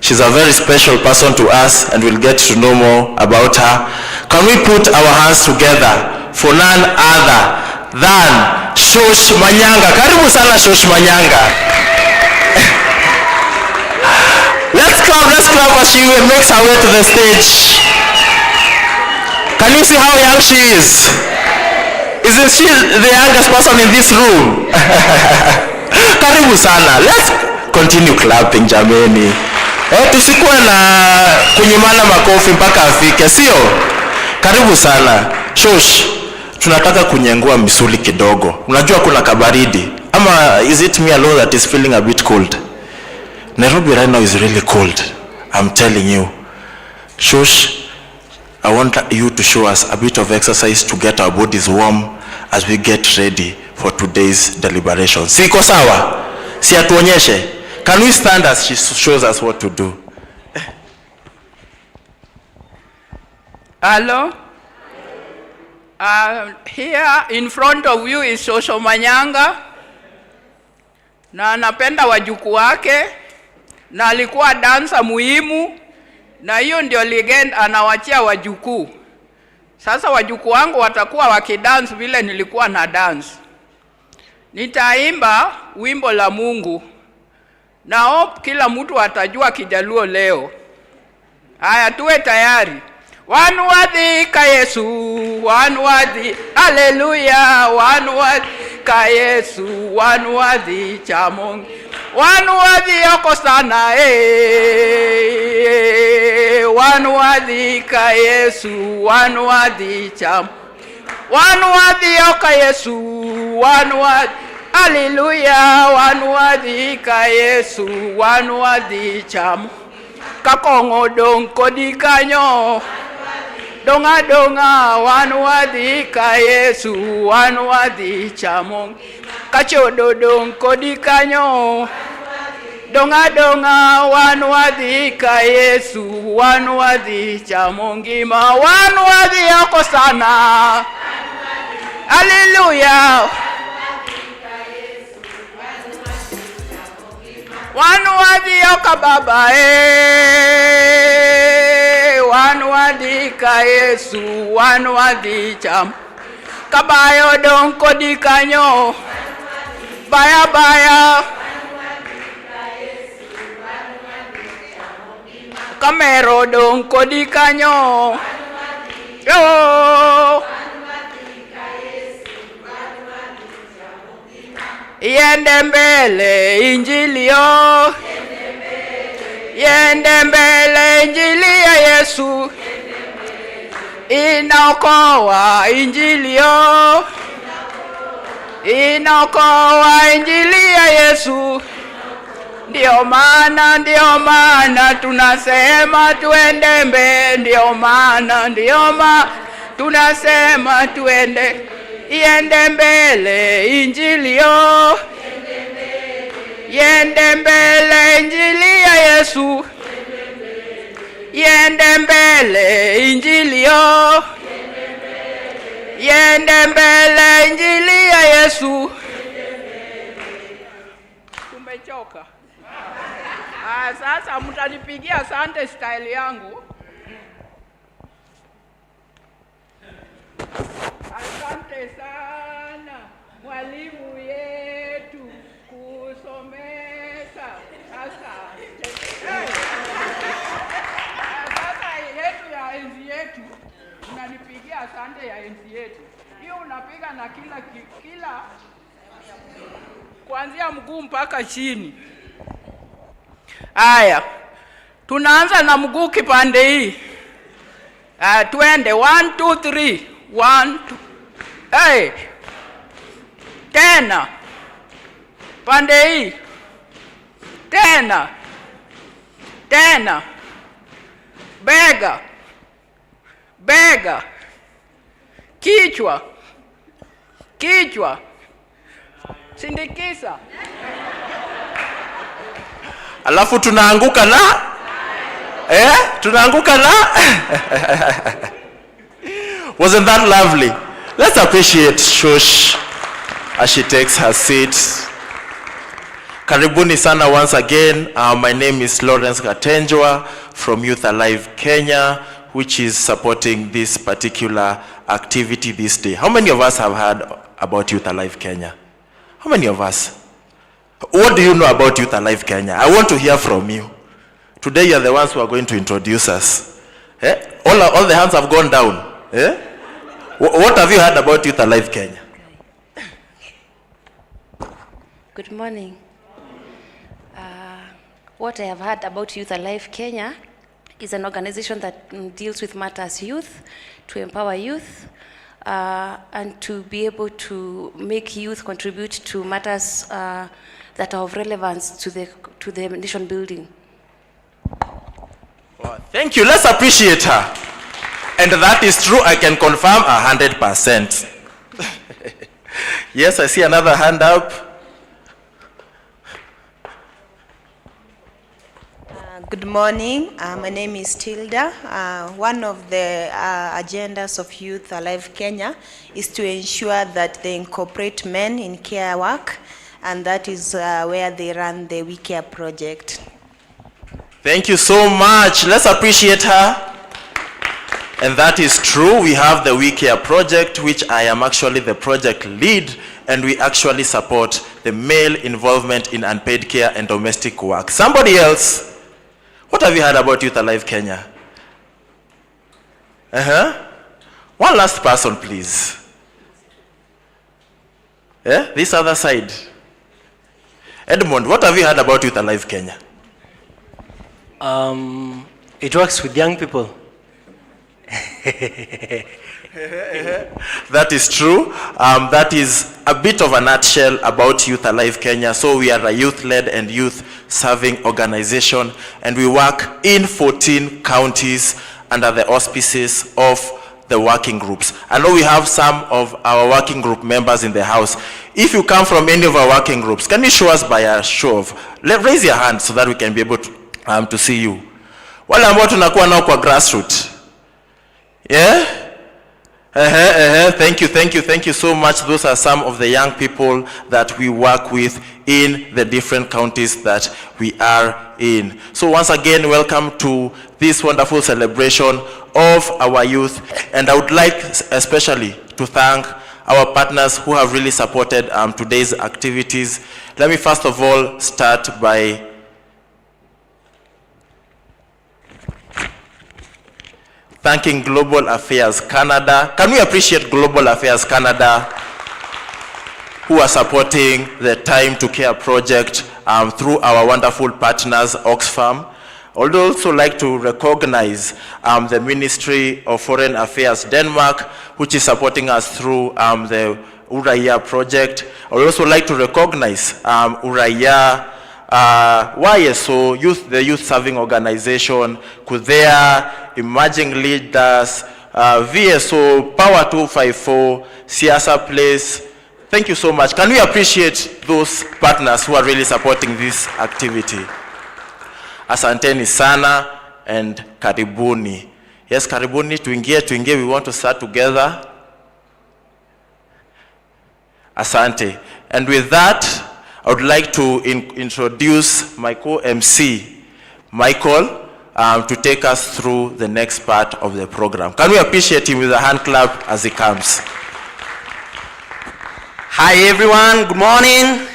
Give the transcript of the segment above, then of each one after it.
She's a very special person to us, and we'll get to know more about her. Can we put our hands together for none other than Shosh Manyanga? Karibu sana Shosh Manyanga. Let's clap as she makes her way to the stage. Can you see how young she is? Isn't she the youngest person in this room? Karibu sana. Let's continue clapping, jameni. Tusikuwe na kunyimana makofi mpaka afike, sio? Karibu sana. Shosh, tunataka kunyengua misuli kidogo. Unajua kuna kabaridi. Ama is it me alone that is feeling a bit cold? Nairobi right now is really cold. I'm telling you. Shosh, I want you to show us a bit of exercise to get our bodies warm as we get ready for today's deliberation. Siko sawa? Si atuonyeshe. Can we stand as she shows us what to do? Hello? Here in front of you is Shosho Manyanga. Na anapenda wajukuu wake. Na alikuwa dansa muhimu. Na hiyo ndio legend anawachia wajukuu. Sasa wajukuu wangu watakuwa wakidance vile nilikuwa na dance. Nitaimba wimbo la Mungu. Na hope kila mtu atajua Kijaluo leo. Haya, tuwe tayari. Wanwadhi ka Yesu, wanwadhi, haleluya, wanwadhi ka Yesu, wanwadhi cha Mungu. Wanwadhi yako sana, wanwadhi ka Yesu, wanwadhi cha Mungu. Wanwadhi yako Yesu, wanwadhi, haleluya, wanwadhi ka Yesu, wanwadhi cha Mungu. Kakongo dong kodi kanyo, donga donga, wanwadhi ka Yesu, wanwadhi cha Mungu. Kachodo dong kodi kanyo, donga donga, wanwadhi ka Yesu, wanwadhi cha Mungu. Wanwadhi yako sana, haleluya. Wanwadhi yako baba, wanwadhi ka Yesu, wanwadhi cha kabayo dong kodi kanyo, baya baya, kamero dong kodi kanyo, yo yende mbele injili yo, yende mbele injili ya Yesu, inaokoa injili yo, inaokoa injili ya Yesu. Ndio maana tunasema tuende mbele, ndio maana tunasema tuende, yende mbele injili yo, yende mbele injili ya Yesu, yende mbele injili yo, yende mbele injili ya Yesu. Tumechoka. Sasa mtanipigia asante style yangu. Asante sana mwalimu yetu kusomesha. Asante. Sasa yetu ya enzi yetu, unanipigia asante ya enzi yetu. Hiyo unapiga na kila kuanzia mguu mpaka chini. Haya, tunaanza na mguu kipande hii. Twende 1 2 3. 1 2. Hey. Tena. Pande hii. Tena. Tena. Bega. Bega. Kichwa. Kichwa. Sindikiza. Alafu tunaanguka na tunaanguka na Wasn't that lovely? Let's appreciate Shosh as she takes her seat. Karibuni sana once again. My name is Lawrence Gatenjwa from Youth Alive Kenya, which is supporting this particular activity this day. How many of us have heard about Youth Alive Kenya? How many of us? What do you know about Youth Alive Kenya? I want to hear from you. Today you are the ones who are going to introduce us. Eh? All the hands have gone down. Eh? What have you heard about Youth Alive Kenya? Good morning. What I have heard about Youth Alive Kenya is an organization that deals with matters youth, to empower youth, and to be able to make youth contribute to matters that are of relevance to the nation building. Well, thank you. Let's appreciate her. And that is true. I can confirm 100%. Yes, I see another hand up. Good morning. My name is Tilda. One of the agendas of Youth Alive Kenya is to ensure that they incorporate men in care work, and that is where they run the We Care project. Thank you so much. Let's appreciate her. And that is true. We have the We Care project, which I am actually the project lead, and we actually support the male involvement in unpaid care and domestic work. Somebody else? What have you heard about Youth Alive Kenya? One last person, please. Yeah? This other side. Edmund, what have you heard about Youth Alive Kenya? It works with young people. That is true. That is a bit of a nutshell about Youth Alive Kenya. So we are a youth-led and youth-serving organization, and we work in 14 counties under the auspices of the working groups. I know we have some of our working group members in the house. If you come from any of our working groups, can you show us by a show of, raise your hand so that we can be able to see you. Wale ambao tunakuwa nao kwa grassroots. Yeah? Thank you so much. Those are some of the young people that we work with in the different counties that we are in. So once again, welcome to this wonderful celebration of our youth. And I would like especially to thank our partners who have really supported today's activities. Let me first of all start by thanking Global Affairs Canada. Can we appreciate Global Affairs Canada, who are supporting the Time to Care project through our wonderful partners, Oxfam. I would also like to recognize the Ministry of Foreign Affairs Denmark, which is supporting us through the Uraya project. I would also like to recognize Uraya, YSO, the Youth Serving Organization, Kudea, Emerging Leaders, VSO, Power 254, Siasa Place. Thank you so much. Can we appreciate those partners who are really supporting this activity? Asanteni sana and karibuni. Yes, karibuni, tuingie, we want to start together. Asante. And with that, I would like to introduce my co-MC, Michael, to take us through the next part of the program. Can we appreciate him with a hand clap as he comes? Hi everyone, good morning.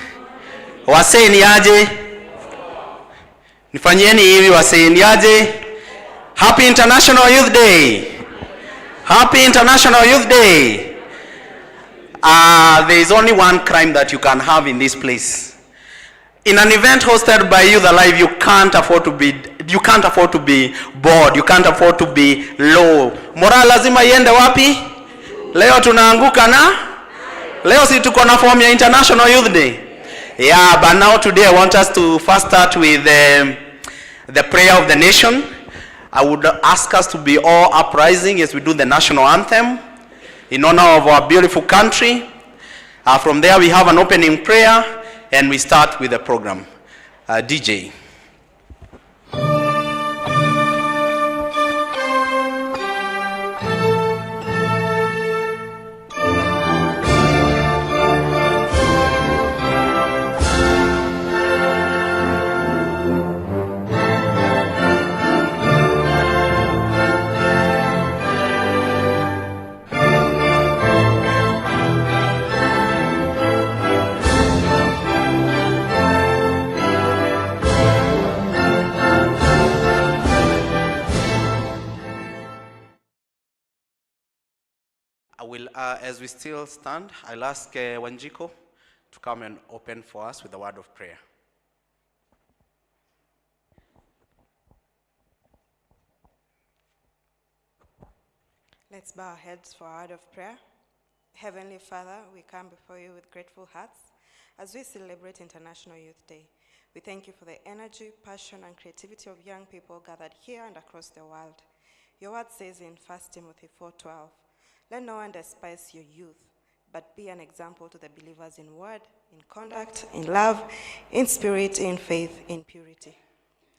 Wasee ni aje? Nifanyieni hivi, wasee ni aje? Happy International Youth Day. Happy International Youth Day. There is only one crime that you can have in this place. In an event hosted by Youth Alive, you can't afford to be bored, you can't afford to be low. Moral lazima iende wapi? Leo tunaanguka na? Leo si tuko na form ya International Youth Day. Yeah, but now today I want us to first start with the prayer of the nation. I would ask us to be all uprising as we do the national anthem in honor of our beautiful country. From there we have an opening prayer and we start with the program. DJ. I will, as we still stand, I'll ask Wanjiko to come and open for us with a word of prayer. Let's bow our heads for a word of prayer. Heavenly Father, we come before you with grateful hearts as we celebrate International Youth Day. We thank you for the energy, passion, and creativity of young people gathered here and across the world. Your word says in 1 Timothy 4:12, "Let no one despise your youth, but be an example to the believers in word, in conduct, in love, in spirit, in faith, in purity."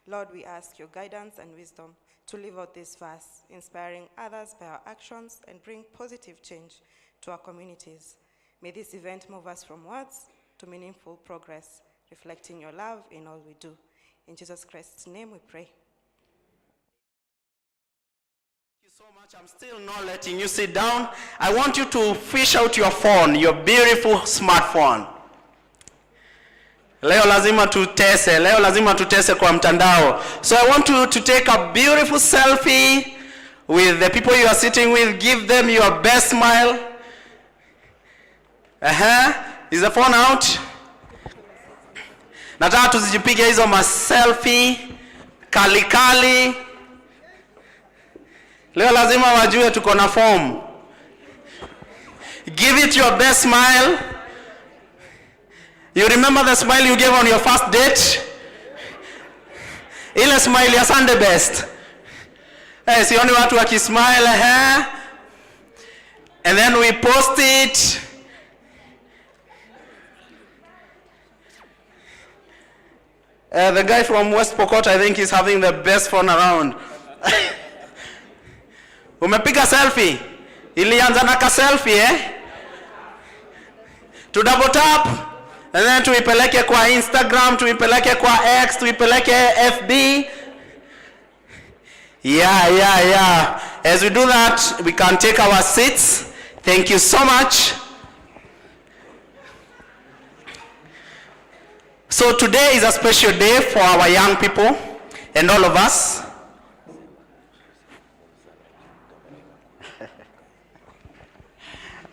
Lord, we ask your guidance and wisdom to live out this verse, inspiring others by our actions and bring positive change to our communities. May this event move us from words to meaningful progress, reflecting your love in all we do. In Jesus Christ's name we pray. Thank you so much. I'm still not letting you sit down. I want you to fish out your phone, your beautiful smartphone. Leo lazima tutese kwa mtandao. So I want you to take a beautiful selfie with the people you are sitting with. Give them your best smile. Is the phone out? Nataka tuzijipige hizo selfie kali. Leo lazima wajue tuko na form. Give it your best smile. You remember the smile you gave on your first date? Ile smile ya Sunday best. Sioni watu wakismile, and then we post it. The guy from West Pokot, I think, is having the best phone around. Umepiga selfie? Ilianza na ka selfie, To double tap, and then tuipeleke kwa Instagram, tuipeleke kwa X, tuipeleke FB. Yeah. As we do that, we can take our seats. Thank you so much. So today is a special day for our young people and all of us.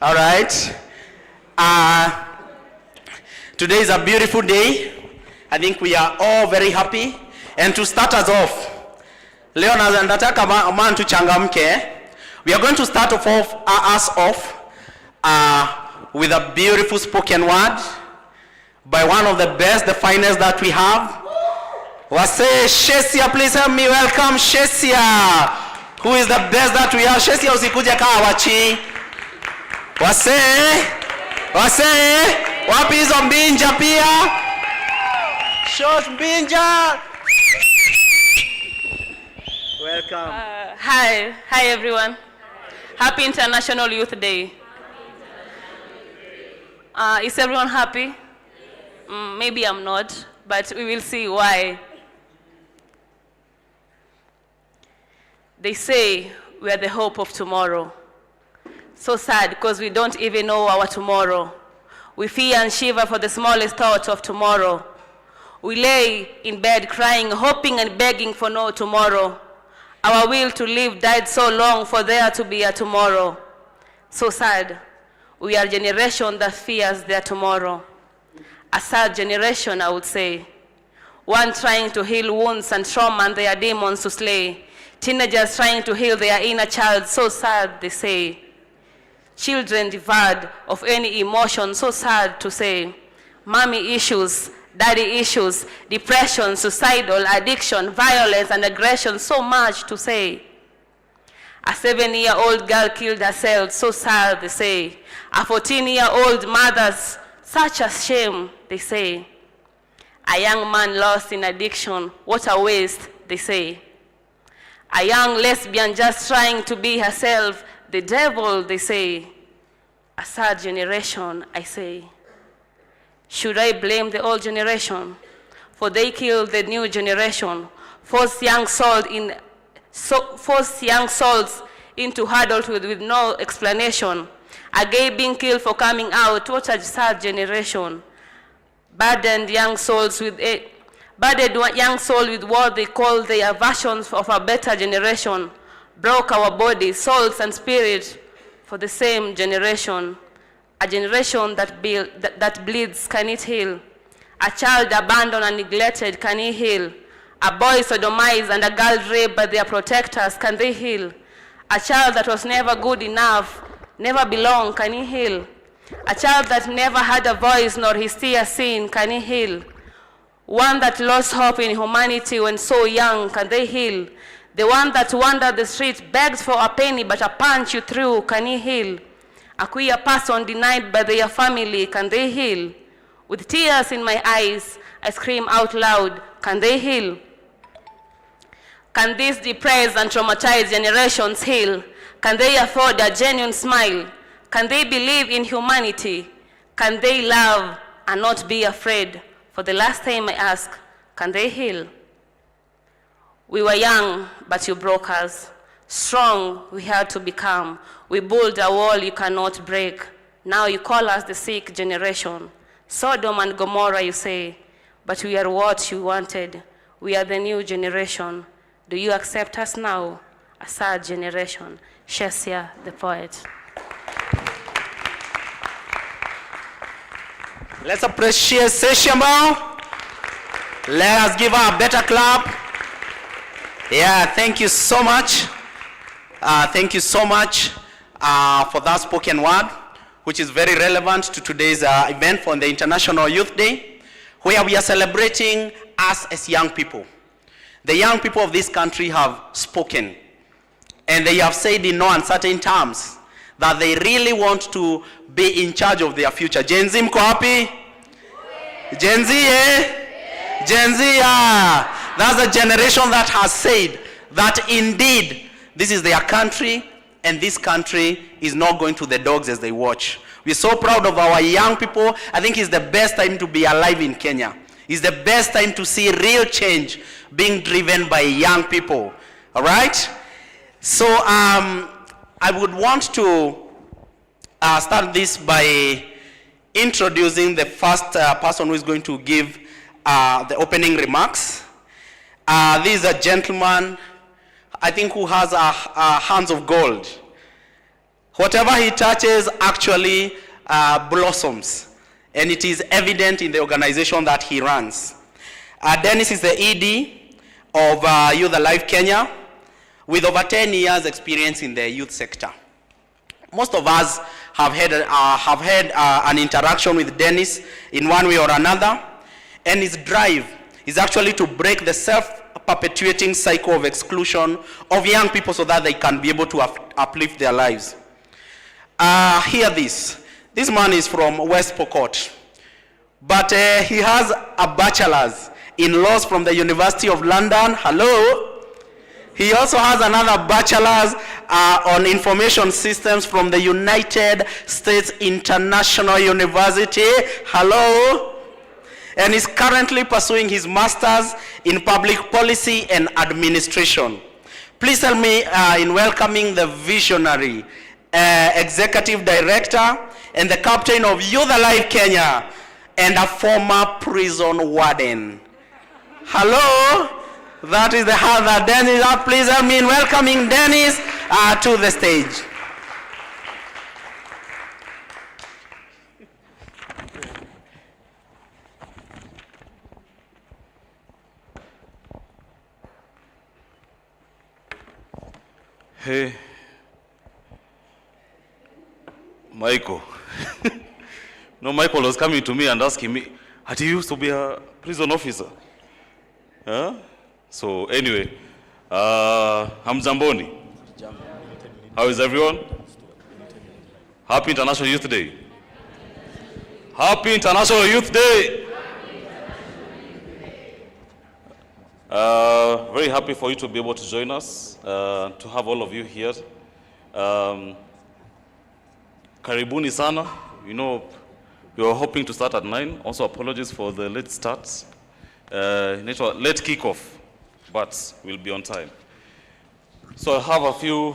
All right. Today is a beautiful day. I think we are all very happy. And to start us off, leo nataka man tuchangamke. We are going to start us off with a beautiful spoken word by one of the best, the finest that we have. Wase Shesia, please help me welcome Shesia, who is the best that we have. Shesia, usikuje kaa wachi. Wase, wapi hizo mbinja pia? Short mbinja. Welcome. Hi everyone. Happy International Youth Day. Is everyone happy? Maybe I'm not, but we will see why. They say we are the hope of tomorrow. So sad because we don't even know our tomorrow. We fear and shiver for the smallest thought of tomorrow. We lay in bed crying, hoping and begging for no tomorrow. Our will to live died so long for there to be a tomorrow. So sad. We are a generation that fears their tomorrow. A sad generation, I would say. One trying to heal wounds and trauma and their demons to slay. Teenagers trying to heal their inner child, so sad, they say. Children devoured of any emotion, so sad to say. Mommy issues, daddy issues, depression, suicidal, addiction, violence, and aggression, so much to say. A 7-year-old girl killed herself, so sad, they say. A 14-year-old mother's, such a shame, they say. A young man lost in addiction, what a waste, they say. A young lesbian just trying to be herself, the devil, they say. A sad generation, I say. Should I blame the old generation? For they killed the new generation, forced young souls into adulthood with no explanation. A gay being killed for coming out, what a sad generation. Burdened young souls with what they call their versions of a better generation. Broke our bodies, souls, and spirit for the same generation. A generation that bleeds, can it heal? A child abandoned and neglected, can he heal? A boy sodomized and a girl raped by their protectors, can they heal? A child that was never good enough, never belonged, can he heal? A child that never had a voice nor his tears seen, can he heal? One that lost hope in humanity when so young, can they heal? The one that wandered the streets, begged for a penny but a punch you threw, can he heal? A queer person denied by their family, can they heal? With tears in my eyes, I scream out loud, can they heal? Can these depressed and traumatized generations heal? Can they afford a genuine smile? Can they believe in humanity? Can they love and not be afraid? For the last time I ask, can they heal? We were young, but you broke us. Strong, we had to become. We built a wall you cannot break. Now you call us the sick generation. Sodom and Gomorrah, you say, but we are what you wanted. We are the new generation. Do you accept us now, a sad generation? Shesia, the poet. Let's appreciate Seshamo. Let us give her a better clap. Yeah, thank you so much. Thank you so much for that spoken word, which is very relevant to today's event for the International Youth Day, where we are celebrating us as young people. The young people of this country have spoken, and they have said in no uncertain terms that they really want to be in charge of their future. Gen Z, mko happy? Gen Z, eh? Gen Z, yeah. That's the generation that has said that indeed this is their country, and this country is not going to the dogs as they watch. We're so proud of our young people. I think it's the best time to be alive in Kenya. It's the best time to see real change being driven by young people. All right? So I would want to start this by introducing the first person who is going to give the opening remarks. This is a gentleman, I think, who has hands of gold. Whatever he touches actually blossoms, and it is evident in the organization that he runs. Dennis is the ED of Youth Alive Kenya, with over 10 years experience in the youth sector. Most of us have had an interaction with Dennis in one way or another, and his drive is actually to break the self-perpetuating cycle of exclusion of young people so that they can be able to uplift their lives. Hear this. This man is from West Pokot, but he has a bachelor's in laws from the University of London. Hello. He also has another bachelor's on information systems from the United States International University. Hello. And is currently pursuing his master's in public policy and administration. Please help me in welcoming the visionary executive director and the captain of Youth Alive Kenya and a former prison warden. Hello. That is the other Dennis. Please help me in welcoming Dennis to the stage. Hey, Michael. No, Michael was coming to me and asking me, had you used to be a prison officer? Huh? So anyway, Hamzamboni. How is everyone? Happy International Youth Day. Happy International Youth Day. Very happy for you to be able to join us, to have all of you here. Karibuni sana. You know, we were hoping to start at 9. Also apologies for the late start. Late kickoff, but we'll be on time. So I have a few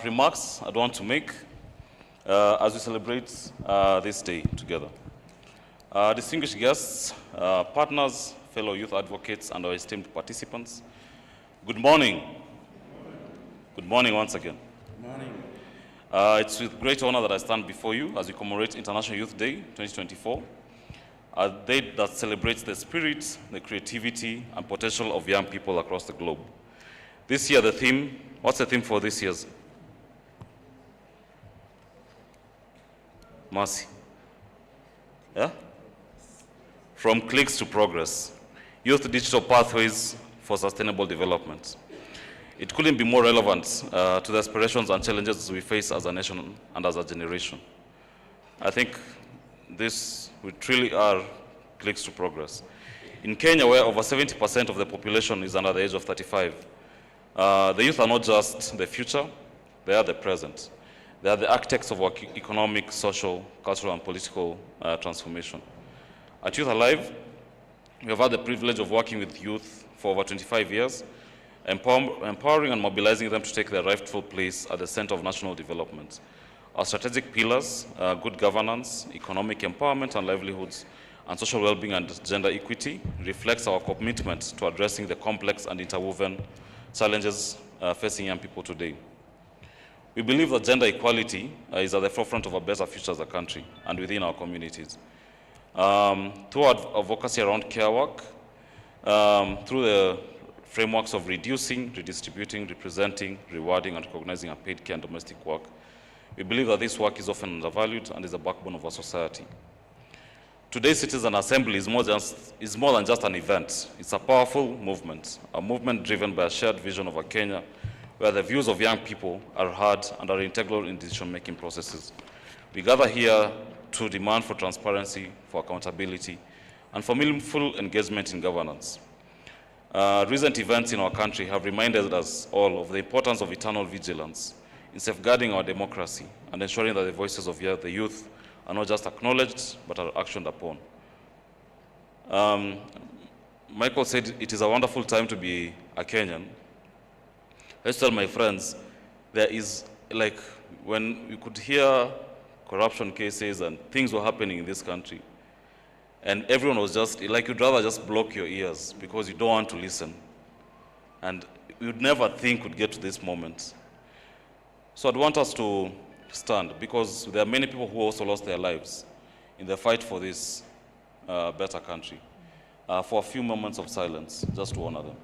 remarks I'd want to make as we celebrate this day together. Distinguished guests, partners, fellow youth advocates, and our esteemed participants, good morning. Good morning once again. Good morning. It's with great honor that I stand before you as we commemorate International Youth Day 2024, a day that celebrates the spirit, the creativity, and potential of young people across the globe. This year, the theme, what's the theme for this year's? Mercy. Yeah? From clicks to progress. Youth digital pathways for sustainable development. It couldn't be more relevant to the aspirations and challenges we face as a nation and as a generation. I think we truly are clicks to progress. In Kenya, where over 70% of the population is under the age of 35, the youth are not just the future, they are the present. They are the architects of our economic, social, cultural, and political transformation. At Youth Alive, we have had the privilege of working with youth for over 25 years, empowering and mobilizing them to take their rightful place at the center of national development. Our strategic pillars, good governance, economic empowerment and livelihoods, and social well-being and gender equity, reflects our commitment to addressing the complex and interwoven challenges facing young people today. We believe that gender equality is at the forefront of a better future as a country and within our communities. Through our advocacy around care work, through the frameworks of reducing, redistributing, representing, rewarding, and recognizing unpaid care and domestic work, we believe that this work is often undervalued and is the backbone of our society. Today's Citizen Assembly is more than just an event. It's a powerful movement, a movement driven by a shared vision of a Kenya where the views of young people are heard and are integral in decision-making processes. We gather here to demand for transparency, for accountability, and for meaningful engagement in governance. Recent events in our country have reminded us all of the importance of eternal vigilance in safeguarding our democracy and ensuring that the voices of the youth are not just acknowledged, but are actioned upon. Michael said it is a wonderful time to be a Kenyan. I tell my friends, there is, like, when you could hear corruption cases and things were happening in this country, and everyone was just, like, you'd rather just block your ears because you don't want to listen. And you'd never think we'd get to this moment. So I'd want us to stand, because there are many people who also lost their lives in the fight for this better country. For a few moments of silence, just to honor them.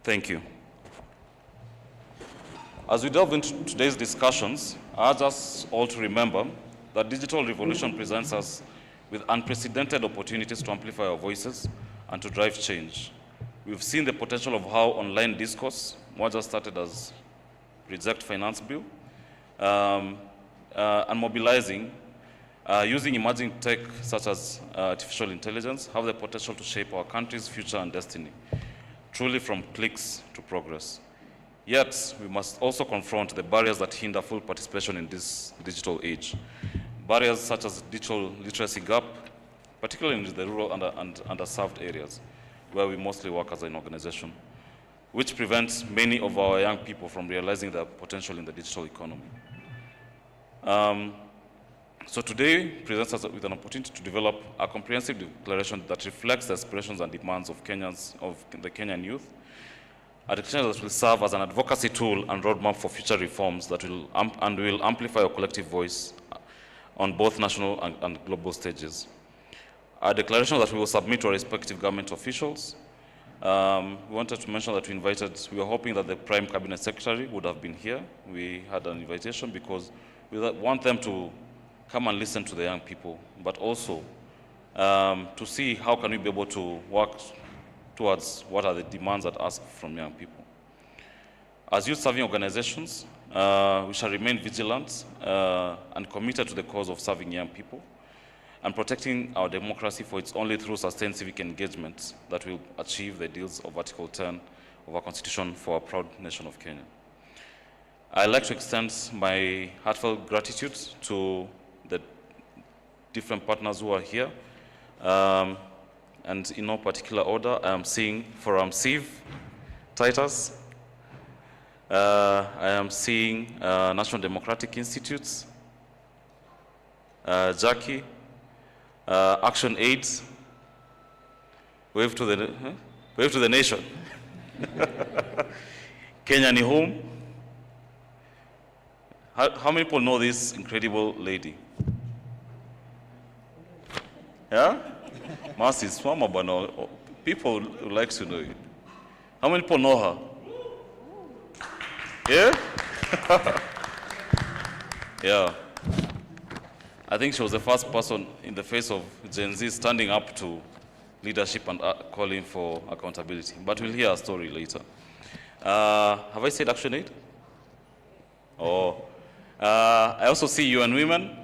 Thank you. As we delve into today's discussions, I urge us all to remember that digital revolution presents us with unprecedented opportunities to amplify our voices and to drive change. We've seen the potential of how online discourse, what just started as Reject Finance Bill, and mobilizing, using emerging tech such as artificial intelligence, have the potential to shape our country's future and destiny, truly from clicks to progress. Yet, we must also confront the barriers that hinder full participation in this digital age. Barriers such as digital literacy gap, particularly in the rural and underserved areas, where we mostly work as an organization, which prevents many of our young people from realizing their potential in the digital economy. So today presents us with an opportunity to develop a comprehensive declaration that reflects the aspirations and demands of the Kenyan youth, a declaration that will serve as an advocacy tool and roadmap for future reforms that will amplify our collective voice on both national and global stages. A declaration that we will submit to our respective government officials. We wanted to mention that we were hoping that the Prime Cabinet Secretary would have been here. We had an invitation because we want them to come and listen to the young people, but also to see how can we be able to work towards what are the demands that ask from young people. As youth-serving organizations, we shall remain vigilant and committed to the cause of serving young people. and protecting our democracy, for it's only through sustained civic engagement that we'll achieve the ideals of Article 10 of our Constitution for our proud nation of Kenya. I'd like to extend my heartfelt gratitude to the different partners who are here. And in no particular order, I am seeing Forum Civ, Titus. I am seeing National Democratic Institutes, Jackie, Action Aid, wave to the nation. Kenya ni home. How many people know this incredible lady? Yeah? Masses, mama bana. People would like to know you. How many people know her? Yeah? Yeah. I think she was the first person in the face of Gen Z standing up to leadership and calling for accountability. But we'll hear her story later. Have I said Action Aid? Oh. I also see UN Women.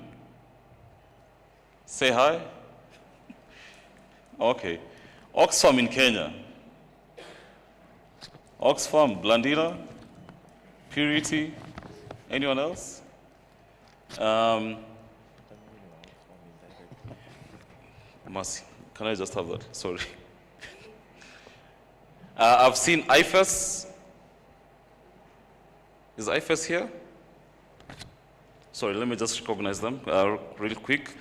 Say hi. Okay. Oxfam in Kenya. Oxfam, Blandina, Purity. Anyone else? Mercy. Can I just have that? Sorry. I've seen IFES. Is IFES here? Sorry, let me just recognize them real quick.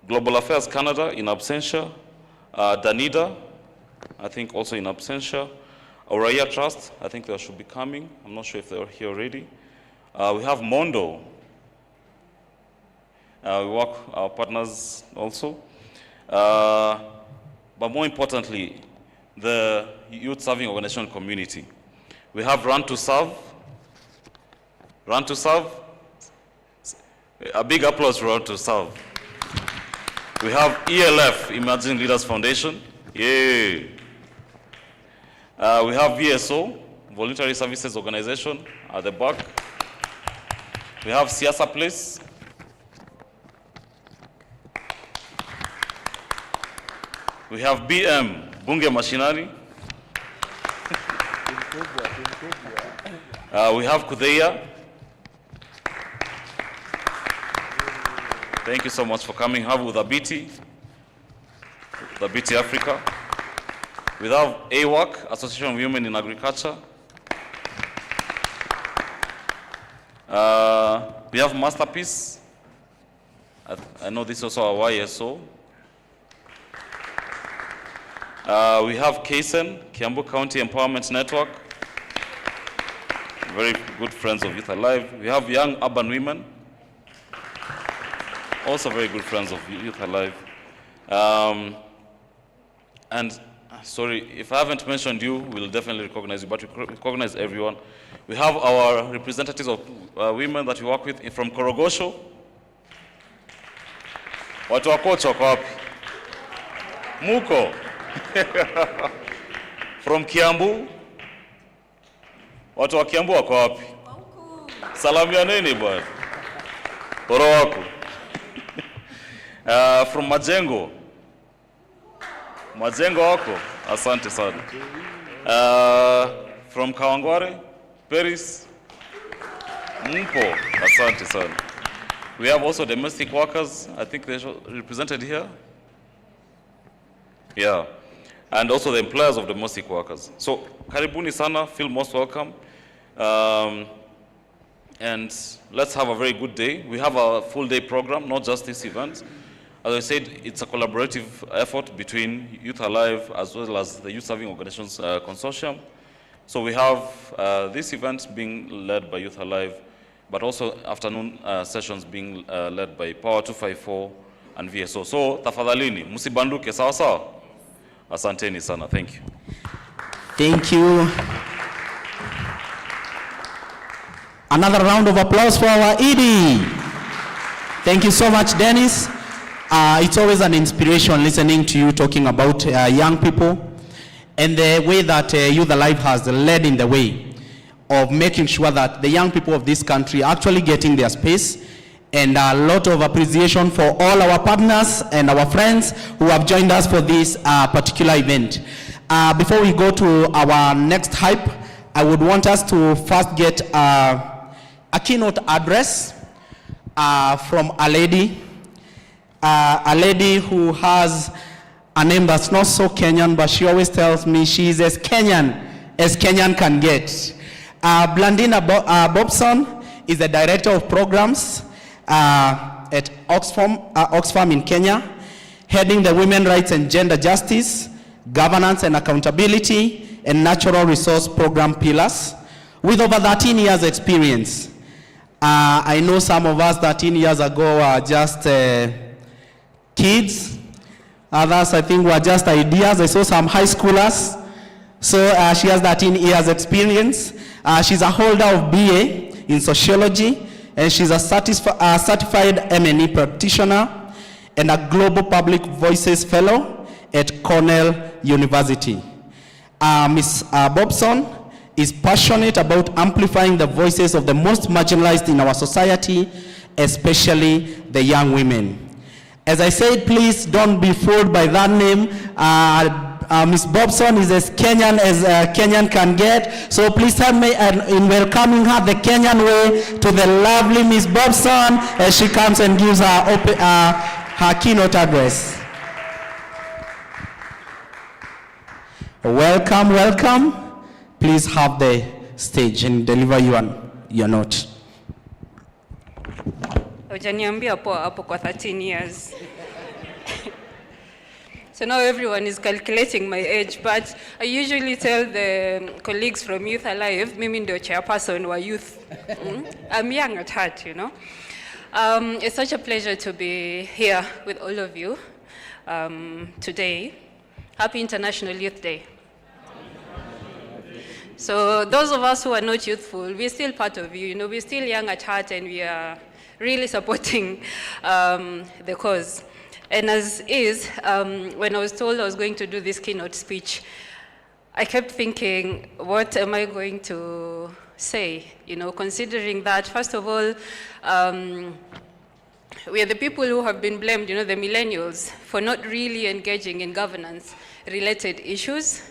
Global Affairs Canada in absentia. Danida, I think also in absentia. Oraya Trust, I think they should be coming. I'm not sure if they're here already. We have Mondo. We work our partners also. But more importantly, the youth serving organization community. We have Run to Serve. Run to Serve. A big applause for Run to Serve. We have ELF, Emerging Leaders Foundation. Yay. We have VSO, Voluntary Services Organization, at the back. We have Siasa Place. We have BM, Bunge Machinery. We have Kudeya. Thank you so much for coming. Have Udhabiti Africa. We have AWAC, Association of Women in Agriculture. We have Masterpiece. I know this is also a YSO. We have KSEN, Kiambu County Empowerment Network. Very good friends of Youth Alive. We have Young Urban Women. Also very good friends of Youth Alive. And sorry, if I haven't mentioned you, we'll definitely recognize you, but we recognize everyone. We have our representatives of women that we work with from Korogosho. Watu wa Kocha wako wapi? Muko. From Kiambu. Watu wa Kiambu wako wapi? Salamianeni bwana. Poro wako. From Majengo. Majengo wako. Asante sana. From Kawangware, Paris. Mpo. Asante sana. We have also domestic workers. I think they're represented here. Yeah. And also the employers of domestic workers. So, karibuni sana, feel most welcome. And let's have a very good day. We have a full day program, not just this event. As I said, it's a collaborative effort between Youth Alive as well as the Youth Serving Organizations Consortium. So we have this event being led by Youth Alive, but also afternoon sessions being led by Power 254 and VSO. So, tafadhalini, musibanduke, sawa sawa? Asanteni sana, thank you. Thank you. Another round of applause for our ED. Thank you so much, Dennis. It's always an inspiration listening to you talking about young people and the way that Youth Alive has led in the way of making sure that the young people of this country are actually getting their space And a lot of appreciation for all our partners and our friends who have joined us for this particular event. Before we go to our next hype, I would want us to first get a keynote address from a lady who has a name that's not so Kenyan, but she always tells me she's as Kenyan can get. Blandina Bobson is the Director of Programs at Oxfam in Kenya, heading the Women Rights and Gender Justice, Governance and Accountability, and Natural Resource Program pillars, with over 13 years experience. I know some of us 13 years ago were just kids. Others, I think, were just ideas. I saw some high schoolers. So she has 13 years experience. She's a holder of BA in sociology, and she's a certified M&E practitioner and a Global Public Voices Fellow at Cornell University. Ms. Bobson is passionate about amplifying the voices of the most marginalized in our society, especially the young women. As I said, please don't be fooled by that name. Ms. Bobson is as Kenyan can get. So please help me in welcoming her the Kenyan way to the lovely Ms. Bobson as she comes and gives her keynote address. Welcome, welcome. Please have the stage and deliver your note. Hujaniambia hapo kwa 13 years. So now everyone is calculating my age, but I usually tell the colleagues from Youth Alive, mimi ndio chairperson wa youth. I'm young at heart, you know. It's such a pleasure to be here with all of you today. Happy International Youth Day. So those of us who are not youthful, we're still part of you, you know, we're still young at heart and we are really supporting the cause. And as is, when I was told I was going to do this keynote speech, I kept thinking, what am I going to say? You know, considering that, first of all, we are the people who have been blamed, you know, the millennials, for not really engaging in governance-related issues.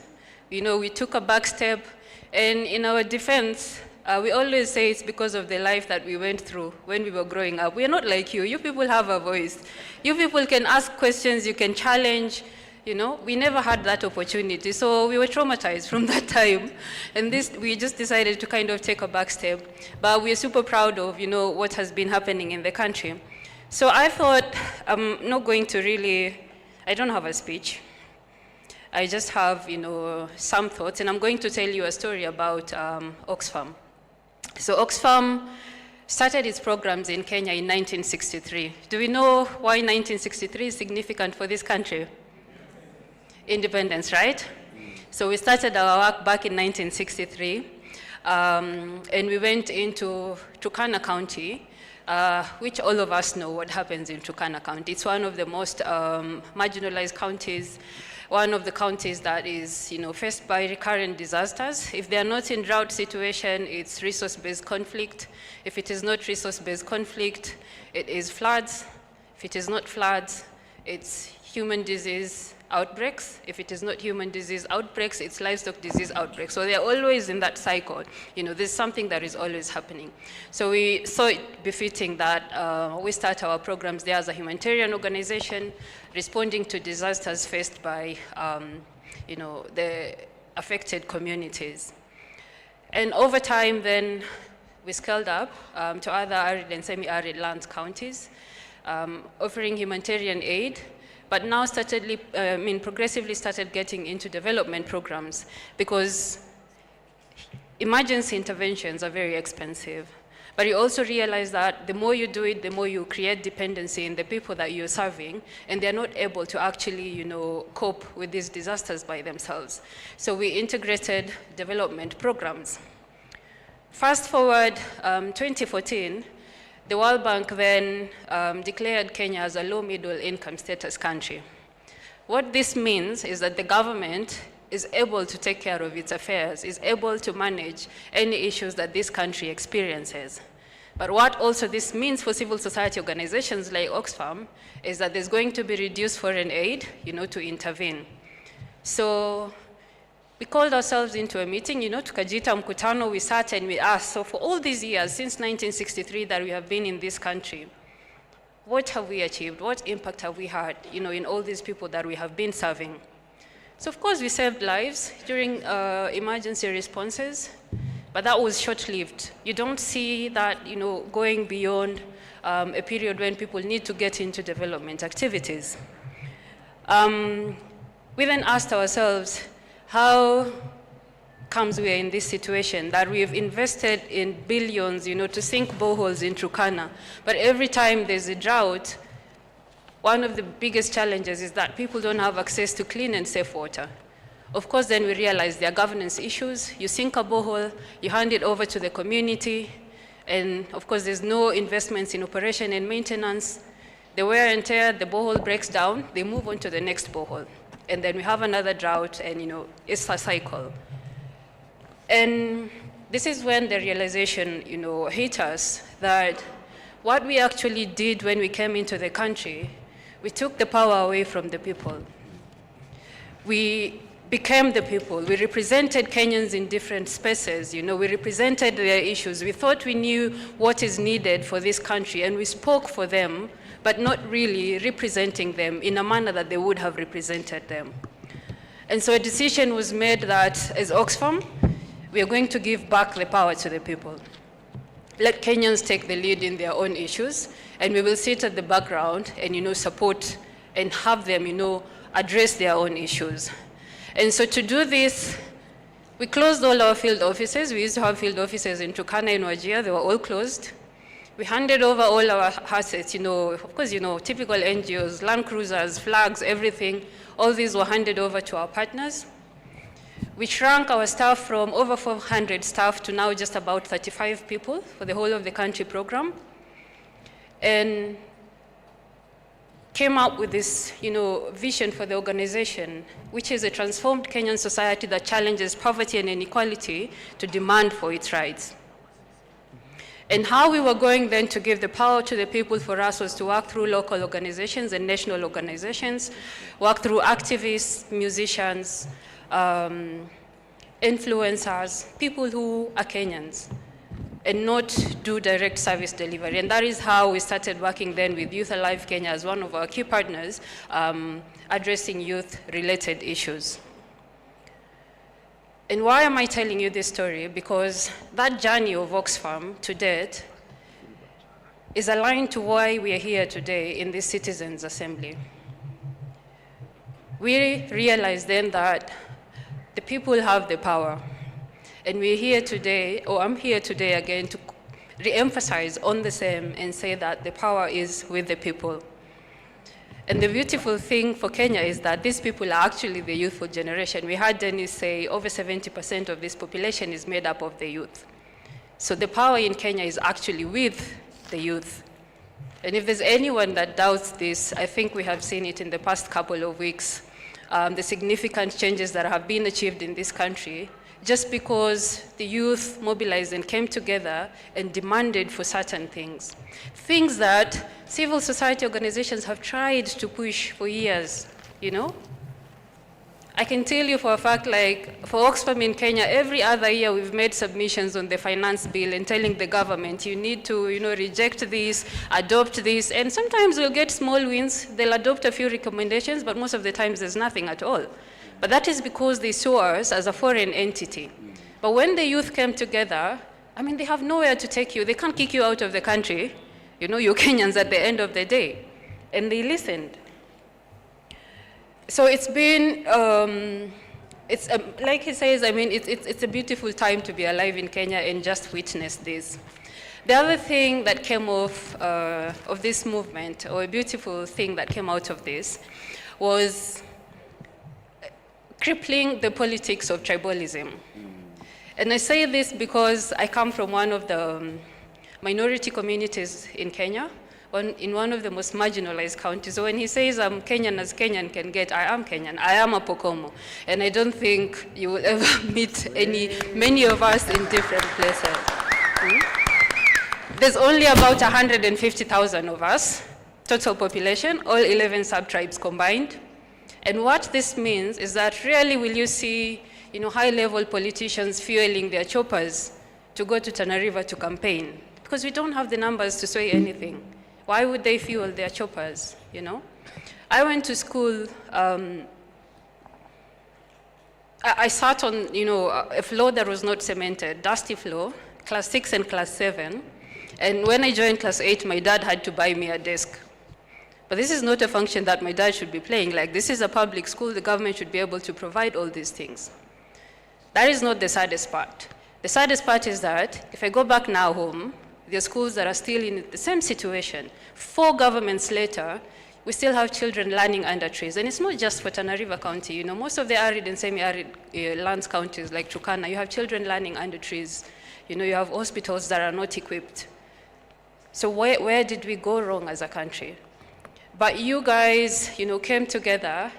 You know, we took a back step, and in our defense, we always say it's because of the life that we went through when we were growing up. We're not like you. You people have a voice. You people can ask questions, you can challenge, you know. We never had that opportunity. So we were traumatized from that time. And we just decided to kind of take a back step. But we're super proud of, you know, what has been happening in the country. So I thought I'm not going to I don't have a speech. I just have, you know, some thoughts. And I'm going to tell you a story about Oxfam. So Oxfam started its programs in Kenya in 1963. Do we know why 1963 is significant for this country? Independence, right? So we started our work back in 1963, and we went into Turkana County, which all of us know what happens in Turkana County. It's one of the most marginalized counties, one of the counties that is, you know, faced by recurrent disasters. If they are not in drought situation, it's resource-based conflict. If it is not resource-based conflict, it is floods. If it is not floods, it's human disease outbreaks. If it is not human disease outbreaks, it's livestock disease outbreaks. So they're always in that cycle. You know, there's something that is always happening. So we saw it befitting that we start our programs there as a humanitarian organization, responding to disasters faced by, you know, the affected communities. And over time, then, we scaled up to other arid and semi-arid land counties, offering humanitarian aid, but now progressively started getting into development programs because emergency interventions are very expensive. But you also realize that the more you do it, the more you create dependency in the people that you're serving, and they're not able to actually, you know, cope with these disasters by themselves. So we integrated development programs. Fast forward 2014, the World Bank then declared Kenya as a low middle income status country. What this means is that the government is able to take care of its affairs, is able to manage any issues that this country experiences. But what also this means for civil society organizations like Oxfam is that there's going to be reduced foreign aid, to intervene. So we called ourselves into a meeting, tukajita mkutano, we sat and we asked, so for all these years, since 1963 that we have been in this country, what have we achieved? What impact have we had, in all these people that we have been serving? So of course we saved lives during emergency responses, but that was short-lived. You don't see that, going beyond a period when people need to get into development activities. We then asked ourselves, how comes we are in this situation that we have invested in billions, to sink boreholes in Turkana, but every time there's a drought, one of the biggest challenges is that people don't have access to clean and safe water. Of course, then we realized there are governance issues. You sink a borehole, you hand it over to the community, and of course, there's no investments in operation and maintenance. The wear and tear, the borehole breaks down, they move on to the next borehole. And then we have another drought, and it's a cycle. And this is when the realization, hit us that what we actually did when we came into the country, we took the power away from the people. We became the people. We represented Kenyans in different spaces. We represented their issues. We thought we knew what is needed for this country, and we spoke for them, but not really representing them in a manner that they would have represented them. And so a decision was made that as Oxfam, we are going to give back the power to the people. Let Kenyans take the lead in their own issues, and we will sit at the background and support and have them address their own issues. And so to do this, we closed all our field offices. We used to have field offices in Turkana and Wajir. They were all closed. We handed over all our assets, of course, typical NGOs, land cruisers, flags, everything. All these were handed over to our partners. We shrunk our staff from over 400 staff to now just about 35 people for the whole of the country program. And came up with this, vision for the organization, which is a transformed Kenyan society that challenges poverty and inequality to demand for its rights. And how we were going then to give the power to the people for us was to work through local organizations and national organizations, work through activists, musicians, influencers, people who are Kenyans, and not do direct service delivery. And that is how we started working then with Youth Alive Kenya as one of our key partners, addressing youth-related issues. And why am I telling you this story? Because that journey of Oxfam to date is aligned to why we are here today in this Citizens' Assembly. We realized then that the people have the power. And we're here today, or I'm here today again to re-emphasize on the same and say that the power is with the people. And the beautiful thing for Kenya is that these people are actually the youthful generation. We heard Dennis say over 70% of this population is made up of the youth. So the power in Kenya is actually with the youth. And if there's anyone that doubts this, I think we have seen it in the past couple of weeks, the significant changes that have been achieved in this country, just because the youth mobilized and came together and demanded for certain things. Things that civil society organizations have tried to push for years, I can tell you for a fact, like for Oxfam in Kenya, every other year we've made submissions on the finance bill and telling the government, you need to, reject this, adopt this, and sometimes we'll get small wins. They'll adopt a few recommendations, but most of the times there's nothing at all. But that is because they saw us as a foreign entity. But when the youth came together, they have nowhere to take you. They can't kick you out of the country. You're Kenyans at the end of the day. And they listened. So it's been, like he says, it's a beautiful time to be alive in Kenya and just witness this. The other thing that came of this movement, or a beautiful thing that came out of this, was crippling the politics of tribalism. And I say this because I come from one of the minority communities in Kenya, in one of the most marginalized counties. So when he says I'm Kenyan as Kenyan can get, I am Kenyan, I am a Pokomo. And I don't think you will ever meet many of us in different places. there's only about 150,000 of us, total population, all 11 sub-tribes combined. And what this means is that rarely will you see, high-level politicians fueling their choppers to go to Tana River to campaign, because we don't have the numbers to say anything. Why would they fuel their choppers, I went to school, I sat on, a floor that was not cemented, dusty floor, class 6 and class 7. And when I joined class 8, my dad had to buy me a desk. But this is not a function that my dad should be playing. Like, this is a public school, the government should be able to provide all these things. That is not the saddest part. The saddest part is that if I go back now home, there are schools that are still in the same situation. 4 governments later, we still have children learning under trees. And it's not just for Tana River County. Most of the arid and semi-arid lands counties like Turkana, you have children learning under trees. You have hospitals that are not equipped. So where did we go wrong as a country? But you guys, came together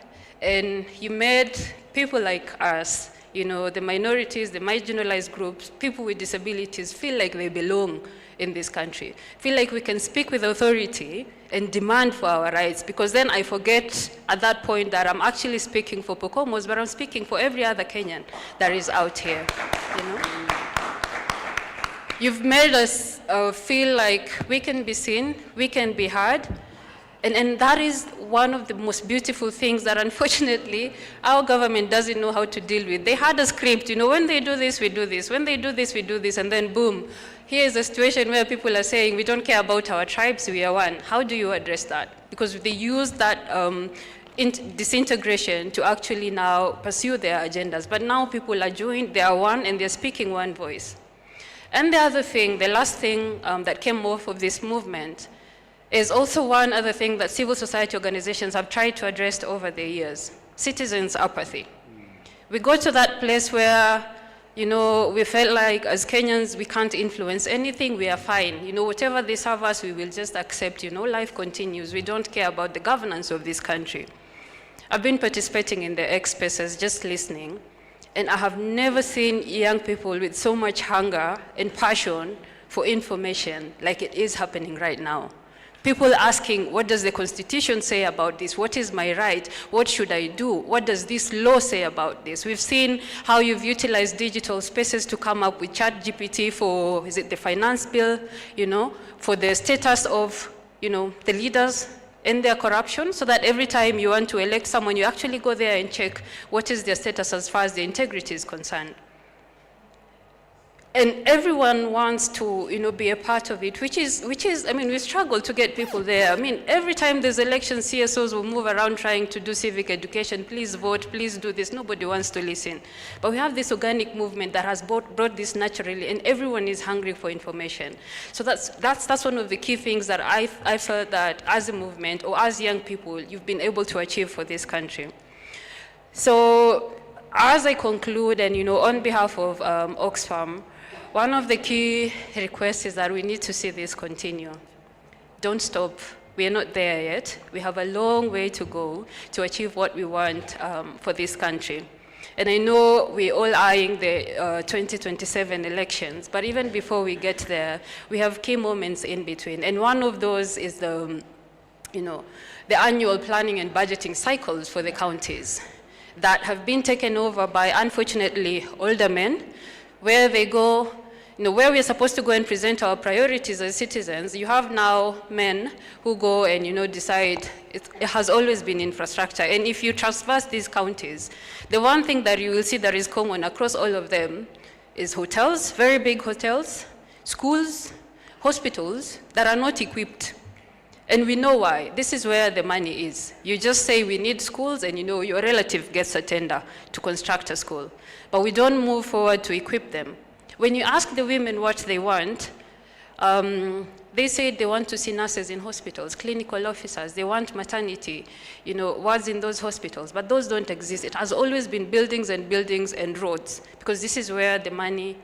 and you made people like us, the minorities, the marginalized groups, people with disabilities feel like they belong in this country, feel like we can speak with authority and demand for our rights, because then I forget at that point that I'm actually speaking for Pokomos, but I'm speaking for every other Kenyan that is out here, You've made us feel like we can be seen, we can be heard, and that is one of the most beautiful things that unfortunately our government doesn't know how to deal with. They had a script, when they do this, we do this, when they do this, we do this, and then boom, here's a situation where people are saying, we don't care about our tribes, we are one. How do you address that? Because they use that disintegration to actually now pursue their agendas. But now people are joined, they are one, and they're speaking one voice. And the other thing, the last thing that came off of this movement is also one other thing that civil society organizations have tried to address over the years: citizens' apathy. We go to that place where, we felt like as Kenyans, we can't influence anything, we are fine. Whatever they serve us, we will just accept, life continues. We don't care about the governance of this country. I've been participating in the X spaces, just listening, and I have never seen young people with so much hunger and passion for information like it is happening right now. People asking, what does the Constitution say about this? What is my right? What should I do? What does this law say about this? We've seen how you've utilized digital spaces to come up with ChatGPT for, is it the finance bill, for the status of, the leaders and their corruption, so that every time you want to elect someone, you actually go there and check what is their status as far as the integrity is concerned. And everyone wants to, be a part of it, which is, we struggle to get people there. Every time there's elections, CSOs will move around trying to do civic education. Please vote, please do this. Nobody wants to listen. But we have this organic movement that has brought this naturally, and everyone is hungry for information. So that's one of the key things that I felt that as a movement or as young people, you've been able to achieve for this country. So as I conclude, and on behalf of Oxfam, one of the key requests is that we need to see this continue. Don't stop. We are not there yet. We have a long way to go to achieve what we want for this country. And I know we're all eyeing the 2027 elections, but even before we get there, we have key moments in between. And one of those is the annual planning and budgeting cycles for the counties that have been taken over by, unfortunately, older men, where they go, where we're supposed to go and present our priorities as citizens. You have now men who go and, decide. It has always been infrastructure. And if you traverse these counties, the one thing that you will see that is common across all of them is hotels, very big hotels, schools, hospitals that are not equipped. And we know why. This is where the money is. You just say we need schools, and your relative gets a tender to construct a school. But we don't move forward to equip them. When you ask the women what they want, they say they want to see nurses in hospitals, clinical officers, they want maternity, wards in those hospitals, but those don't exist. It has always been buildings and buildings and roads, because this is where the money,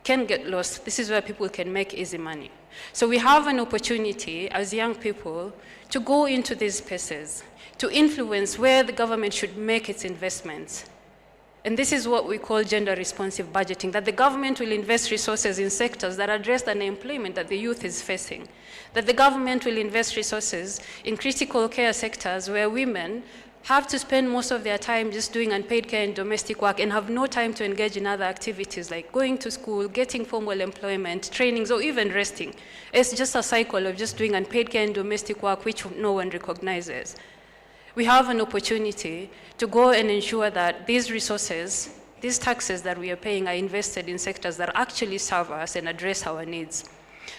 can get lost. This is where people can make easy money. So we have an opportunity as young people to go into these spaces, to influence where the government should make its investments. And this is what we call gender-responsive budgeting, that the government will invest resources in sectors that address the unemployment that the youth is facing, that the government will invest resources in critical care sectors where women have to spend most of their time just doing unpaid care and domestic work and have no time to engage in other activities like going to school, getting formal employment, trainings, or even resting. It's just a cycle of just doing unpaid care and domestic work which no one recognizes. We have an opportunity to go and ensure that these resources, these taxes that we are paying are invested in sectors that actually serve us and address our needs.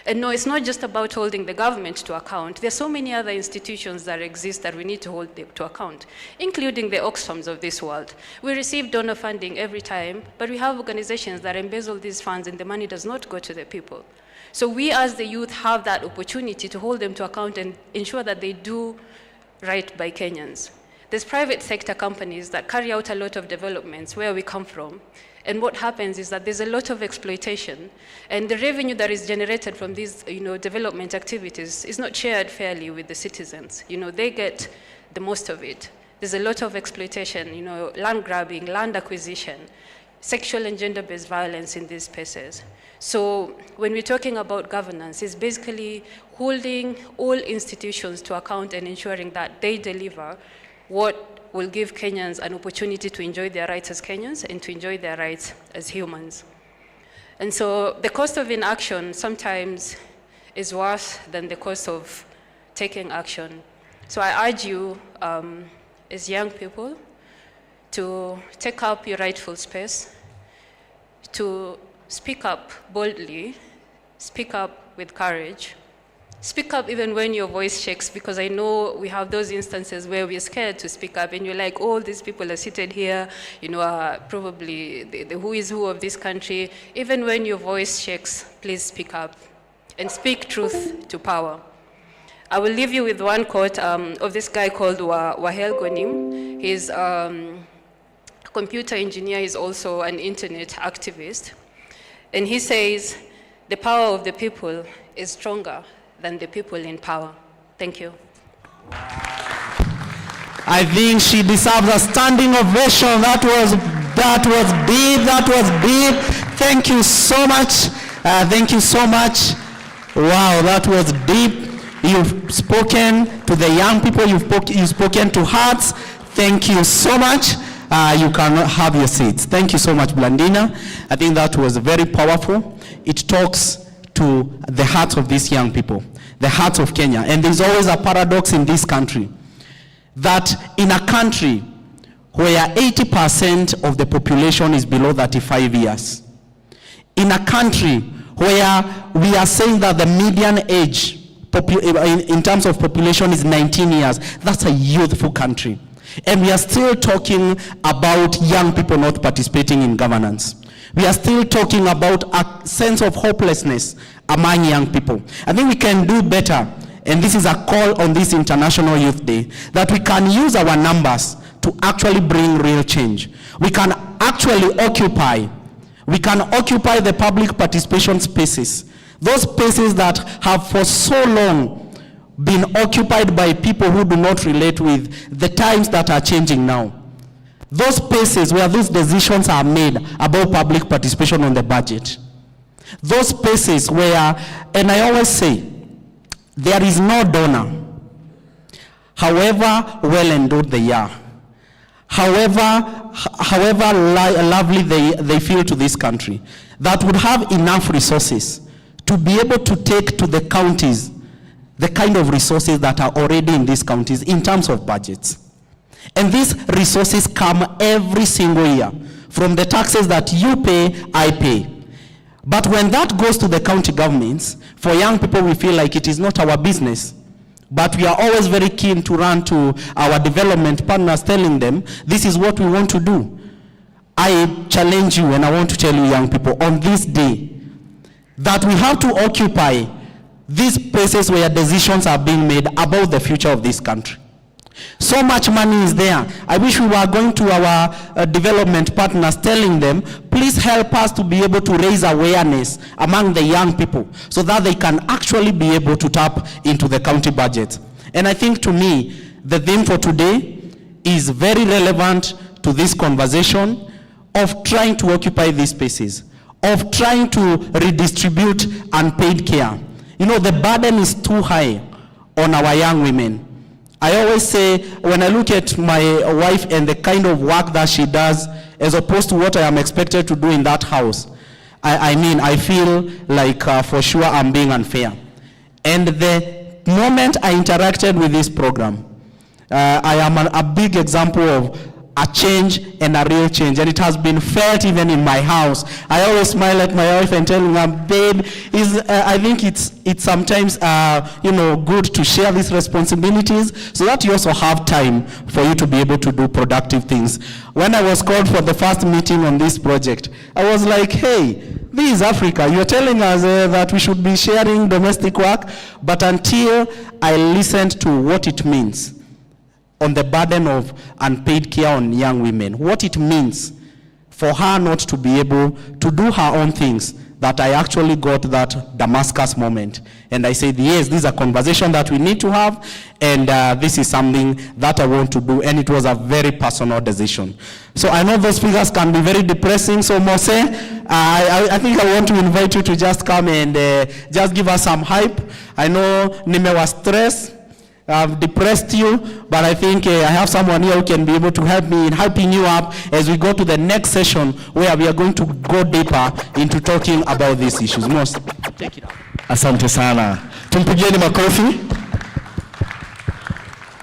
And no, it's not just about holding the government to account. There's so many other institutions that exist that we need to hold them to account, including the Oxfams of this world. We receive donor funding every time, but we have organizations that embezzle these funds and the money does not go to the people. So we as the youth have that opportunity to hold them to account and ensure that they do right by Kenyans. There's private sector companies that carry out a lot of developments where we come from. And what happens is that there's a lot of exploitation, and the revenue that is generated from these development activities is not shared fairly with the citizens. They get the most of it. There's a lot of exploitation, land grabbing, land acquisition, sexual and gender-based violence in these spaces. So when we're talking about governance, it's basically holding all institutions to account and ensuring that they deliver what will give Kenyans an opportunity to enjoy their rights as Kenyans and to enjoy their rights as humans. And so the cost of inaction sometimes is worse than the cost of taking action. So I urge you as young people to take up your rightful space, to speak up boldly, speak up with courage, speak up even when your voice shakes, because I know we have those instances where we're scared to speak up and you're like, oh, these people are seated here, are probably the who is who of this country. Even when your voice shakes, please speak up and speak truth to power. I will leave you with one quote of this guy called Wael Gonim. He's a computer engineer, he's also an internet activist. And he says, the power of the people is stronger than the people in power. Thank you. I think she deserves a standing ovation. That was deep. Thank you so much. Thank you so much. Wow, that was deep. You've spoken to the young people. You've spoken to hearts. Thank you so much. You can have your seats. Thank you so much, Blandina. I think that was very powerful. It talks to the hearts of these young people, the hearts of Kenya. And there's always a paradox in this country, that in a country where 80% of the population is below 35 years, in a country where we are saying that the median age in terms of population is 19 years, that's a youthful country. And we are still talking about young people not participating in governance. We are still talking about a sense of hopelessness among young people. I think we can do better, and this is a call on this International Youth Day, that we can use our numbers to actually bring real change. We can actually occupy the public participation spaces, those spaces that have for so long been occupied by people who do not relate with the times that are changing now. Those spaces where those decisions are made about public participation on the budget. Those spaces where, and I always say, there is no donor, however well endowed they are, however lovely they feel to this country, that would have enough resources to be able to take to the counties the kind of resources that are already in these counties in terms of budgets. And these resources come every single year from the taxes that you pay, I pay. But when that goes to the county governments, for young people, we feel like it is not our business. But we are always very keen to run to our development partners telling them, this is what we want to do. I challenge you, and I want to tell you, young people, on this day, that we have to occupy these places where decisions are being made about the future of this country. So much money is there. I wish we were going to our development partners telling them, please help us to be able to raise awareness among the young people so that they can actually be able to tap into the county budget. And I think, to me, the theme for today is very relevant to this conversation. of trying to occupy these spaces, of trying to redistribute unpaid care. You know, the burden is too high on our young women. I always say, when I look at my wife and the kind of work that she does, as opposed to what I am expected to do in that house, I feel like for sure I'm being unfair. And the moment I interacted with this program, I am a big example of a change and a real change, and it has been felt even in my house. I always smile at my wife and tell her, babe, I think it's sometimes good to share these responsibilities so that you also have time for you to be able to do productive things. When I was called for the first meeting on this project, I was like, hey, this is Africa. You're telling us that we should be sharing domestic work, but until I listened to what it means on the burden of unpaid care on young women, what it means for her not to be able to do her own things, that I actually got that Damascus moment. And I said, yes, this is a conversation that we need to have, and this is something that I want to do, and it was a very personal decision. So I know those figures can be very depressing, so Mose, I think I want to invite you to just come and just give us some hype. I know Nime was stressed, I've depressed you, but I think I have someone here who can be able to help me in hyping you up as we go to the next session where we are going to go deeper into talking about these issues. Most, take it up. Asante sana. Tumpigieni makofi.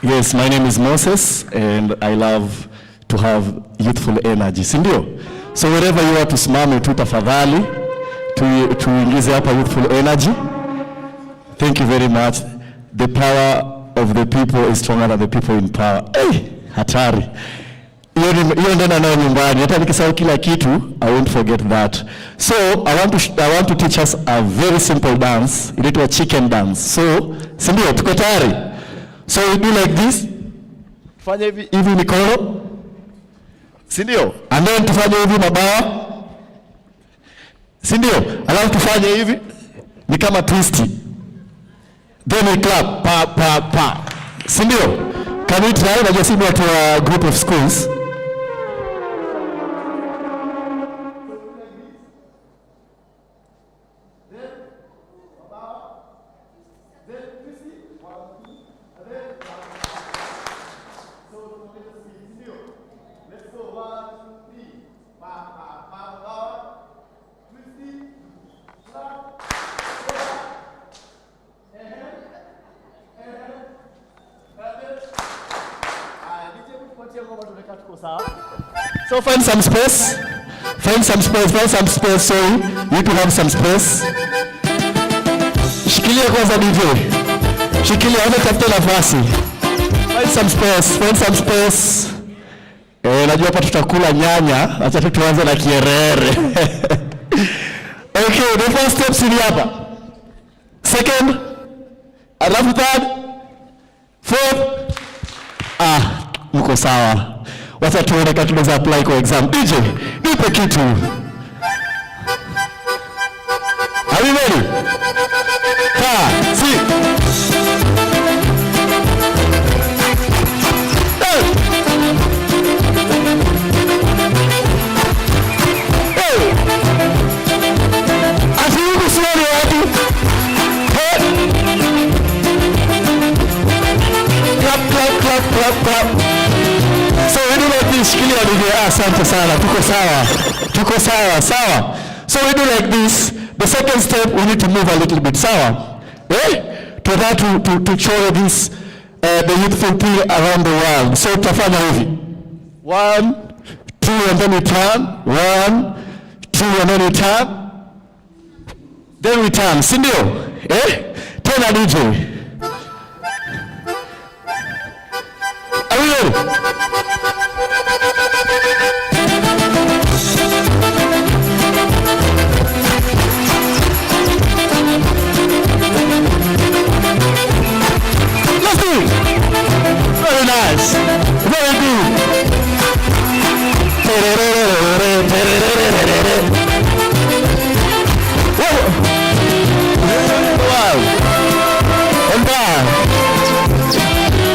Yes, my name is Moses and I love to have youthful energy. Sindio? So wherever you are, tusimame tu tafadhali tuingize hapa youthful energy. Thank you very much. The power of the people is stronger than the people in power. Hey, hatari. Hiyo ndio nayo nyumbani. Hata nikisahau kila kitu, I won't forget that. So, I want to teach us a very simple dance. Inaitwa chicken dance. So, si ndio tuko tayari? So, we do like this. Fanya hivi mikono. Si ndio? And then tufanye hivi mabawa. Si ndio? Alafu tufanye hivi ni kama twisty. Then we clap, pa, pa, pa. Sindio? Can we try? I just want to a group of schools. So find some space. Find some space. Sorry, you can have some space. Shikilia kwanza DJ. Shikilia, hapo tafuta nafasi. Find some space. Najua hapa tutakula nyanya. Acha tuanze na kierere. Okay, the first step si hapa. Second, alafu third, fourth. Mko sawa. Wacha tuone kama tunaweza apply kwa exam. DJ, nipe kitu. Are you ready? Si. Asiku swali watu. Clap. So we do like this, shikilia nige, asante sana, tuko sawa. So we do like this. The second step, we need to move a little bit, sawa? To that to show this, the youthful thing around the world. So tafanya hivi. 1, 2, and then we turn. 1, 2, and then we turn. Then we turn, sindio? Tena DJ. Are we ready? Let's do it. Very nice. Very good. Wow. And back.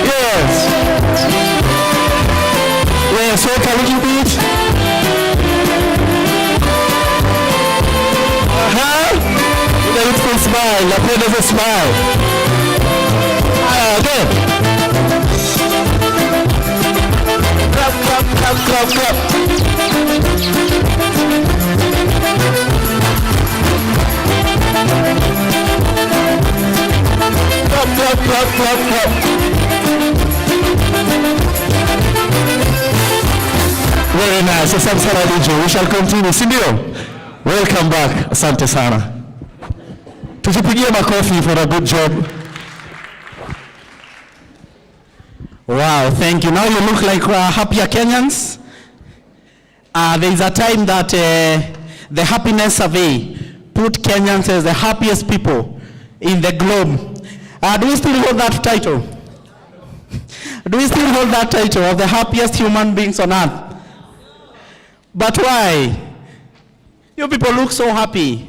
Yes. smile. Napenda the smile. Okay. Clap, clap, clap, clap, clap. Clap, clap, clap, clap, clap. Very nice. Asante sana DJ. We shall continue. Si ndio? Welcome back. Asante sana. Tujipigie makofi for a good job. Wow, thank you. Now you look like happier Kenyans. There is a time that the happiness survey put Kenyans as the happiest people in the globe. Do we still hold that title? Do we still hold that title of the happiest human beings on earth? But why? You people look so happy.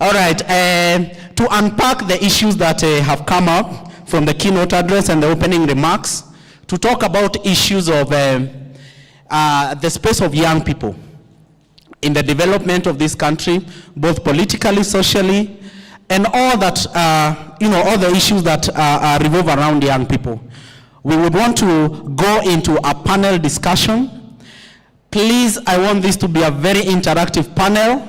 All right, to unpack the issues that have come up from the keynote address and the opening remarks, to talk about issues of the space of young people in the development of this country, both politically, socially, and all that, all the issues that revolve around young people. We would want to go into a panel discussion. Please, I want this to be a very interactive panel.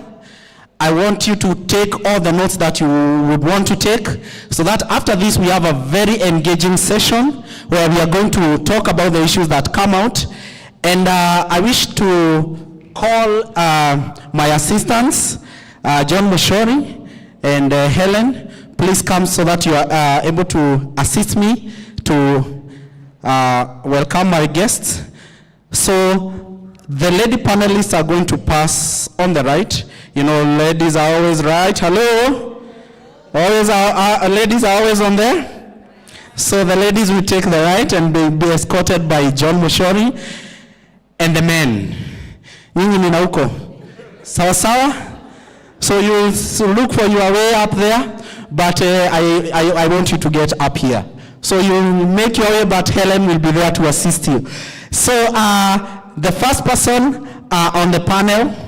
I want you to take all the notes that you would want to take, so that after this we have a very engaging session where we are going to talk about the issues that come out. And I wish to call my assistants, John Mushori and Helen. Please come so that you are able to assist me to welcome my guests. So the lady panelists are going to pass on the right. You know, ladies are always right. Hello? Always ladies are always on there. So the ladies will take the right and be escorted by John Mushori and the men. Nyinyi ni na huko. Sawa sawa? So you look for your way up there, but I want you to get up here. So you make your way, but Helen will be there to assist you. So the first person on the panel,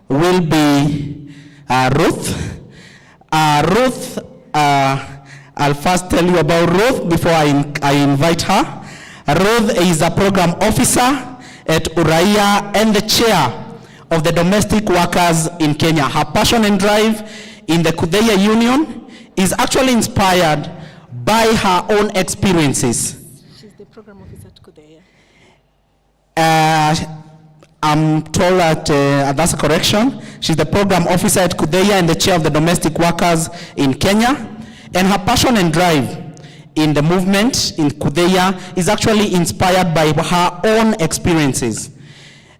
will be Ruth. Ruth, I'll first tell you about Ruth before I invite her. Ruth is a program officer at Uraia and the chair of the domestic workers in Kenya. Her passion and drive in the Kudeya Union is actually inspired by her own experiences. She's the program officer at Kudeya. I'm told that that's a correction. She's the program officer at Kudeya and the chair of the domestic workers in Kenya. And her passion and drive in the movement in Kudeya is actually inspired by her own experiences,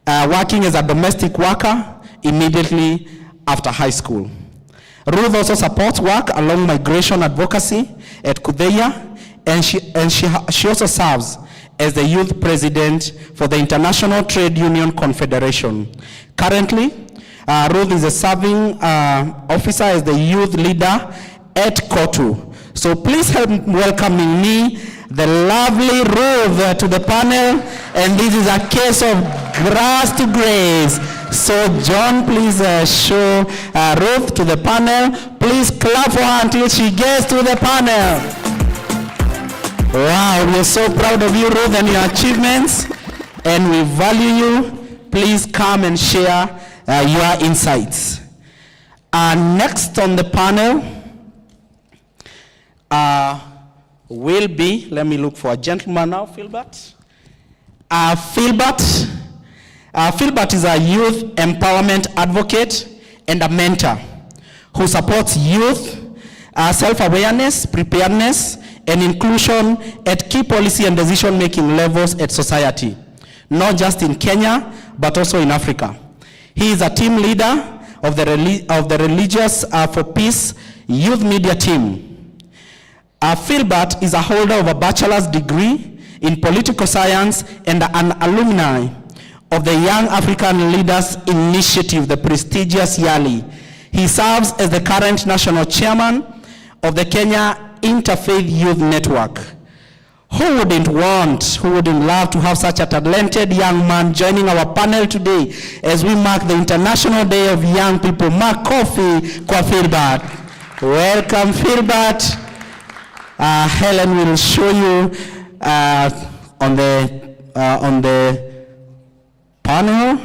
working as a domestic worker immediately after high school. Ruth also supports work along migration advocacy at Kudeya, and she also serves as the youth president for the International Trade Union Confederation. Currently, Ruth is a serving officer as the youth leader at KOTU. So please help welcoming me, the lovely Ruth, to the panel. And this is a case of grass to grace. So John, please show Ruth to the panel. Please clap for her until she gets to the panel. Wow, we are so proud of you, Ruth, and your achievements, and we value you. Please come and share your insights. Next on the panel will be, let me look for a gentleman now, Philbert. Philbert is a youth empowerment advocate and a mentor who supports youth self-awareness, preparedness, and inclusion at key policy and decision-making levels at society, not just in Kenya, but also in Africa. He is a team leader of the Religious for Peace Youth Media Team. Philbert is a holder of a bachelor's degree in political science and an alumni of the Young African Leaders Initiative, the prestigious YALI. He serves as the current national chairman of the Kenya Interfaith Youth Network. Who wouldn't love to have such a talented young man joining our panel today as we mark the International Day of Young People? Mark coffee kwa Philbert. Welcome, Philbert. Helen will show you on the panel.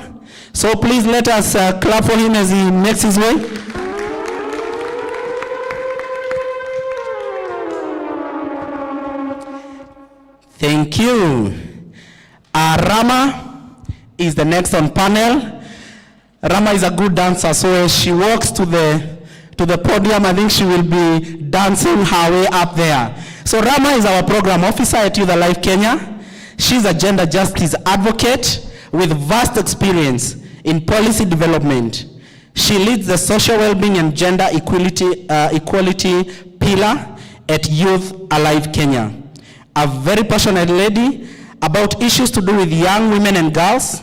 So please let us clap for him as he makes his way. Thank you. Rama is the next on panel. Rama is a good dancer, so as she walks to the podium, I think she will be dancing her way up there. So Rama is our program officer at Youth Alive Kenya. She's a gender justice advocate with vast experience in policy development. She leads the social well-being and gender equality pillar at Youth Alive Kenya. A very passionate lady about issues to do with young women and girls,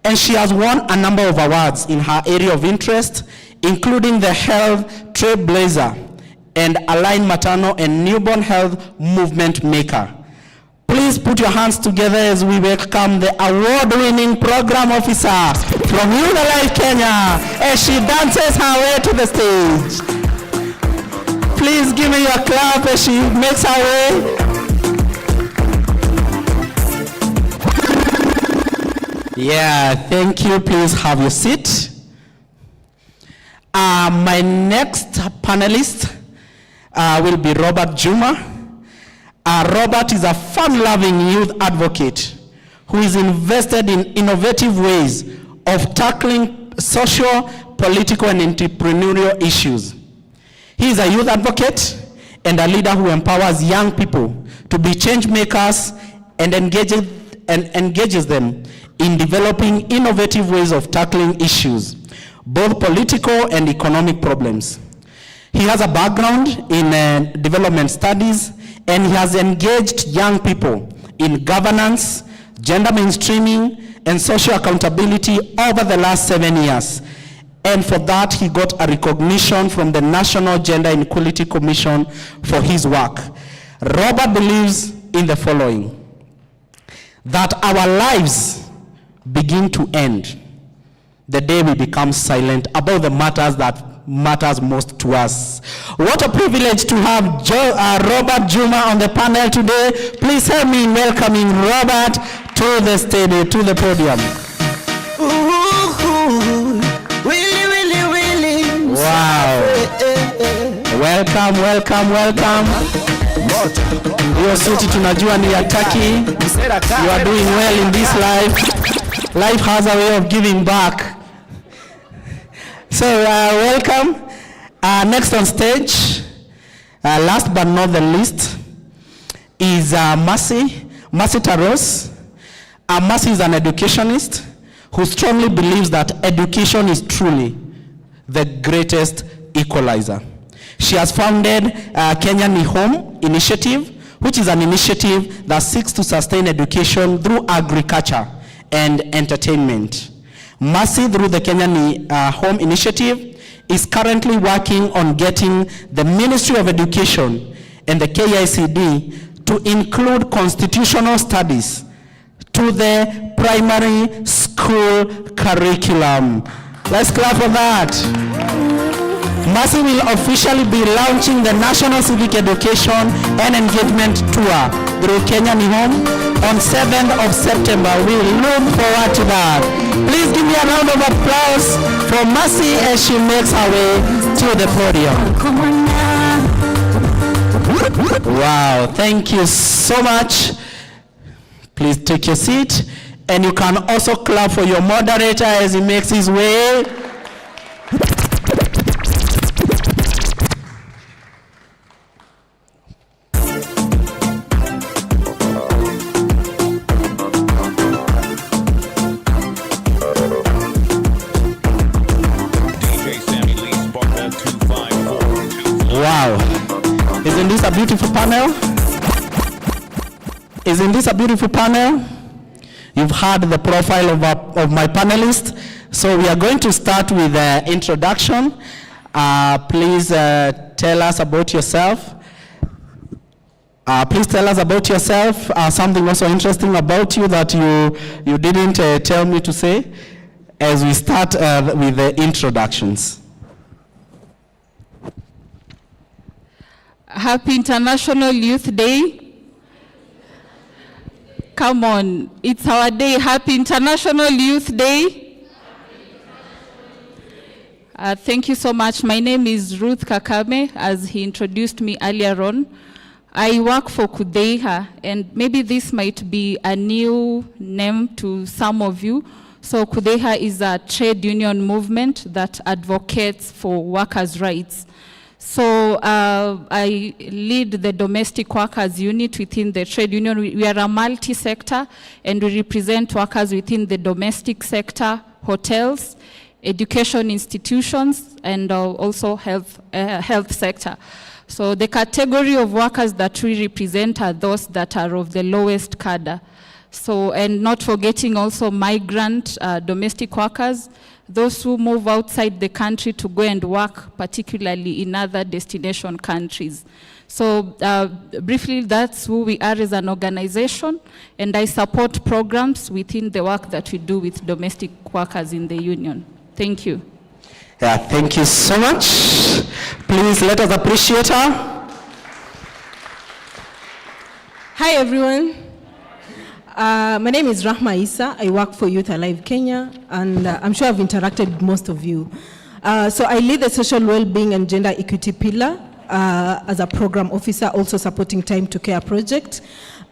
and she has won a number of awards in her area of interest, including the Health Trailblazer and Align Maternal and Newborn Health Movement Maker. Please put your hands together as we welcome the award-winning program officer from Youth Alive Kenya as she dances her way to the stage. Please give me your clap as she makes her way. Yeah, thank you. Please have your seat. My next panelist will be Robert Juma. Robert is a fun-loving youth advocate who is invested in innovative ways of tackling social, political, and entrepreneurial issues. He is a youth advocate and a leader who empowers young people to be change makers and engages them in developing innovative ways of tackling issues, both political and economic problems. He has a background in development studies, and he has engaged young people in governance, gender mainstreaming, and social accountability over the last 7 years. And for that, he got a recognition from the National Gender Equality Commission for his work. Robert believes in the following: that our lives begin to end the day we become silent about the matters that matters most to us. What a privilege to have Robert Juma on the panel today. Please help me in welcoming Robert to the stage, to the podium. Wow. Welcome. Your city tunajua ni ya Turkey. You are doing well in this life. Life has a way of giving back. So welcome. Next on stage, last but not the least, is Mercy Taros. Mercy is an educationist who strongly believes that education is truly the greatest equalizer. She has founded Kenya Ni Home Initiative, which is an initiative that seeks to sustain education through agriculture and entertainment. Mercy, through the Kenya Ni Home Initiative, is currently working on getting the Ministry of Education and the KICD to include constitutional studies to the primary school curriculum. Let's clap for that. Mercy will officially be launching the National Civic Education and Engagement Tour through Kenya Ni Home on 7th of September. We look forward to that. Please give me a round of applause for Mercy as she makes her way to the podium. Wow, thank you so much. Please take your seat, and you can also clap for your moderator as he makes his way. Wow, isn't this a beautiful panel? Isn't this a beautiful panel? You've heard the profile of my panelists. So we are going to start with the introduction. Please tell us about yourself. Please tell us about yourself, something also interesting about you that you didn't tell me to say as we start with the introductions. Happy International Youth Day. Come on, it's our day. Happy International Youth Day. Thank you so much. My name is Ruth Kakame, as he introduced me earlier on. I work for KUDEIHA, and maybe this might be a new name to some of you. So KUDEIHA is a trade union movement that advocates for workers' rights. So I lead the domestic workers unit within the trade union. We are a multi-sector, and we represent workers within the domestic sector, hotels, education institutions, and also health sector. So the category of workers that we represent are those that are of the lowest cadre. So, and not forgetting also migrant domestic workers, those who move outside the country to go and work, particularly in other destination countries. So briefly, that's who we are as an organization, and I support programs within the work that we do with domestic workers in the union. Thank you. Yeah, thank you so much. Please let us appreciate her. Hi, everyone. My name is Rahma Isa. I work for Youth Alive Kenya, and I'm sure I've interacted with most of you. So I lead the social well-being and gender equity pillar as a program officer, also supporting Time to Care project.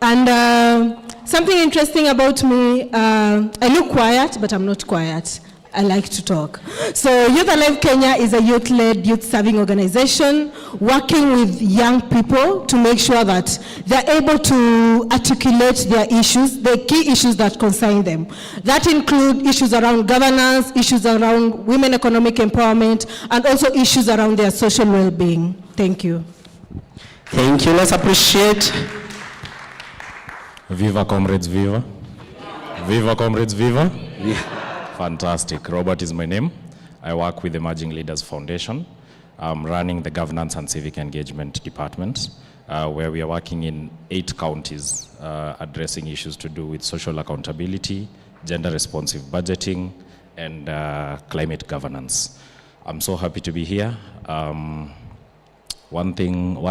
And something interesting about me, I look quiet, but I'm not quiet. I like to talk. So Youth Alive Kenya is a youth-led, youth-serving organization working with young people to make sure that they're able to articulate their issues, the key issues that concern them. That include issues around governance, issues around women economic empowerment, and also issues around their social well-being. Thank you. Thank you. Let's appreciate. Viva comrades, viva. Viva comrades, viva. Fantastic. Robert is my name. I work with Emerging Leaders Foundation. I'm running the Governance and Civic Engagement Department, where we are working in 8 counties, addressing issues to do with social accountability, gender responsive budgeting, and climate governance. I'm so happy to be here. One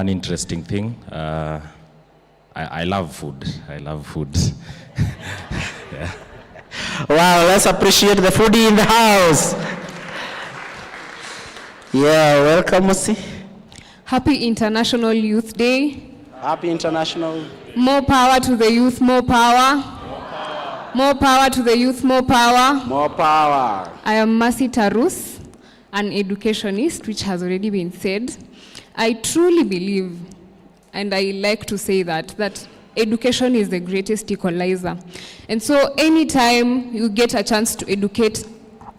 interesting thing, I love food. I love food. Yeah. Wow, let's appreciate the foodie in the house. Yeah, welcome, Musi. Happy International Youth Day. Happy International. More power to the youth, more power. More power to the youth, more power. More power. I am Mercy Tarus, an educationist, which has already been said. I truly believe, and I like to say that education is the greatest equalizer. And so anytime you get a chance to educate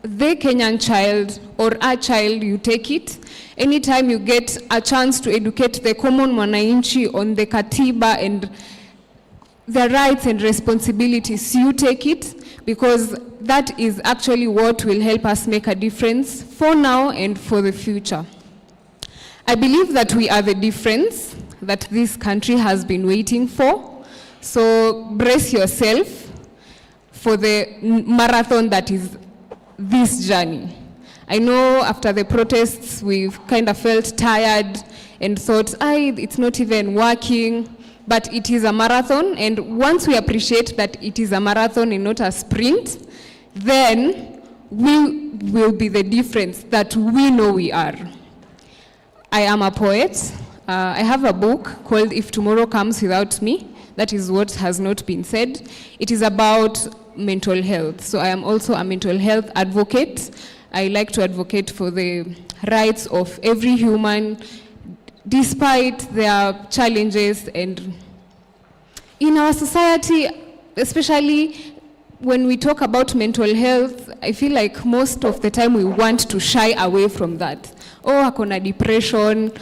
the Kenyan child or a child, you take it. Anytime you get a chance to educate the common mwananchi on the katiba and the rights and responsibilities, you take it, because that is actually what will help us make a difference for now and for the future. I believe that we are the difference that this country has been waiting for. So brace yourself for the marathon that is this journey. I know after the protests, we've kind of felt tired and thought, it's not even working, but it is a marathon. And once we appreciate that it is a marathon and not a sprint, then we will be the difference that we know we are. I am a poet. I have a book called If Tomorrow Comes Without Me. That is what has not been said. It is about mental health. So I am also a mental health advocate. I like to advocate for the rights of every human, despite their challenges. And in our society, especially when we talk about mental health, I feel like most of the time we want to shy away from that. Akona depression,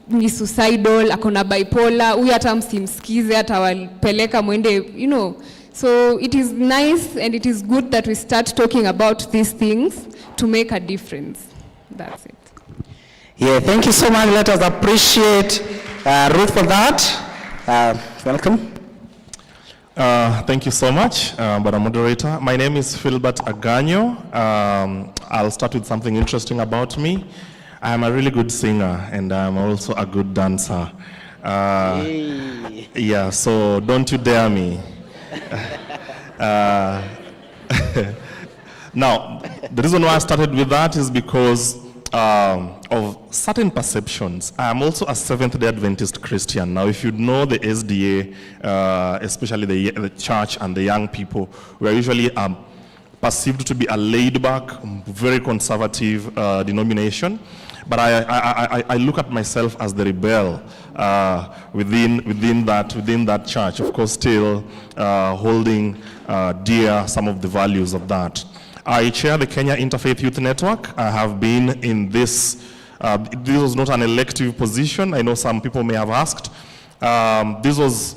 ni suicidal, akona bipolar, huyu hata msimsikize, hata walipeleka mwende, So it is nice and it is good that we start talking about these things to make a difference. That's it. Yeah, thank you so much. Let us appreciate Ruth for that. Welcome. Thank you so much, Madam Moderator. My name is Philbert Aganyo. I'll start with something interesting about me. I'm a really good singer, and I'm also a good dancer. Yeah, so don't you dare me. Now, the reason why I started with that is because of certain perceptions. I'm also a Seventh-day Adventist Christian. Now, if you know the SDA, especially the church and the young people, we are usually perceived to be a laid-back, very conservative denomination. But I look at myself as the rebel within that church, of course, still holding dear some of the values of that. I chair the Kenya Interfaith Youth Network. I have been in this. This was not an elective position. I know some people may have asked. This was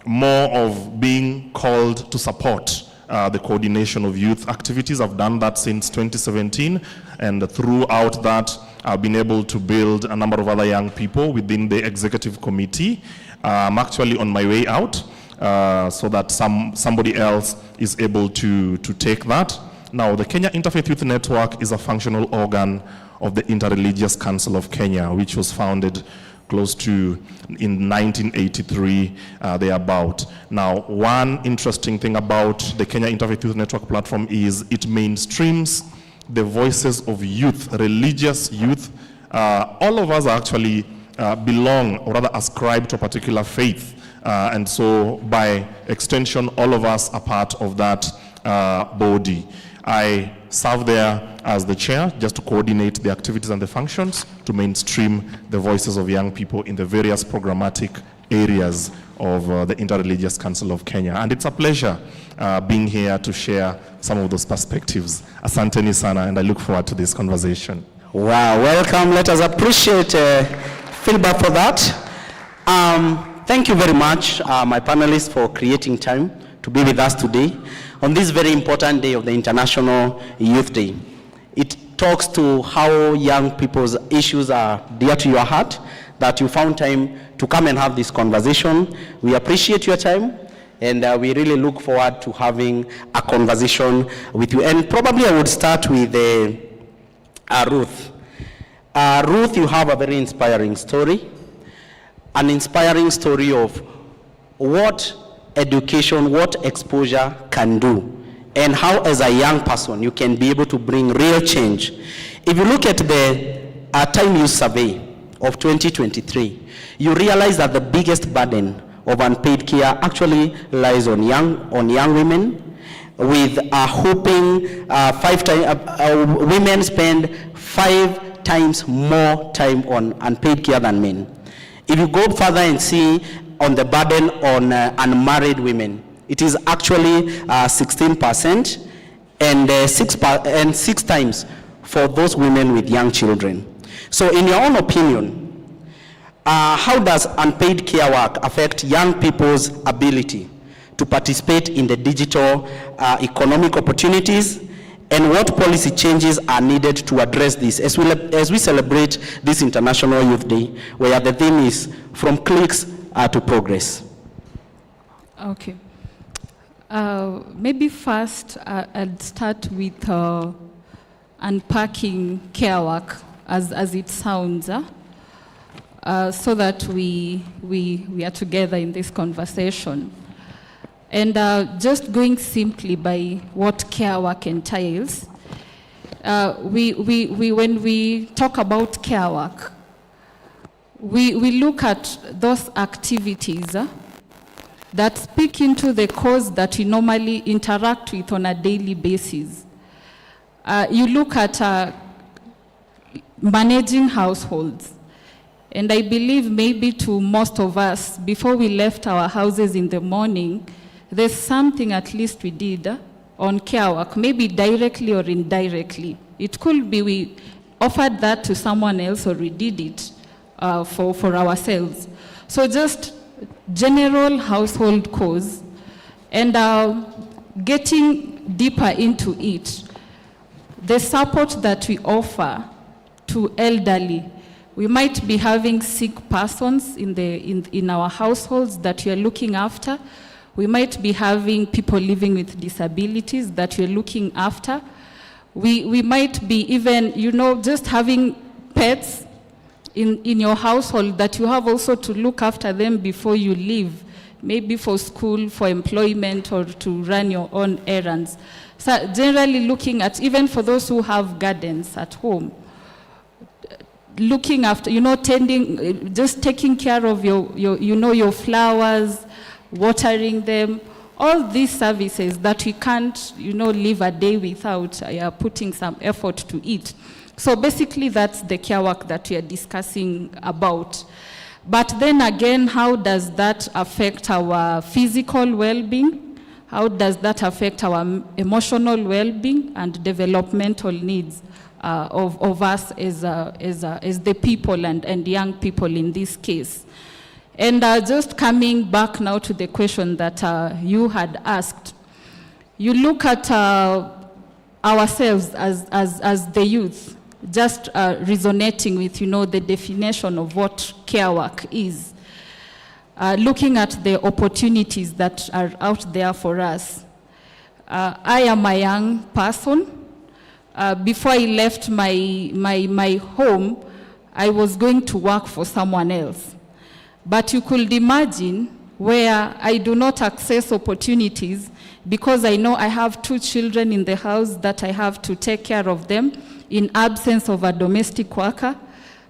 more of being called to support the coordination of youth activities. I've done that since 2017, and throughout that, I've been able to build a number of other young people within the executive committee. I'm actually on my way out, so that somebody else is able to take that. Now, the Kenya Interfaith Youth Network is a functional organ of the Interreligious Council of Kenya, which was founded close to in 1983, thereabout. Now, one interesting thing about the Kenya Interfaith Youth Network platform is it mainstreams the voices of youth, religious youth. All of us actually belong, or rather ascribe to a particular faith. And so, by extension, all of us are part of that body. I serve there as the chair, just to coordinate the activities and the functions, to mainstream the voices of young people in the various programmatic areas of the Interreligious Council of Kenya. And it's a pleasure being here to share some of those perspectives. Asanteni sana, and I look forward to this conversation. Wow, welcome. Let us appreciate Philbert for that. Thank you very much, my panelists, for creating time to be with us today on this very important day of the International Youth Day. It talks to how young people's issues are dear to your heart, that you found time to come and have this conversation. We appreciate your time, and we really look forward to having a conversation with you. And probably I would start with Ruth. Ruth, you have a very inspiring story. An inspiring story of what education, what exposure can do, and how as a young person you can be able to bring real change. If you look at the Time Use Survey of 2023, you realize that the biggest burden of unpaid care actually lies on young women, with women spend 5 times more time on unpaid care than men. If you go further and see on the burden on unmarried women, it is actually 16%, and 6 times for those women with young children. So in your own opinion, how does unpaid care work affect young people's ability to participate in the digital economic opportunities, and what policy changes are needed to address this as we celebrate this International Youth Day, where the theme is from clicks to progress? Okay. Maybe first I'd start with unpacking care work as it sounds, so that we are together in this conversation. And just going simply by what care work entails, when we talk about care work, we look at those activities that speak into the cause that we normally interact with on a daily basis. You look at managing households. And I believe maybe to most of us, before we left our houses in the morning, there's something at least we did on care work, maybe directly or indirectly. It could be we offered that to someone else, or we did it for ourselves. So just general household cause, and getting deeper into it, the support that we offer to elderly We might be having sick persons in our households that we are looking after. We might be having people living with disabilities that we are looking after. We might be even, just having pets in your household that you have also to look after them before you leave, maybe for school, for employment, or to run your own errands. So generally looking at, even for those who have gardens at home, looking after, tending, just taking care of your flowers, watering them, all these services that we can't, live a day without putting some effort to it. So basically that's the care work that we are discussing about. But then again, how does that affect our physical well-being? How does that affect our emotional well-being and developmental needs of us as the people and young people in this case? And just coming back now to the question that you had asked, you look at ourselves as the youth, just resonating with, the definition of what care work is, looking at the opportunities that are out there for us. I am a young person. Before I left my home, I was going to work for someone else. But you could imagine where I do not access opportunities because I know I have 2 children in the house that I have to take care of them in absence of a domestic worker.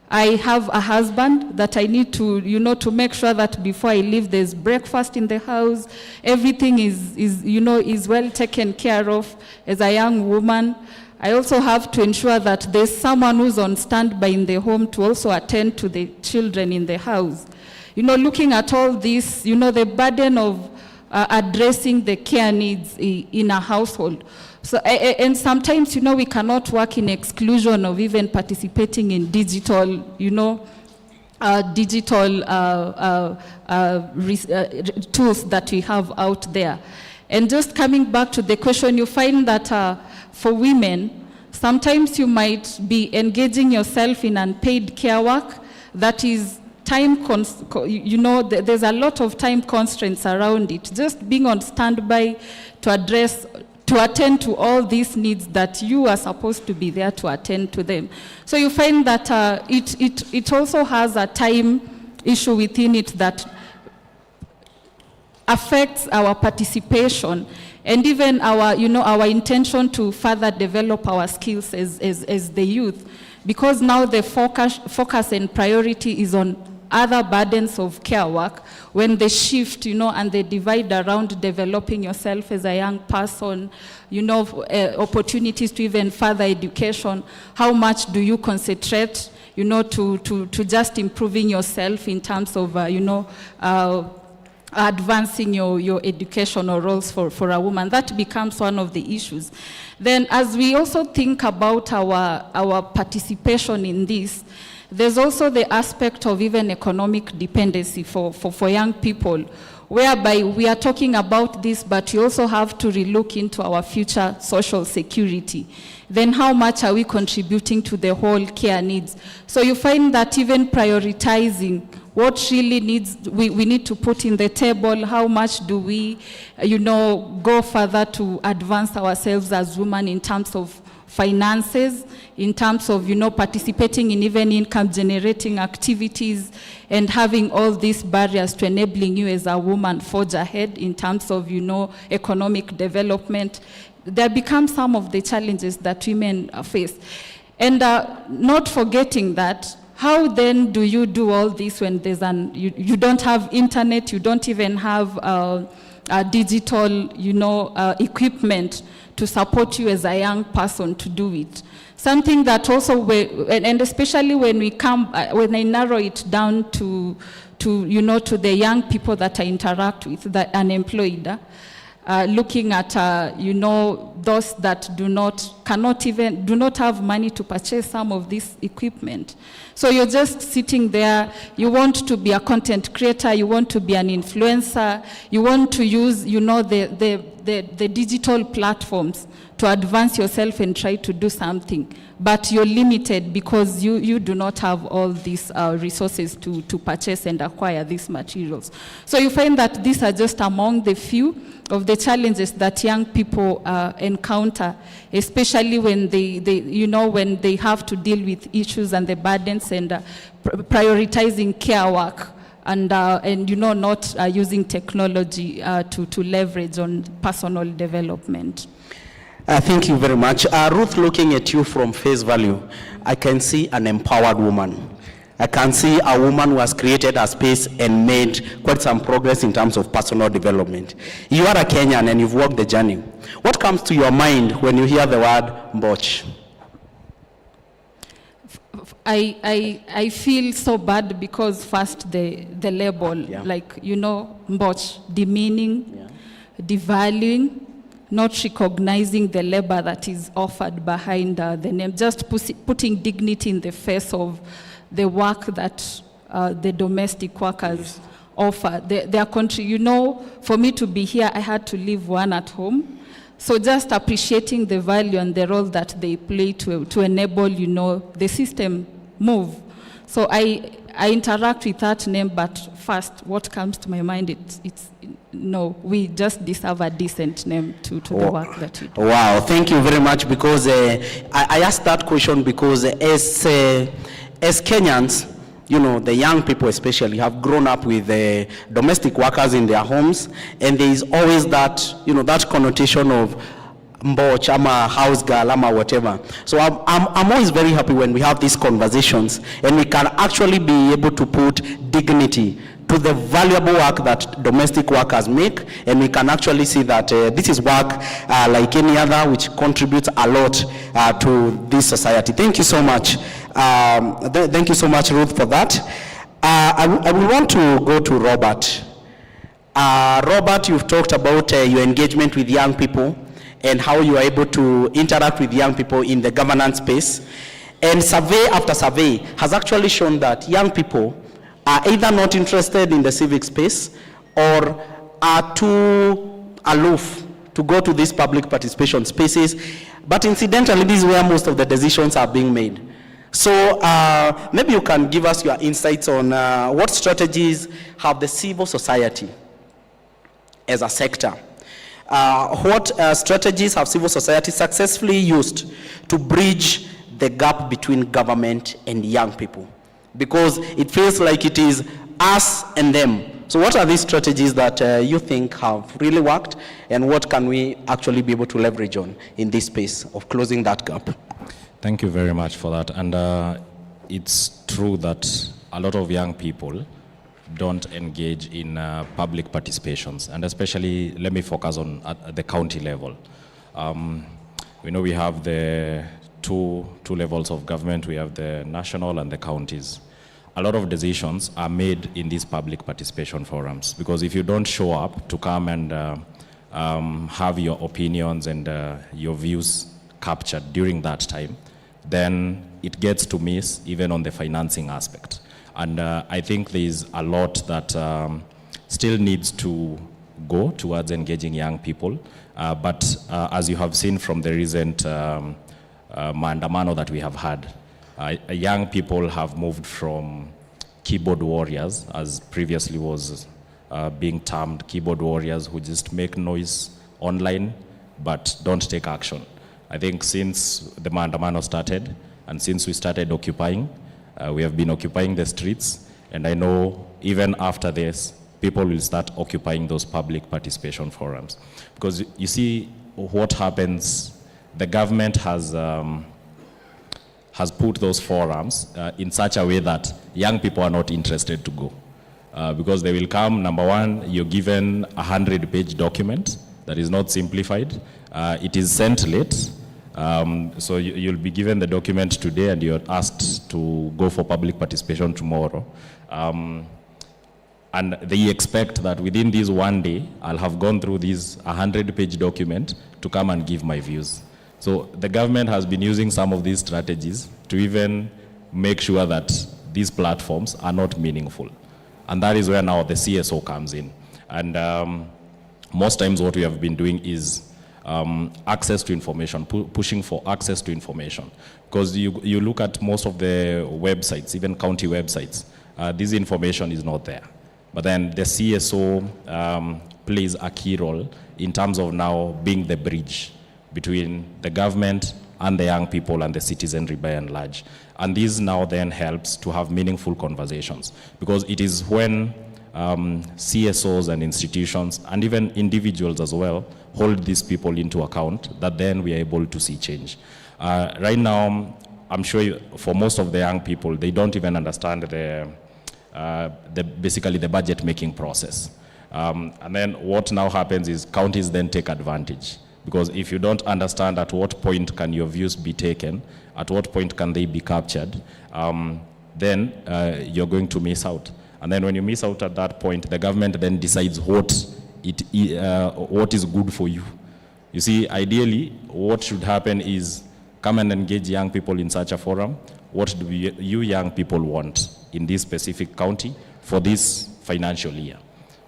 I have a husband that I need to, to make sure that before I leave there's breakfast in the house, everything is well taken care of as a young woman. I also have to ensure that there's someone who's on standby in the home to also attend to the children in the house. Looking at all this, the burden of addressing the care needs in a household. So, and sometimes, we cannot work in exclusion of even participating in digital, tools that we have out there. And just coming back to the question, you find that for women, sometimes you might be engaging yourself in unpaid care work that is there's a lot of time constraints around it. Just being on standby to attend to all these needs that you are supposed to be there to attend to them. So you find that it also has a time issue within it that affects our participation and even our intention to further develop our skills as the youth, because now the focus and priority is on other burdens of care work, when the shift, and the divide around developing yourself as a young person, opportunities to even further education, how much do you concentrate, to just improving yourself in terms of, advancing your educational roles for a woman. That becomes one of the issues. Then as we also think about our participation in this, there's also the aspect of even economic dependency for young people, whereby we are talking about this, but you also have to relook into our future social security. Then how much are we contributing to the whole care needs? So you find that even prioritizing what really we need to put in the table, how much do we, go further to advance ourselves as women in terms of finances, in terms of, participating in even income generating activities and having all these barriers to enabling you as a woman forge ahead in terms of, economic development. There become some of the challenges that women face. And not forgetting that, how then do you do all this when there's you don't have internet, you don't even have digital, equipment to support you as a young person to do it. Something that also, and especially when when I narrow it down to the young people that I interact with, the unemployed, looking at, those that do not have money to purchase some of this equipment. So you're just sitting there, you want to be a content creator, you want to be an influencer, you want to use, the digital platforms to advance yourself and try to do something, but you're limited because you do not have all these resources to purchase and acquire these materials. So you find that these are just among the few of the challenges that young people encounter, especially when when they have to deal with issues and the burdens and prioritizing care work and not using technology to leverage on personal development. Thank you very much. Ruth, looking at you from face value, I can see an empowered woman. I can see a woman who has created a space and made quite some progress in terms of personal development. You are a Kenyan and you've walked the journey. What comes to your mind when you hear the word Mboch? I feel so bad because first the label, Mboch, demeaning, devaluing, not recognizing the labor that is offered behind the name, just putting dignity in the face of the work that the domestic workers offer. Their country, for me to be here, I had to leave one at home. So just appreciating the value and the role that they play to enable, the system move. So I interact with that name, but first, what comes to my mind, we just deserve a decent name to the work that we do. Wow, thank you very much, because I asked that question because as Kenyans, the young people especially have grown up with domestic workers in their homes, and there is always that, that connotation of Mboch, I'm a house girl, I'm a whatever. So I'm always very happy when we have these conversations and we can actually be able to put dignity to the valuable work that domestic workers make, and we can actually see that this is work like any other which contributes a lot to this society. Thank you so much. Thank you so much, Ruth, for that. I will want to go to Robert. Robert, you've talked about your engagement with young people and how you are able to interact with young people in the governance space. And survey after survey has actually shown that young people are either not interested in the civic space or are too aloof to go to these public participation spaces. But incidentally, this is where most of the decisions are being made. So maybe you can give us your insights on what strategies have the civil society as a sector. What strategies have civil society successfully used to bridge the gap between government and young people? Because it feels like it is us and them. So what are these strategies that you think have really worked, and what can we actually be able to leverage on in this space of closing that gap? Thank you very much for that. And it's true that a lot of young people don't engage in public participations, and especially, let me focus on at the county level. We have the two levels of government. We have the national and the counties. A lot of decisions are made in these public participation forums, because if you don't show up to come and have your opinions and your views captured during that time, then it gets to miss even on the financing aspect. And I think there's a lot that still needs to go towards engaging young people. But as you have seen from the recent maandamano that we have had, young people have moved from keyboard warriors, as previously was being termed, keyboard warriors who just make noise online but don't take action. I think since the maandamano started and since we started occupying, we have been occupying the streets, and I know even after this, people will start occupying those public participation forums. Because you see what happens, the government has put those forums in such a way that young people are not interested to go. Because they will come, number one, you're given a 100-page document that is not simplified. It is sent late. So you'll be given the document today and you're asked to go for public participation tomorrow. And they expect that within this one day, I'll have gone through this 100-page document to come and give my views. So the government has been using some of these strategies to even make sure that these platforms are not meaningful. And that is where now the CSO comes in. And most times what we have been doing is access to information, pushing for access to information. Because you look at most of the websites, even county websites, this information is not there. But then the CSO plays a key role in terms of now being the bridge between the government and the young people and the citizenry by and large. And this now then helps to have meaningful conversations, because it is when CSOs and institutions and even individuals as well hold these people into account that then we are able to see change. Right now, I'm sure for most of the young people, they don't even understand basically the budget making process. And then what now happens is counties then take advantage. Because if you don't understand at what point can your views be taken, at what point can they be captured, then you're going to miss out. And then when you miss out at that point, the government then decides what is good for you. You see, ideally, what should happen is come and engage young people in such a forum. What do you young people want in this specific county for this financial year?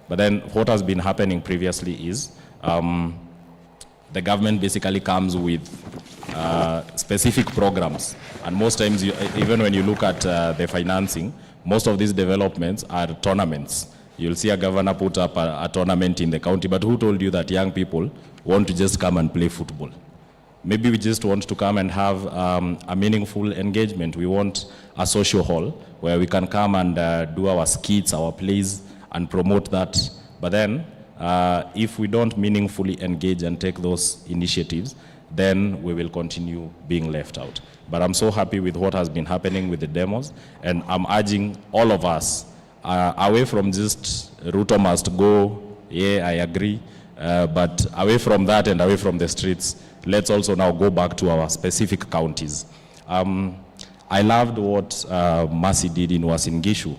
But then what has been happening previously is the government basically comes with specific programs. And most times, even when you look at the financing, most of these developments are tournaments. You'll see a governor put up a tournament in the county, but who told you that young people want to just come and play football? Maybe we just want to come and have a meaningful engagement. We want a social hall where we can come and do our skits, our plays, and promote that. But then, if we don't meaningfully engage and take those initiatives, then we will continue being left out. But I'm so happy with what has been happening with the demos, and I'm urging all of us away from just Ruto must go, yeah, I agree, but away from that and away from the streets, let's also now go back to our specific counties. I loved what Mercy did in Uasin Gishu.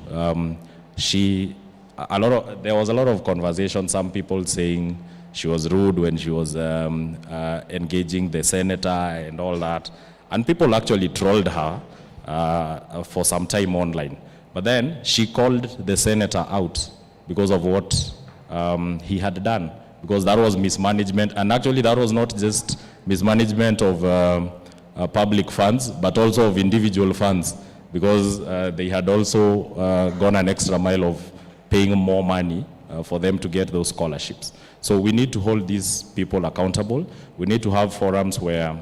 There was a lot of conversation, some people saying she was rude when she was engaging the senator and all that. And people actually trolled her for some time online. But then she called the senator out because of what he had done, because that was mismanagement. And actually that was not just mismanagement of public funds, but also of individual funds, because they had also gone an extra mile of paying more money for them to get those scholarships. So we need to hold these people accountable. We need to have forums where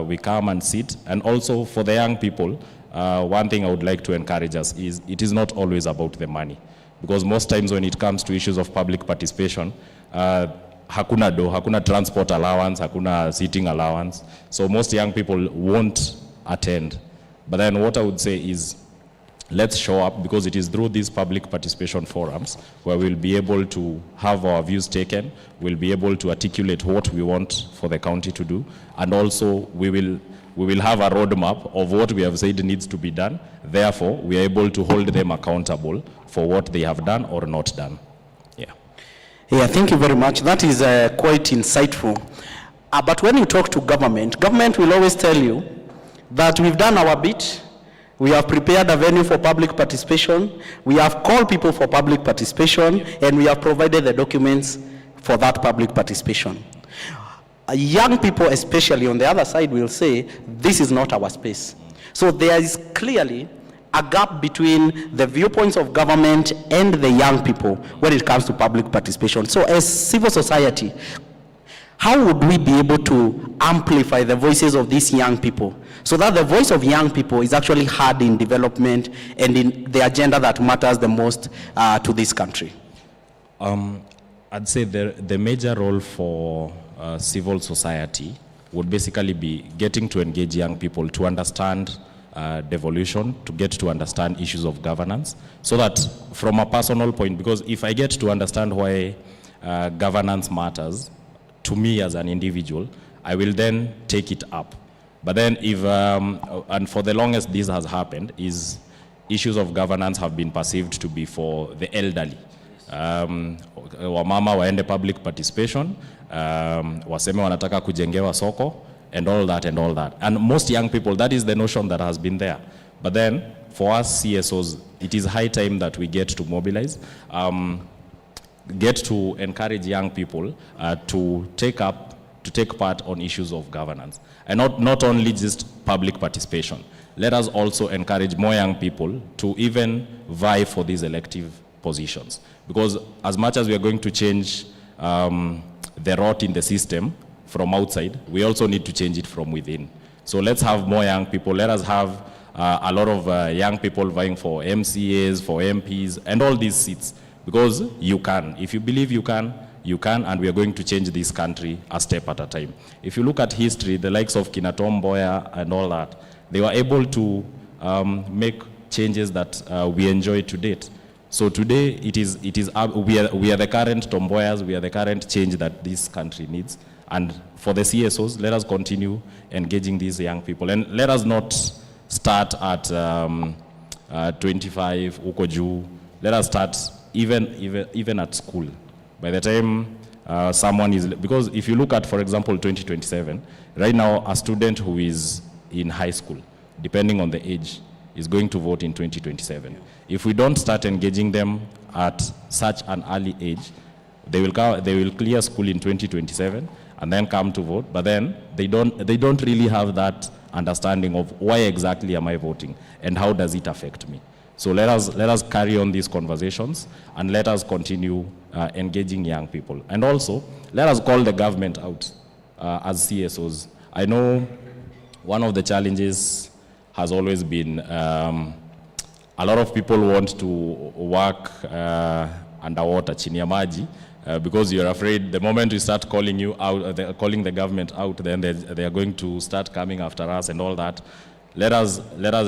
we come and sit. And also for the young people, one thing I would like to encourage us is it is not always about the money. Because most times when it comes to issues of public participation, hakuna do, hakuna transport allowance, hakuna seating allowance. So most young people won't attend. But then what I would say is, let's show up, because it is through these public participation forums where we'll be able to have our views taken, we'll be able to articulate what we want for the county to do, and also we will have a roadmap of what we have said needs to be done. Therefore, we are able to hold them accountable for what they have done or not done. Yeah, thank you very much. That is quite insightful. But when you talk to government will always tell you that we've done our bit. We have prepared a venue for public participation. We have called people for public participation, and we have provided the documents for that public participation. Young people, especially on the other side, will say, this is not our space. So there is clearly a gap between the viewpoints of government and the young people when it comes to public participation. So as civil society, how would we be able to amplify the voices of these young people so that the voice of young people is actually heard in development and in the agenda that matters the most to this country? I'd say the major role for civil society would basically be getting to engage young people to understand devolution, to get to understand issues of governance, so that from a personal point, because if I get to understand why governance matters to me as an individual, I will then take it up. But then if, and for the longest this has happened, is issues of governance have been perceived to be for the elderly. Wamama waende public participation, waseme wanataka kujengewa soko, and all that and all that. And most young people, that is the notion that has been there. But then, for us CSOs, it is high time that we get to mobilize. get to encourage young people to take part on issues of governance. And not only just public participation. Let us also encourage more young people to even vie for these elective positions. Because as much as we are going to change the rot in the system from outside, we also need to change it from within. So let's have more young people. Let us have a lot of young people vying for MCAs, for MPs, and all these seats. Because you can. If you believe you can, and we are going to change this country a step at a time. If you look at history, the likes of Kina Tom Mboya and all that, they were able to make changes that we enjoy to date. So today, we are the current Tom Mboyas, we are the current change that this country needs. And for the CSOs, let us continue engaging these young people. And let us not start at 25, Ukoju. Let us start even at school. By the time someone is, because if you look at, for example, 2027, right now a student who is in high school, depending on the age, is going to vote in 2027. If we don't start engaging them at such an early age, they will clear school in 2027 and then come to vote, but then they don't really have that understanding of why exactly am I voting and how does it affect me. So let us carry on these conversations and let us continue engaging young people. And also, let us call the government out as CSOs. I know one of the challenges has always been a lot of people want to work underwater, chini ya maji, because you're afraid the moment we start calling you out, calling the government out, then they are going to start coming after us and all that. Let us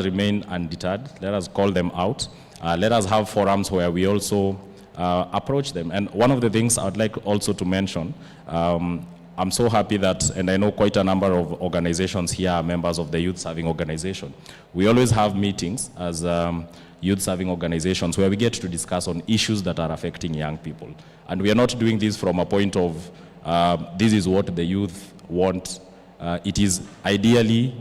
remain undeterred. Let us call them out. Let us have forums where we also approach them. And one of the things I'd like also to mention, I'm so happy that, and I know quite a number of organizations here are members of the Youth Serving Organization. We always have meetings as youth serving organizations where we get to discuss on issues that are affecting young people. And we are not doing this from a point of this is what the youth want. It is ideally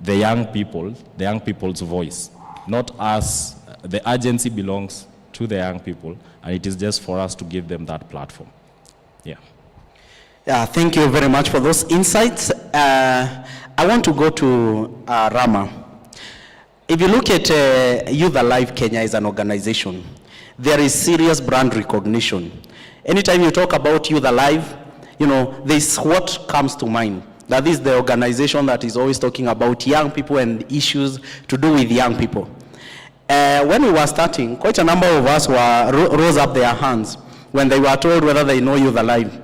the young people's voice, not us. The agency belongs to the young people, and it is just for us to give them that platform. Yeah. Yeah, thank you very much for those insights. I want to go to Rama. If you look at Youth Alive Kenya as an organization, there is serious brand recognition. Anytime you talk about Youth Alive, this is what comes to mind. That is the organization that is always talking about young people and issues to do with young people. When we were starting, quite a number of us rose up their hands when they were told whether they know Youth Alive.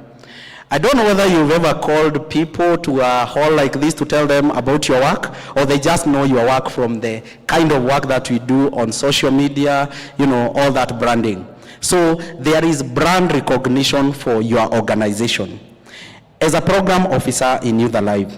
I don't know whether you've ever called people to a hall like this to tell them about your work, or they just know your work from the kind of work that we do on social media, all that branding. So there is brand recognition for your organization. As a program officer in Youth Alive,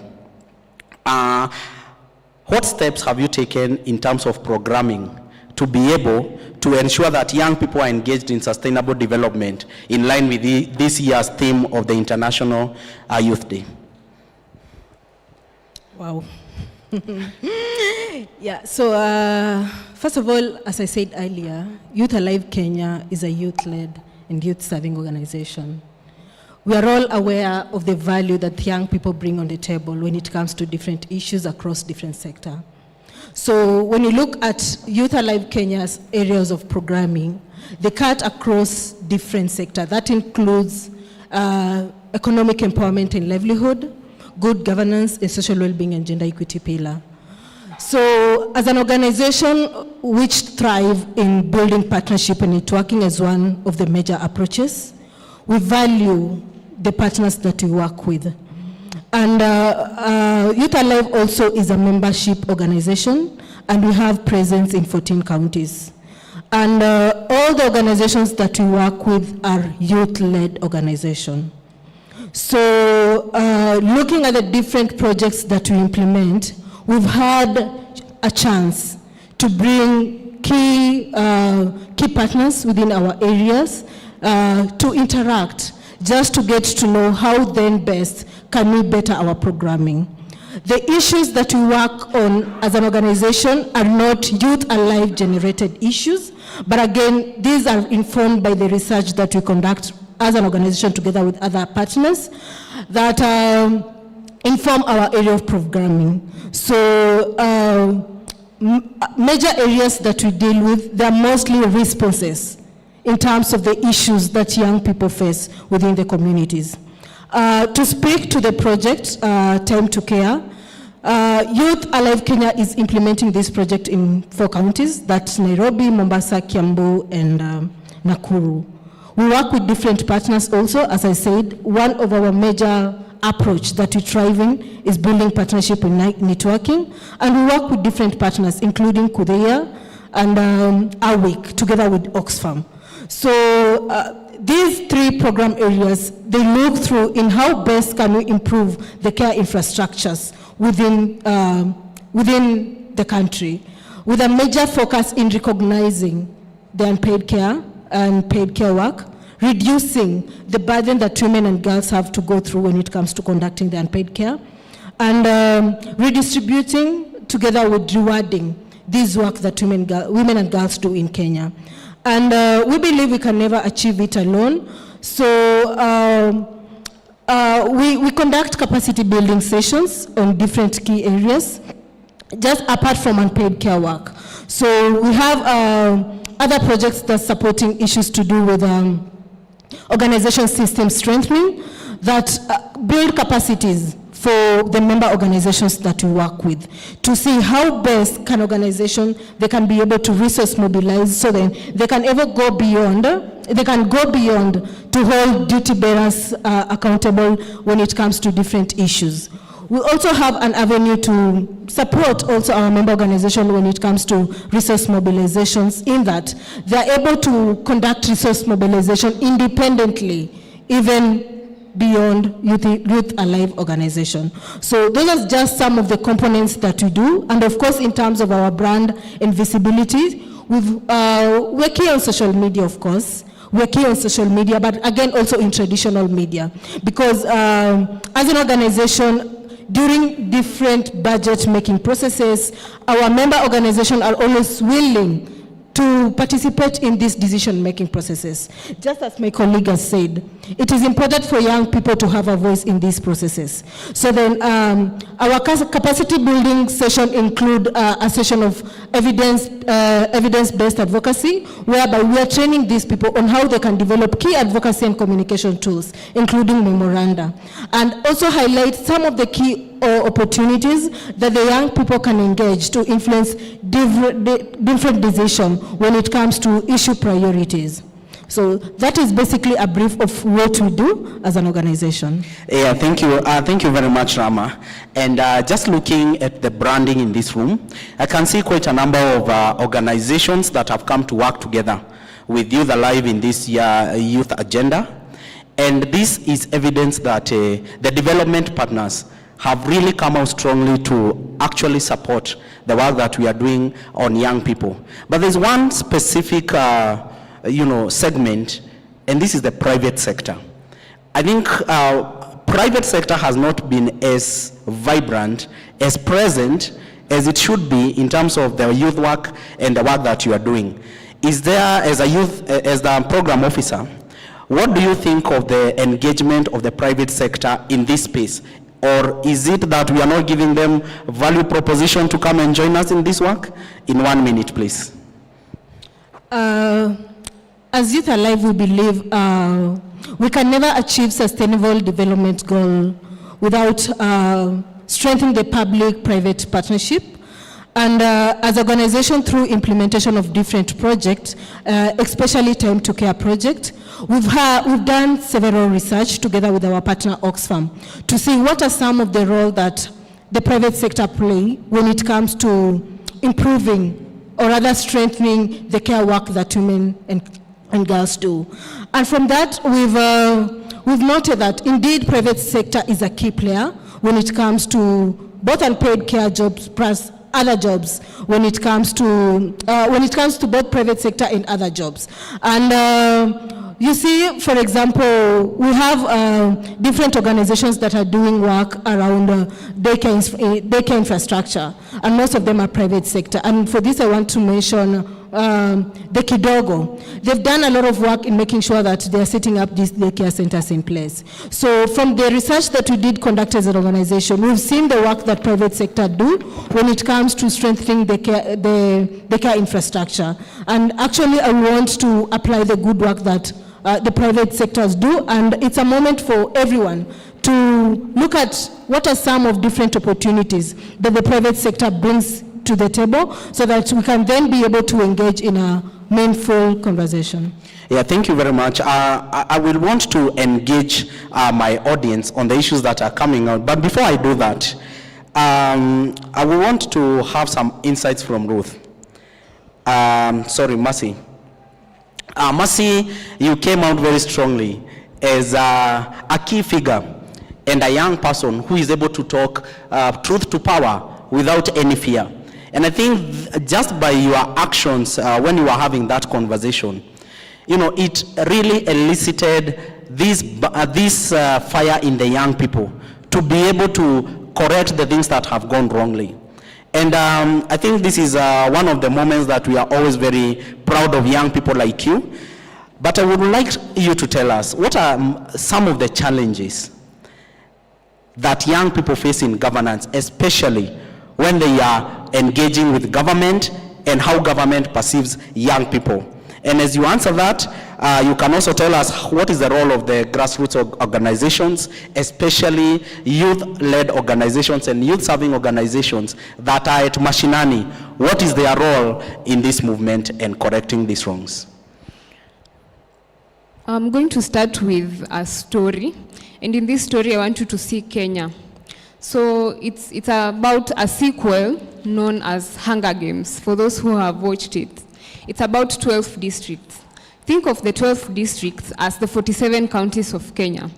what steps have you taken in terms of programming to be able to ensure that young people are engaged in sustainable development in line with this year's theme of the International Youth Day? Wow. Yeah, so first of all, as I said earlier, Youth Alive Kenya is a youth-led and youth-serving organization. We are all aware of the value that young people bring on the table when it comes to different issues across different sectors. So when you look at Youth Alive Kenya's areas of programming, they cut across different sectors. That includes economic empowerment and livelihood, good governance, and social well-being and gender equity pillar. So as an organization which thrive in building partnership and networking as one of the major approaches, we value the partners that we work with. And Youth Alive also is a membership organization, and we have presence in 14 counties. And all the organizations that we work with are youth-led organizations. So looking at the different projects that we implement, we've had a chance to bring key partners within our areas to interact, just to get to know how then best can we better our programming. The issues that we work on as an organization are not Youth Alive generated issues, but again, these are informed by the research that we conduct as an organization together with other partners that inform our area of programming. So major areas that we deal with, they're mostly responses in terms of the issues that young people face within the communities. To speak to the project, Time to Care, Youth Alive Kenya is implementing this project in 4 counties, that's Nairobi, Mombasa, Kiambu, and Nakuru. We work with different partners also. As I said, one of our major approach that we thrive in is building partnership and networking, and we work with different partners, including Kudeya and AWIC, together with Oxfam. So these 3 program areas, they look through in how best can we improve the care infrastructures within the country, with a major focus in recognizing the unpaid care and paid care work, reducing the burden that women and girls have to go through when it comes to conducting the unpaid care, and redistributing together with rewarding this work that women and girls do in Kenya. And we believe we can never achieve it alone. So we conduct capacity building sessions on different key areas, just apart from unpaid care work. So we have other projects that are supporting issues to do with organization system strengthening that build capacities for the member organizations that we work with to see how best can organization they can be able to resource mobilize so then they can go beyond to hold duty bearers accountable when it comes to different issues. We also have an avenue to support also our member organization when it comes to resource mobilizations, in that they are able to conduct resource mobilization independently, even beyond Youth Alive organization. So those are just some of the components that we do. And of course, in terms of our brand and visibility, we're key on social media, of course. We're key on social media, but again, also in traditional media. Because as an organization, during different budget making processes, our member organizations are always willing to participate in these decision-making processes. Just as my colleague has said, it is important for young people to have a voice in these processes. So then our capacity building session include a session of evidence-based advocacy, whereby we are training these people on how they can develop key advocacy and communication tools, including memoranda, and also highlight some of the key opportunities that the young people can engage to influence different decisions when it comes to issue priorities. So that is basically a brief of what we do as an organization. Yeah, thank you. Thank you very much, Rama. And just looking at the branding in this room, I can see quite a number of organizations that have come to work together with Youth Alive in this youth agenda. And this is evidence that the development partners have really come out strongly to actually support the work that we are doing on young people. But there's one specific segment, and this is the private sector. I think private sector has not been as vibrant, as present as it should be in terms of the youth work and the work that you are doing. Is there, as the program officer, what do you think of the engagement of the private sector in this space? Or is it that we are not giving them value proposition to come and join us in this work? In 1 minute, please. As Youth Alive, we believe we can never achieve sustainable development goal without strengthening the public-private partnership. And as an organization, through implementation of different projects, especially Time to Care project, we've done several research together with our partner Oxfam to see what are some of the roles that the private sector play when it comes to improving or rather strengthening the care work that women and girls do. And from that, we've noted that indeed private sector is a key player when it comes to both unpaid care jobs plus other jobs when it comes to both private sector and other jobs. And You see, for example, we have different organizations that are doing work around daycare infrastructure, and most of them are private sector. And for this, I want to mention the Kidogo. They've done a lot of work in making sure that they're setting up these daycare centers in place. So from the research that we did conduct as an organization, we've seen the work that private sector do when it comes to strengthening the care infrastructure. And actually, I want to apply the good work that the private sectors do, and it's a moment for everyone to look at what are some of different opportunities that the private sector brings to the table, so that we can then be able to engage in a meaningful conversation. Yeah, thank you very much. I will want to engage my audience on the issues that are coming out, but before I do that, I will want to have some insights from Ruth. Mercy. Mercy, you came out very strongly as a key figure and a young person who is able to talk truth to power without any fear. And I think just by your actions when you were having that conversation, it really elicited this fire in the young people to be able to correct the things that have gone wrongly. And I think this is one of the moments that we are always very proud of young people like you. But I would like you to tell us, what are some of the challenges that young people face in governance, especially when they are engaging with government and how government perceives young people? And as you answer that, you can also tell us what is the role of the grassroots organizations, especially youth-led organizations and youth-serving organizations that are at mashinani. What is their role in this movement and correcting these wrongs? I'm going to start with a story. And in this story, I want you to see Kenya. So it's about a sequel known as Hunger Games, for those who have watched it. It's about 12 districts. Think of the 12 districts as the 47 counties of Kenya.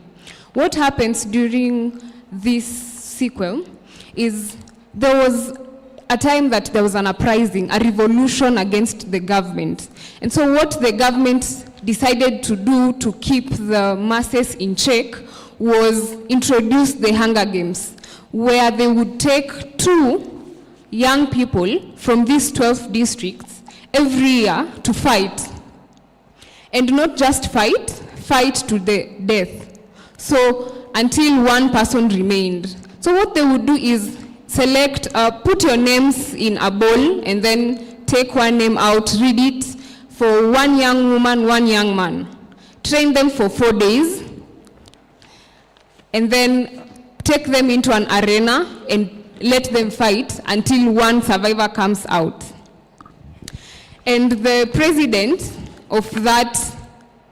What happens during this sequel is there was a time that there was an uprising, a revolution against the government. And so what the government decided to do to keep the masses in check was introduce the Hunger Games, where they would take 2 young people from these 12 districts every year to fight. And not just fight to the death. So until one person remained. So what they would do is select, put your names in a bowl and then take one name out, read it for one young woman, one young man. Train them for 4 days and then take them into an arena and let them fight until one survivor comes out. And the president of that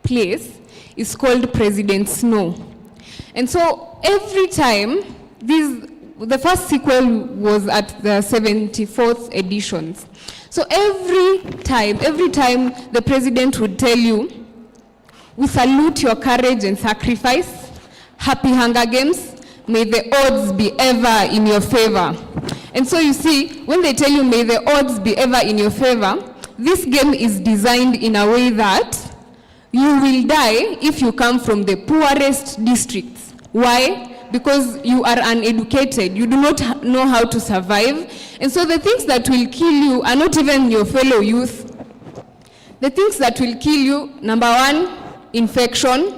place is called President Snow. And so every time, the first sequel was at the 74th editions. So every time the president would tell you, we salute your courage and sacrifice, happy Hunger Games, may the odds be ever in your favor. And so you see, when they tell you may the odds be ever in your favor, this game is designed in a way that you will die if you come from the poorest districts. Why? Because you are uneducated. You do not know how to survive. And so the things that will kill you are not even your fellow youth. The things that will kill you, number 1, infection,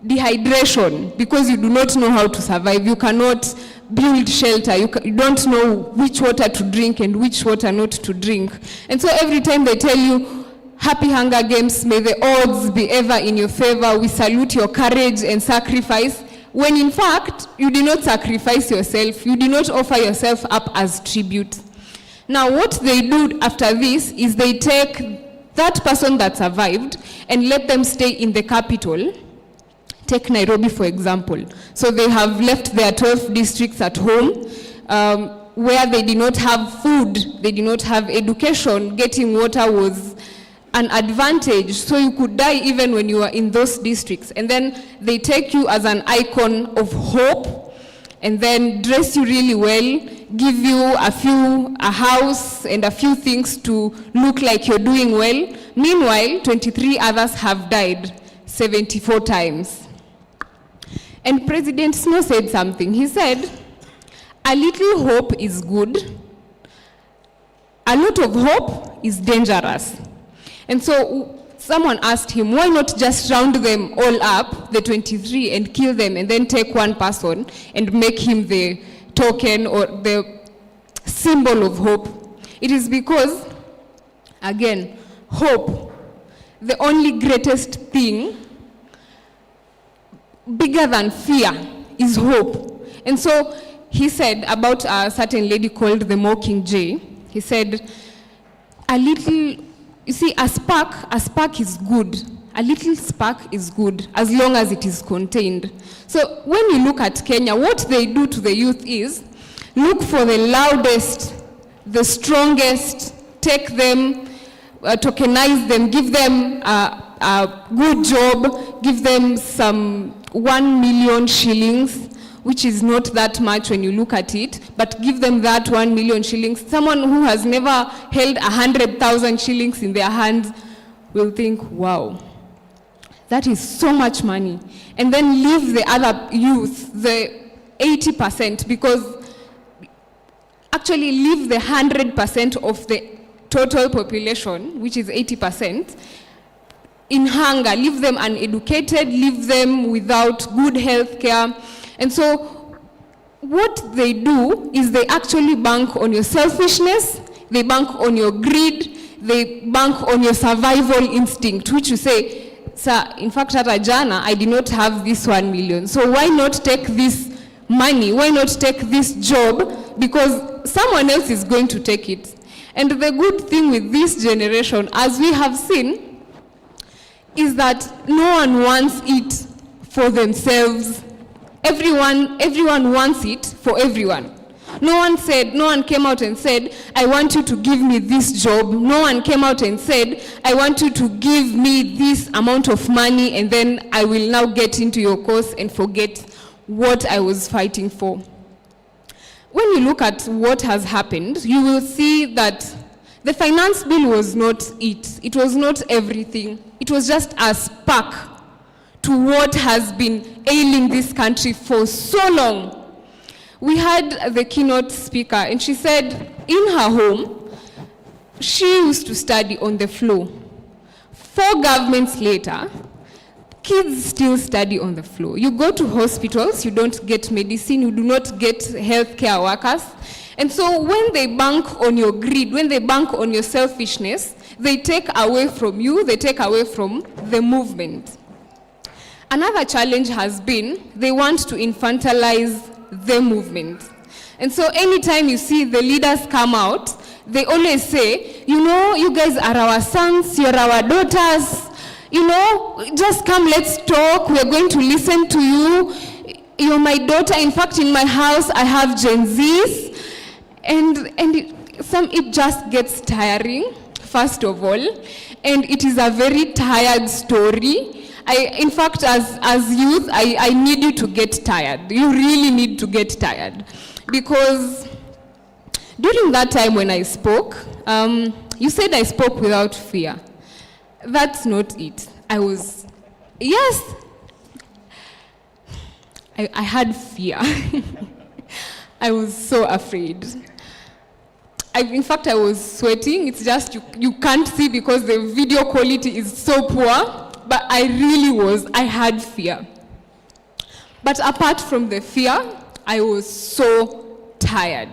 dehydration, because you do not know how to survive. You cannot build shelter. You don't know which water to drink and which water not to drink. And so every time they tell you, happy Hunger Games, may the odds be ever in your favor, we salute your courage and sacrifice, when in fact, you did not sacrifice yourself, you did not offer yourself up as tribute. Now what they do after this is they take that person that survived and let them stay in the capital. Take Nairobi, for example. So they have left their 12 districts at home, where they did not have food, they did not have education, getting water was an advantage, so you could die even when you were in those districts. And then they take you as an icon of hope, and then dress you really well, give you a house and a few things to look like you're doing well. Meanwhile, 23 others have died. 74 times. And President Snow said something. He said, a little hope is good. A lot of hope is dangerous. And so someone asked him, why not just round them all up, the 23, and kill them, and then take one person and make him the token or the symbol of hope? It is because, again, hope, the only greatest thing, bigger than fear, is hope. And so he said about a certain lady called the Mockingjay, he said, a little, you see, a spark is good. A little spark is good as long as it is contained. So when we look at Kenya, what they do to the youth is look for the loudest, the strongest, take them, tokenize them, give them a good job, give them some 1 million shillings, which is not that much when you look at it, but give them that 1 million shillings. Someone who has never held 100,000 shillings in their hands will think, wow, that is so much money. And then leave the other youth, the 80%, because actually leave the 100% of the total population, which is 80%, in hunger, leave them uneducated, leave them without good health care. And so what they do is they actually bank on your selfishness, they bank on your greed, they bank on your survival instinct, which you say, sir, in fact, at Ajana, I did not have this 1 million. So why not take this money? Why not take this job? Because someone else is going to take it. And the good thing with this generation, as we have seen, is that no one wants it for themselves. Everyone wants it for everyone. No one came out and said, I want you to give me this job. No one came out and said, I want you to give me this amount of money and then I will now get into your course and forget what I was fighting for. When you look at what has happened, you will see that the finance bill was not it. It was not everything. It was just a spark to what has been ailing this country for so long. We had the keynote speaker, and she said in her home, she used to study on the floor. 4 governments later, kids still study on the floor. You go to hospitals, you don't get medicine, you do not get healthcare workers. And so when they bank on your greed, when they bank on your selfishness, they take away from you, they take away from the movement. Another challenge has been they want to infantilize the movement. And so anytime you see the leaders come out, they always say, you know, you guys are our sons, you're our daughters, you know, just come, let's talk, we're going to listen to you. You're my daughter. In fact, in my house, I have Gen Zs. And it just gets tiring, first of all. And it is a very tired story. In fact, as youth, I need you to get tired. You really need to get tired. Because during that time when I spoke, you said I spoke without fear. That's not it. I had fear. I was so afraid. In fact, I was sweating. It's just you can't see because the video quality is so poor. But I really was. I had fear. But apart from the fear, I was so tired.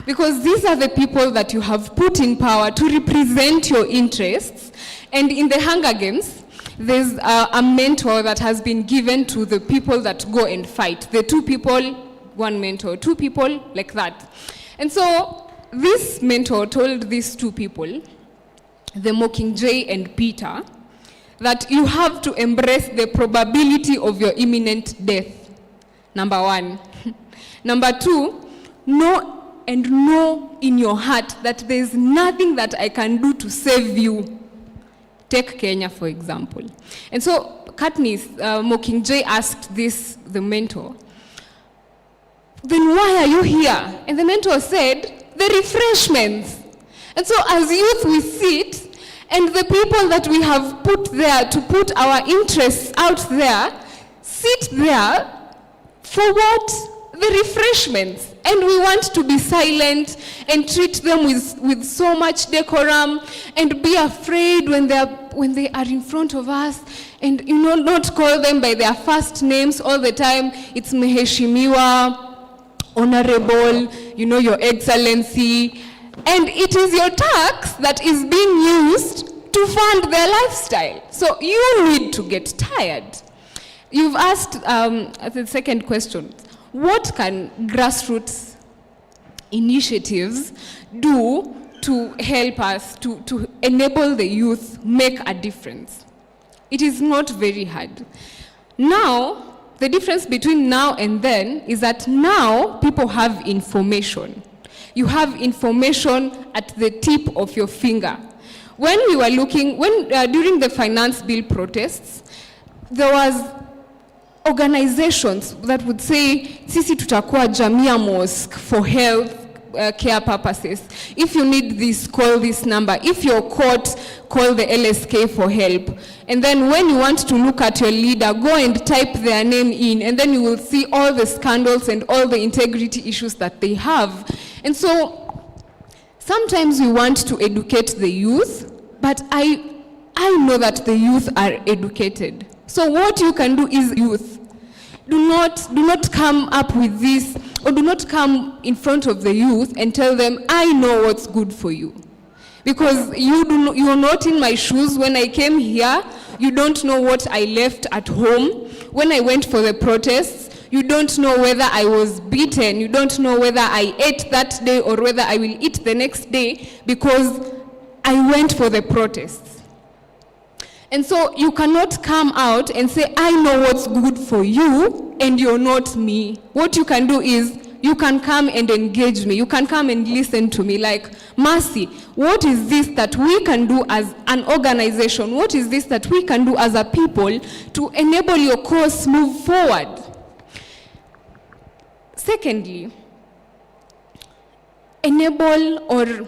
Because these are the people that you have put in power to represent your interests. And in the Hunger Games, there's a mentor that has been given to the people that go and fight. The 2 people, 1 mentor, 2 people, like that. And so this mentor told these 2 people, the Mockingjay and Peter, that you have to embrace the probability of your imminent death. Number 1. Number 2, know in your heart that there's nothing that I can do to save you. Take Kenya, for example. And so Katniss, Mockingjay asked the mentor, then why are you here? And the mentor said, the refreshments. And so as youth, we sit And the people that we have put there to put our interests out there sit there for what? The refreshments. And we want to be silent and treat them with so much decorum and be afraid when they are in front of us, and not call them by their first names all the time. It's Mheshimiwa, Honorable, Your Excellency. And it is your tax that is being used to fund their lifestyle. So you need to get tired. You've asked the second question. What can grassroots initiatives do to help us, to enable the youth make a difference? It is not very hard. Now, the difference between now and then is that now people have information. You have information at the tip of your finger. When we were looking, during the finance bill protests, there was organizations that would say, sisi tutakuwa Jamia Mosque for health care purposes. If you need this, call this number. If you're caught, call the LSK for help. And then when you want to look at your leader, go and type their name in, and then you will see all the scandals and all the integrity issues that they have. And so sometimes we want to educate the youth, but I know that the youth are educated. So what you can do is, youth, do not come up with this, or do not come in front of the youth and tell them, I know what's good for you. Because you are not in my shoes. When I came here, you don't know what I left at home. When I went for the protests, you don't know whether I was beaten. You don't know whether I ate that day or whether I will eat the next day, because I went for the protests. And so you cannot come out and say, I know what's good for you, and you're not me. What you can do is, you can come and engage me. You can come and listen to me, like, Mercy, what is this that we can do as an organization? What is this that we can do as a people to enable your cause move forward? Secondly, enable or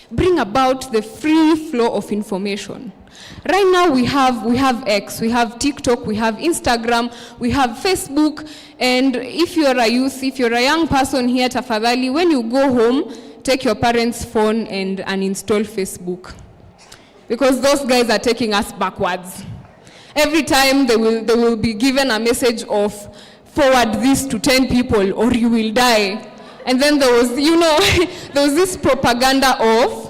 bring about the free flow of information. Right now we have X, we have TikTok, we have Instagram, we have Facebook, and if you're a youth, if you're a young person here, tafadhali, when you go home, take your parents' phone and uninstall Facebook. Because those guys are taking us backwards. Every time they will be given a message of, forward this to 10 people or you will die. And then there was, there was this propaganda of,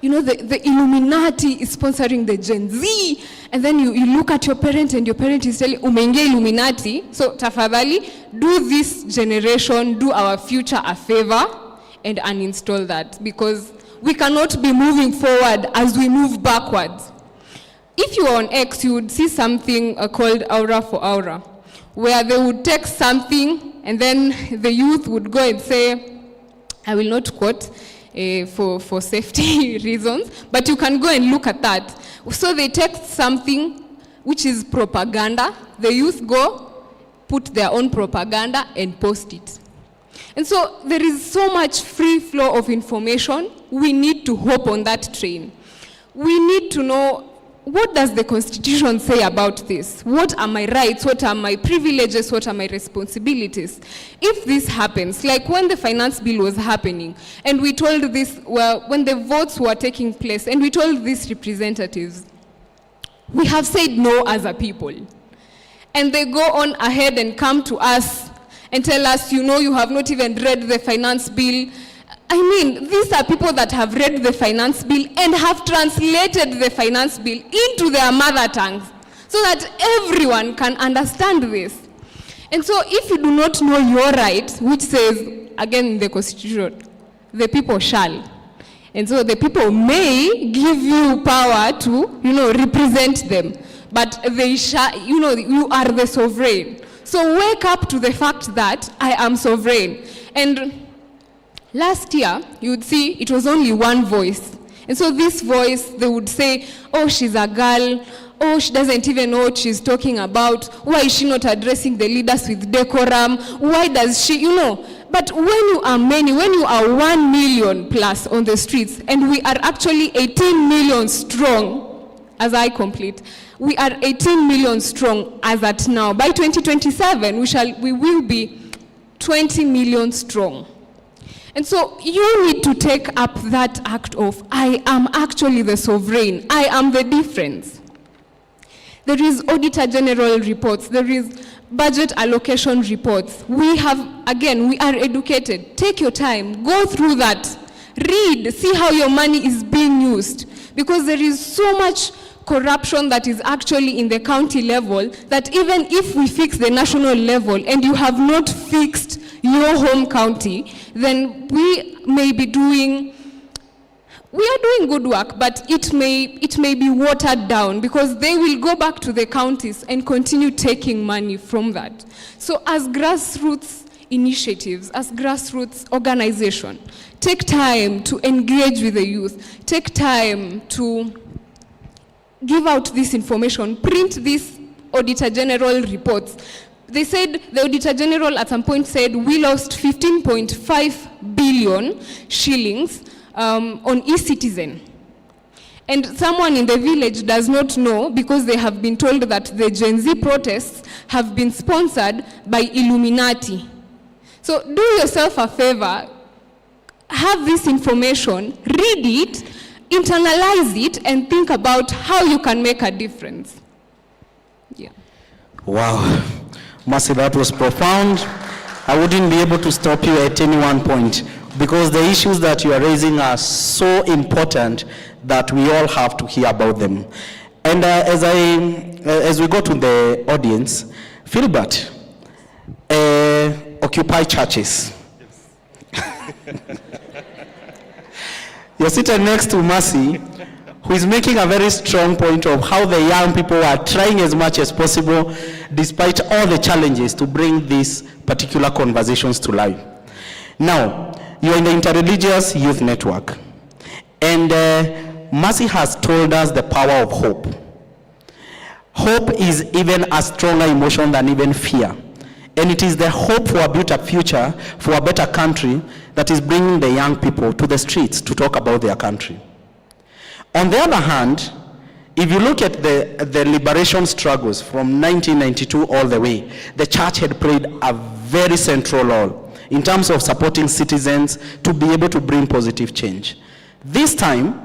the Illuminati is sponsoring the Gen Z, and then you look at your parent and your parent is telling, umeingia Illuminati, so tafadhali, do this generation, do our future a favor, and uninstall that, because we cannot be moving forward as we move backwards. If you are on X, you would see something called Aura for Aura, where they would text something, and then the youth would go and say, I will not quote, for safety reasons, but you can go and look at that. So they text something which is propaganda. The youth go, put their own propaganda and post it. And so there is so much free flow of information. We need to hop on that train. We need to know, what does the Constitution say about this? What are my rights? What are my privileges? What are my responsibilities? If this happens, like when the finance bill was happening, and we told this, when the votes were taking place, and we told these representatives, we have said no as a people. And they go on ahead and come to us and tell us, you have not even read the finance bill. I mean, these are people that have read the finance bill and have translated the finance bill into their mother tongues so that everyone can understand this. And so if you do not know your rights, which says, again in the Constitution, the people shall. And so the people may give you power to, represent them. But they shall, you are the sovereign. So wake up to the fact that I am sovereign. And last year, you would see it was only one voice. And so this voice, they would say, oh, she's a girl. Oh, she doesn't even know what she's talking about. Why is she not addressing the leaders with decorum? Why does she, But But when you are many, when you are 1 million plus on the streets, and we are actually 18 million strong, as I complete, we are 18 million strong as at now. By 2027, we will be 20 million strong. And so you need to take up that act of, I am actually the sovereign, I am the difference. There is Auditor General reports, there is budget allocation reports. We have, again, we are educated. Take your time, go through that, read, see how your money is being used. Because there is so much corruption that is actually in the county level that even if we fix the national level and you have not fixed your home county, then we are doing good work, but it may be watered down because they will go back to the counties and continue taking money from that. So as grassroots initiatives, as grassroots organization, take time to engage with the youth, take time to give out this information, print these Auditor General reports. They said, the Auditor General at some point said, we lost 15.5 billion shillings on eCitizen. And someone in the village does not know because they have been told that the Gen Z protests have been sponsored by Illuminati. So do yourself a favor, have this information, read it, internalize it, and think about how you can make a difference. Yeah. Wow. Mercy, that was profound. I wouldn't be able to stop you at any one point because the issues that you are raising are so important that we all have to hear about them. And as we go to the audience, Philbert, Occupy churches. You're sitting next to Mercy, who is making a very strong point of how the young people are trying as much as possible, despite all the challenges, to bring these particular conversations to life. Now, you're in the Interreligious Youth Network, and Mercy has told us the power of hope. Hope is even a stronger emotion than even fear. And it is the hope for a better future, for a better country, that is bringing the young people to the streets to talk about their country. On the other hand, if you look at the liberation struggles from 1992 all the way, the church had played a very central role in terms of supporting citizens to be able to bring positive change. This time,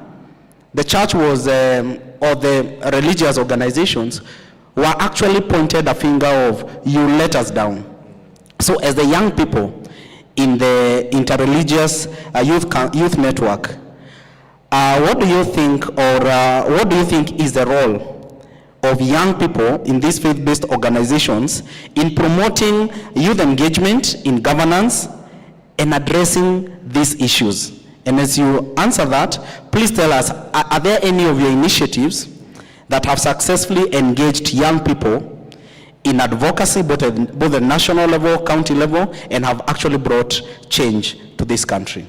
the church was, or the religious organizations, were actually pointed a finger of, you let us down. So as the young people in the Interreligious Youth Network, what do you think, or what do you think is the role of young people in these faith-based organizations in promoting youth engagement in governance and addressing these issues? And as you answer that, please tell us, are there any of your initiatives that have successfully engaged young people in advocacy, both at the national level, county level, and have actually brought change to this country?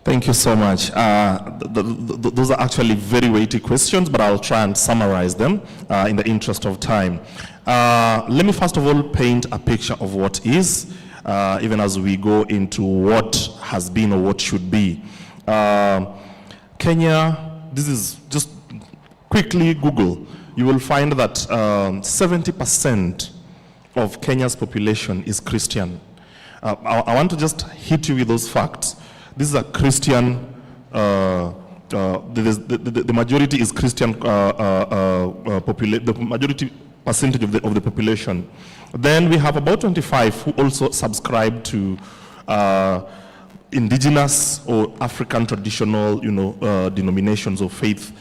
Thank you so much. Those are actually very weighty questions, but I'll try and summarize them in the interest of time. Let me first of all paint a picture of what is, even as we go into what has been or what should be. Kenya, this is just quickly Google, you will find that 70% of Kenya's population is Christian. I want to just hit you with those facts. This is a Christian, the majority is Christian, the majority percentage of the population. Then we have about 25 who also subscribe to indigenous or African traditional, denominations or faith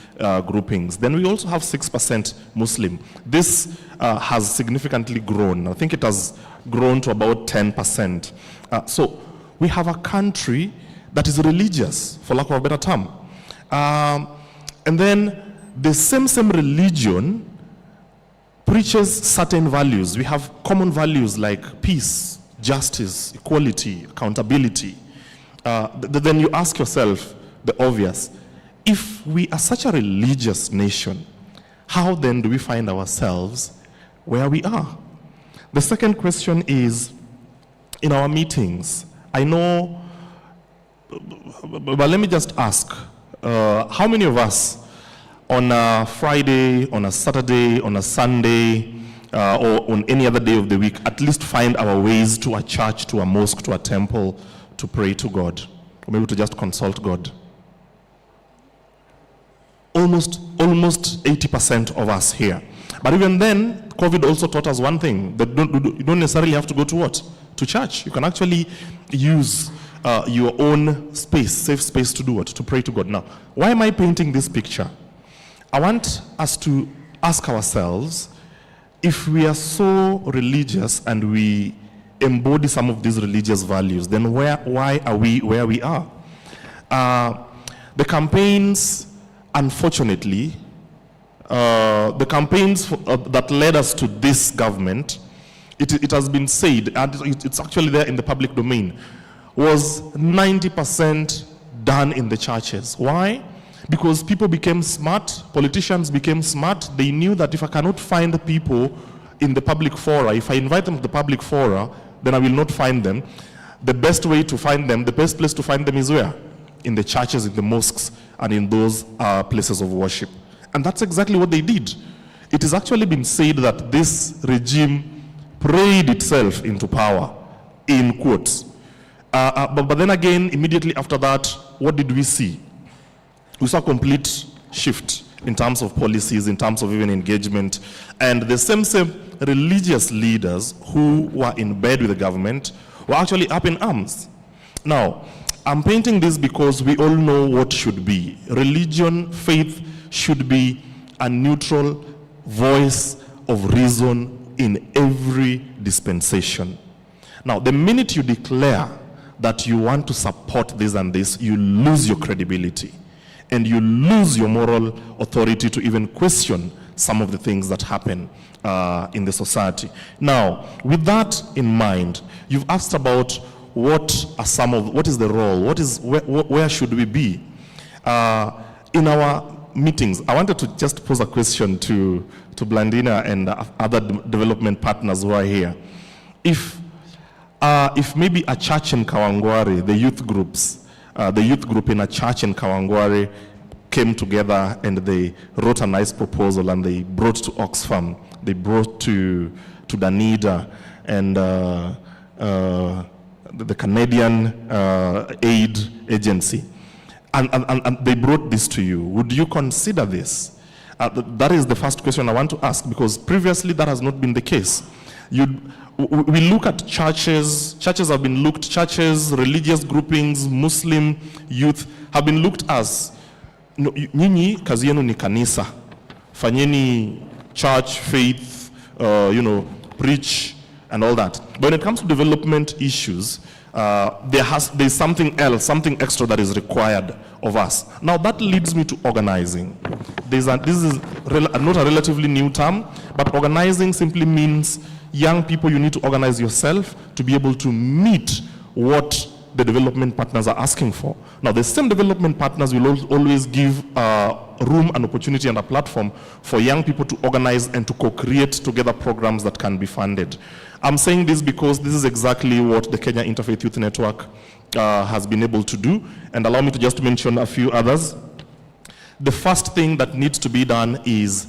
groupings. Then we also have 6% Muslim. This has significantly grown. I think it has grown to about 10%. So we have a country that is religious, for lack of a better term. And then the same religion preaches certain values. We have common values like peace, justice, equality, accountability. Then you ask yourself the obvious. If we are such a religious nation, how then do we find ourselves where we are? The second question is, in our meetings, I know, but let me just ask, how many of us on a Friday, on a Saturday, on a Sunday, or on any other day of the week, at least find our ways to a church, to a mosque, to a temple, to pray to God, or maybe to just consult God? Almost 80% of us here. But even then, COVID also taught us one thing, that you don't necessarily have to go to what? To church. You can actually use your own space, safe space to do what? To pray to God. Now, why am I painting this picture? I want us to ask ourselves, if we are so religious and we embody some of these religious values, then why are we where we are? The campaigns, unfortunately, the campaigns that led us to this government, it has been said, and it's actually there in the public domain, was 90% done in the churches. Why? Because people became smart, politicians became smart. They knew that if I cannot find people in the public fora, if I invite them to the public fora, then I will not find them. The best way to find them, the best place to find them is where? In the churches, in the mosques, and in those places of worship. And that's exactly what they did. It has actually been said that this regime prayed itself into power, in quotes. But then again, immediately after that, what did we see? We saw a complete shift in terms of policies, in terms of even engagement. And the same religious leaders who were in bed with the government were actually up in arms. Now, I'm painting this because we all know what should be. Religion, faith should be a neutral voice of reason in every dispensation. Now, the minute you declare that you want to support this and this, you lose your credibility and you lose your moral authority to even question some of the things that happen in the society. Now, with that in mind, you've asked about what is the role, where should we be? In our meetings, I wanted to just pose a question to Blandina and other development partners who are here. If maybe a church in Kawangware, the youth group in a church in Kawangware came together and they wrote a nice proposal and they brought to Oxfam, they brought to Danida and the Canadian aid agency, and they brought this to you. Would you consider this? That is the first question I want to ask, because previously that has not been the case. We look at churches have been looked, churches, religious groupings, Muslim youth have been looked as, nyinyi kazi yenu ni kanisa, fanyeni church, faith, preach and all that. But when it comes to development issues, there's something else, something extra that is required of us. Now that leads me to organizing. This is not a relatively new term, but organizing simply means young people, you need to organize yourself to be able to meet what the development partners are asking for. Now, the same development partners will always give room and opportunity and a platform for young people to organize and to co-create together programs that can be funded. I'm saying this because this is exactly what the Kenya Interfaith Youth Network has been able to do. And allow me to just mention a few others. The first thing that needs to be done is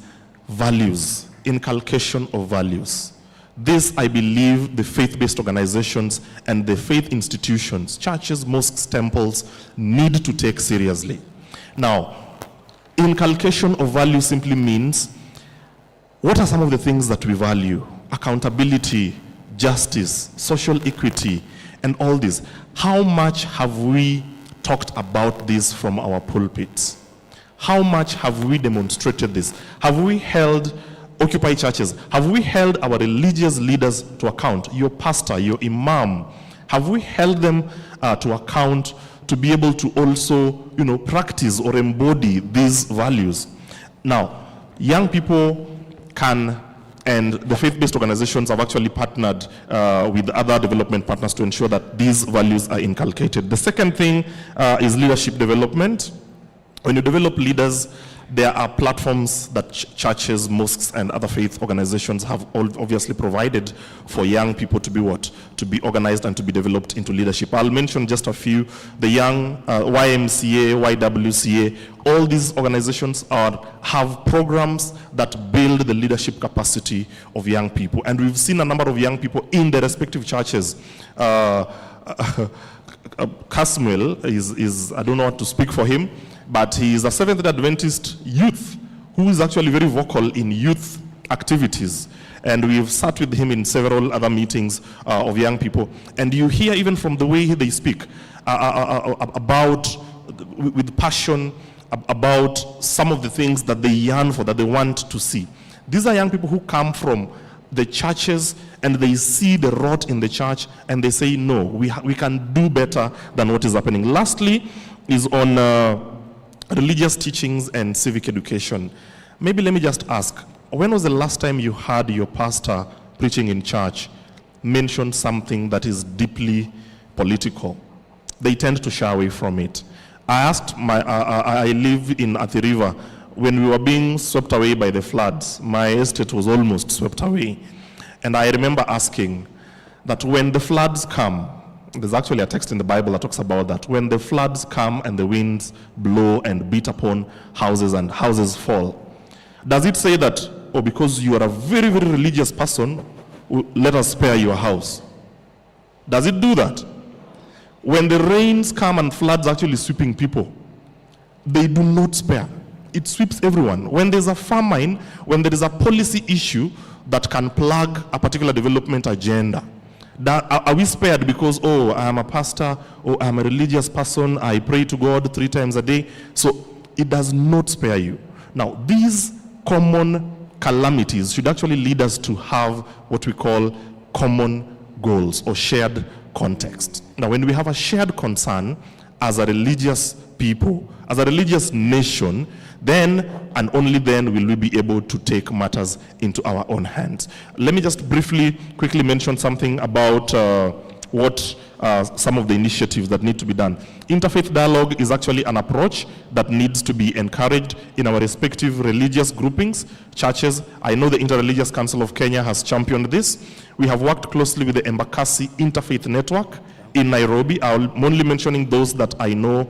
values, inculcation of values. This, I believe, the faith-based organizations and the faith institutions, churches, mosques, temples, need to take seriously. Now, inculcation of value simply means, what are some of the things that we value? Accountability, justice, social equity, and all this. How much have we talked about this from our pulpits? How much have we demonstrated this? Have we held Occupy churches? Have we held our religious leaders to account? Your pastor, your imam, have we held them to account to be able to also, practice or embody these values? Now, young people can, and the faith-based organizations have actually partnered with other development partners to ensure that these values are inculcated. The second thing is leadership development. When you develop leaders, There are platforms that churches, mosques, and other faith organizations have obviously provided for young people to be what? To be organized and to be developed into leadership. I'll mention just a few. The Young YMCA, YWCA, all these organizations have programs that build the leadership capacity of young people. And we've seen a number of young people in their respective churches. Casmuel is, I don't know what to speak for him, but he is a Seventh-day Adventist youth who is actually very vocal in youth activities. And we've sat with him in several other meetings of young people. And you hear even from the way they speak about, with passion, about some of the things that they yearn for, that they want to see. These are young people who come from the churches and they see the rot in the church and they say, no, we can do better than what is happening. Lastly is on religious teachings and civic education. Maybe let me just ask, when was the last time you heard your pastor preaching in church mention something that is deeply political? They tend to shy away from it. I asked I live in Athi River. When we were being swept away by the floods, my estate was almost swept away. And I remember asking that when the floods come, there's actually a text in the Bible that talks about that. When the floods come and the winds blow and beat upon houses and houses fall, does it say that, oh, because you are a very, very religious person, let us spare your house? Does it do that? When the rains come and floods actually sweeping people, they do not spare. It sweeps everyone. When there's a famine, when there is a policy issue that can plug a particular development agenda, are we spared because, oh, I'm a pastor, or I'm a religious person, I pray to God 3 times a day? So it does not spare you. Now, these common calamities should actually lead us to have what we call common goals or shared context. Now, when we have a shared concern as a religious people, as a religious nation, then and only then will we be able to take matters into our own hands. Let me just quickly mention something about some of the initiatives that need to be done. Interfaith dialogue is actually an approach that needs to be encouraged in our respective religious groupings, churches. I know the Interreligious Council of Kenya has championed this. We have worked closely with the Embakasi Interfaith Network in Nairobi. I'm only mentioning those that I know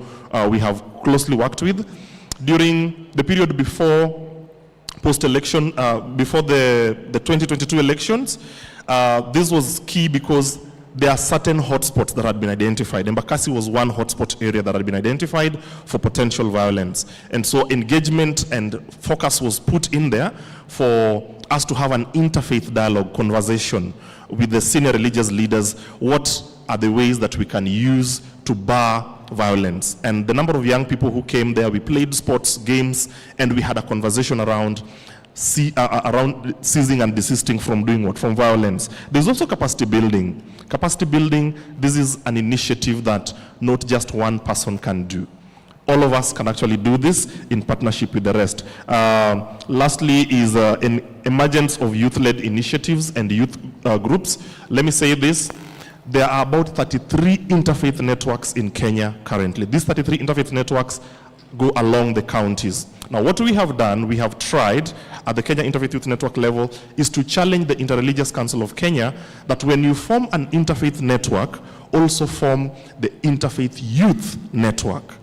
we have closely worked with. During the period before post-election, before the 2022 elections, this was key because there are certain hotspots that had been identified. Embakasi was one hotspot area that had been identified for potential violence. And so engagement and focus was put in there for us to have an interfaith dialogue conversation with the senior religious leaders. What are the ways that we can use to bar violence? And the number of young people who came there, we played sports, games, and we had a conversation around ceasing and desisting from doing what? From violence. There's also capacity building. Capacity building, this is an initiative that not just one person can do. All of us can actually do this in partnership with the rest. Lastly is an emergence of youth-led initiatives and youth groups. Let me say this. There are about 33 interfaith networks in Kenya currently. These 33 interfaith networks go along the counties. Now, what we have done, we have tried at the Kenya Interfaith Youth Network level is to challenge the Interreligious Council of Kenya that when you form an interfaith network, also form the Interfaith Youth Network,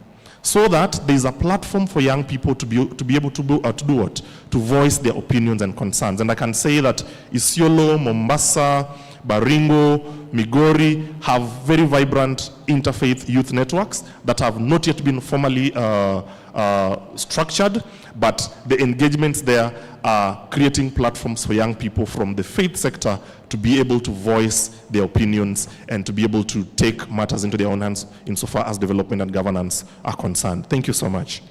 so that there is a platform for young people to be able to do what? To voice their opinions and concerns. And I can say that Isiolo, Mombasa, Baringo, Migori have very vibrant interfaith youth networks that have not yet been formally structured, but the engagements there are creating platforms for young people from the faith sector to be able to voice their opinions and to be able to take matters into their own hands insofar as development and governance are concerned. Thank you so much.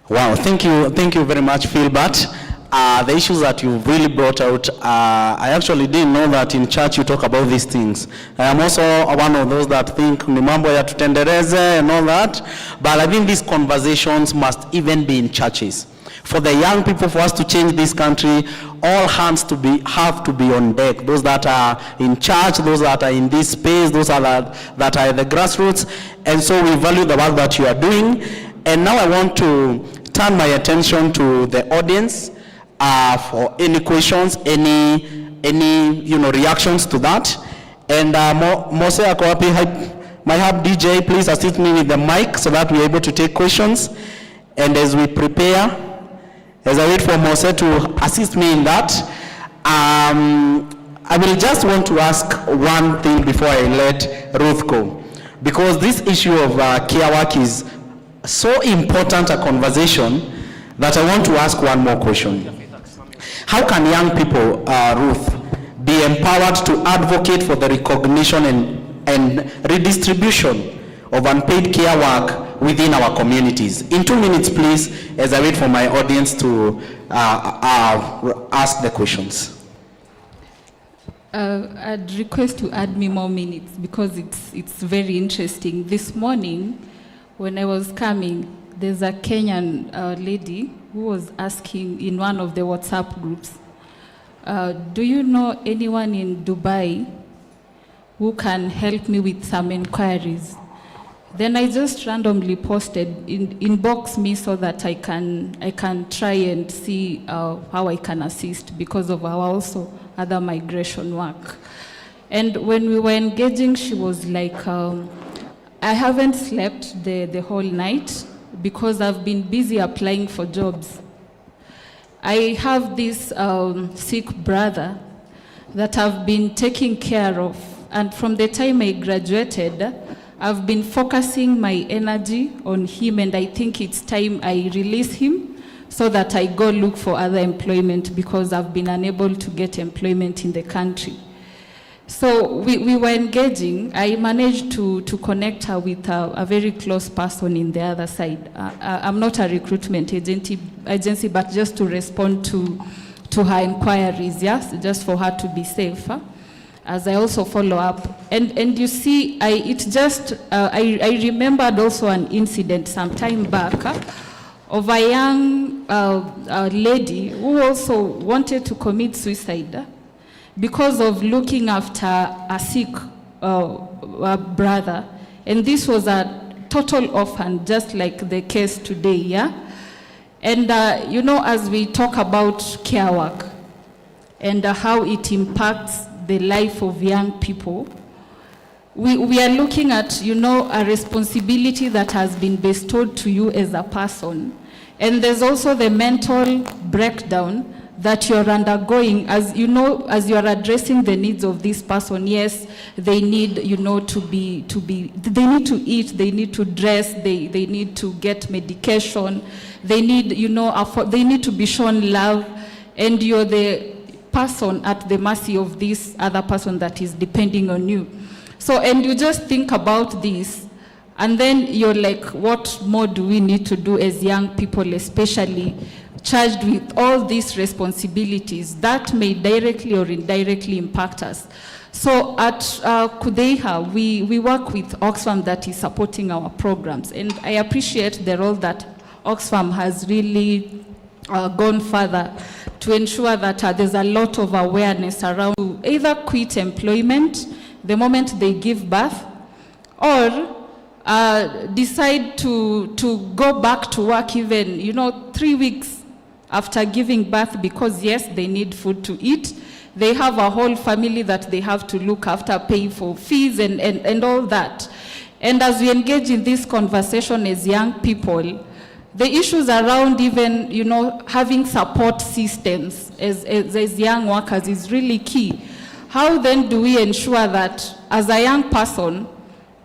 Wow, thank you very much, Philbert. The issues that you really brought out, I actually didn't know that in church you talk about these things. I am also one of those that think ni mambo ya tutendereze and all that, but I think these conversations must even be in churches. For the young people, for us to change this country, all hands have to be on deck. Those that are in church, those that are in this space, those that are at the grassroots. And so we value the work that you are doing. And now I want to turn my attention to the audience for any questions, any reactions to that. And Mose Akoapi, my hub DJ, please assist me with the mic so that we're able to take questions. And as we prepare, as I wait for Mose to assist me in that, I will just want to ask one thing before I let Ruth go. Because this issue of care work is so important a conversation that I want to ask one more question. How can young people, Ruth, be empowered to advocate for the recognition and redistribution of unpaid care work within our communities? In 2 minutes, please, as I wait for my audience to ask the questions. I'd request to add me more minutes because it's very interesting. This morning, when I was coming, there's a Kenyan lady who was asking in one of the WhatsApp groups, do you know anyone in Dubai who can help me with some inquiries? Then I just randomly posted, inbox me so that I can try and see how I can assist because of our also other migration work. And when we were engaging, she was like, I haven't slept the whole night because I've been busy applying for jobs. I have this sick brother that I've been taking care of. And from the time I graduated, I've been focusing my energy on him, and I think it's time I release him so that I go look for other employment because I've been unable to get employment in the country. So we were engaging. I managed to connect her with a very close person in the other side. I'm not a recruitment agency, but just to respond to her inquiries, yes, just for her to be safe. As I also follow up. And you see, I remembered also an incident some time back of a young lady who also wanted to commit suicide because of looking after a sick brother. And this was a total orphan, just like the case today, yeah? And as we talk about care work and how it impacts the life of young people, we are looking at, a responsibility that has been bestowed to you as a person. And there's also the mental breakdown that you're undergoing as you're addressing the needs of this person. Yes, they need, they need to eat, they need to dress, they need to get medication, they need, they need to be shown love, and you're the person at the mercy of this other person that is depending on you. So, and you just think about this, and then you're like, what more do we need to do as young people, especially charged with all these responsibilities that may directly or indirectly impact us? So at Kudeiha, we work with Oxfam that is supporting our programs, and I appreciate the role that Oxfam has really gone further to ensure that there's a lot of awareness around either quit employment the moment they give birth, or decide to go back to work even 3 weeks after giving birth, because yes, they need food to eat. They have a whole family that they have to look after, pay for fees and all that. And as we engage in this conversation as young people, the issues around even, having support systems as young workers is really key. How then do we ensure that as a young person,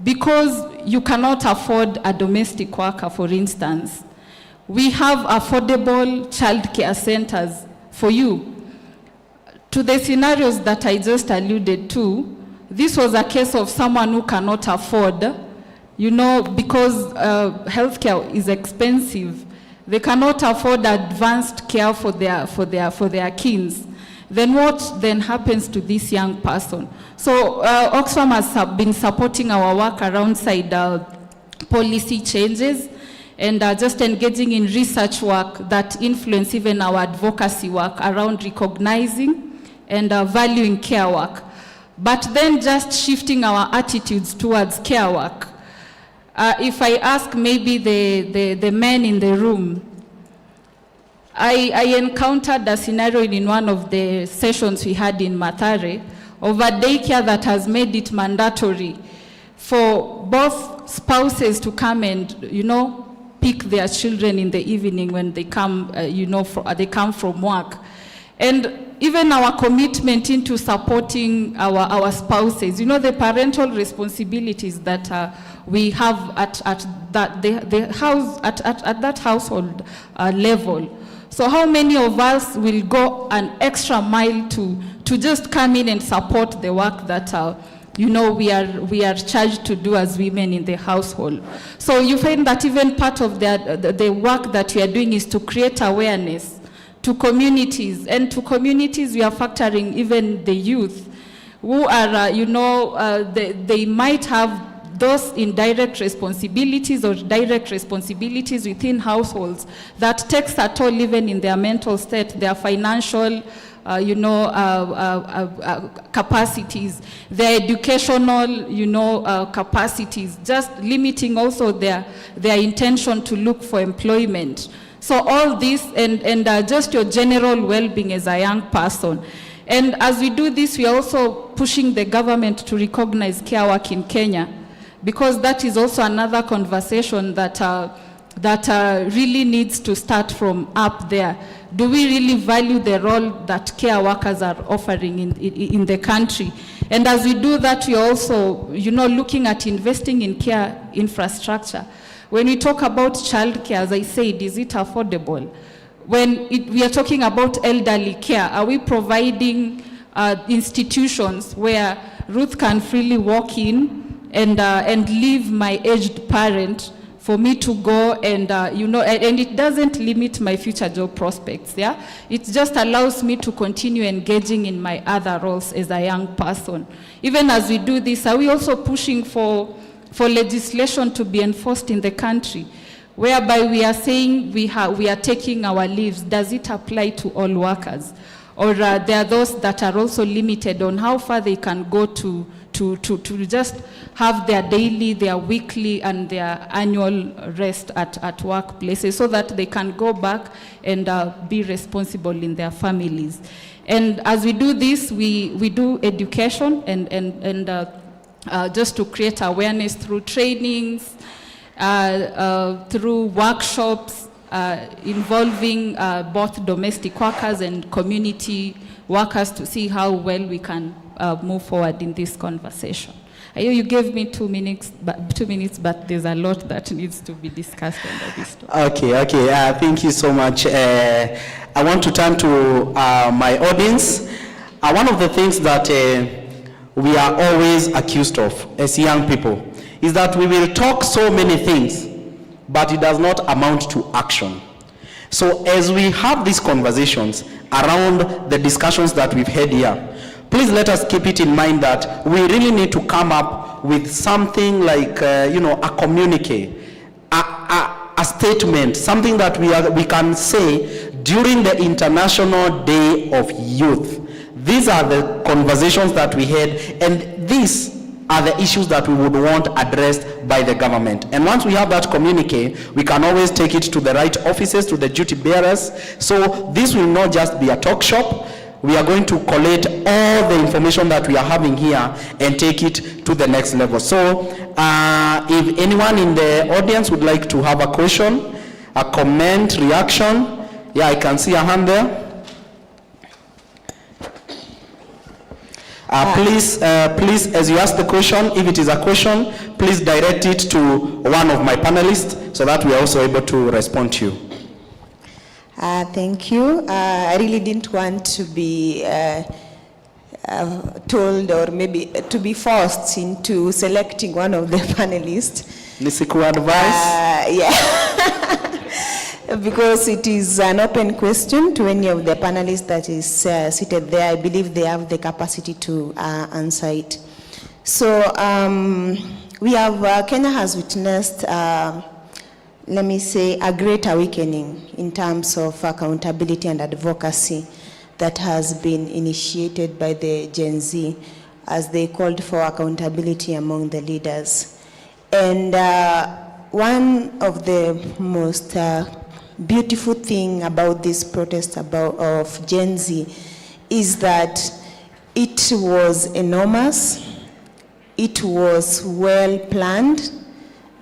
because you cannot afford a domestic worker, for instance, we have affordable childcare centers for you? To the scenarios that I just alluded to, this was a case of someone who cannot afford, because healthcare is expensive. They cannot afford advanced care for their kids. Then what then happens to this young person? So Oxfam has been supporting our work around policy changes and just engaging in research work that influence even our advocacy work around recognizing and valuing care work. But then just shifting our attitudes towards care work. If I ask maybe the men in the room, I encountered a scenario in one of the sessions we had in Mathare of a daycare that has made it mandatory for both spouses to come and, pick their children in the evening when they come, they come from work. And even our commitment into supporting our spouses, the parental responsibilities that we have at that household level. So how many of us will go an extra mile to just come in and support the work that we are charged to do as women in the household? So you find that even part of the work that we are doing is to create awareness to communities, and to communities we are factoring even the youth who are, they might have those indirect responsibilities or direct responsibilities within households that takes a toll even in their mental state, their financial, capacities, their educational, capacities, just limiting also their intention to look for employment. So all this and just your general well-being as a young person. And as we do this, we are also pushing the government to recognize care work in Kenya, because that is also another conversation that really needs to start from up there. Do we really value the role that care workers are offering in the country? And as we do that, we are also, looking at investing in care infrastructure. When we talk about childcare, as I said, is it affordable? When we are talking about elderly care, are we providing institutions where Ruth can freely walk in and leave my aged parent for me to go and, and it doesn't limit my future job prospects, yeah? It just allows me to continue engaging in my other roles as a young person. Even as we do this, are we also pushing for legislation to be enforced in the country, whereby we are saying we are taking our leaves? Does it apply to all workers? Or there are those that are also limited on how far they can go to just have their daily, their weekly, and their annual rest at workplaces, so that they can go back and be responsible in their families. And as we do this, we do education and just to create awareness through trainings, through workshops involving both domestic workers and community workers, to see how well we can move forward in this conversation. I know you gave me 2 minutes, but there's a lot that needs to be discussed under this topic. Okay. Thank you so much. I want to turn to my audience. One of the things that we are always accused of as young people is that we will talk so many things, but it does not amount to action. So as we have these conversations around the discussions that we've had here, please let us keep it in mind that we really need to come up with something like, a communique, a statement, something that we can say during the International Day of Youth. These are the conversations that we had, and these are the issues that we would want addressed by the government. And once we have that communique, we can always take it to the right offices, to the duty bearers. So this will not just be a talk shop. We are going to collate all the information that we are having here and take it to the next level. So if anyone in the audience would like to have a question, a comment, reaction, yeah, I can see a hand there. Please, as you ask the question, if it is a question, please direct it to one of my panelists so that we are also able to respond to you. Thank you. I really didn't want to be told or maybe to be forced into selecting one of the panelists. Nisiku advice? Yeah. Because it is an open question to any of the panelists that is seated there. I believe they have the capacity to answer it. So we have, Kenya has witnessed, let me say, a great awakening in terms of accountability and advocacy that has been initiated by the Gen Z as they called for accountability among the leaders. And one of the most beautiful thing about this protest of Gen Z is that it was enormous, it was well planned,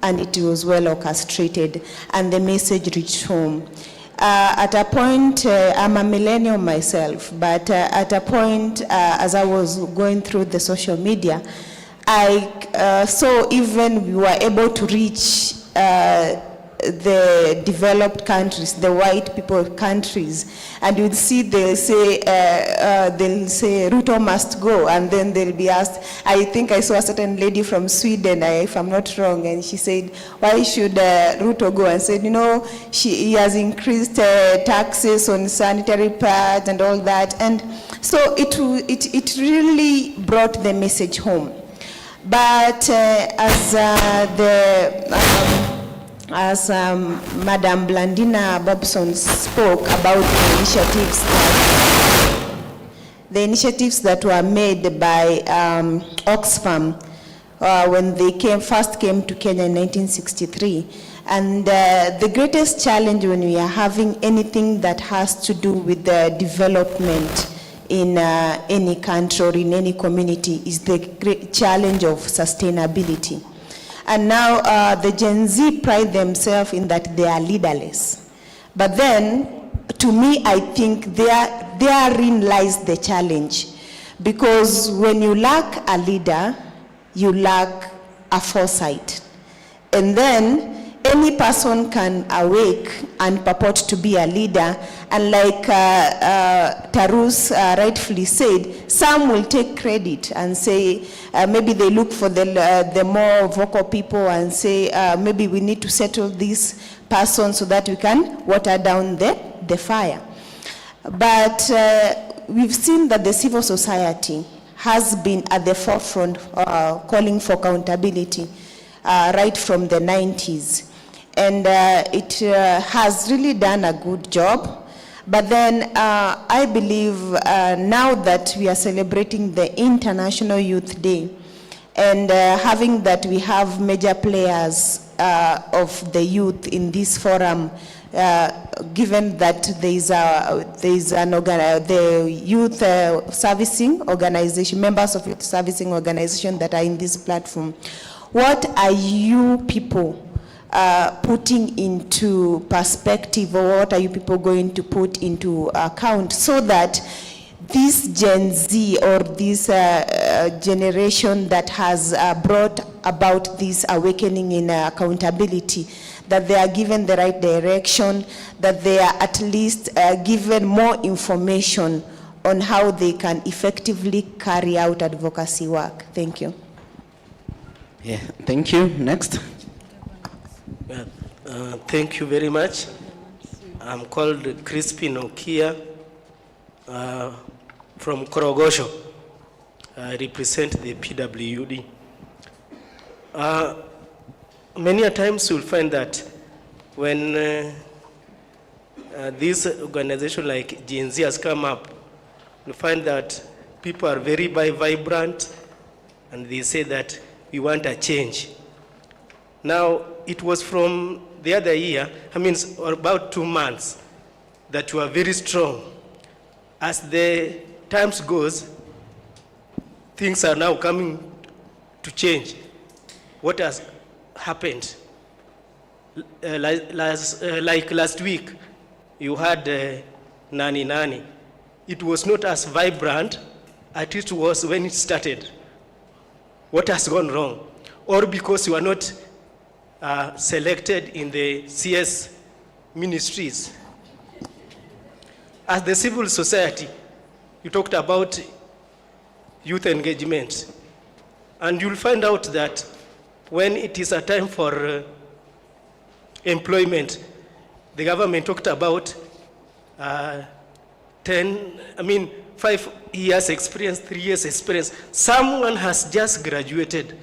and it was well orchestrated, and the message reached home. At a point, I'm a millennial myself, but at a point, as I was going through the social media, I saw even we were able to reach the developed countries, the white people countries, and you'd see they'll say Ruto must go, and then they'll be asked. I think I saw a certain lady from Sweden, if I'm not wrong, and she said, why should Ruto go? And said, he has increased taxes on sanitary pads and all that, and so it really brought the message home. But as Madam Blandina Bobson spoke about the initiatives that were made by Oxfam when they first came to Kenya in 1963. And the greatest challenge when we are having anything that has to do with the development in any country or in any community is the great challenge of sustainability. And now the Gen Z pride themselves in that they are leaderless. But then, to me, I think therein lies the challenge. Because when you lack a leader, you lack a foresight. And then, any person can awake and purport to be a leader, and like Tarus rightfully said, some will take credit and say, maybe they look for the more vocal people and say, maybe we need to settle this person so that we can water down the fire. But we've seen that the civil society has been at the forefront calling for accountability right from the 90s. And it has really done a good job. But then I believe now that we are celebrating the International Youth Day, and having that we have major players of the youth in this forum, given that the youth servicing organization, members of youth servicing organization that are in this platform, what are you people putting into perspective, or what are you people going to put into account so that this Gen Z or this generation that has brought about this awakening in accountability, that they are given the right direction, that they are at least given more information on how they can effectively carry out advocacy work? Thank you. Yeah, thank you. Next. Thank you very much. I'm called Crispin Okia from Korogosho. I represent the PWD. Many a times you'll find that when this organization like Gen Z has come up, you find that people are very vibrant, and they say that we want a change. Now, it was from the other year, or about 2 months, that you are very strong. As the times goes, things are now coming to change. What has happened? Like last week, you had Nani Nani. It was not as vibrant as it was when it started. What has gone wrong? Or because you are not selected in the CS ministries. As the civil society, you talked about youth engagement. And you'll find out that when it is a time for employment, the government talked about 5 years experience, 3 years experience. Someone has just graduated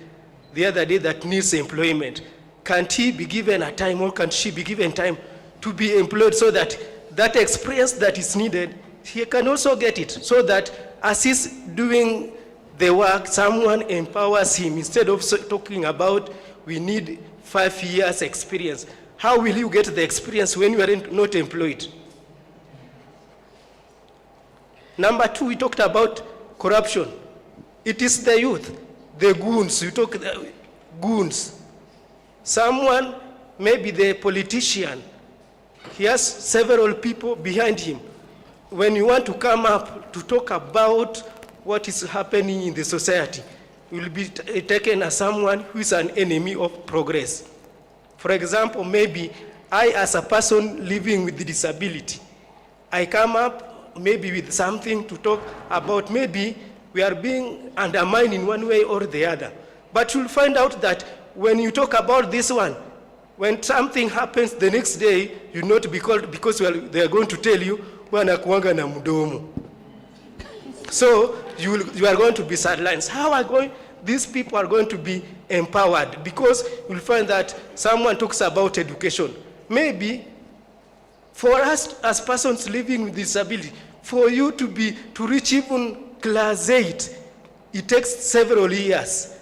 the other day that needs employment. Can't he be given a time, or can she be given time to be employed, so that that experience that is needed, he can also get it, so that as he's doing the work, someone empowers him, instead of talking about we need 5 years experience. how will you get the experience when you are not employed? Number two, we talked about corruption. It is the youth, the goons. You talk goons. Someone, maybe the politician, he has several people behind him. When you want to come up to talk about what is happening in the society, you will be taken as someone who is an enemy of progress. For example, maybe I, as a person living with disability, I come up maybe with something to talk about. Maybe we are being undermined in one way or the other. But you'll find out that when you talk about this one, when something happens the next day, you'll not be called because they are going to tell you, wanakuanga na mdomo. So you are going to be sidelined. How are these people are going to be empowered? Because you'll find that someone talks about education. Maybe for us as persons living with disability, for you to reach even class 8, it takes several years.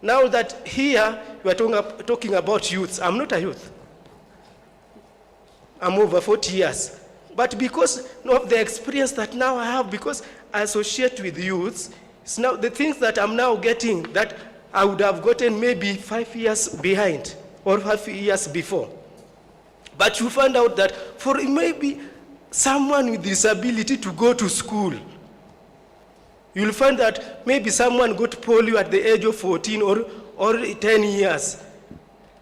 Now that here you are talking about youths, I'm not a youth. I'm over 40 years. But because of the experience that now I have, because I associate with youths, it's now the things that I'm now getting that I would have gotten maybe 5 years behind or 5 years before. But you find out that for maybe someone with disability to go to school, you'll find that maybe someone got polio at the age of 14 or 10 years.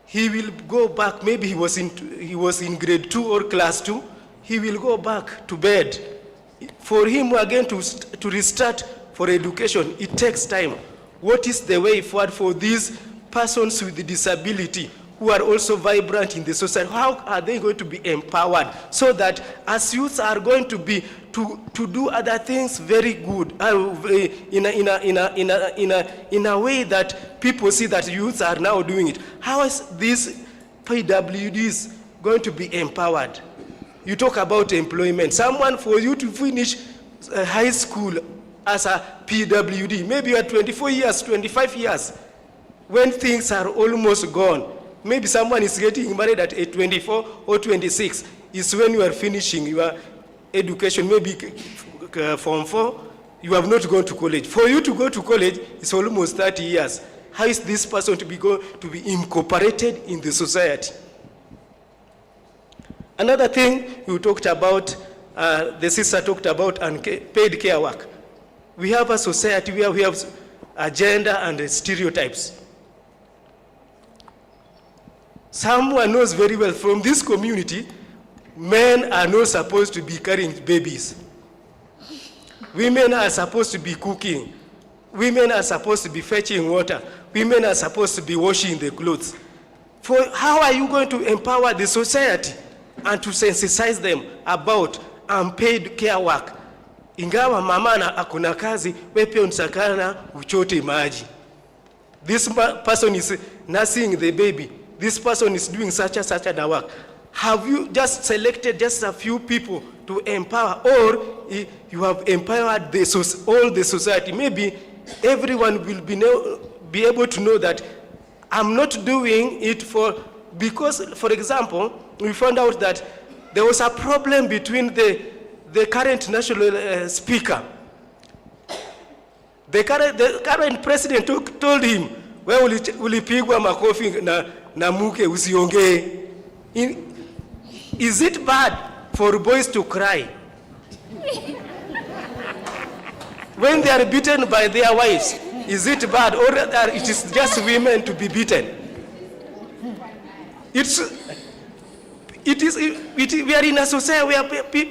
He will go back, maybe he was in grade 2 or class 2, he will go back to bed. For him again to restart for education, it takes time. What is the way forward for these persons with disability who are also vibrant in the society? How are they going to be empowered so that as youths are going to be to do other things very good in a way that people see that youths are now doing it? How is this PWDs going to be empowered? You talk about employment. Someone, for you to finish high school as a PWD, maybe you are 24 years, 25 years, when things are almost gone. Maybe someone is getting married at age 24 or 26, is when you are finishing your education, maybe Form 4, you have not gone to college. For you to go to college, it's almost 30 years. How is this person to be incorporated in the society? Another thing you talked about, the sister talked about unpaid care work. We have a society where we have agenda and stereotypes. Someone knows very well from this community, men are not supposed to be carrying babies. Women are supposed to be cooking. Women are supposed to be fetching water. Women are supposed to be washing the clothes. How are you going to empower the society and to sensitize them about unpaid care work? Ingawa mama na akuna kazi, wewe pia unatakana uchote maji. This person is nursing the baby. This person is doing such a work. Have you just selected just a few people to empower, or you have empowered all the society? Maybe everyone will be able to know that I'm not doing it because, for example, we found out that there was a problem between the current national speaker. The current president told him, wewe ulipigwa makofi na muke usiongee. Is it bad for boys to cry when they are beaten by their wives? Is it bad, or it is just women to be beaten? We are in a society where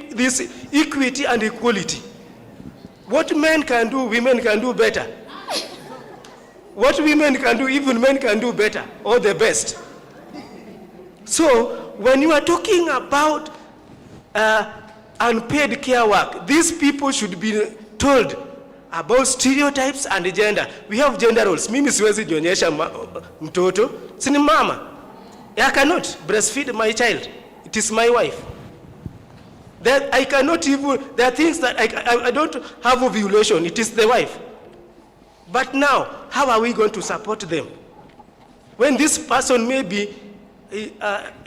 this equity and equality. What men can do, women can do better. What women can do, even men can do better, or the best. So, when you are talking about unpaid care work, these people should be told about stereotypes and gender. We have gender roles. Mimi siwezi jionyesha mtoto, sini mama. I cannot breastfeed my child. It is my wife. That I cannot even, there are things that I don't have a violation. It is the wife. But now, how are we going to support them? When this person maybe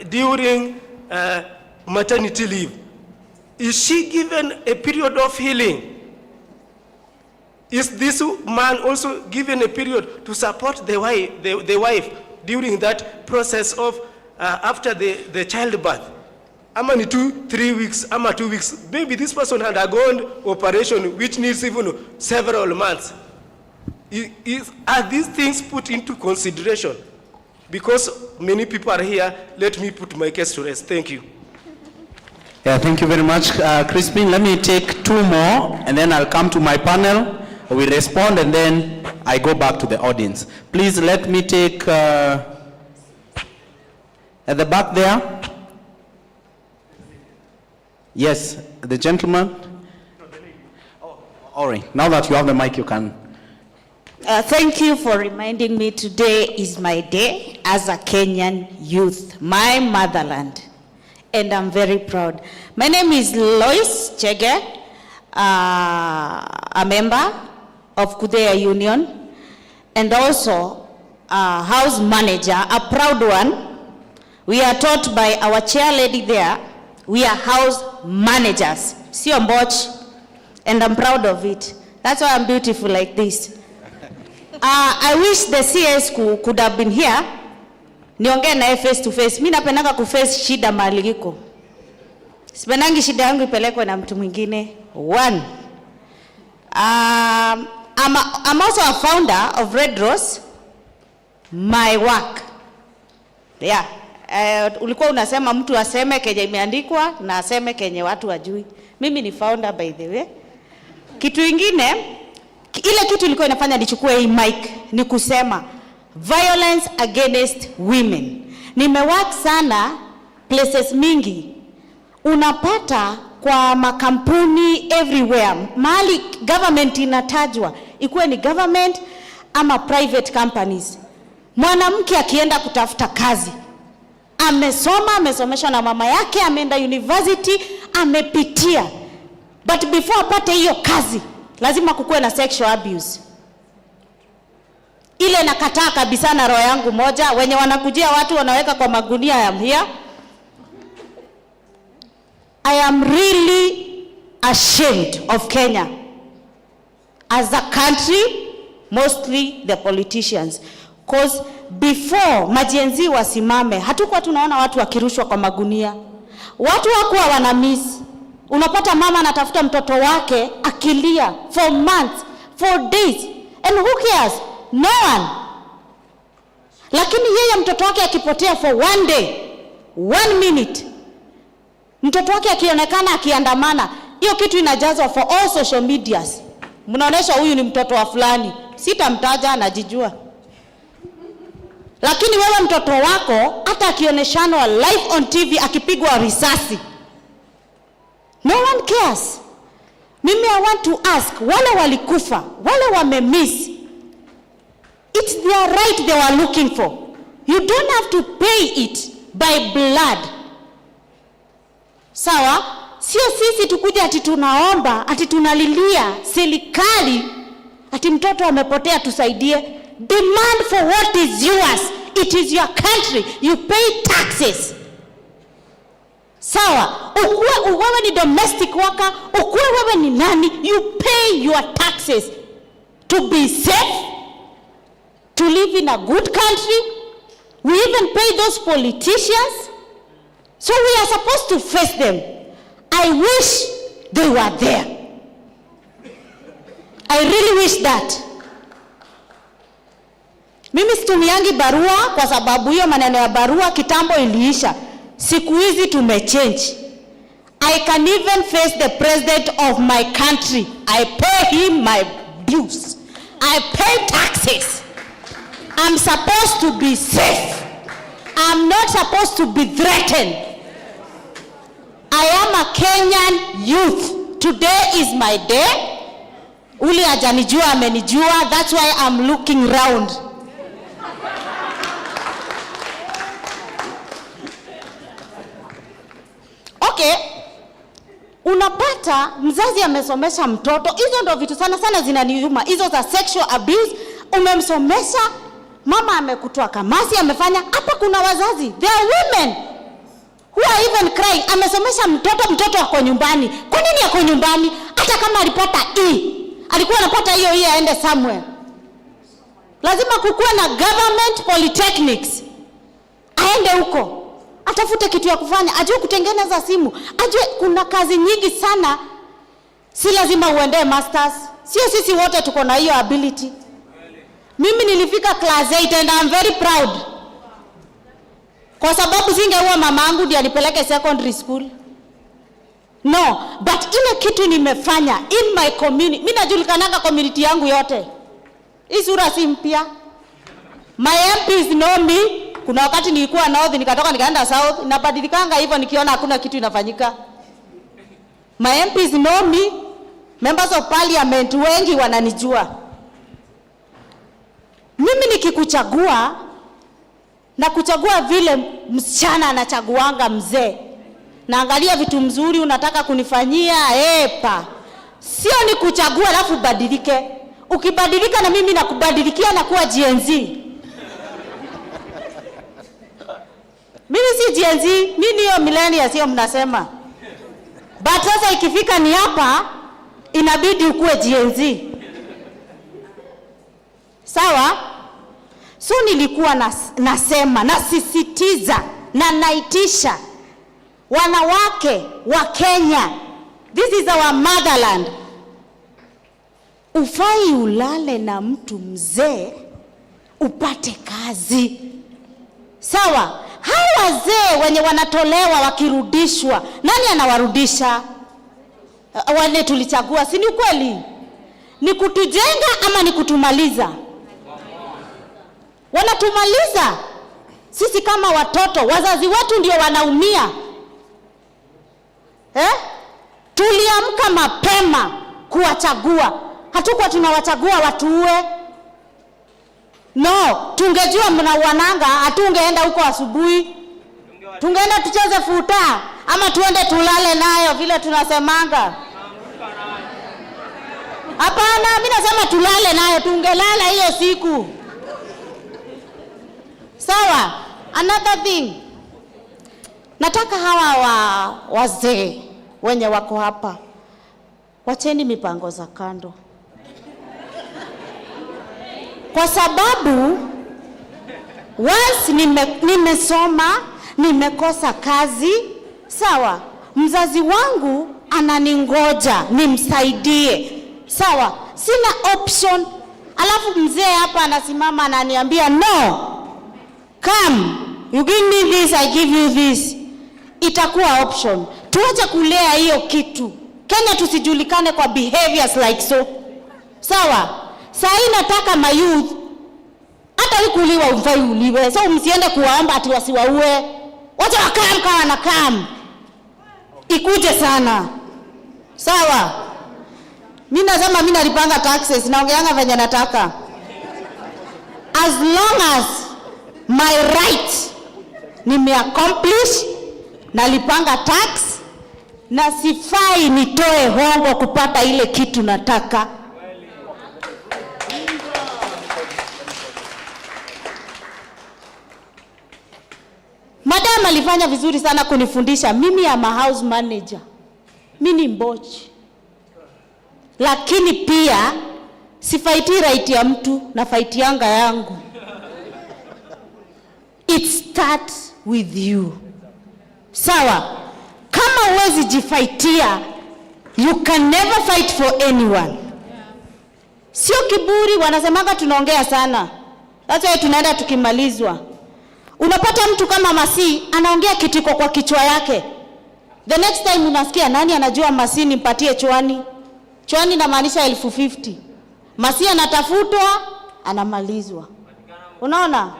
during maternity leave? Is she given a period of healing? Is this man also given a period to support the wife during that process of after the childbirth? Ama ni 2-3 weeks, ama 2 weeks. Maybe this person had undergone operation which needs even several months. Are these things put into consideration? Because many people are here, let me put my case to rest. Thank you. Yeah, thank you very much, Crispin. Let me take 2 more, and then I'll come to my panel. We respond, and then I go back to the audience. Please let me take at the back there. Yes, the gentleman. All right. Now that you have the mic, you can. Thank you for reminding me today is my day as a Kenyan youth, my motherland, and I'm very proud. My name is Lois Chege, a member of Kudea Union, and also a house manager, a proud one. We are taught by our chair lady there, we are house managers, sio mboch, and I'm proud of it. That's why I'm beautiful like this. I wish the CS could have been here. Niongee naye face to face. Mimi napendanga ku face shida mahali iko. Sipendangi shida yangu ipelekwe na mtu mwingine. One. I'm also a founder of Red Rose. My work. Yeah. Ulikuwa unasema mtu aseme kenye imeandikwa na aseme kenye watu wajui. Mimi ni founder by the way. Kitu ingine, ile kitu ilikuwa inafanya nichukue hii mic ni kusema violence against women. Nimework sana places mingi. Unapata kwa makampuni everywhere. Mahali government inatajwa, ikuwe ni government ama private companies. Mwanamke akienda kutafuta kazi, amesomeshwa na mama yake, ameenda university, amepitia. But before apate hiyo kazi, lazima kukuwe na sexual abuse. Ile nakataa kabisa na roho yangu moja, wenye wanakujia watu wanaweka kwa magunia ya here. I am really ashamed of Kenya as a country, mostly the politicians. Because before majenzi wasimame, hatukuwa tunaona watu wakirushwa kwa magunia. Watu wakuwa wanamiss. Unapata mama anatafuta mtoto wake akilia for months, for days. And who cares? No one. Lakini yeye mtoto wake akipotea for 1 day, 1 minute. Mtoto wake akionekana akiandamana, hiyo kitu inajazwa for all social medias. Mnaonesha huyu ni mtoto wa fulani. Sitamtaja, anajijua. Lakini wewe mtoto wako hata akioneshana live on TV akipigwa risasi, no one cares. Mimi I want to ask, wale walikufa, wale wamemiss, it's their right they were looking for. You don't have to pay it by blood. Sawa? Sio sisi tukuja ati tunaomba, ati tunalilia serikali, ati mtoto amepotea tusaidie. Demand for what is yours. It is your country. You pay taxes. Sawa, wewe ni domestic worker, wewe ni nani, you pay your taxes to be safe, to live in a good country. We even pay those politicians. So we are supposed to face them. I wish they were there. I really wish that. Mimi situmiangi barua kwa sababu hiyo maneno ya barua kitambo iliisha. Siku hizi tumechange. I can even face the president of my country. I pay him my dues. I pay taxes. I'm supposed to be safe. I'm not supposed to be threatened. I am a Kenyan youth. Today is my day. Uli hajanijua amenijua. That's why I'm looking round. Okay, unapata mzazi amesomesha mtoto, hizo ndo vitu sana sana zinaniuma, hizo za sexual abuse. Umemsomesha mama amekutoa kamasi, amefanya hapa. Kuna wazazi, there are women who are even crying. Amesomesha mtoto ako nyumbani. Kwa nini ako nyumbani? Hata kama alipata E, alikuwa anapata hiyo aende somewhere. Lazima kukuwe na government polytechnics. Aende huko, atafute kitu ya kufanya, ajue kutengeneza simu, ajue kuna kazi nyingi sana. Si lazima uende masters. Sio sisi wote tuko na hiyo ability. Mimi nilifika class 8 and I'm very proud. Kwa sababu singeua mama yangu ndiye anipeleke secondary school. No, but ile kitu nimefanya in my community. Mimi najulikananga community yangu yote. Hii sura si mpya. My MPs know me. Kuna wakati nilikuwa north nikatoka nikaenda south, nabadilikanga hivyo nikiona hakuna kitu inafanyika. My MPs know me. Members of parliament wengi wananijua. Mimi nikikuchagua na kuchagua vile msichana anachaguanga mzee. Naangalia vitu mzuri unataka kunifanyia, epa. Sio ni kuchagua alafu badilike. Ukibadilika na mimi nakubadilikia na kuwa Gen Z. Mimi si Gen Z, mimi niyo millennials sio mnasema. But sasa ikifika ni hapa, inabidi ukue Gen Z. Sawa? So nilikuwa nasema, nasisitiza, na naitisha wanawake wa Kenya. This is our motherland. Ufai ulale na mtu mzee upate kazi. Sawa? Hawa wazee wenye wanatolewa wakirudishwa, nani anawarudisha? Wale tulichagua, si ni kweli? Ni kutujenga ama ni kutumaliza? Wanatumaliza. Sisi kama watoto, wazazi wetu ndio wanaumia. Tuliamka mapema kuwachagua. Hatukuwa tunawachagua watuue. No, tungejua mnauananga, hatungeenda huko asubuhi. Tungeenda tucheze futa ama tuende tulale nayo vile tunasemanga. Hapana, mimi nasema tulale nayo, tungelala hiyo siku. Sawa? Another thing. Nataka hawa wazee wenye wako hapa, wacheni mipango za kando. Kwa sababu once nimesoma, nimekosa kazi, sawa? Mzazi wangu ananingoja nimsaidie. Sawa? Sina option. Alafu mzee hapa anasimama ananiambia no. Come, you give me this, I give you this. Itakuwa option. Tuache kulea hiyo kitu. Kenya tusijulikane kwa behaviors like so. Sawa? Sasa nataka my youth hata ukuliwa umfai uliwe. So msiende kuwaomba ati wasiwaue. Wacha wakam kama na kam. Ikuje sana. Sawa? Mimi nasema mimi nalipanga taxes, naongeanga venye nataka. As long as my right nimeaccomplish, nalipanga tax, na sifai nitoe hongo kupata ile kitu nataka. Madam alifanya vizuri sana kunifundisha. Mimi am a house manager. Mimi ni mbochi. Lakini pia sifaiti right ya mtu, na fight yanga yangu. It starts with you. Sawa? Kama huwezi jifaitia, you can never fight for anyone. Sio kiburi, wanasemanga tunaongea sana. That's why tunaenda tukimalizwa. Unapata mtu kama Masi anaongea kitiko kwa kichwa yake. The next time unasikia nani anajua Masi nimpatie chwani. Chwani inamaanisha 50. Masi anatafutwa, anamalizwa. Unaona?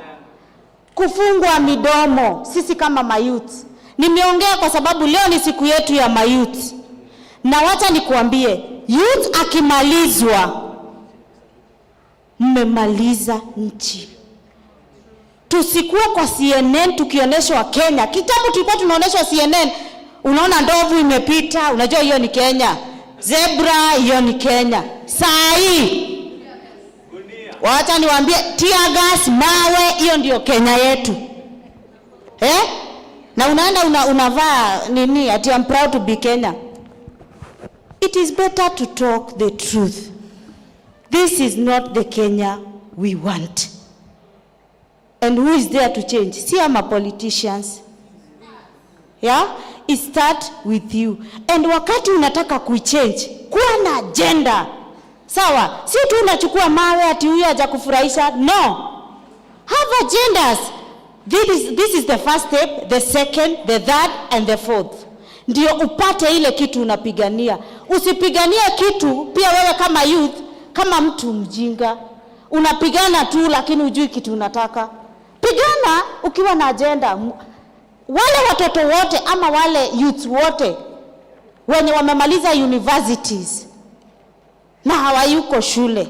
Kufungwa midomo sisi kama mayouth. Nimeongea kwa sababu leo ni siku yetu ya mayouth. Na wacha nikuambie, youth akimalizwa, mmemaliza nchi. Tusikuwe kwa CNN tukionyeshwa Kenya. Kitambo tulikuwa tunaonyeshwa CNN, unaona ndovu imepita, unajua hiyo ni Kenya. Zebra, hiyo ni Kenya. Saa hii Wacha niwaambie, tear gas, mawe, hiyo ndio Kenya yetu. Na unaenda unavaa nini ati I'm proud to be Kenya. It is better to talk the truth. This is not the Kenya we want. And who is there to change? See, I'm a politicians. It starts with you. And wakati unataka kuichange, kuwa na agenda. Sawa, si tu unachukua mawe ati huyu hajakufurahisha. No. Have agendas. This is the first step, the second, the third and the fourth. Ndio upate ile kitu unapigania. Usipiganie kitu pia wewe kama youth, kama mtu mjinga. Unapigana tu lakini hujui kitu unataka. Pigana ukiwa na agenda. Wale watoto wote ama wale youth wote wenye wamemaliza universities na hawayuko shule,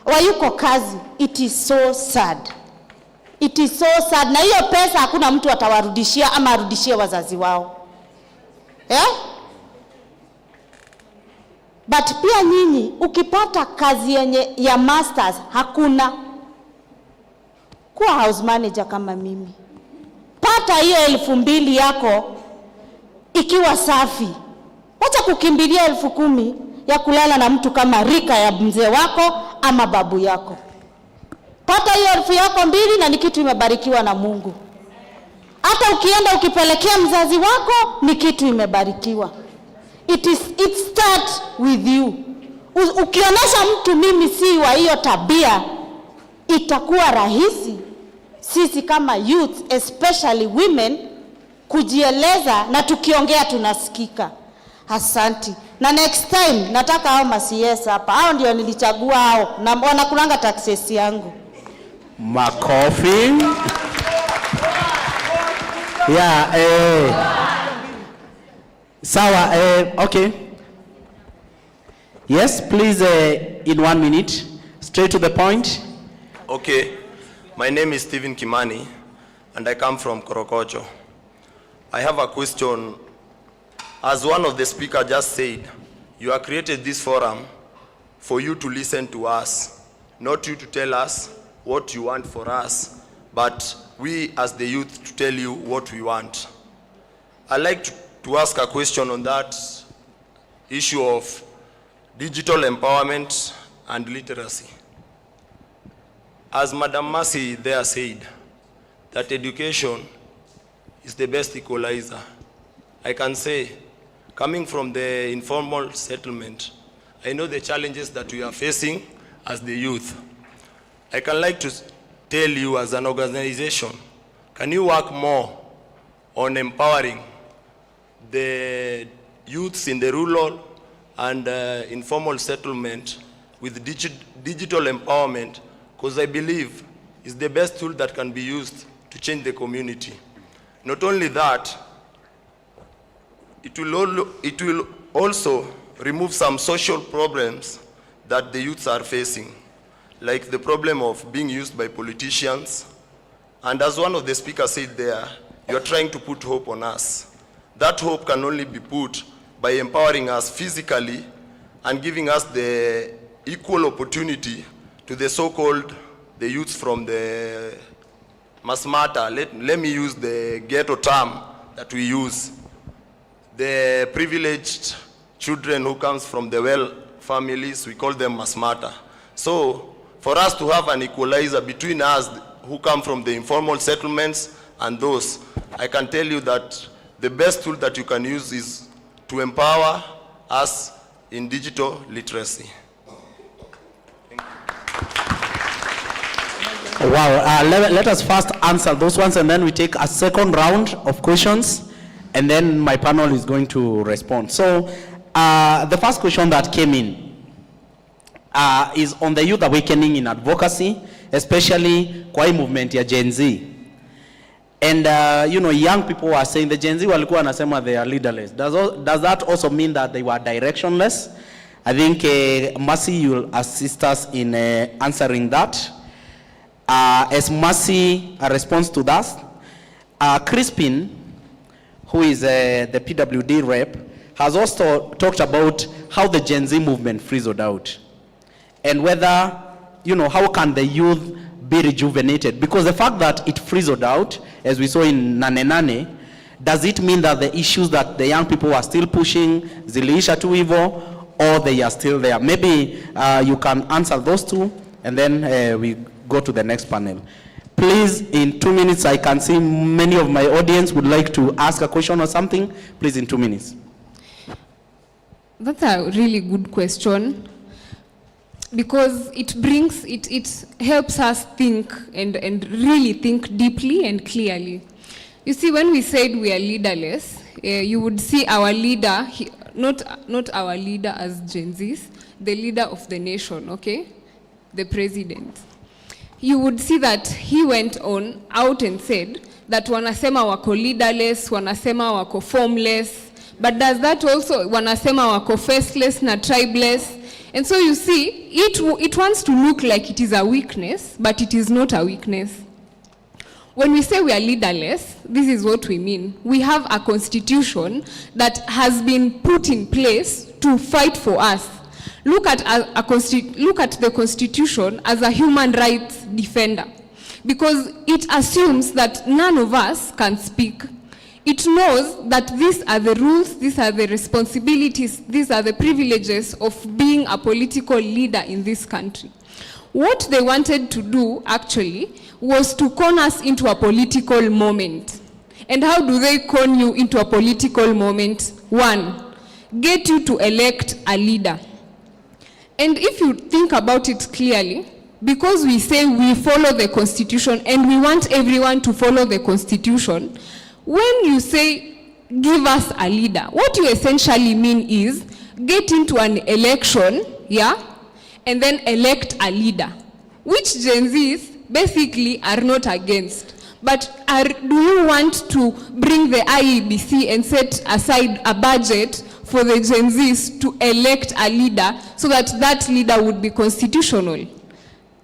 hawayuko kazi, it is so sad. It is so sad. Na hiyo pesa hakuna mtu atawarudishia ama arudishie wazazi wao. But pia nyinyi ukipata kazi yenye ya masters hakuna, kuwa house manager kama mimi. Pata hiyo 2,000 yako ikiwa safi. Wacha kukimbilia 10,000 ya kulala na mtu kama rika ya mzee wako ama babu yako. Pata hiyo 1,000 yako 2 na ni kitu imebarikiwa na Mungu. Hata ukienda ukipelekea mzazi wako ni kitu imebarikiwa. It starts with you. Ukionyesha mtu mimi si wa hiyo tabia, itakuwa rahisi sisi kama youth, especially women, kujieleza na tukiongea tunasikika. Asante. Na next time nataka hao CS hapa. Hao ndio nilichagua hao na wanakulanga taxes yangu. Makofi. Sawa, okay. Yes, please, in 1 minute, straight to the point. Okay, my name is Stephen Kimani, and I come from Korokocho. I have a question. As one of the speakers just said, you have created this forum for you to listen to us, not you to tell us what you want for us, but we as the youth to tell you what we want. I'd like to ask a question on that issue of digital empowerment and literacy. As Madam Mercy there said, that education is the best equalizer. I can say, coming from the informal settlement, I know the challenges that we are facing as the youth. I can like to tell you as an organization, can you work more on empowering the youths in the rural and informal settlement with digital empowerment, because I believe it's the best tool that can be used to change the community. Not only that, it will also remove some social problems that the youths are facing, like the problem of being used by politicians. And as one of the speakers said there, you're trying to put hope on us. That hope can only be put by empowering us physically and giving us the equal opportunity to the so-called the youths from the Masmata. Let me use the ghetto term that we use. The privileged children who comes from the well families, we call them Masmata. So for us to have an equalizer between us who come from the informal settlements and those, I can tell you that the best tool that you can use is to empower us in digital literacy. Wow, let us first answer those ones and then we take a second round of questions and then my panel is going to respond. So the first question that came in is on the youth awakening in advocacy, especially kwa hii movement ya Gen Z. And young people are saying the Gen Z walikuwa wanasema they are leaderless. Does that also mean that they were directionless? I think Mercy, you'll assist us in answering that. As Mercy responds to that, Crispin, who is the PWD rep, has also talked about how the Gen Z movement frizzled out and whether how can the youth be rejuvenated? Because the fact that it frizzled out, as we saw in Nane Nane, does it mean that the issues that the young people are still pushing, ziliisha tu hivyo, or they are still there? Maybe you can answer those two, and then we go to the next panel. Please, in 2 minutes, I can see many of my audience would like to ask a question or something. Please, in 2 minutes. That's a really good question, because it helps us think and really think deeply and clearly. You see, when we said we are leaderless, you would see our leader, not our leader as Gen Zs, the leader of the nation, okay? The president. You would see that he went out and said that wanasema wako leaderless, wanasema wako formless, but does that also wanasema wako faceless na tribeless? And so you see, it wants to look like it is a weakness, but it is not a weakness. When we say we are leaderless, this is what we mean. We have a constitution that has been put in place to fight for us. Look at the constitution as a human rights defender, because it assumes that none of us can speak. It knows that these are the rules, these are the responsibilities, these are the privileges of being a political leader in this country. What they wanted to do, actually, was to con us into a political moment. And how do they con you into a political moment? 1, get you to elect a leader. And if you think about it clearly, because we say we follow the Constitution and we want everyone to follow the Constitution, when you say, give us a leader, what you essentially mean is, get into an election, yeah, and then elect a leader, which Gen Zs basically are not against. But do you want to bring the IEBC and set aside a budget for the Gen Zs to elect a leader so that that leader would be constitutional?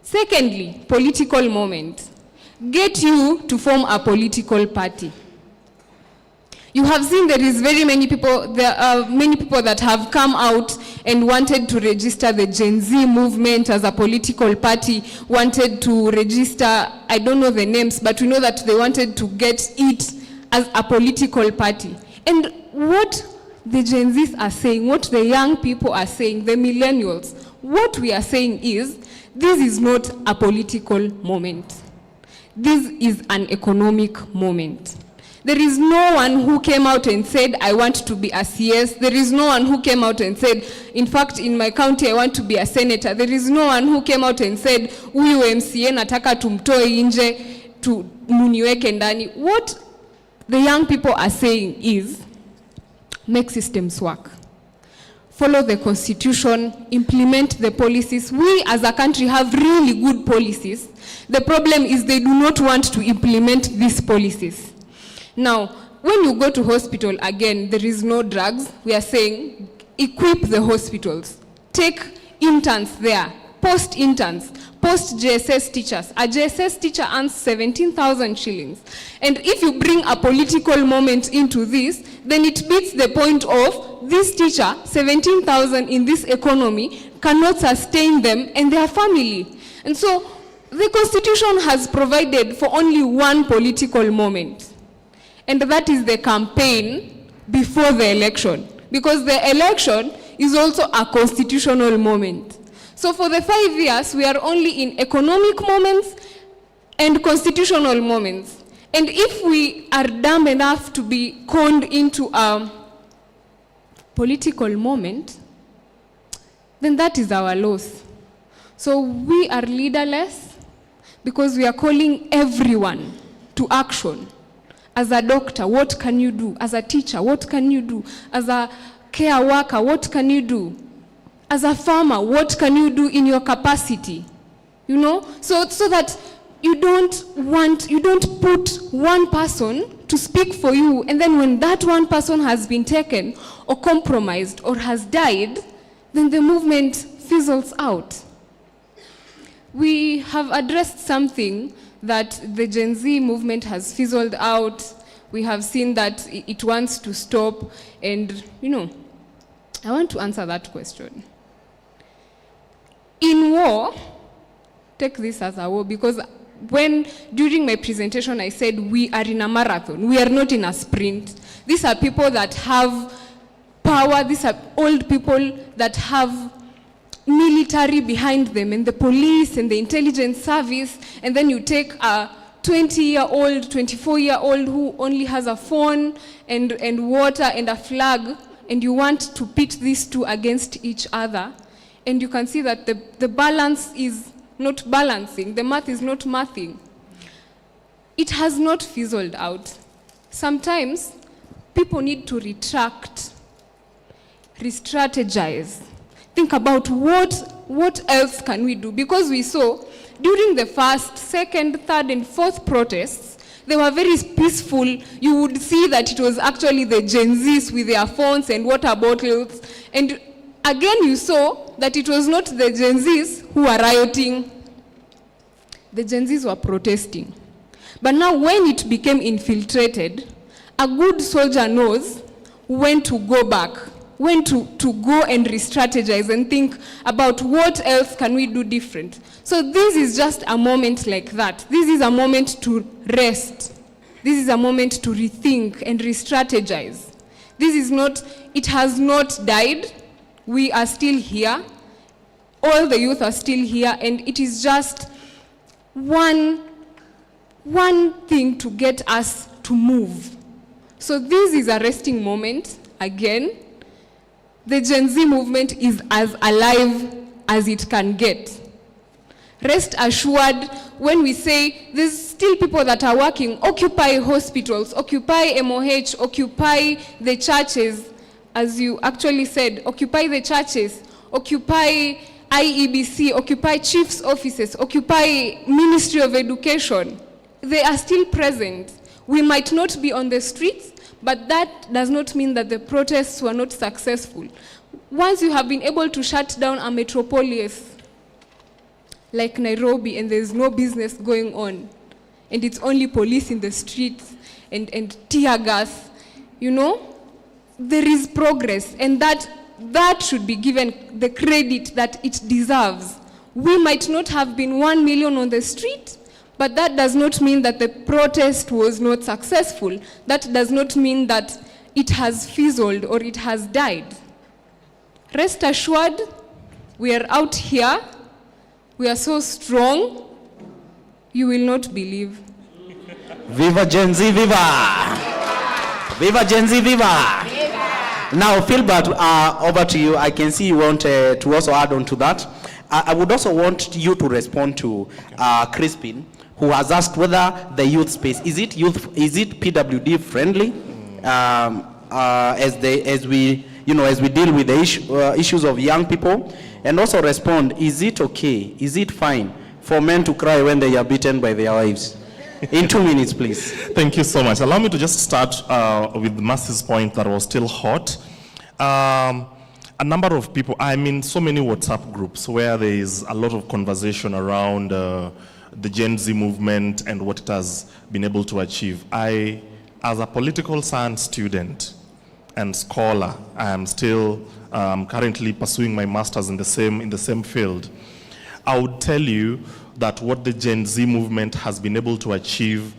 Secondly, political moment. Get you to form a political party. You have seen there are many people that have come out and wanted to register the Gen Z movement as a political party, wanted to register, I don't know the names, but we know that they wanted to get it as a political party. And what the Gen Zs are saying, what the young people are saying, the millennials, what we are saying is, this is not a political moment. This is an economic moment. There is no one who came out and said, I want to be a CS. There is no one who came out and said, in fact, in my county, I want to be a senator. There is no one who came out and said, huyu MCA nataka tumtoe nje, muniweke ndani. What the young people are saying is, make systems work. Follow the Constitution, implement the policies. We as a country have really good policies. The problem is they do not want to implement these policies. Now, when you go to hospital, again, there is no drugs. We are saying, equip the hospitals. Take interns there, post-interns, post-JSS teachers. A JSS teacher earns 17,000 shillings. And if you bring a political moment into this, then it beats the point of this teacher, 17,000 in this economy, cannot sustain them and their family. And so, the Constitution has provided for only one political moment. And that is the campaign before the election. Because the election is also a constitutional moment. So for the 5 years, we are only in economic moments and constitutional moments. And if we are dumb enough to be conned into a political moment, then that is our loss. So we are leaderless because we are calling everyone to action. As a doctor, what can you do? As a teacher, what can you do? As a care worker, what can you do? As a farmer, what can you do in your capacity? You know, so that you don't put one person to speak for you, and then when that one person has been taken or compromised or has died, then the movement fizzles out. We have addressed something that the Gen Z movement has fizzled out. We have seen that it wants to stop, and I want to answer that question. In war, take this as a war, because during my presentation I said we are in a marathon, we are not in a sprint. These are people that have power, these are old people that have military behind them, and the police and the intelligence service, and then you take a 20-year-old, 24-year-old who only has a phone and water and a flag, and you want to pit these two against each other, and you can see that the balance is not balancing, the math is not mathing. It has not fizzled out. Sometimes people need to retract, re-strategize, think about what else can we do, because we saw during the first, second, third, and fourth protests, they were very peaceful. You would see that it was actually the Gen Zs with their phones and water bottles. And again, you saw that it was not the Gen Zs who were rioting. The Gen Zs were protesting. But now when it became infiltrated, a good soldier knows when to go back, when to go and re-strategize and think about what else can we do different. So this is just a moment like that. This is a moment to rest. This is a moment to rethink and re-strategize. This is not, it has not died. We are still here. All the youth are still here, and it is just one thing to get us to move. So this is a resting moment again. The Gen Z movement is as alive as it can get. Rest assured, when we say there's still people that are working, occupy hospitals, occupy MOH, occupy the churches, as you actually said, occupy the churches, occupy IEBC, occupy chief's offices, occupy Ministry of Education. They are still present. We might not be on the streets, but that does not mean that the protests were not successful. Once you have been able to shut down a metropolis like Nairobi, and there's no business going on, and it's only police in the streets and tear gas, you know, there is progress, and that should be given the credit that it deserves. We might not have been 1 million on the street, but that does not mean that the protest was not successful. That does not mean that it has fizzled or it has died. Rest assured, we are out here. We are so strong, you will not believe. Viva Gen Z, viva! Viva Gen Z, viva! Now, Philbert, over to you. I can see you want to also add on to that. I would also want you to respond to Crispin, who has asked whether the youth space, is it PWD friendly? As we deal with the issues of young people, and also respond, is it okay, is it fine for men to cry when they are beaten by their wives? In 2 minutes, please. Thank you so much. Allow me to just start with Mercy's point that was still hot. A number of people, I'm in so many WhatsApp groups where there is a lot of conversation around the Gen Z movement and what it has been able to achieve. I, as a political science student and scholar, I am still currently pursuing my master's in the same field. I would tell you that what the Gen Z movement has been able to achieve,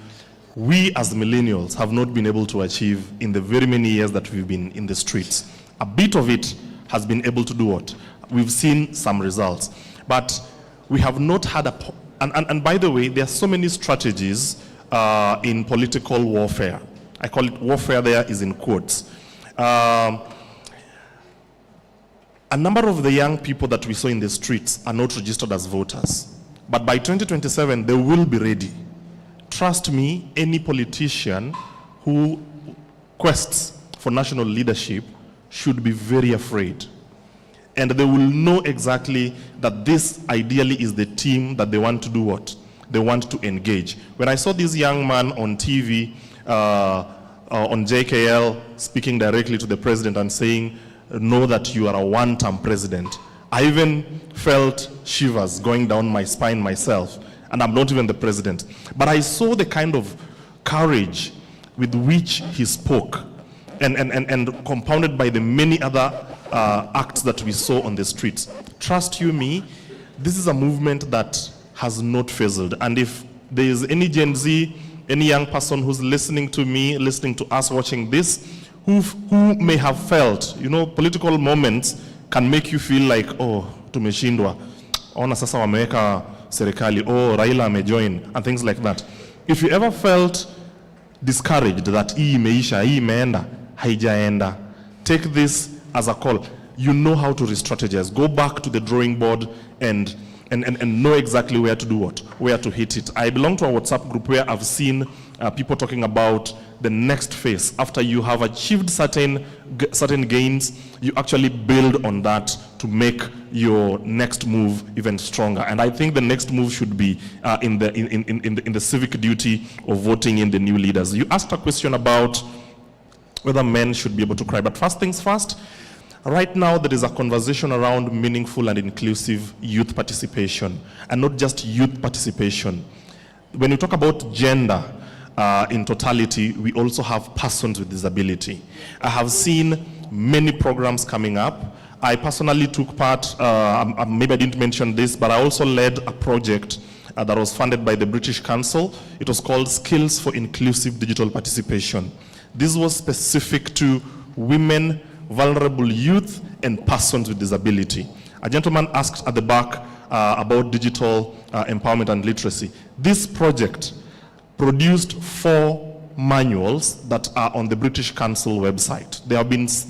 we as millennials have not been able to achieve in the very many years that we've been in the streets. A bit of it has been able to do what? We've seen some results. But we have not had and by the way, there are so many strategies in political warfare. I call it warfare, there is in quotes. A number of the young people that we saw in the streets are not registered as voters. But by 2027, they will be ready. Trust me, any politician who quests for national leadership should be very afraid. And they will know exactly that this ideally is the team that they want to do what? They want to engage. When I saw this young man on TV, on JKL, speaking directly to the president and saying, know that you are a one-term president, I even felt shivers going down my spine myself, and I'm not even the president. But I saw the kind of courage with which he spoke, and compounded by the many other acts that we saw on the streets. Trust you me, this is a movement that has not fizzled. And if there is any Gen Z, any young person who's listening to me, listening to us watching this, who may have felt, political moments can make you feel like, oh, tumeshindwa, ona sasa wameweka serikali, oh, Raila amejoin, and things like that. If you ever felt discouraged that hii imeisha, hii imeenda, haijaenda, take this as a call. You know how to re-strategize. Go back to the drawing board and know exactly where to do what, where to hit it. I belong to a WhatsApp group where I've seen people talking about the next phase. After you have achieved certain gains, you actually build on that to make your next move even stronger. And I think the next move should be in the civic duty of voting in the new leaders. You asked a question about whether men should be able to cry, but first things first. Right now, there is a conversation around meaningful and inclusive youth participation, and not just youth participation. When you talk about gender in totality, we also have persons with disability. I have seen many programs coming up. I personally took part, maybe I didn't mention this, but I also led a project that was funded by the British Council. It was called Skills for Inclusive Digital Participation. This was specific to women, vulnerable youth, and persons with disability. A gentleman asked at the back about digital empowerment and literacy. This project produced 4 manuals that are on the British Council website. They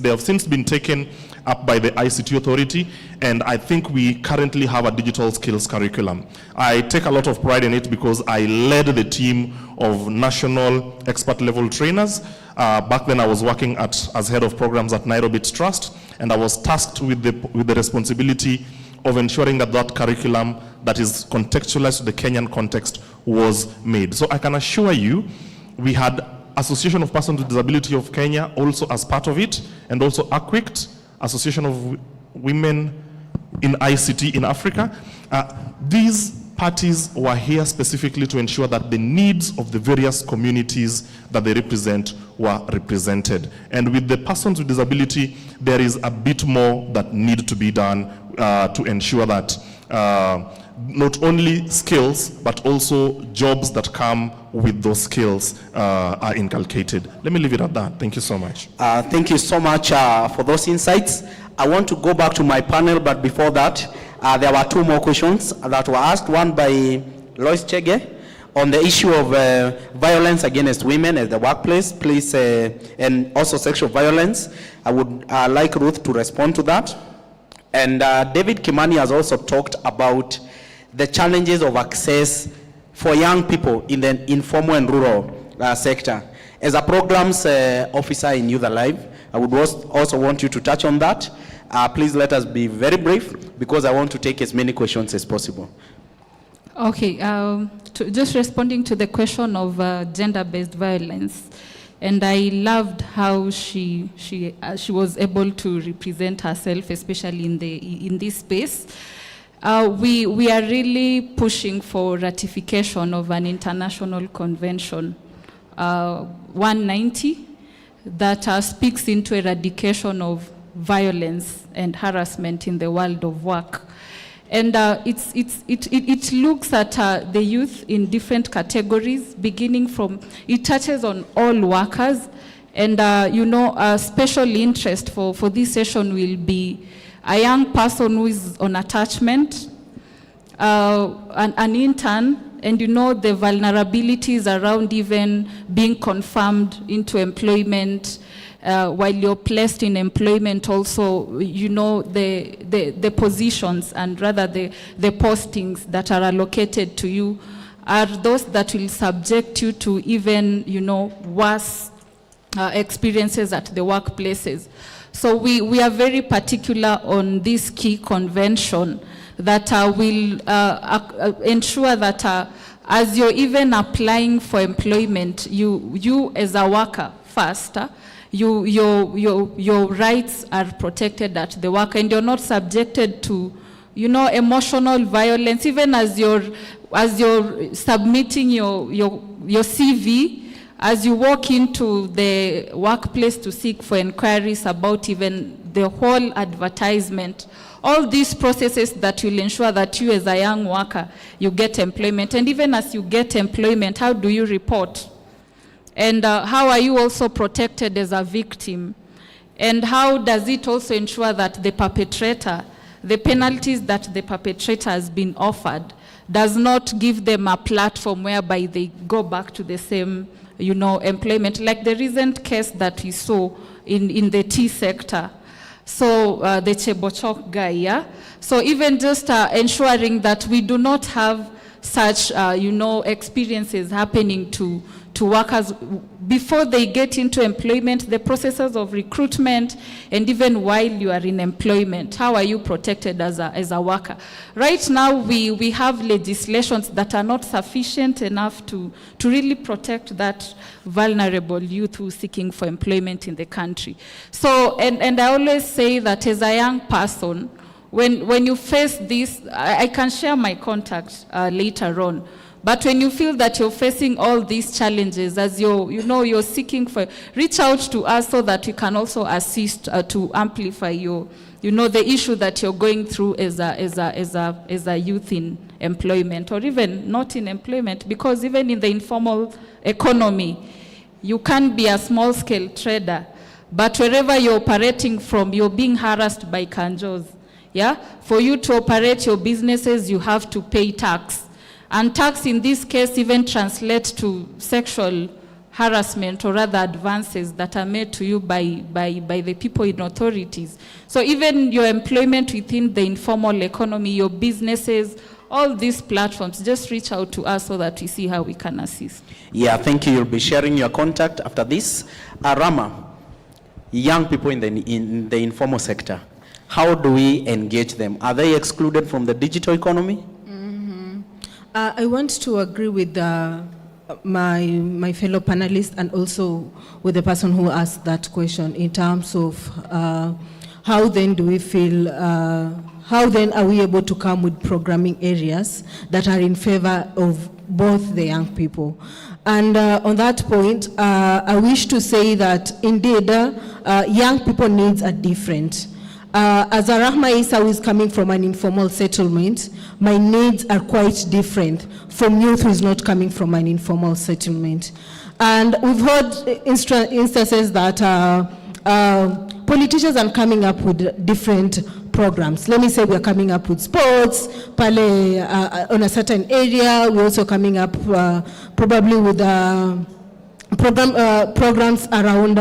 have since been taken up by the ICT Authority, and I think we currently have a digital skills curriculum. I take a lot of pride in it because I led the team of national expert level trainers. Back then I was working as head of programs at Nairobi Trust, and I was tasked with the responsibility of ensuring that curriculum that is contextualized to the Kenyan context was made. So I can assure you, we had Association of Persons with Disability of Kenya also as part of it, and also AQUICT, Association of Women in ICT in Africa. These parties were here specifically to ensure that the needs of the various communities that they represent were represented. And with the persons with disability, there is a bit more that need to be done to ensure that not only skills, but also jobs that come with those skills are inculcated. Let me leave it at that. Thank you so much. Thank you so much for those insights. I want to go back to my panel, but before that, there were 2 more questions that were asked. One by Lois Chege on the issue of violence against women at the workplace, please, and also sexual violence. I would like Ruth to respond to that. And David Kimani has also talked about the challenges of access for young people in the informal and rural sector. As a programs officer in Youth Alive, I would also want you to touch on that. Please let us be very brief because I want to take as many questions as possible. Okay, just responding to the question of gender-based violence, and I loved how she was able to represent herself, especially in this space. We are really pushing for ratification of an international convention, 190, that speaks into eradication of violence and harassment in the world of work. And it looks at the youth in different categories, beginning from, it touches on all workers. And a special interest for this session will be a young person who is on attachment, an intern, and the vulnerabilities around even being confirmed into employment, while you're placed in employment also, the positions and rather the postings that are allocated to you are those that will subject you to even, worse experiences at the workplaces. So we are very particular on this key convention that will ensure that as you're even applying for employment, you as a worker first, your rights are protected at the work, and you're not subjected to, emotional violence, even as you're submitting your CV. As you walk into the workplace to seek for inquiries about even the whole advertisement, all these processes that will ensure that you as a young worker, you get employment. And even as you get employment, how do you report? And how are you also protected as a victim? And how does it also ensure that the perpetrator, the penalties that the perpetrator has been offered, does not give them a platform whereby they go back to the same, employment, like the recent case that we saw in the tea sector. So the Chebochok guy, yeah? So even just ensuring that we do not have such, experiences happening to workers before they get into employment, the processes of recruitment, and even while you are in employment. How are you protected as a worker? Right now, we have legislations that are not sufficient enough to really protect that vulnerable youth who's seeking for employment in the country. So, and I always say that as a young person, when you face this, I can share my contact later on. But when you feel that you're facing all these challenges, as you're seeking for, reach out to us so that we can also assist to amplify the issue that you're going through as a youth in employment, or even not in employment, because even in the informal economy, you can be a small-scale trader, but wherever you're operating from, you're being harassed by kanjos. Yeah, for you to operate your businesses, you have to pay tax. And tax in this case even translates to sexual harassment, or rather advances that are made to you by the people in authorities. So even your employment within the informal economy, your businesses, all these platforms, just reach out to us so that we see how we can assist. Yeah, thank you. You'll be sharing your contact after this. Rama, young people in the informal sector, how do we engage them? Are they excluded from the digital economy? I want to agree with my fellow panelists, and also with the person who asked that question, in terms of how then do we feel, how then are we able to come with programming areas that are in favor of both the young people. And on that point, I wish to say that indeed young people needs are different. As a Rahma Isa who is coming from an informal settlement, my needs are quite different from youth who is not coming from an informal settlement. And we've heard instances that politicians are coming up with different programs. Let me say we're coming up with sports, pale, on a certain area. We're also coming up probably with programs around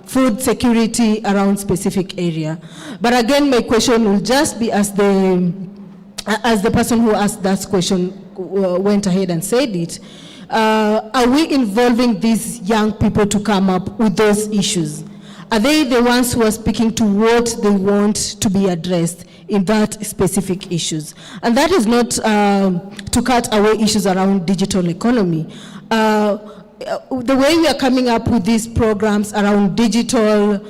food security around specific area. But again, my question will just be as the person who asked that question went ahead and said it, are we involving these young people to come up with those issues? Are they the ones who are speaking to what they want to be addressed in that specific issues? And that is not to cut away issues around digital economy. The way we are coming up with these programs around digital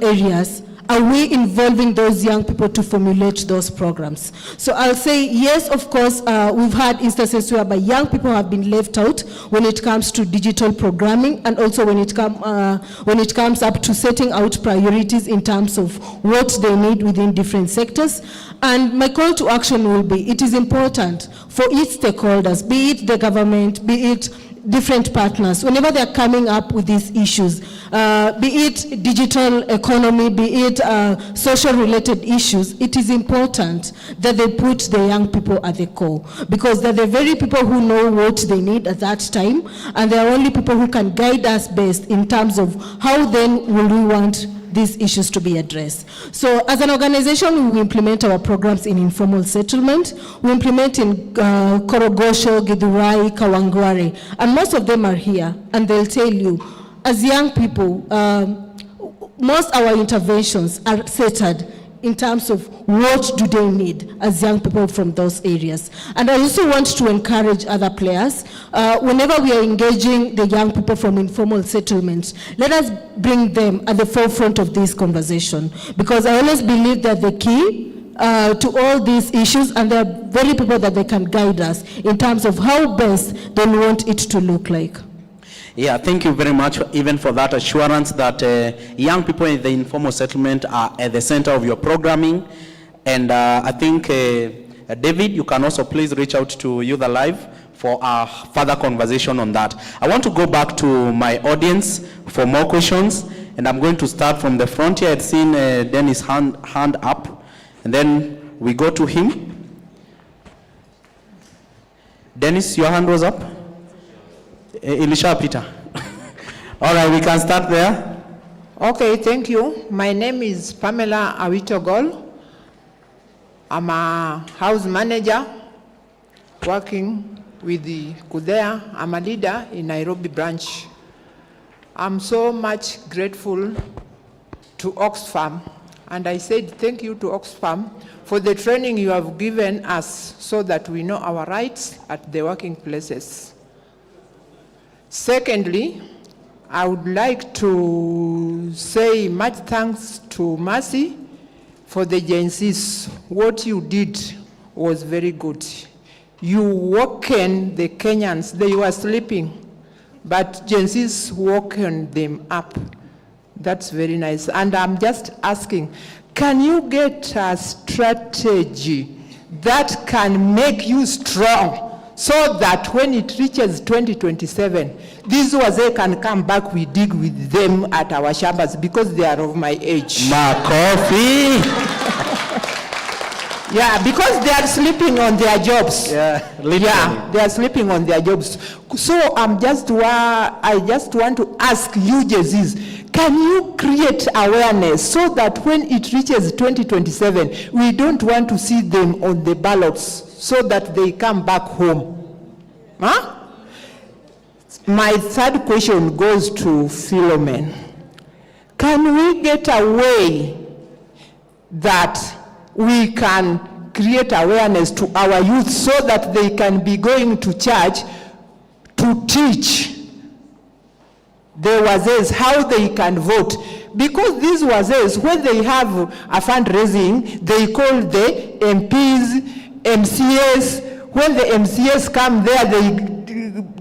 areas, are we involving those young people to formulate those programs? So I'll say yes, of course, we've had instances whereby young people have been left out when it comes to digital programming, and also when it comes up to setting out priorities in terms of what they need within different sectors. And my call to action will be, it is important for each stakeholders, be it the government, be it different partners, whenever they're coming up with these issues, be it digital economy, be it social related issues, it is important that they put the young people at the core, because they're the very people who know what they need at that time, and they're only people who can guide us best in terms of how then will we want these issues to be addressed. So as an organization, we implement our programs in informal settlement. We implement in Korogosho, Githurai, Kawangware, and most of them are here, and they'll tell you, as young people, most our interventions are centered in terms of what do they need as young people from those areas. And I also want to encourage other players, whenever we are engaging the young people from informal settlements, let us bring them at the forefront of this conversation, because I always believe that the key to all these issues, and they're very people that they can guide us in terms of how best they want it to look like. Yeah, thank you very much even for that assurance that young people in the informal settlement are at the center of your programming. And I think, David, you can also please reach out to Youth Alive for a further conversation on that. I want to go back to my audience for more questions, and I'm going to start from the front here. I've seen Dennis' hand up, and then we go to him. Dennis, your hand was up? Elisha Peter. All right, we can start there. Okay, thank you. My name is Pamela Awitogol. I'm a house manager working with the Kudea. I'm a leader in Nairobi branch. I'm so much grateful to Oxfam, and I said thank you to Oxfam for the training you have given us so that we know our rights at the working places. Secondly, I would like to say much thanks to Mercy for the Gen Zs. What you did was very good. You woken the Kenyans. They were sleeping, but Gen Zs woken them up. That's very nice. And I'm just asking, can you get a strategy that can make you strong so that when it reaches 2027, these Wazee can come back, we dig with them at our shambas because they are of my age. Makofi! Yeah, because they are sleeping on their jobs. Yeah, they are sleeping on their jobs. So I just want to ask you, Jesus, can you create awareness so that when it reaches 2027, we don't want to see them on the ballots so that they come back home? Huh? My third question goes to Philomen. Can we get a way that we can create awareness to our youth so that they can be going to church to teach the Wazees how they can vote? Because these Wazees, when they have a fundraising, they call the MPs, MCAs. When the MCAs come there,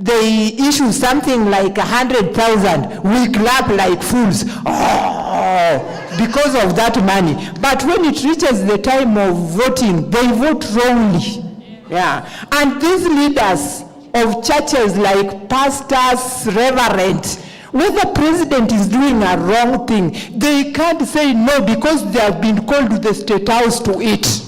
they issue something like 100,000. We clap like fools. Oh, because of that money. But when it reaches the time of voting, they vote wrongly. Yeah. And these leaders of churches like pastors, reverends, when the president is doing a wrong thing, they can't say no because they have been called to the State House to eat.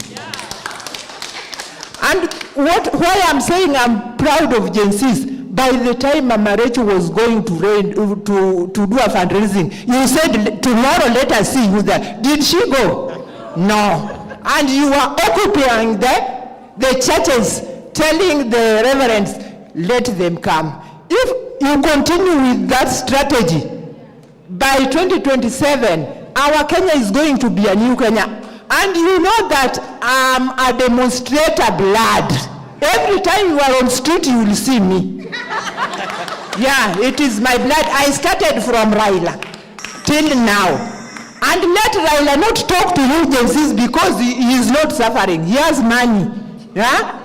And why I'm saying I'm proud of Gen Zs, by the time Mama Rachel was going to do a fundraising, you said, tomorrow let us see who's there. Did she go? No. And you are occupying the churches, telling the reverends, let them come. If you continue with that strategy, by 2027, our Kenya is going to be a new Kenya. And you know that I'm a demonstrator blood. Every time you are on street, you will see me. Yeah, it is my blood. I started from Raila till now. And let Raila not talk to you, Gen Zs, because he is not suffering. He has money. Yeah?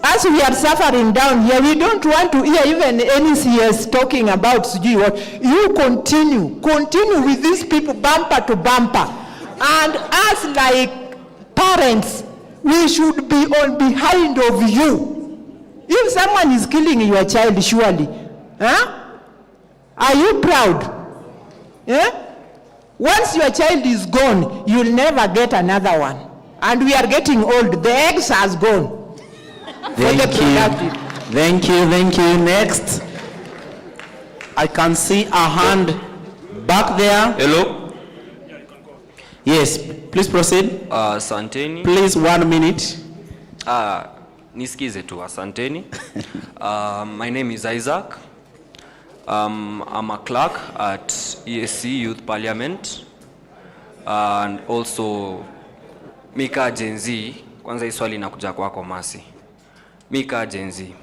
As we are suffering down here, we don't want to hear even NCS talking about what. You continue with these people bumper to bumper. And us like parents, we should be on behind of you. If someone is killing your child, surely, huh? Are you proud? Yeah? Once your child is gone, you'll never get another one. And we are getting old. The eggs has gone. Thank you. Next. I can see a hand back there. Hello. Yes, please proceed. Asanteni. Please, 1 minute. Nisikize tu, asanteni. My name is Isaac. I'm a clerk at ESC Youth Parliament. And also, Mika Gen Z, kwanza hii swali inakuja kwako Mercy. Mika Gen Z.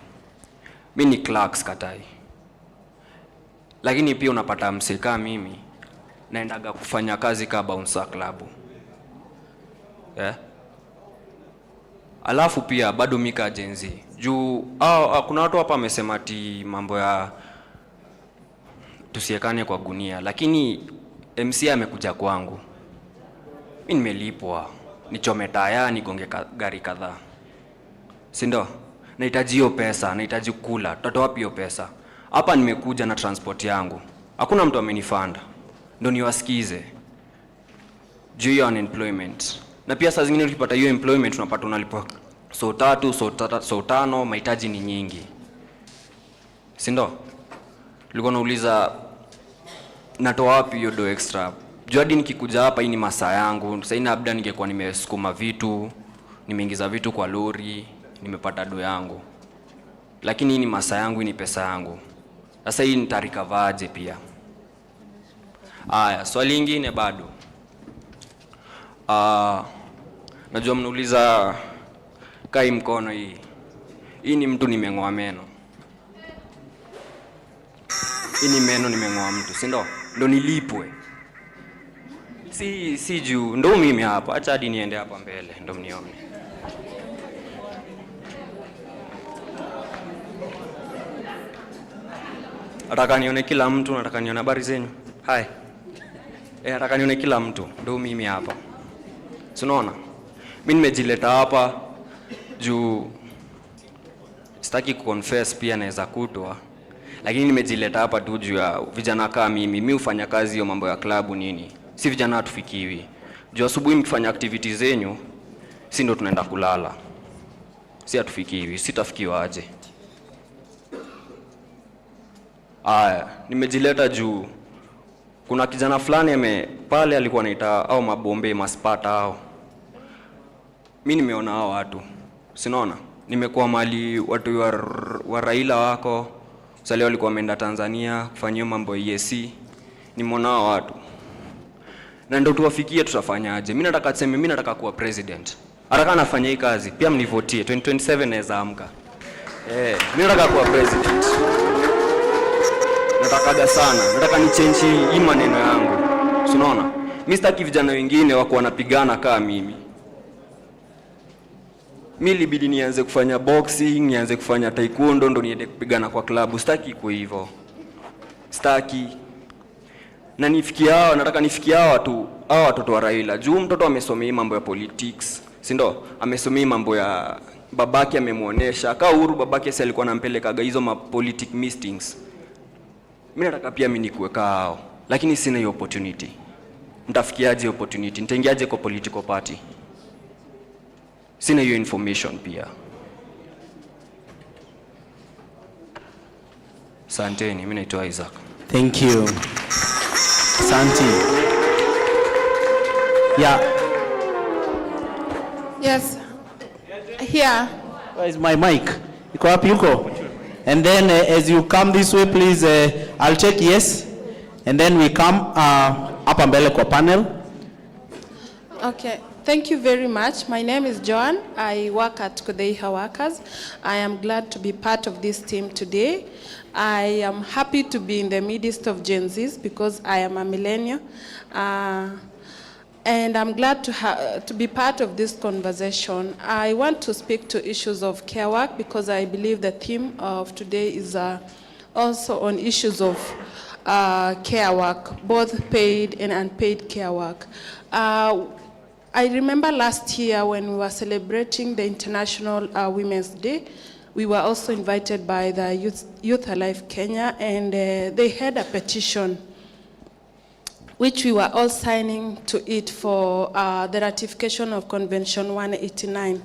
Mimi ni clerk skatai. Lakini pia unapata mseka mimi naendaga kufanya kazi ka bouncer club. Yeah. Alafu pia bado Mika Gen Z. Juu kuna watu hapa wamesema ati mambo ya tusiekane kwa gunia, lakini MC amekuja kwangu. Mimi nimelipwa, nichome taya, nigonge gari kadhaa. Si ndio? Nahitaji hiyo pesa, nahitaji kula. Toto wapi hiyo pesa? Hapa nimekuja na transport yangu. Hakuna mtu amenifanda. Ndio niwasikize. Juu ya unemployment. Na pia saa zingine ukipata hiyo employment unapata unalipwa so 3, so 5, mahitaji ni nyingi. Si ndio? Nilikuwa nauliza natoa wapi hiyo do extra? Juu hadi nikikuja hapa hii ni masaa yangu. Sasa labda ningekuwa nimesukuma vitu, nimeingiza vitu kwa lori, nimepata do yangu. Lakini hii ni masaa yangu, hii ni pesa yangu. Sasa hii nitarikavaje pia? Aya, swali lingine bado. Najua mnauliza kai mkono hii. Hii ni mtu nimeng'oa meno. Hii ni meno nimeng'oa mtu, si ndio? Ndio nilipwe. Si juu ndio mimi hapa. Acha hadi niende hapa mbele ndio mnione. Nataka nione kila mtu, nataka nione habari zenyu. Hai. Nataka nione kila mtu, ndio mimi hapa. Unaona? Mimi nimejileta hapa juu sitaki kuconfess pia naweza kutwa. Lakini nimejileta hapa tu juu ya vijana kama mimi. Mimi hufanya kazi hiyo mambo ya klabu nini. Si vijana hatufikiwi. Juu asubuhi mkifanya activities zenyu, si ndio tunaenda kulala. Si hatufikiwi, sitafikiwa aje. Aya, nimejileta juu kuna kijana fulani pale alikuwa anaita au mabombe maspata hao. Mimi nimeona hao watu. Sinaona? Nimekuwa mali watu wa Raila wako. Sasa walikuwa wameenda Tanzania kufanyia mambo ya EAC. Nimeona hao watu. Na ndio tuwafikie tutafanyaje? Mimi nataka tuseme mimi nataka kuwa president. Haraka nafanya hii kazi. Pia mnivotie 2027 naweza amka. Mimi nataka kuwa president. Natakaga sana. Nataka ni change hii maneno yangu. Unaona? Mimi sitaki vijana wengine wako wanapigana kama mimi. Mimi libidi nianze kufanya boxing, nianze kufanya taekwondo ndo niende kupigana kwa klabu. Sitaki kwa hivyo. Sitaki. Na nifikia hao, nataka nifikia hao watoto wa Raila. Juu mtoto amesomea mambo ya politics, si ndio? Amesomea mambo ya babake amemuonesha. Kaa Uhuru babake sasa alikuwa anampelekaga hizo ma politic meetings. Mimi nataka pia mimi nikuweka hao. Lakini sina hiyo opportunity. Nitafikiaje opportunity? Nitaingiaje kwa political party? Sina hiyo information pia. Asanteni, mimi naitwa Isaac. Thank you. Santi. Yeah. Yes. Here. Where is my mic? Iko wapi yuko? And then as you come this way, please, I'll check yes. And then we come hapa mbele kwa panel. Okay. Thank you very much. My name is Joan. I work at Kudeiha Workers. I am glad to be part of this team today. I am happy to be in the midst of Gen Zs because I am a millennial. And I'm glad to be part of this conversation. I want to speak to issues of care work because I believe the theme of today is also on issues of care work, both paid and unpaid care work. I remember last year when we were celebrating the International Women's Day, we were also invited by the Youth Alive Kenya, and they had a petition which we were all signing to it for the ratification of Convention 189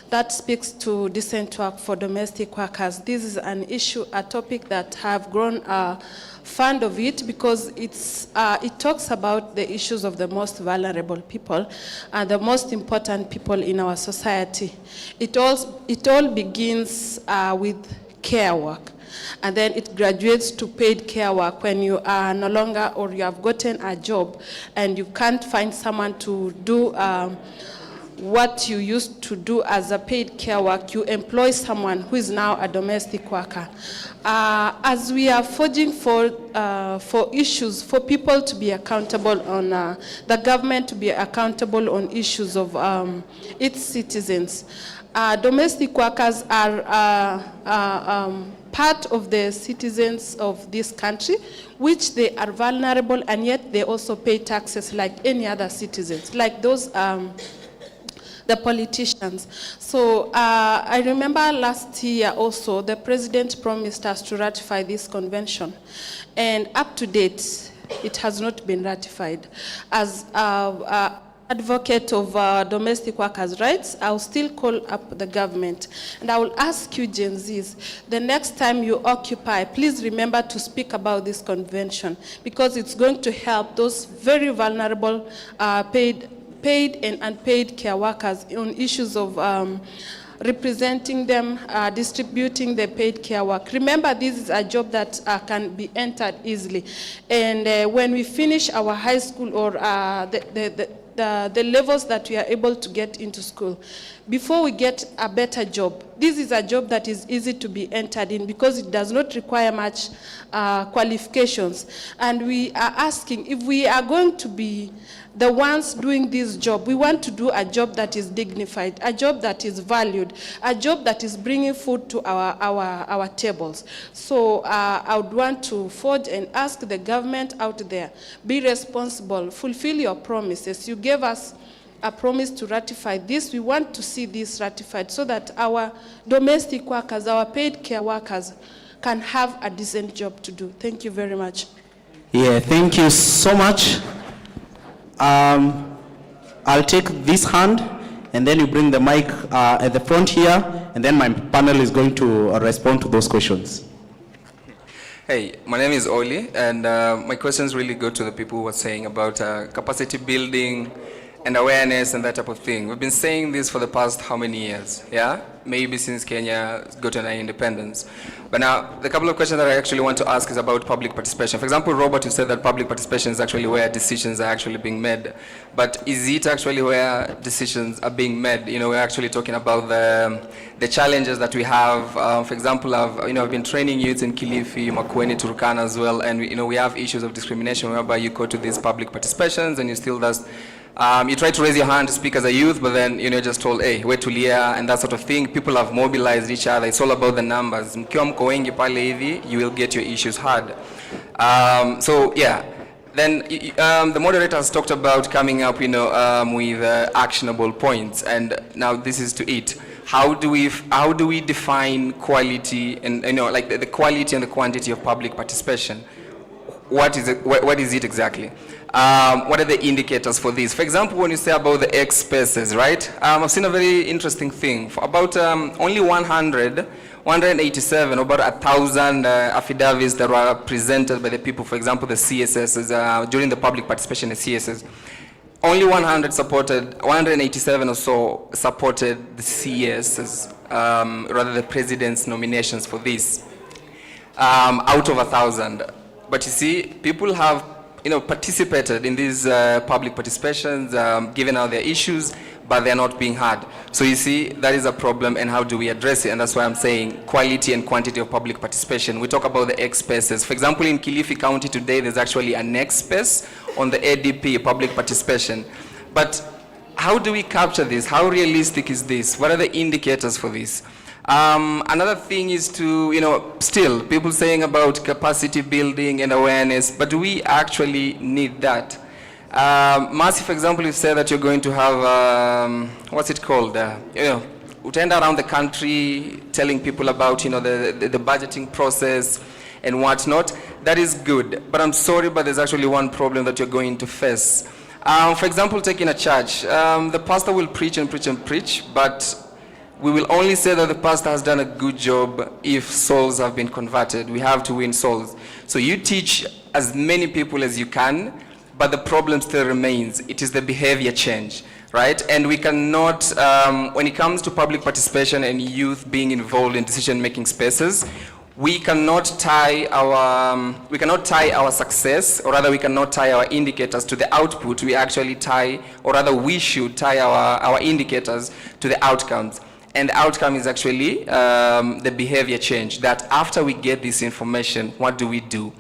that speaks to decent work for domestic workers. This is an issue, a topic that have grown fond of it because it talks about the issues of the most vulnerable people and the most important people in our society. It all begins with care work. And then it graduates to paid care work when you are no longer, or you have gotten a job and you can't find someone to do what you used to do as a paid care work. You employ someone who is now a domestic worker. As we are forging for issues, for people to be accountable on, the government to be accountable on issues of its citizens. Domestic workers are part of the citizens of this country, which they are vulnerable, and yet they also pay taxes like any other citizens, like those the politicians. So I remember last year also, the president promised us to ratify this convention, and up to date, it has not been ratified. As advocate of domestic workers' rights, I'll still call up the government, and I will ask you, Gen Zs, the next time you occupy, please remember to speak about this convention, because it's going to help those very vulnerable paid and unpaid care workers on issues of representing them, distributing the paid care work. Remember, this is a job that can be entered easily. And when we finish our high school or the levels that we are able to get into school, before we get a better job, this is a job that is easy to be entered in because it does not require much qualifications. And we are asking, if we are going to be the ones doing this job, we want to do a job that is dignified, a job that is valued, a job that is bringing food to our tables. So I would want to forge and ask the government out there, be responsible, fulfill your promises. You gave us a promise to ratify this. We want to see this ratified so that our domestic workers, our paid care workers, can have a decent job to do. Thank you very much. Yeah, thank you so much. I'll take this hand, and then you bring the mic at the front here, and then my panel is going to respond to those questions. Hey, my name is Oli, and my questions really go to the people who are saying about capacity building and awareness and that type of thing. We've been saying this for the past how many years? Yeah? Maybe since Kenya got an independence. But now, the couple of questions that I actually want to ask is about public participation. For example, Robert, you said that public participation is actually where decisions are actually being made. But is it actually where decisions are being made? You know, we're actually talking about the challenges that we have. For example, I've been training youth in Kilifi, Makueni, Turkana as well, and we have issues of discrimination whereby you go to these public participations and you still just you try to raise your hand to speak as a youth, but then you're just told, hey, wait to Leah, and that sort of thing. People have mobilized each other. It's all about the numbers. Mkiwa mko wengi pale hivi, you will get your issues heard. So yeah, then the moderator has talked about coming up, with actionable points, and now this is to it. How do we define quality and like the quality and the quantity of public participation? What is it exactly? What are the indicators for this? For example, when you say about the X spaces, right? I've seen a very interesting thing. For about only 187, about 1,000 affidavits that were presented by the people, for example, the CSSs, during the public participation in CSS. Only 187 or so supported the CSs, rather the president's nominations for this, out of 1,000. But you see, people have participated in these public participations, given out their issues, but they're not being heard. So you see, that is a problem, and how do we address it? And that's why I'm saying quality and quantity of public participation. We talk about the X spaces. For example, in Kilifi County today, there's actually an X space on the ADP, public participation. But how do we capture this? How realistic is this? What are the indicators for this? Another thing is to, still people saying about capacity building and awareness, but do we actually need that? Mercy, for example, you said that you're going to have, what's it called? Utenda around the country telling people about, the budgeting process and whatnot. That is good, but I'm sorry, but there's actually one problem that you're going to face. For example, taking a church, the pastor will preach and preach and preach, but we will only say that the pastor has done a good job if souls have been converted. We have to win souls. So you teach as many people as you can, but the problem still remains. It is the behavior change, right? And we cannot, when it comes to public participation and youth being involved in decision-making spaces, we cannot tie our success, or rather we cannot tie our indicators to the output. We actually tie, or rather we should tie our indicators to the outcomes. And the outcome is actually the behavior change, that after we get this information, what do we do?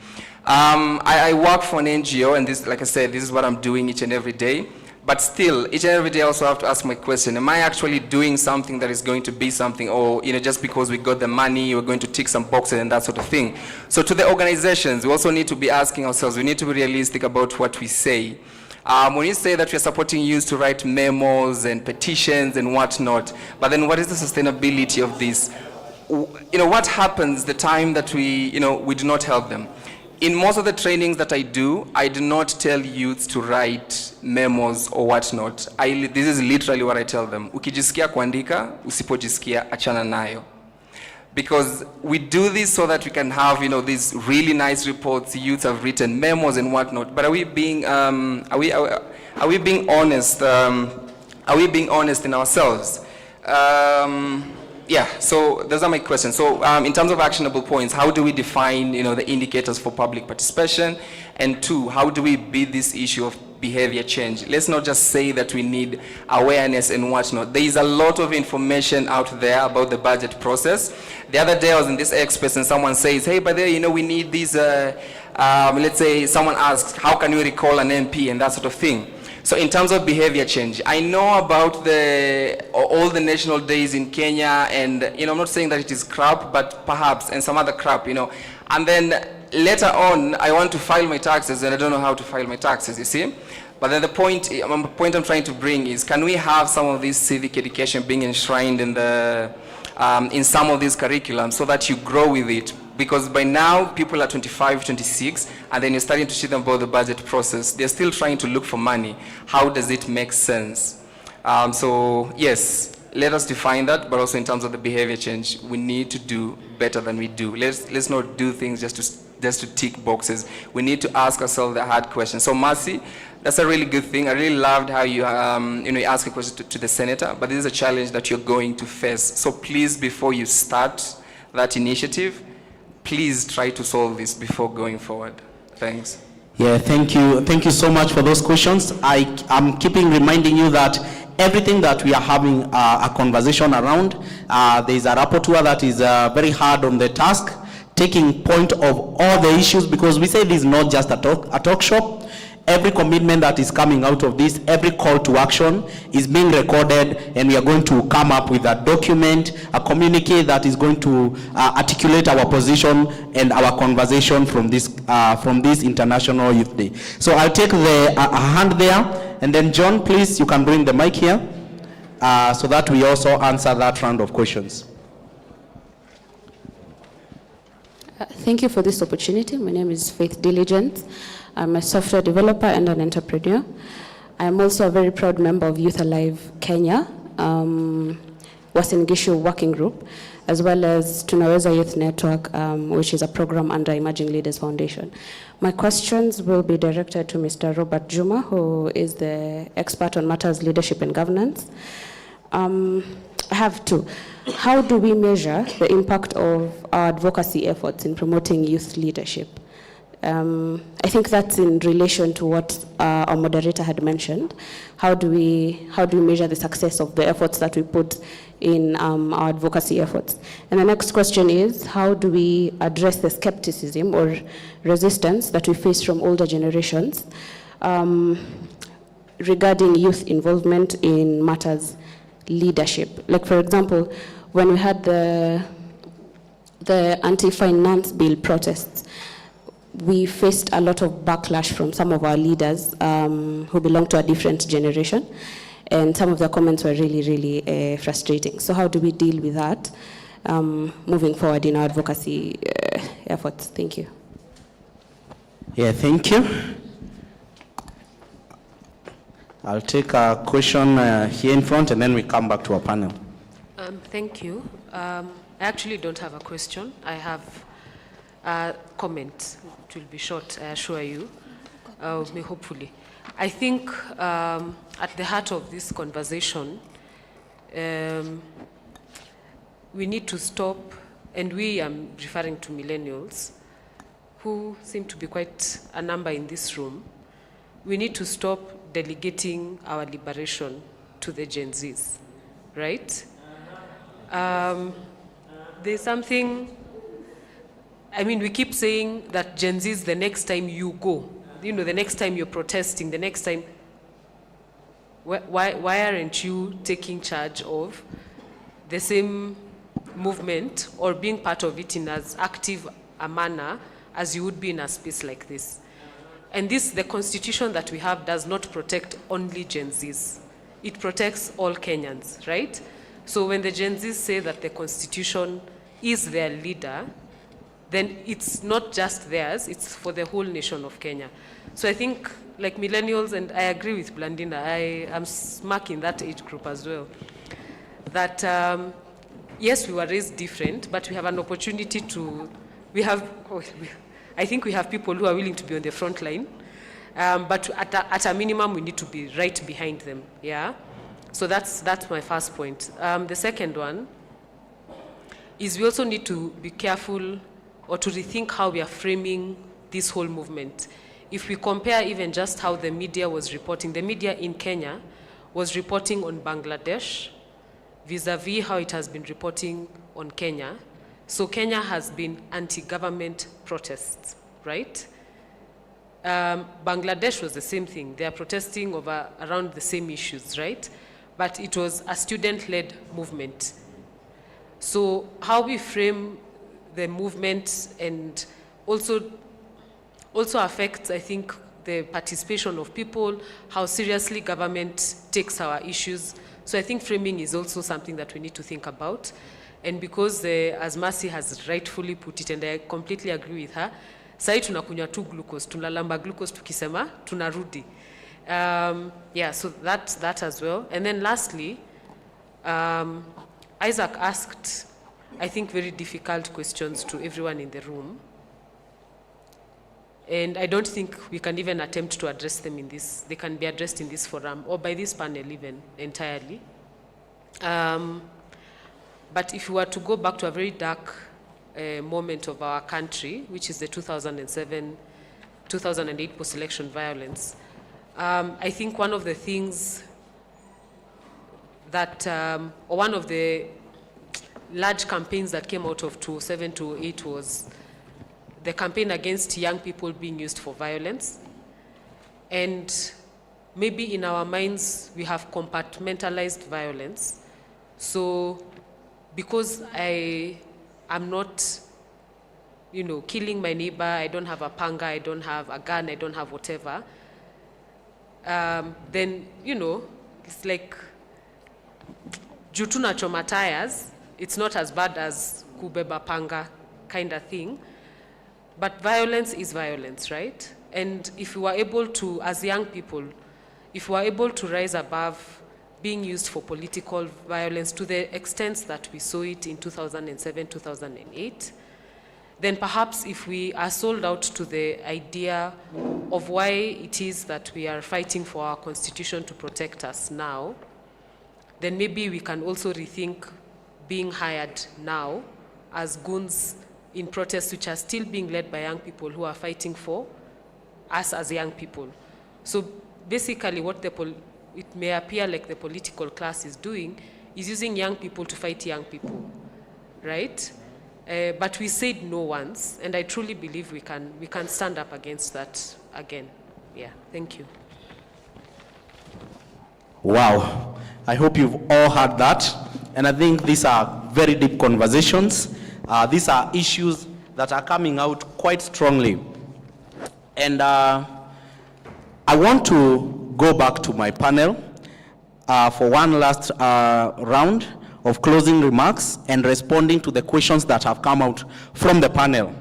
I work for an NGO, and this, like I said, this is what I'm doing each and every day. But still, each and every day I also have to ask my question, am I actually doing something that is going to be something, or just because we got the money, we're going to tick some boxes and that sort of thing. So to the organizations, we also need to be asking ourselves, we need to be realistic about what we say. When you say that we're supporting youth to write memos and petitions and whatnot, but then what is the sustainability of this? What happens the time that we do not help them? In most of the trainings that I do not tell youths to write memos or whatnot. This is literally what I tell them. Ukijisikia kuandika, usipojisikia achana nayo. Because we do this so that we can have, these really nice reports. Youths have written memos and whatnot. But are we being honest? Are we being honest in ourselves? Yeah, so those are my questions. So in terms of actionable points, how do we define, the indicators for public participation? And two, how do we beat this issue of behavior change? Let's not just say that we need awareness and whatnot. There is a lot of information out there about the budget process. The other day I was in this Express and someone says, hey, but there, we need these, let's say someone asks, how can we recall an MP and that sort of thing. So in terms of behavior change, I know about all the national days in Kenya, and I'm not saying that it is crap, but perhaps, and some other crap, and then later on, I want to file my taxes and I don't know how to file my taxes, you see? But then the point I'm trying to bring is, can we have some of this civic education being enshrined in some of these curriculums so that you grow with it? Because by now, people are 25, 26, and then you're starting to see them about the budget process. They're still trying to look for money. How does it make sense? So yes, let us define that, but also in terms of the behavior change, we need to do better than we do. Let's not do things just to tick boxes. We need to ask ourselves the hard questions. So Mercy, that's a really good thing. I really loved how you you ask a question to the senator, but this is a challenge that you're going to face. So please, before you start that initiative, please try to solve this before going forward. Thanks. Yeah, thank you. Thank you so much for those questions. I'm keeping reminding you that everything that we are having a conversation around, there is a rapporteur that is very hard on the task, taking point of all the issues, because we say this is not just a talk shop. Every commitment that is coming out of this, every call to action is being recorded, and we are going to come up with a document, a communique that is going to articulate our position and our conversation from this International Youth Day. So I'll take a hand there, and then John, please, you can bring the mic here so that we also answer that round of questions. Thank you for this opportunity. My name is Faith Diligent. I'm a software developer and an entrepreneur. I'm also a very proud member of Youth Alive Kenya, Uasin Gishu Working Group, as well as Tunaweza Youth Network, which is a program under Emerging Leaders Foundation. My questions will be directed to Mr. Robert Juma, who is the expert on matters leadership and governance. I have two. How do we measure the impact of our advocacy efforts in promoting youth leadership? I think that's in relation to what our moderator had mentioned. How do we measure the success of the efforts that we put in our advocacy efforts? And the next question is, how do we address the skepticism or resistance that we face from older generations regarding youth involvement in matters leadership? Like, for example, when we had the anti-finance bill protests, we faced a lot of backlash from some of our leaders who belong to a different generation, and some of their comments were really, really frustrating. So how do we deal with that moving forward in our advocacy efforts? Thank you. Yeah, thank you. I'll take a question here in front, and then we come back to our panel. Thank you. I actually don't have a question. I have a comment. It will be short, I assure you, hopefully. I think at the heart of this conversation, we need to stop, and I'm referring to millennials, who seem to be quite a number in this room. We need to stop delegating our liberation to the Gen Zs, right? There's something, we keep saying that Gen Z is the next time you go, the next time you're protesting, the next time. why aren't you taking charge of the same movement or being part of it in as active a manner as you would be in a space like this? And the constitution that we have does not protect only Gen Zs. It protects all Kenyans, right? So when the Gen Zs say that the constitution is their leader, then it's not just theirs, it's for the whole nation of Kenya. So I think, like millennials, and I agree with Blandina, I am marking that age group as well, that yes, we were raised different, but we have an opportunity to, I think we have people who are willing to be on the front line, but at a minimum, we need to be right behind them, yeah? So that's my first point. The second one is we also need to be careful or to rethink how we are framing this whole movement. If we compare even just how the media was reporting, the media in Kenya was reporting on Bangladesh vis-a-vis how it has been reporting on Kenya. So Kenya has been anti-government protests, right? Bangladesh was the same thing. They are protesting around the same issues, right? But it was a student-led movement. So how we frame the movement and also affects, I think, the participation of people, how seriously government takes our issues. So I think framing is also something that we need to think about. And because, as Mercy has rightfully put it, and I completely agree with her, sai tunakunywa tu glucose, tunalamba glucose tukisema, tunarudi. Yeah, so that as well. And then lastly, Isaac asked, I think, very difficult questions to everyone in the room. And I don't think we can even attempt to address them in this. They can be addressed in this forum or by this panel even entirely. But if we were to go back to a very dark moment of our country, which is the 2007-2008 post-election violence, I think one of the things that, or one of the large campaigns that came out of 2007-2008 was the campaign against young people being used for violence. And maybe in our minds, we have compartmentalized violence. So because I am not, killing my neighbor, I don't have a panga, I don't have a gun, I don't have whatever, then, it's like, jutuna choma tires, it's not as bad as kubeba panga kind of thing. But violence is violence, right? And if we were able to, as young people, if we were able to rise above being used for political violence to the extent that we saw it in 2007, 2008, then perhaps if we are sold out to the idea of why it is that we are fighting for our constitution to protect us now, then maybe we can also rethink being hired now as goons in protests which are still being led by young people who are fighting for us as young people. So basically what it may appear like the political class is doing is using young people to fight young people, right? But we said no once, and I truly believe we can stand up against that again. Yeah, thank you. Wow, I hope you've all heard that. And I think these are very deep conversations. These are issues that are coming out quite strongly. And I want to go back to my panel for one last round of closing remarks and responding to the questions that have come out from the panel.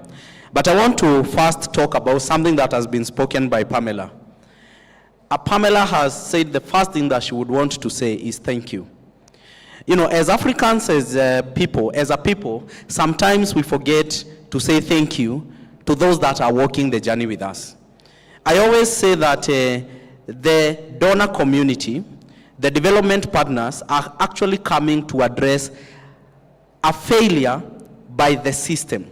But I want to first talk about something that has been spoken by Pamela. Pamela has said the first thing that she would want to say is thank you. As Africans, as a people, sometimes we forget to say thank you to those that are walking the journey with us. I always say that the donor community, the development partners are actually coming to address a failure by the system.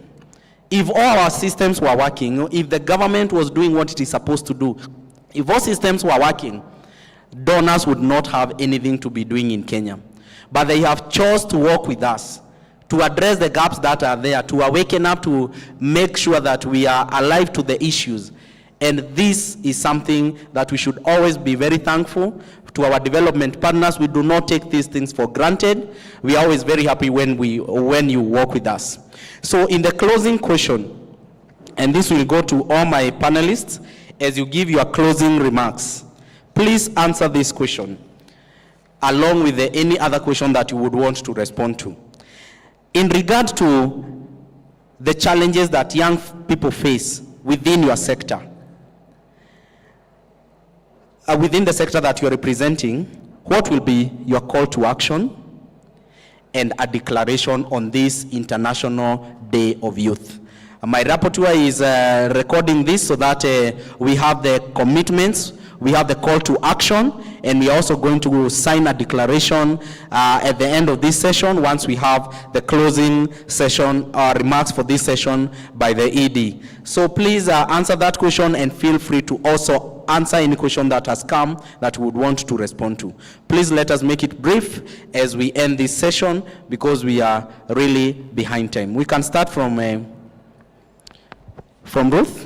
If all our systems were working, if the government was doing what it is supposed to do, if all systems were working, donors would not have anything to be doing in Kenya. But they have chosen to work with us to address the gaps that are there, to awaken up, to make sure that we are alive to the issues. And this is something that we should always be very thankful to our development partners. We do not take these things for granted. We are always very happy when you work with us. So in the closing question, and this will go to all my panelists, as you give your closing remarks, please answer this question along with any other question that you would want to respond to. In regard to the challenges that young people face within your sector, within the sector that you are representing, what will be your call to action and a declaration on this International Day of Youth? My rapporteur is recording this so that we have the commitments, we have the call to action, and we are also going to sign a declaration at the end of this session once we have the closing session remarks for this session by the ED. So please answer that question and feel free to also answer any question that has come that we would want to respond to. Please let us make it brief as we end this session because we are really behind time. We can start from Ruth.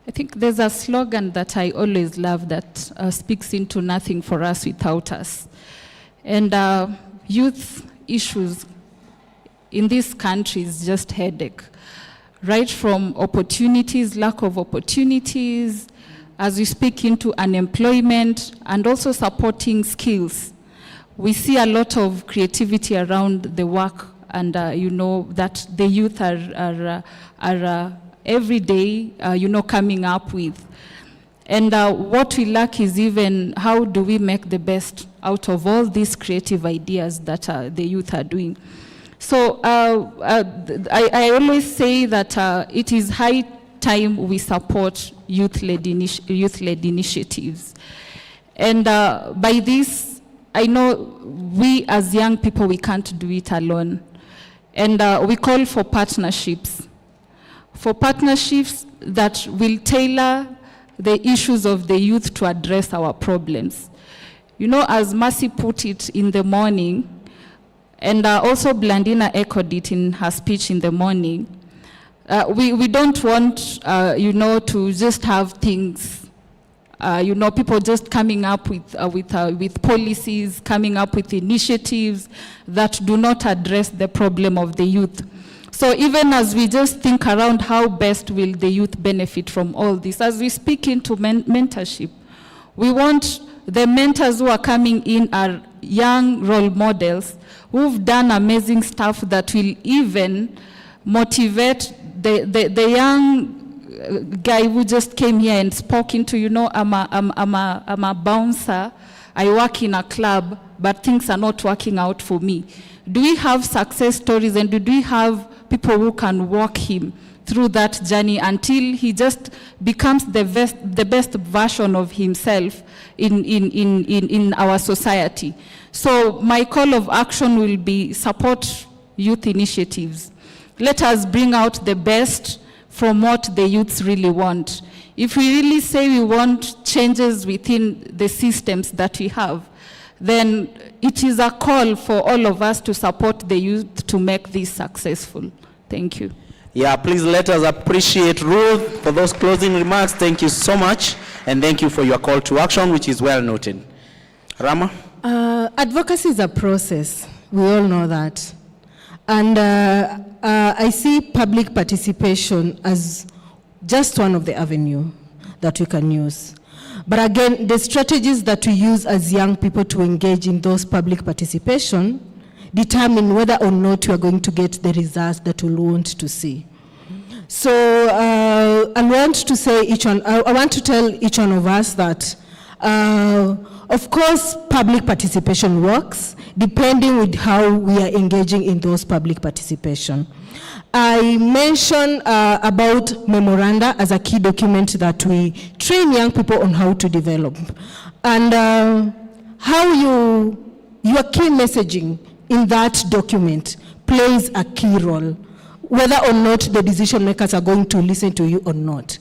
I think there's a slogan that I always love that speaks into nothing for us without us. And youth issues in this country is just headache. Right from opportunities, lack of opportunities, as we speak into unemployment, and also supporting skills. We see a lot of creativity around the work, and you know that the youth are every day, coming up with. And what we lack is even how do we make the best out of all these creative ideas that the youth are doing. So I always say that it is high time we support youth-led initiatives. And by this, I know we as young people, we can't do it alone. And we call for partnerships that will tailor the issues of the youth to address our problems. You know, as Mercy put it in the morning, and also Blandina echoed it in her speech in the morning, we don't want, to just have things, people just coming up with policies, coming up with initiatives that do not address the problem of the youth. So even as we just think around how best will the youth benefit from all this, as we speak into mentorship, we want the mentors who are coming in are young role models who've done amazing stuff that will even motivate the young guy who just came here and spoke into, I'm a bouncer, I work in a club, but things are not working out for me. Do we have success stories, and do we have people who can walk him through that journey until he just becomes the best version of himself in our society? So my call of action will be support youth initiatives. Let us bring out the best from what the youths really want. If we really say we want changes within the systems that we have, then it is a call for all of us to support the youth to make this successful. Thank you. Yeah, please let us appreciate Ruth for those closing remarks. Thank you so much, and thank you for your call to action, which is well noted. Rama? Advocacy is a process. We all know that. And I see public participation as just one of the avenues that we can use. But again, the strategies that we use as young people to engage in those public participation determine whether or not we are going to get the results that we want to see. So I want to tell each one of us that, of course, public participation works depending with how we are engaging in those public participation. I mentioned about memoranda as a key document that we train young people on how to develop. And how your key messaging in that document plays a key role, whether or not the decision makers are going to listen to you or not.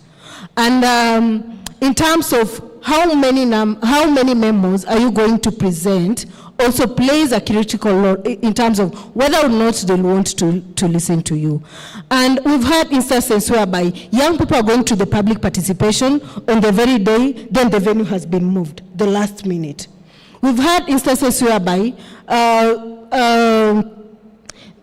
And in terms of how many memos are you going to present also plays a critical role in terms of whether or not they want to listen to you. And we've had instances whereby young people are going to the public participation on the very day, then the venue has been moved, the last minute. We've had instances whereby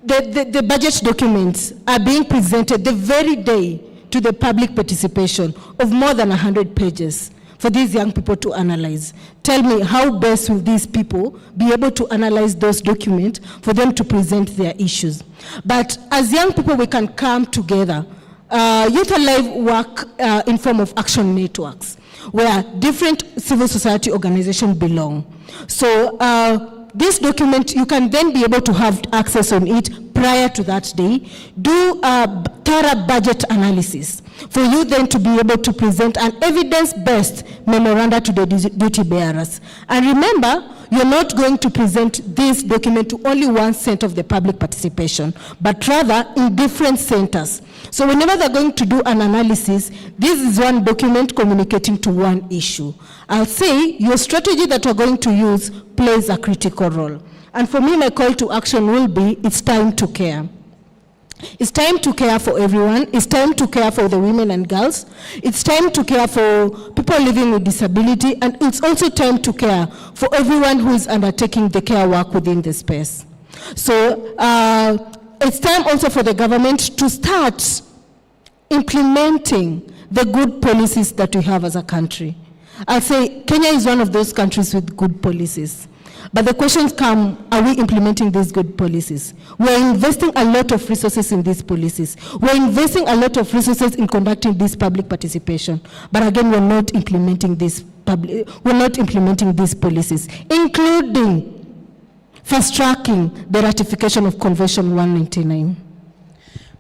the budget documents are being presented the very day to the public participation of more than 100 pages for these young people to analyze. Tell me, how best will these people be able to analyze those documents for them to present their issues? But as young people, we can come together. Youth Alive work in form of action networks, where different civil society organizations belong. So this document, you can then be able to have access on it prior to that day, do a thorough budget analysis for you then to be able to present an evidence-based memoranda to the duty bearers. And remember, you're not going to present this document to only one center of the public participation, but rather in different centers. So whenever they're going to do an analysis, this is one document communicating to one issue. I'll say your strategy that you're going to use plays a critical role. And for me, my call to action will be, it's time to care. It's time to care for everyone. It's time to care for the women and girls. It's time to care for people living with disability. And it's also time to care for everyone who is undertaking the care work within the space. So it's time also for the government to start implementing the good policies that we have as a country. I'll say Kenya is one of those countries with good policies. But the questions come, are we implementing these good policies? We're investing a lot of resources in these policies. We're investing a lot of resources in conducting this public participation. But again, we're not implementing these policies, including fast-tracking the ratification of Convention 199.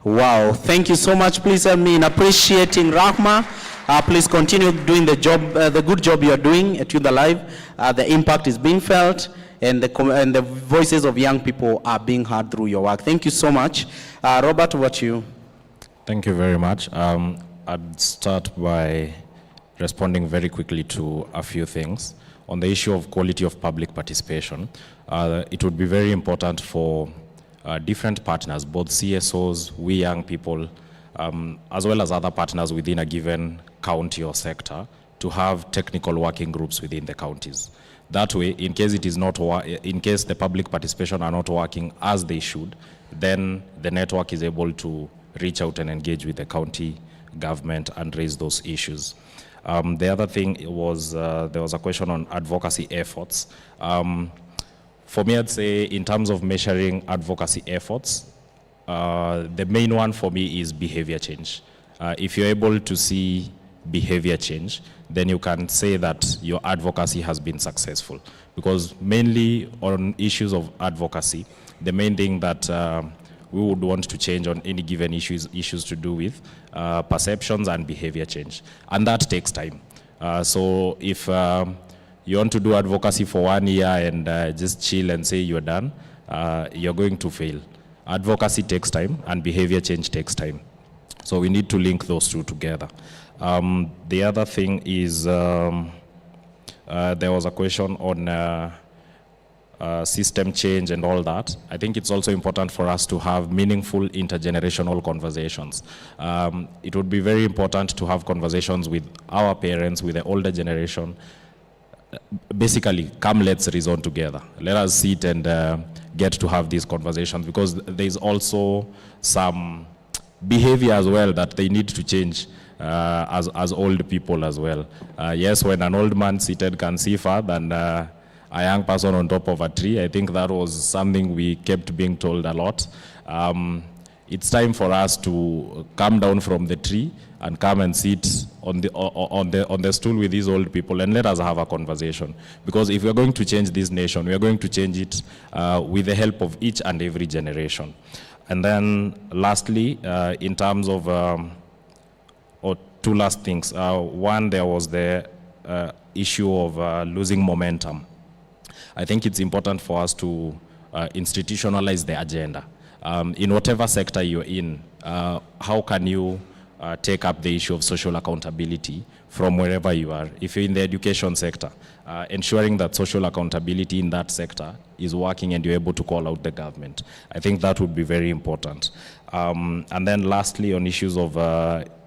Wow, thank you so much. Please help me in appreciating Rahma. Please continue doing the job, the good job you are doing at Youth Alive. The impact is being felt, and the voices of young people are being heard through your work. Thank you so much. Robert, over to you. Thank you very much. I'd start by responding very quickly to a few things. On the issue of quality of public participation, it would be very important for different partners, both CSOs, we young people, as well as other partners within a given county or sector, to have technical working groups within the counties. That way, in case the public participation are not working as they should, then the network is able to reach out and engage with the county government and raise those issues. The other thing was, there was a question on advocacy efforts. For me, I'd say in terms of measuring advocacy efforts, the main one for me is behavior change. If you're able to see behavior change, then you can say that your advocacy has been successful. Because mainly on issues of advocacy, the main thing that we would want to change on any given issues to do with perceptions and behavior change. And that takes time. So if you want to do advocacy for 1 year and just chill and say you're done, you're going to fail. Advocacy takes time and behavior change takes time. So we need to link those two together. The other thing is, there was a question on system change and all that. I think it's also important for us to have meaningful intergenerational conversations. It would be very important to have conversations with our parents, with the older generation. Basically, come, let's reason together. Let us sit and get to have these conversations, because there's also some behavior as well that they need to change as old people as well. Yes, when an old man seated can see far than a young person on top of a tree, I think that was something we kept being told a lot. It's time for us to come down from the tree and come and sit on the stool with these old people and let us have a conversation. Because if we're going to change this nation, we are going to change it with the help of each and every generation. And then lastly, in terms of, or two last things. One, there was the issue of losing momentum. I think it's important for us to institutionalize the agenda. In whatever sector you're in, how can you take up the issue of social accountability from wherever you are. If you're in the education sector, ensuring that social accountability in that sector is working and you're able to call out the government. I think that would be very important. And then lastly, on issues of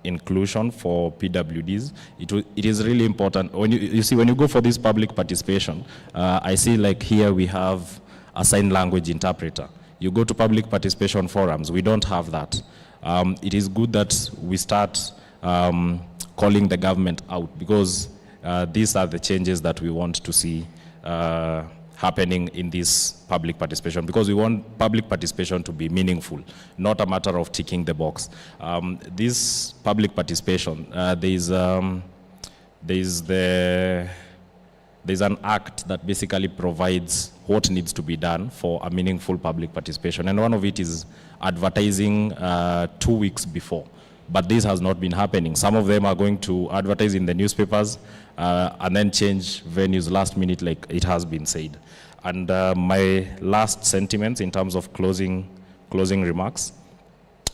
inclusion for PWDs, it is really important. When you see, when you go for this public participation, I see like here we have a sign language interpreter. You go to public participation forums, we don't have that. It is good that we start calling the government out, because these are the changes that we want to see happening in this public participation, because we want public participation to be meaningful, not a matter of ticking the box. This public participation, there's an act that basically provides what needs to be done for a meaningful public participation, and one of it is advertising 2 weeks before. But this has not been happening. Some of them are going to advertise in the newspapers and then change venues last minute, like it has been said. And my last sentiments in terms of closing remarks,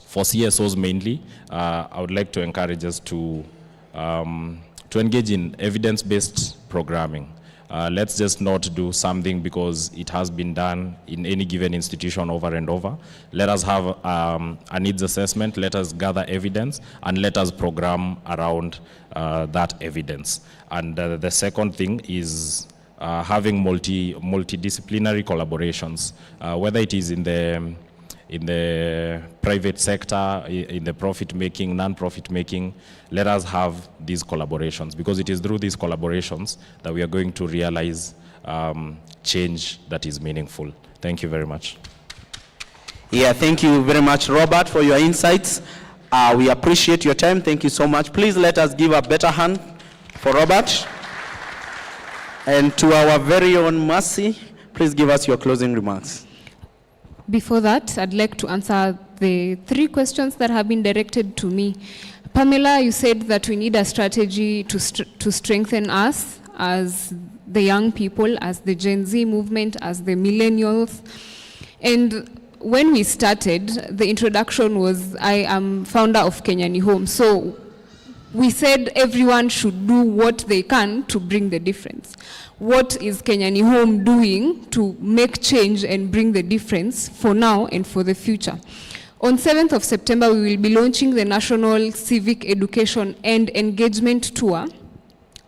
for CSOs mainly, I would like to encourage us to engage in evidence-based programming. Let's just not do something because it has been done in any given institution over and over. Let us have a needs assessment, let us gather evidence, and let us program around that evidence. And the second thing is having multidisciplinary collaborations, whether it is in the private sector, in the profit-making, non-profit-making, let us have these collaborations, because it is through these collaborations that we are going to realize change that is meaningful. Thank you very much. Yeah, thank you very much, Robert, for your insights. We appreciate your time. Thank you so much. Please let us give a better hand for Robert. And to our very own Mercy, please give us your closing remarks. Before that, I'd like to answer the 3 questions that have been directed to me. Pamela, you said that we need a strategy to strengthen us as the young people, as the Gen Z movement, as the millennials. And when we started, the introduction was, I am founder of Kenya Ni Home. So we said everyone should do what they can to bring the difference. What is Kenya Ni Home doing to make change and bring the difference for now and for the future? On 7th of September, we will be launching the National Civic Education and Engagement Tour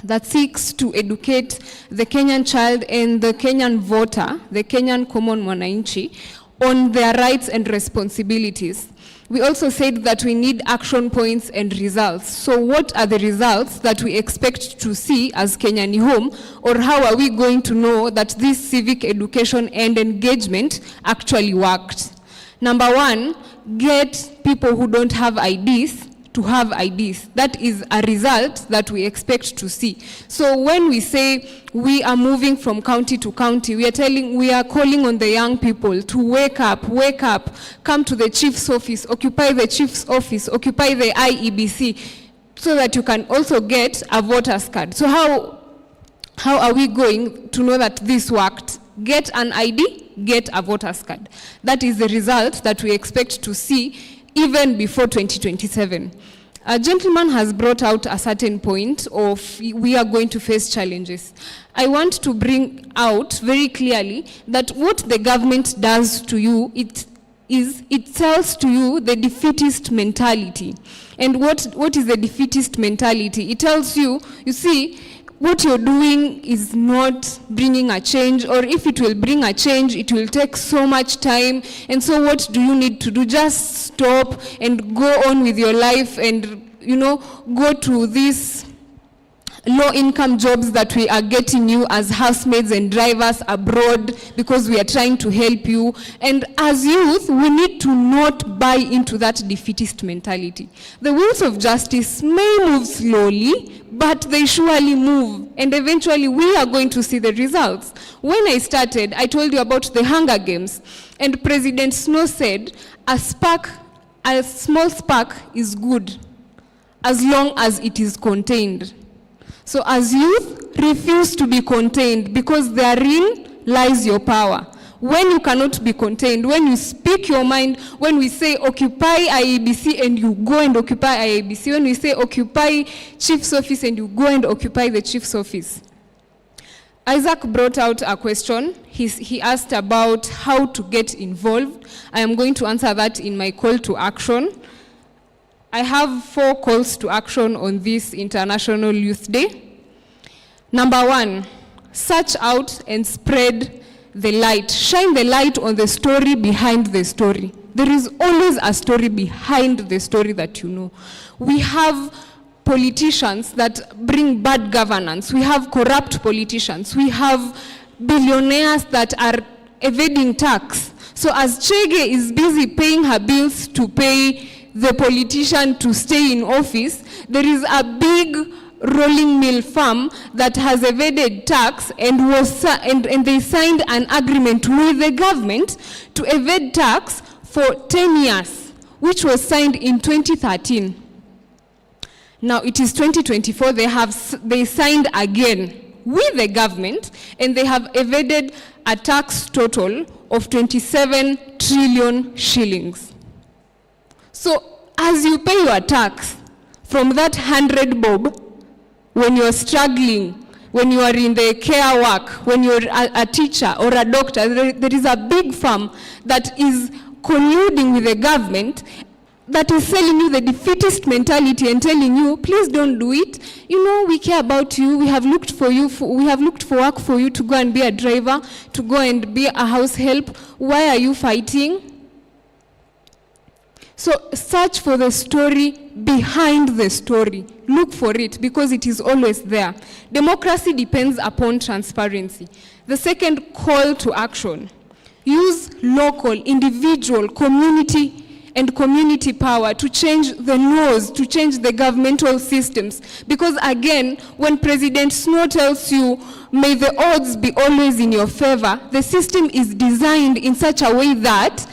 that seeks to educate the Kenyan child and the Kenyan voter, the Kenyan common mwananchi, on their rights and responsibilities. We also said that we need action points and results. So what are the results that we expect to see as Kenya Ni Home, or how are we going to know that this civic education and engagement actually worked? Number 1, get people who don't have IDs to have IDs. That is a result that we expect to see. So when we say we are moving from county to county, we are calling on the young people to wake up, come to the chief's office, occupy the chief's office, occupy the IEBC, so that you can also get a voter's card. So how are we going to know that this worked? Get an ID, get a voter's card. That is the result that we expect to see even before 2027. A gentleman has brought out a certain point of we are going to face challenges. I want to bring out very clearly that what the government does to you, it tells to you the defeatist mentality. And what is the defeatist mentality? It tells you, you see, what you're doing is not bringing a change, or if it will bring a change, it will take so much time. And so what do you need to do? Just stop and go on with your life and, go to these low-income jobs that we are getting you as housemaids and drivers abroad because we are trying to help you. And as youth, we need to not buy into that defeatist mentality. The wheels of justice may move slowly, but they surely move. And eventually, we are going to see the results. When I started, I told you about the Hunger Games. And President Snow said, a small spark is good as long as it is contained. So as youth, refuse to be contained, because therein lies your power. when you cannot be contained, when you speak your mind, when we say occupy IEBC and you go and occupy IEBC, when we say occupy chief's office and you go and occupy the chief's office. Isaac brought out a question. He asked about how to get involved. I am going to answer that in my call to action. I have 4 calls to action on this International Youth Day. Number 1, search out and spread the light. Shine the light on the story behind the story. There is always a story behind the story that you know. We have politicians that bring bad governance. We have corrupt politicians. We have billionaires that are evading tax. So as Chege is busy paying her bills to pay the politician to stay in office, there is a big rolling mill farm that has evaded tax and they signed an agreement with the government to evade tax for 10 years, which was signed in 2013. Now it is 2024, they signed again with the government, and they have evaded a tax total of 27 trillion shillings. So as you pay your tax from that 100 bob, when you're struggling, when you are in the care work, when you're a teacher or a doctor, there is a big firm that is colluding with the government, that is selling you the defeatist mentality and telling you, please don't do it. You know, we care about you. We have looked for you. We have looked for work for you to go and be a driver, to go and be a house help. Why are you fighting? So search for the story behind the story. Look for it because it is always there. Democracy depends upon transparency. The second call to action. Use local, individual, community and community power to change the laws, to change the governmental systems. Because again, when President Snow tells you, may the odds be always in your favor, the system is designed in such a way that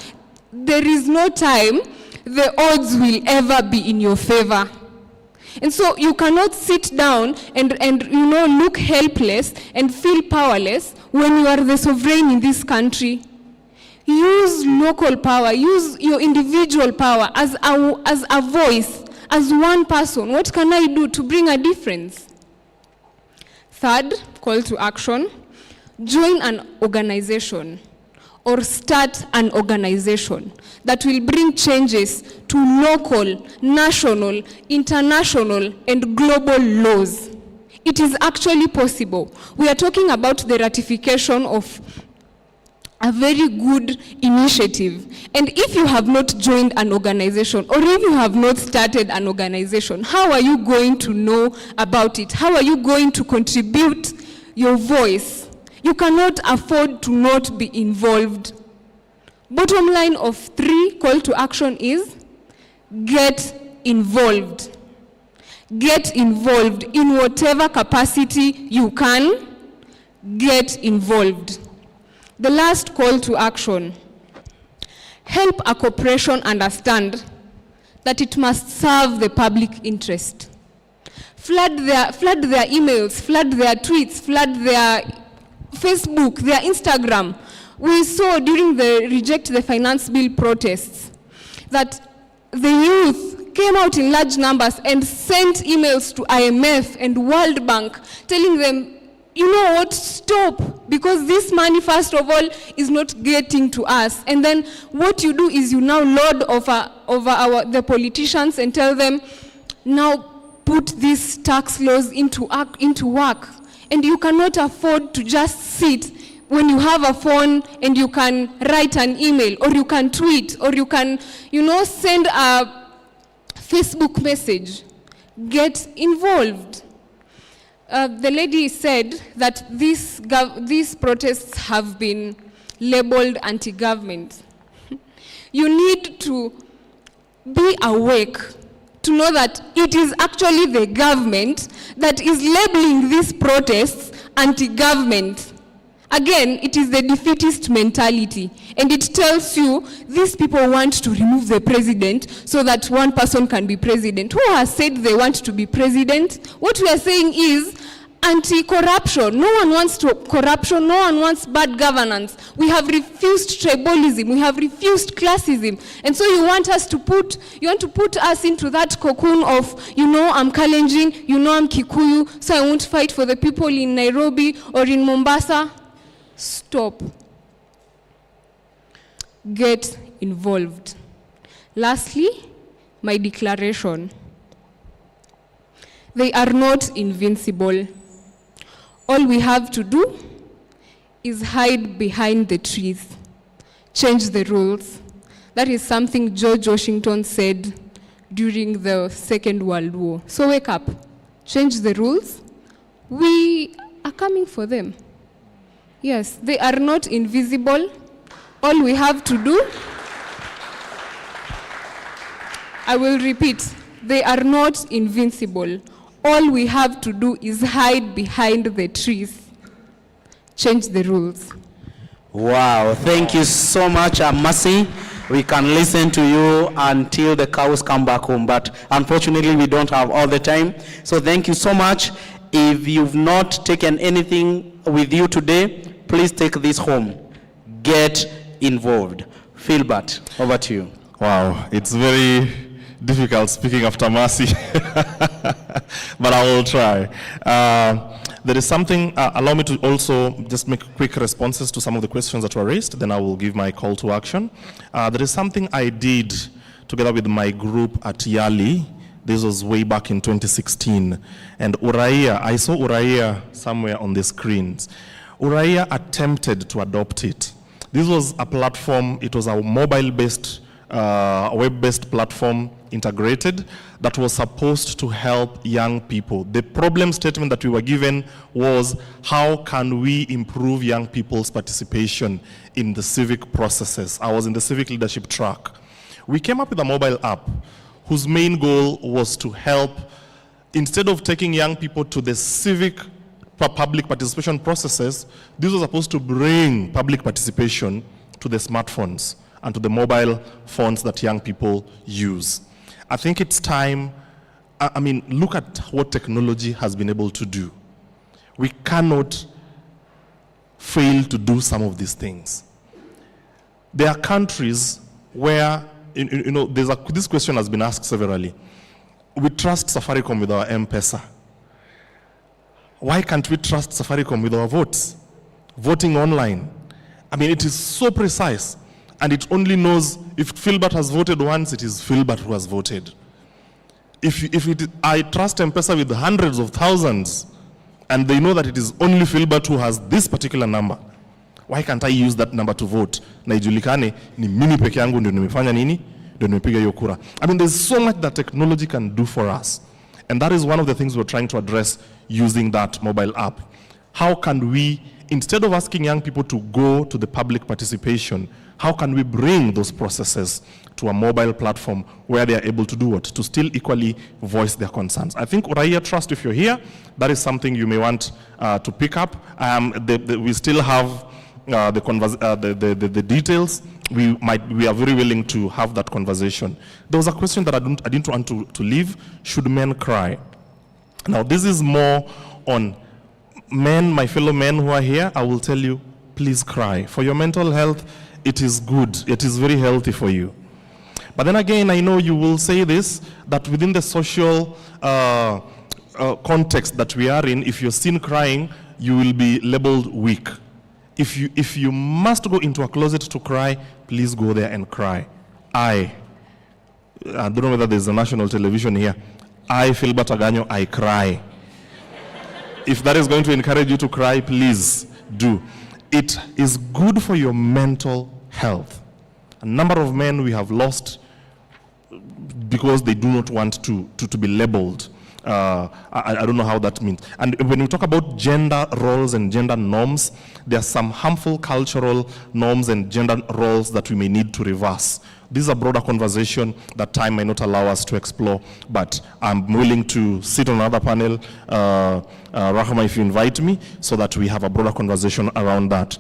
there is no time the odds will ever be in your favor. And so you cannot sit down and you know, look helpless and feel powerless when you are the sovereign in this country. Use local power, use your individual power as a voice, as one person. What can I do to bring a difference? Third, call to action. Join an organization or start an organization that will bring changes to local, national, international, and global laws. It is actually possible. We are talking about the ratification of a very good initiative. And if you have not joined an organization, or if you have not started an organization, how are you going to know about it? How are you going to contribute your voice? You cannot afford to not be involved. Bottom line of 3 call to action is get involved. Get involved in whatever capacity you can. Get involved. The last call to action. Help a corporation understand that it must serve the public interest. Flood their emails, flood their tweets, flood their Facebook, their Instagram. We saw during the Reject the Finance Bill protests that the youth came out in large numbers and sent emails to IMF and World Bank telling them, you know what, stop, because this money, first of all, is not getting to us. And then what you do is you now lord over the politicians and tell them, now put these tax laws into work. And you cannot afford to just sit when you have a phone and you can write an email, or you can tweet, or you can, you know, send a Facebook message. Get involved. The lady said that these protests have been labeled anti-government. You need to be awake to know that it is actually the government that is labeling these protests anti-government. Again, it is the defeatist mentality. And it tells you these people want to remove the president so that one person can be president. Who has said they want to be president? What we are saying is anti-corruption. No one wants corruption. No one wants bad governance. We have refused tribalism. We have refused classism. And so you want to put us into that cocoon of, I'm Kalenjin, I'm Kikuyu, so I won't fight for the people in Nairobi or in Mombasa. Stop. Get involved. Lastly, my declaration. They are not invincible. All we have to do is hide behind the trees, change the rules. That is something George Washington said during the Second World War. So wake up, change the rules. We are coming for them. Yes, they are not invisible. All we have to do, I will repeat, they are not invincible. All we have to do is hide behind the trees. Change the rules. Wow, thank you so much, Mercy. We can listen to you until the cows come back home, but unfortunately we don't have all the time. So thank you so much. If you've not taken anything with you today, please take this home. Get involved. Philbert, over to you. Wow, it's very difficult speaking after Mercy, but I will try. There is something, allow me to also just make quick responses to some of the questions that were raised, then I will give my call to action. There is something I did together with my group at Yali. This was way back in 2016. And Uraia, I saw Uraia somewhere on the screens. Uraia attempted to adopt it. This was a platform, it was a mobile-based, web-based platform integrated that was supposed to help young people. The problem statement that we were given was, how can we improve young people's participation in the civic processes? I was in the civic leadership track. We came up with a mobile app whose main goal was to help, instead of taking young people to the civic public participation processes, this was supposed to bring public participation to the smartphones and to the mobile phones that young people use. I think it's time, look at what technology has been able to do. We cannot fail to do some of these things. There are countries where, this question has been asked severally. We trust Safaricom with our M-Pesa. Why can't we trust Safaricom with our votes? Voting online. It is so precise. And it only knows if Philbert has voted once, it is Philbert who has voted. I trust M-Pesa with hundreds of thousands, and they know that it is only Philbert who has this particular number. Why can't I use that number to vote? Na ijulikane ni mimi peke yangu ndio nimefanya nini? Ndio nimepiga hiyo kura. There's so much that technology can do for us. And that is one of the things we're trying to address using that mobile app. How can we, instead of asking young people to go to the public participation, how can we bring those processes to a mobile platform where they are able to do what? To still equally voice their concerns. I think Uraia Trust, if you're here, that is something you may want to pick up. We still have the details. We are very willing to have that conversation. There was a question that I didn't want to leave. Should men cry? Now, this is more on men, my fellow men who are here. I will tell you, please cry. For your mental health, it is good. It is very healthy for you. But then again, I know you will say this, that within the social context that we are in, if you're seen crying, you will be labeled weak. If you must go into a closet to cry, please go there and cry. I don't know whether there's a national television here. I, Philbert Aganyo, I cry. If that is going to encourage you to cry, please do. It is good for your mental health. A number of men we have lost because they do not want to be labeled. I don't know how that means. And when we talk about gender roles and gender norms, there are some harmful cultural norms and gender roles that we may need to reverse. This is a broader conversation that time may not allow us to explore, but I'm willing to sit on another panel, Rahma, if you invite me, so that we have a broader conversation around that.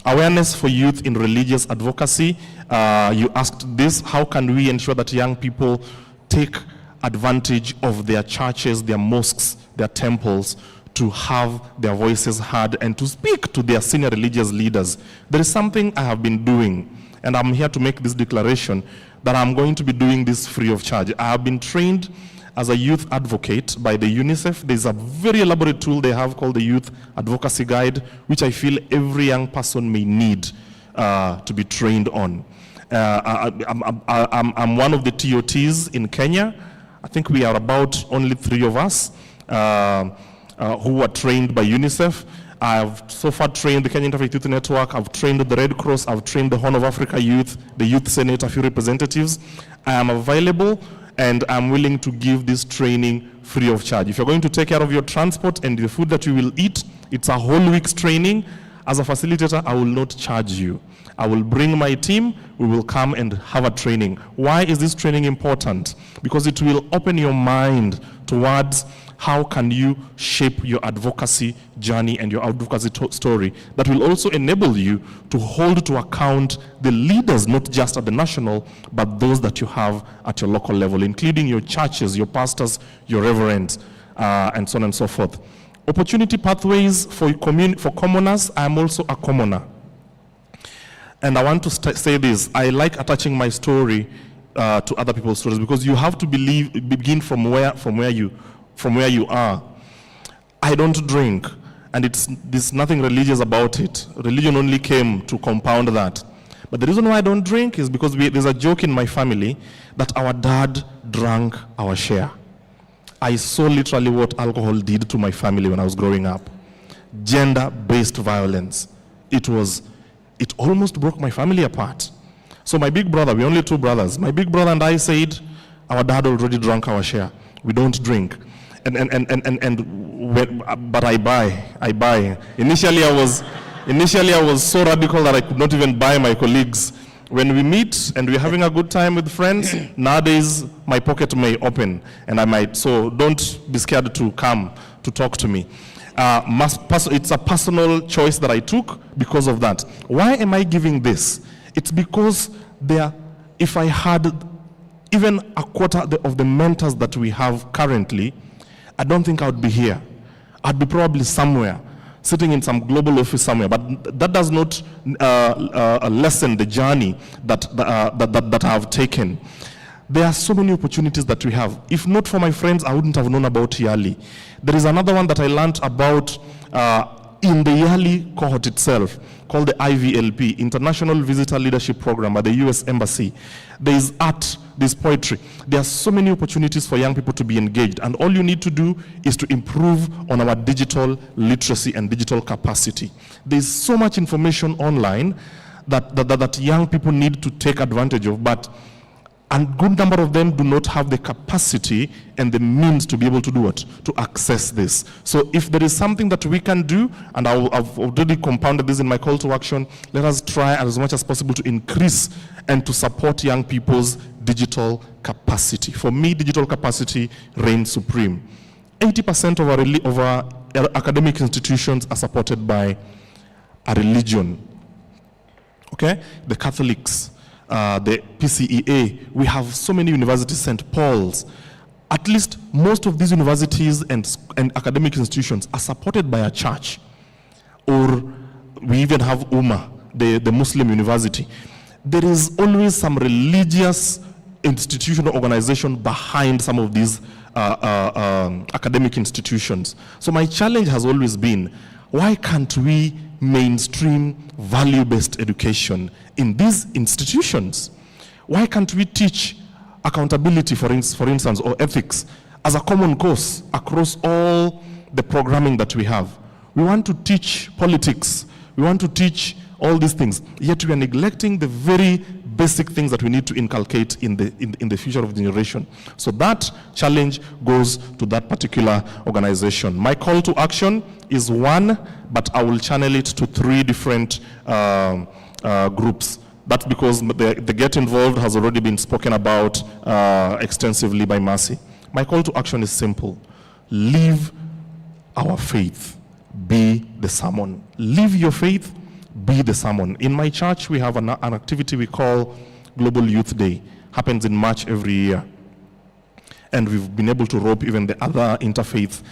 Awareness for youth in religious advocacy. You asked this, how can we ensure that young people take advantage of their churches, their mosques, their temples to have their voices heard and to speak to their senior religious leaders. There is something I have been doing, and I'm here to make this declaration that I'm going to be doing this free of charge. I have been trained as a youth advocate by the UNICEF. There's a very elaborate tool they have called the Youth Advocacy Guide, which I feel every young person may need to be trained on. I'm one of the TOTs in Kenya. I think we are about only 3 of us who were trained by UNICEF. I've so far trained the Kenya Interfaith Youth Network, I've trained the Red Cross, I've trained the Horn of Africa Youth, the Youth Senate, a few representatives. I am available and I'm willing to give this training free of charge. If you're going to take care of your transport and the food that you will eat, it's a whole week's training. As a facilitator, I will not charge you. I will bring my team, we will come and have a training. Why is this training important? Because it will open your mind towards how can you shape your advocacy journey and your advocacy story that will also enable you to hold to account the leaders, not just at the national, but those that you have at your local level, including your churches, your pastors, your reverends, and so on and so forth. Opportunity pathways for commoners. I am also a commoner. And I want to say this, I like attaching my story to other people's stories because you have to begin from where you are. I don't drink, and there's nothing religious about it. Religion only came to compound that. But the reason why I don't drink is because there's a joke in my family that our dad drank our share. I saw literally what alcohol did to my family when I was growing up. Gender-based violence. It almost broke my family apart. So my big brother, we're only 2 brothers. My big brother and I said, our dad already drank our share. We don't drink. But I buy. Initially I was so radical that I could not even buy my colleagues. When we meet and we're having a good time with friends, nowadays my pocket may open and I might, so don't be scared to come to talk to me. It's a personal choice that I took because of that. Why am I giving this? It's because if I had even a quarter of the mentors that we have currently, I don't think I would be here. I'd be probably somewhere, sitting in some global office somewhere. But that does not lessen the journey that I have taken. There are so many opportunities that we have. If not for my friends, I wouldn't have known about YALI. There is another one that I learned about in the YALI cohort itself, called the IVLP, International Visitor Leadership Program at the US Embassy. There is art, there's poetry. There are so many opportunities for young people to be engaged, and all you need to do is to improve on our digital literacy and digital capacity. There's so much information online that young people need to take advantage of, but a good number of them do not have the capacity and the means to be able to do it, to access this. So if there is something that we can do, and I've already compounded this in my call to action, let us try as much as possible to increase and to support young people's digital capacity. For me, digital capacity reigns supreme. 80% of our academic institutions are supported by a religion. Okay? The Catholics, the PCEA, we have so many universities, St. Paul's. At least most of these universities and academic institutions are supported by a church. Or we even have UMA, the Muslim university. There is always some religious institutional organization behind some of these academic institutions. So my challenge has always been, why can't we mainstream value-based education in these institutions? Why can't we teach accountability, for instance, or ethics as a common course across all the programming that we have? We want to teach politics. We want to teach all these things, yet we are neglecting the very basic things that we need to inculcate in the future of the generation. So that challenge goes to that particular organization. My call to action is one, but I will channel it to 3 different groups. That's because the Get Involved has already been spoken about extensively by Mercy. My call to action is simple. Live our faith. Be the sermon. Live your faith. Be the sermon. In my church, we have an activity we call Global Youth Day. Happens in March every year. And we've been able to rope even the other interfaith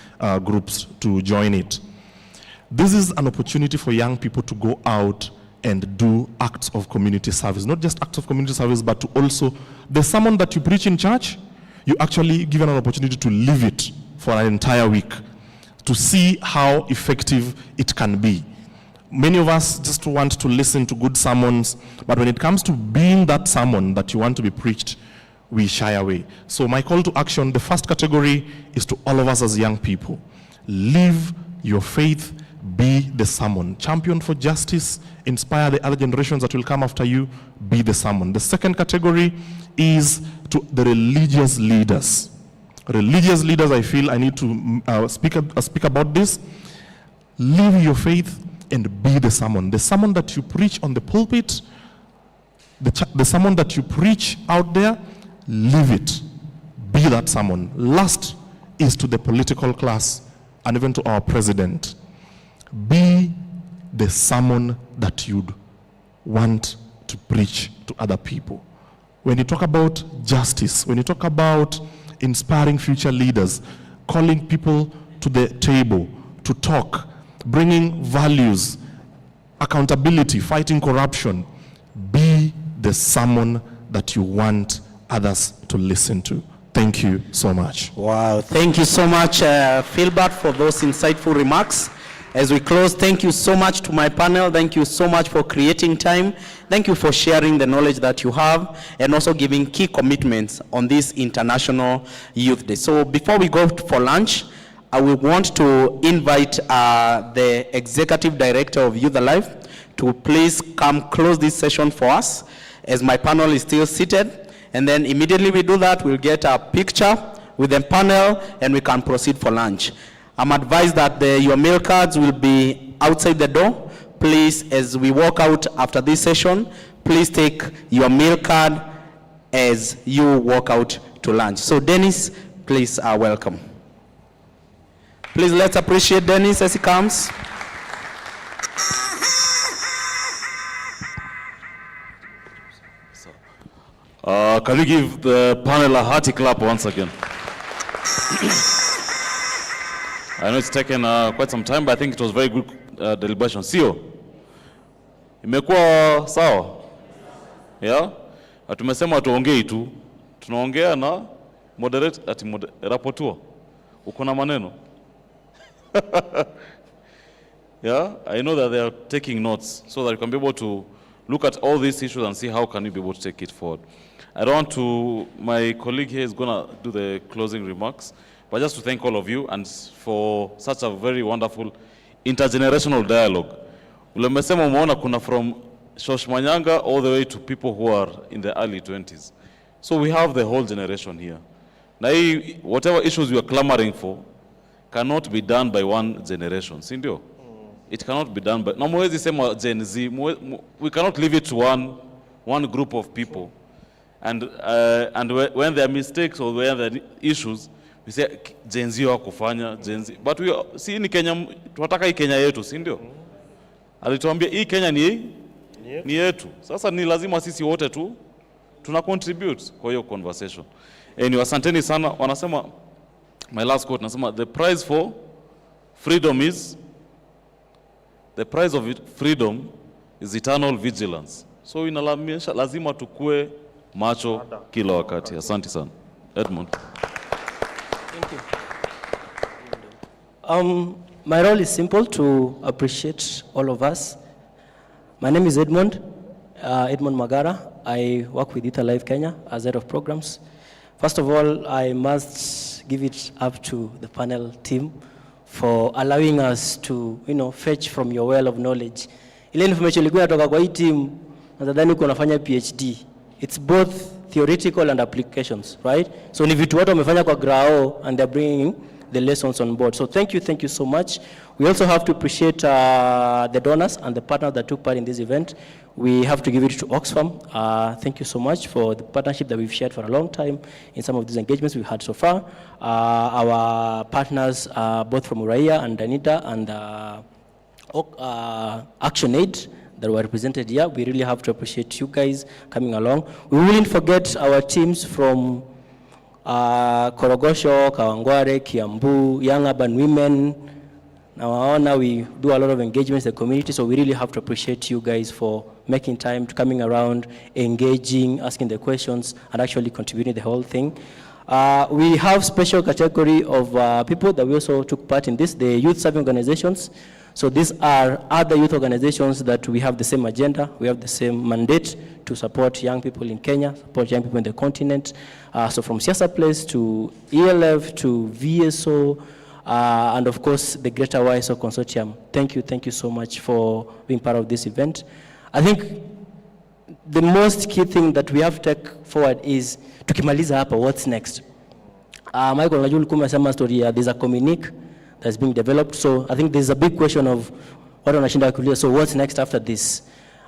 groups to join it. This is an opportunity for young people to go out and do acts of community service. Not just acts of community service, but to also, the sermon that you preach in church, you actually given an opportunity to live it for an entire week, to see how effective it can be. Many of us just want to listen to good sermons, but when it comes to being that sermon that you want to be preached, we shy away. So my call to action, the first category is to all of us as young people. Live your faith, be the sermon. Champion for justice, inspire the other generations that will come after you, be the sermon. The second category is to the religious leaders. Religious leaders, I feel I need to speak about this. Live your faith and be the sermon. The sermon that you preach on the pulpit, the sermon that you preach out there, live it. Be that sermon. Last is to the political class and even to our president. Be the sermon that you'd want to preach to other people. When you talk about justice, when you talk about inspiring future leaders, calling people to the table to talk, bringing values, accountability, fighting corruption, be the sermon that you want others to listen to. Thank you so much. Wow, thank you so much, Philbert, for those insightful remarks. As we close, thank you so much to my panel. Thank you so much for creating time. Thank you for sharing the knowledge that you have and also giving key commitments on this International Youth Day. So before we go for lunch, I will want to invite the Executive Director of Youth Alive to please come close this session for us as my panel is still seated. And then immediately we do that, we'll get a picture with the panel and we can proceed for lunch. I'm advised that your meal cards will be outside the door. Please, as we walk out after this session, please take your meal card as you walk out to lunch. So Dennis, please welcome. Please let's appreciate Dennis as he comes. Can you give the panel a hearty clap once again? I know it's taken quite some time, but I think it was very good deliberation. Sio? Imekuwa sawa? Yeah? Tumesema tuongei tu. Tunaongea na moderate rapporteur. Uko na maneno? Yeah? I know that they are taking notes so that you can be able to look at all these issues and see how can you be able to take it forward. I don't want to, my colleague here is going to do the closing remarks, but just to thank all of you and for such a very wonderful intergenerational dialogue. Ulemesema umeona kuna from Shoshmanyanga all the way to people who are in the early 20s. So we have the whole generation here. Now, whatever issues you are clamoring for cannot be done by one generation. Sindio? It cannot be done by, na mwezi sema Gen Z, we cannot leave it to one group of people. And when there are mistakes or when there are issues, we say Gen Z wakufanya, Gen Z. But we see ni Kenya, tunataka hii Kenya yetu, si ndio? Alituambia hii Kenya ni yetu. Sasa ni lazima sisi wote tu tuna contribute kwa hiyo conversation. Anyway, asanteni sana. Wanasema, my last quote, nasema, the price for freedom is, the price of freedom is eternal vigilance. So inalamisha lazima tukue macho kila wakati. Asante sana. Edmund. Thank you. My role is simple, to appreciate all of us. My name is Edmund Magara. I work with Youth Alive Kenya as head of programs. First of all, I must give it up to the panel team for allowing us to, fetch from your well of knowledge. Ile information ilikuwa inatoka kwa hii team, nadhani uko unafanya PhD. It's both theoretical and applications, right? So ni vitu watu wamefanya kwa grao and they're bringing the lessons on board. So thank you so much. We also have to appreciate the donors and the partners that took part in this event. We have to give it to Oxfam. Thank you so much for the partnership that we've shared for a long time in some of these engagements we've had so far. Our partners, both from Uraia and Danita and ActionAid that were represented here, we really have to appreciate you guys coming along. We wouldn't forget our teams from Korogosho, Kawangware, Kiambu, young urban women. Now we do a lot of engagements in the community, so we really have to appreciate you guys for making time, to coming around, engaging, asking the questions, and actually contributing the whole thing. We have special category of people that we also took part in this, the youth serving organizations. So these are other youth organizations that we have the same agenda, we have the same mandate to support young people in Kenya, support young people in the continent. So from Siasa Place to ELF to VSO, and of course the Greater YSO Consortium. Thank you so much for being part of this event. I think the most key thing that we have to take forward is tukimaliza hapa, what's next? Michael, najua ulikuwa umesema story, there's a communique that's being developed. So I think there's a big question of what wanashinda kulia. So what's next after this?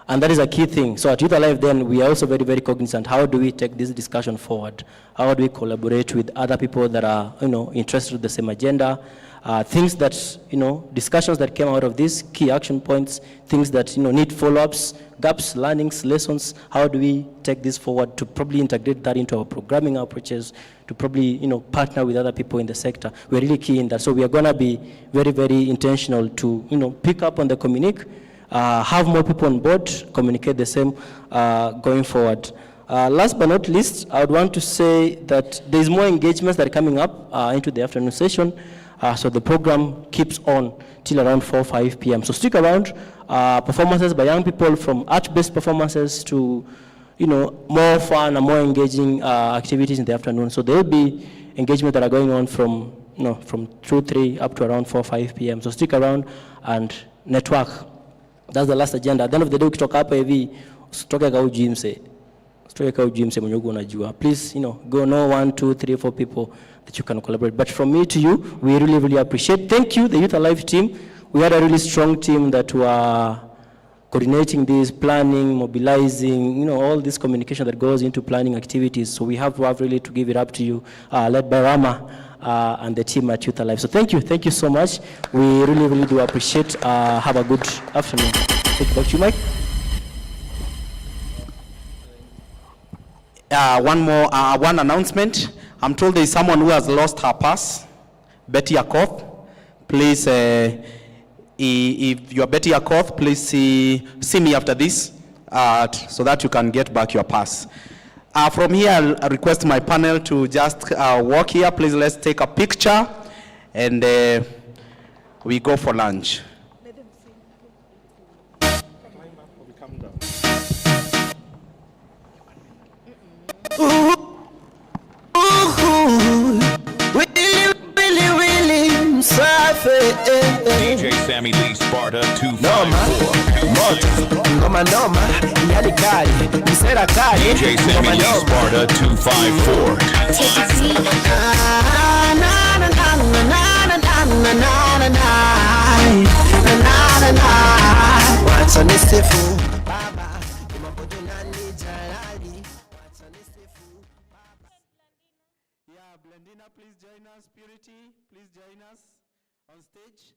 And that is a key thing. So at Youth Alive then, we are also very, very cognizant. How do we take this discussion forward? How do we collaborate with other people that are, interested in the same agenda? Things that, discussions that came out of these key action points, things that, need follow-ups, gaps, learnings, lessons. How do we take this forward to probably integrate that into our programming approaches, to probably, partner with other people in the sector? We're really key in that. So we are going to be very, very intentional to, pick up on the communique, have more people on board, communicate the same going forward. Last but not least, I would want to say that there's more engagements that are coming up into the afternoon session. So the program keeps on till around 4-5 p.m. So stick around. Performances by young people, from art-based performances to, more fun and more engaging activities in the afternoon. So there will be engagements that are going on from 2-3 up to around 4-5 p.m. So stick around and network. That's the last agenda. At the end of the day, ukitoka hapa hivi, usitoke kama ujui mse. Usitoke kama ujui mse mwenye unajua. Please, go know 1, 2, 3, 4 people that you can collaborate. But from me to you, we really, really appreciate. Thank you, the Youth Alive team. We had a really strong team that were coordinating this, planning, mobilizing, all this communication that goes into planning activities. So we have really to give it up to you, led by Rama and the team at Youth Alive. So thank you so much. We really, really do appreciate. Have a good afternoon. Thank you. Back to you, Mike. One announcement. I'm told there is someone who has lost her purse. Betty Akoth. Please, if you are Betty Akoth, please see me after this so that you can get back your purse. From here, I'll request my panel to just walk here. Please, let's take a picture and we go for lunch. DJ Sammy Lee Sparta 254. Ngoma noma, yani kali, msera kali. DJ Sammy Lee Sparta 254. Wacha nisifu. Yeah, Blendina, please join us. Purity, please join us on stage.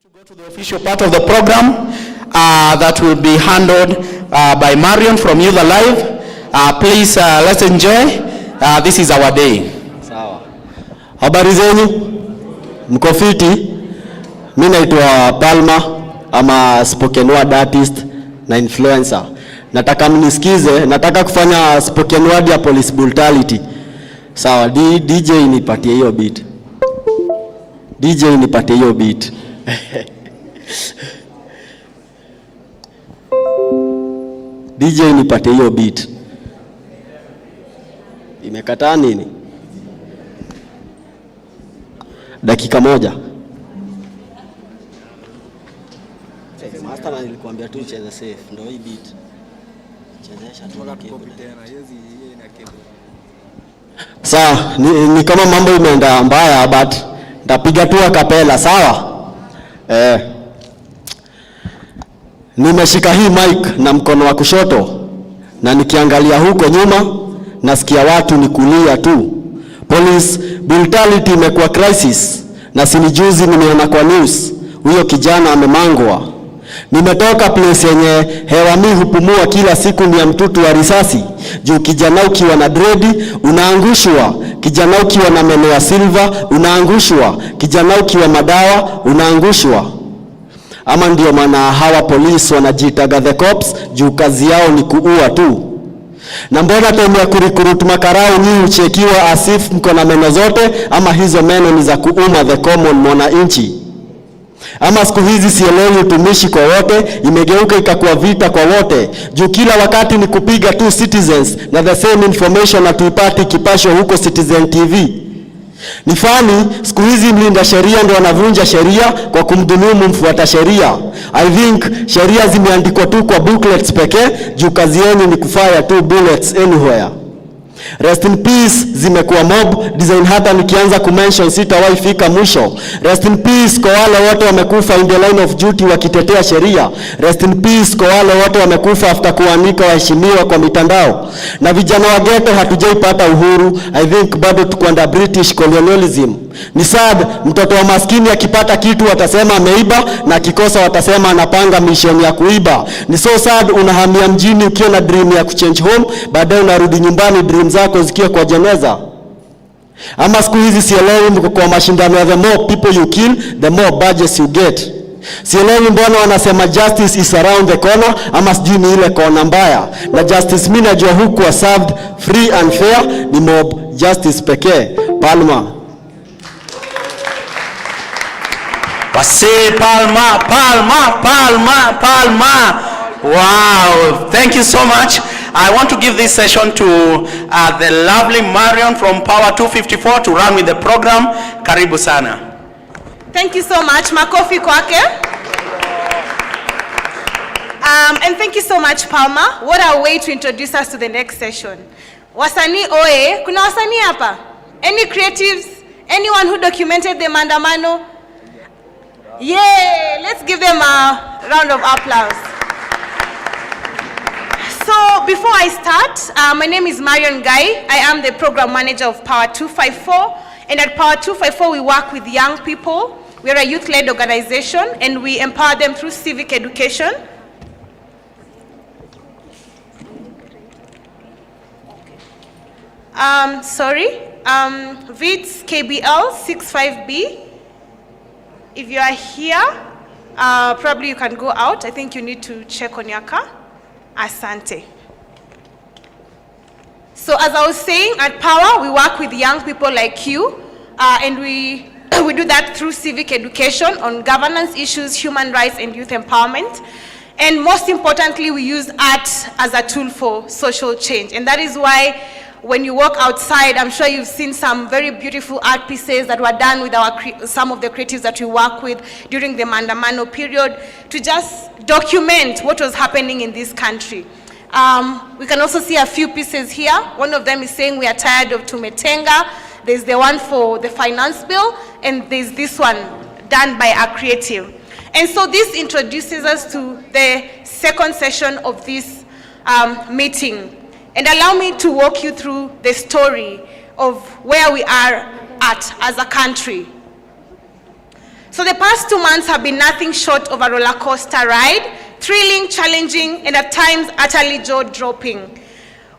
To the official part of the program that will be handled by Marion from Youth Alive. Please, let's enjoy. This is our day. Sawa. Habari zenyu? Mko fiti? Mimi naitwa Palma, ama spoken word artist na influencer. Nataka mnisikize, nataka kufanya spoken word ya police brutality. Sawa, DJ nipatie hiyo beat. DJ nipatie hiyo beat. DJ nipatie hiyo beat. Imekataa nini? Dakika moja. Master na nilikwambia tu cheza safe, ndio hii beat. Chezesha tu tena, hizi ina kebo. Sawa, ni kama mambo imeenda mbaya but nitapiga tu akapela, sawa? Nimeshika hii mic na mkono wa kushoto na nikiangalia huko nyuma nasikia watu ni kulia tu. Police brutality imekuwa crisis na sinijuzi nimeona kwa news huyo kijana amemangwa. Nimetoka place yenye hewa mi hupumua kila siku ni ya mtutu wa risasi. Juu kijana ukiwa na dredi unaangushwa, kijana ukiwa na meno ya silver unaangushwa, kijana ukiwa madawa unaangushwa. Ama ndio maana hawa polisi wanajiitaga the cops juu kazi yao ni kuua tu. Na mbona time ya kurikurutu makarao nyinyi uchekiwa asif mko na meno zote, ama hizo meno ni za kuuma the common mwananchi? Ama siku hizi sielewi utumishi kwa wote, imegeuka ikakuwa vita kwa wote. Juu kila wakati ni kupiga tu Citizens na the same information na tuipati kipasho huko Citizen TV. Ni fani, siku hizi mlinda sheria ndio anavunja sheria kwa kumdhulumu mfuata sheria. I think sheria zimeandikwa tu kwa booklets pekee, juu kazi yenu ni kufire tu bullets anywhere. Rest in peace zimekuwa mob design, hata nikianza kumention sitawahi fika mwisho. Rest in peace kwa wale wote wamekufa in the line of duty wakitetea sheria. Rest in peace kwa wale wote wamekufa after kuanika waheshimiwa kwa mitandao. Na vijana wa ghetto hatujaipata uhuru. I think bado tuko under British colonialism. Ni sad, mtoto wa maskini akipata kitu watasema ameiba, na akikosa watasema anapanga mission ya kuiba. Ni so sad, unahamia mjini ukiwa na dream ya kuchange home, baadaye unarudi nyumbani dream zako zikiwa kwa jeneza. Ama siku hizi sielewi mko kwa mashindano ya the more people you kill, the more badges you get. Sielewi mbona wanasema justice is around the corner, ama sijui ni ile kona mbaya. Na justice mimi najua huku wa served free and fair ni mob justice pekee. Palma. Wase Palma, Palma, Palma, Palma. Wow, thank you so much. I want to give this session to the lovely Marion from Power 254 to run with the program. Karibu sana. Thank you so much. Makofi kwake. And thank you so much, Palma. What a way to introduce us to the next session. Wasanii oe, kuna wasanii hapa? Any creatives? Anyone who documented the maandamano? Yay! Let's give them a round of applause. So before I start, my name is Marion Guy. I am the program manager of Power 254. And at Power 254, we work with young people. We are a youth-led organization, and we empower them through civic education. VITS KBL 65B. If you are here, probably you can go out. I think you need to check on your car. Asante. So as I was saying, at Power, we work with young people like you, and we do that through civic education on governance issues, human rights, and youth empowerment. And most importantly, we use art as a tool for social change. And that is why when you walk outside, I'm sure you've seen some very beautiful art pieces that were done with some of the creatives that we work with during the Maandamano period to just document what was happening in this country. We can also see a few pieces here. One of them is saying we are tired of Tumetenga. There's the one for the finance bill, and there's this one done by a creative. And so this introduces us to the second session of this meeting. And allow me to walk you through the story of where we are at as a country. So the past 2 months have been nothing short of a roller coaster ride, thrilling, challenging, and at times utterly jaw-dropping.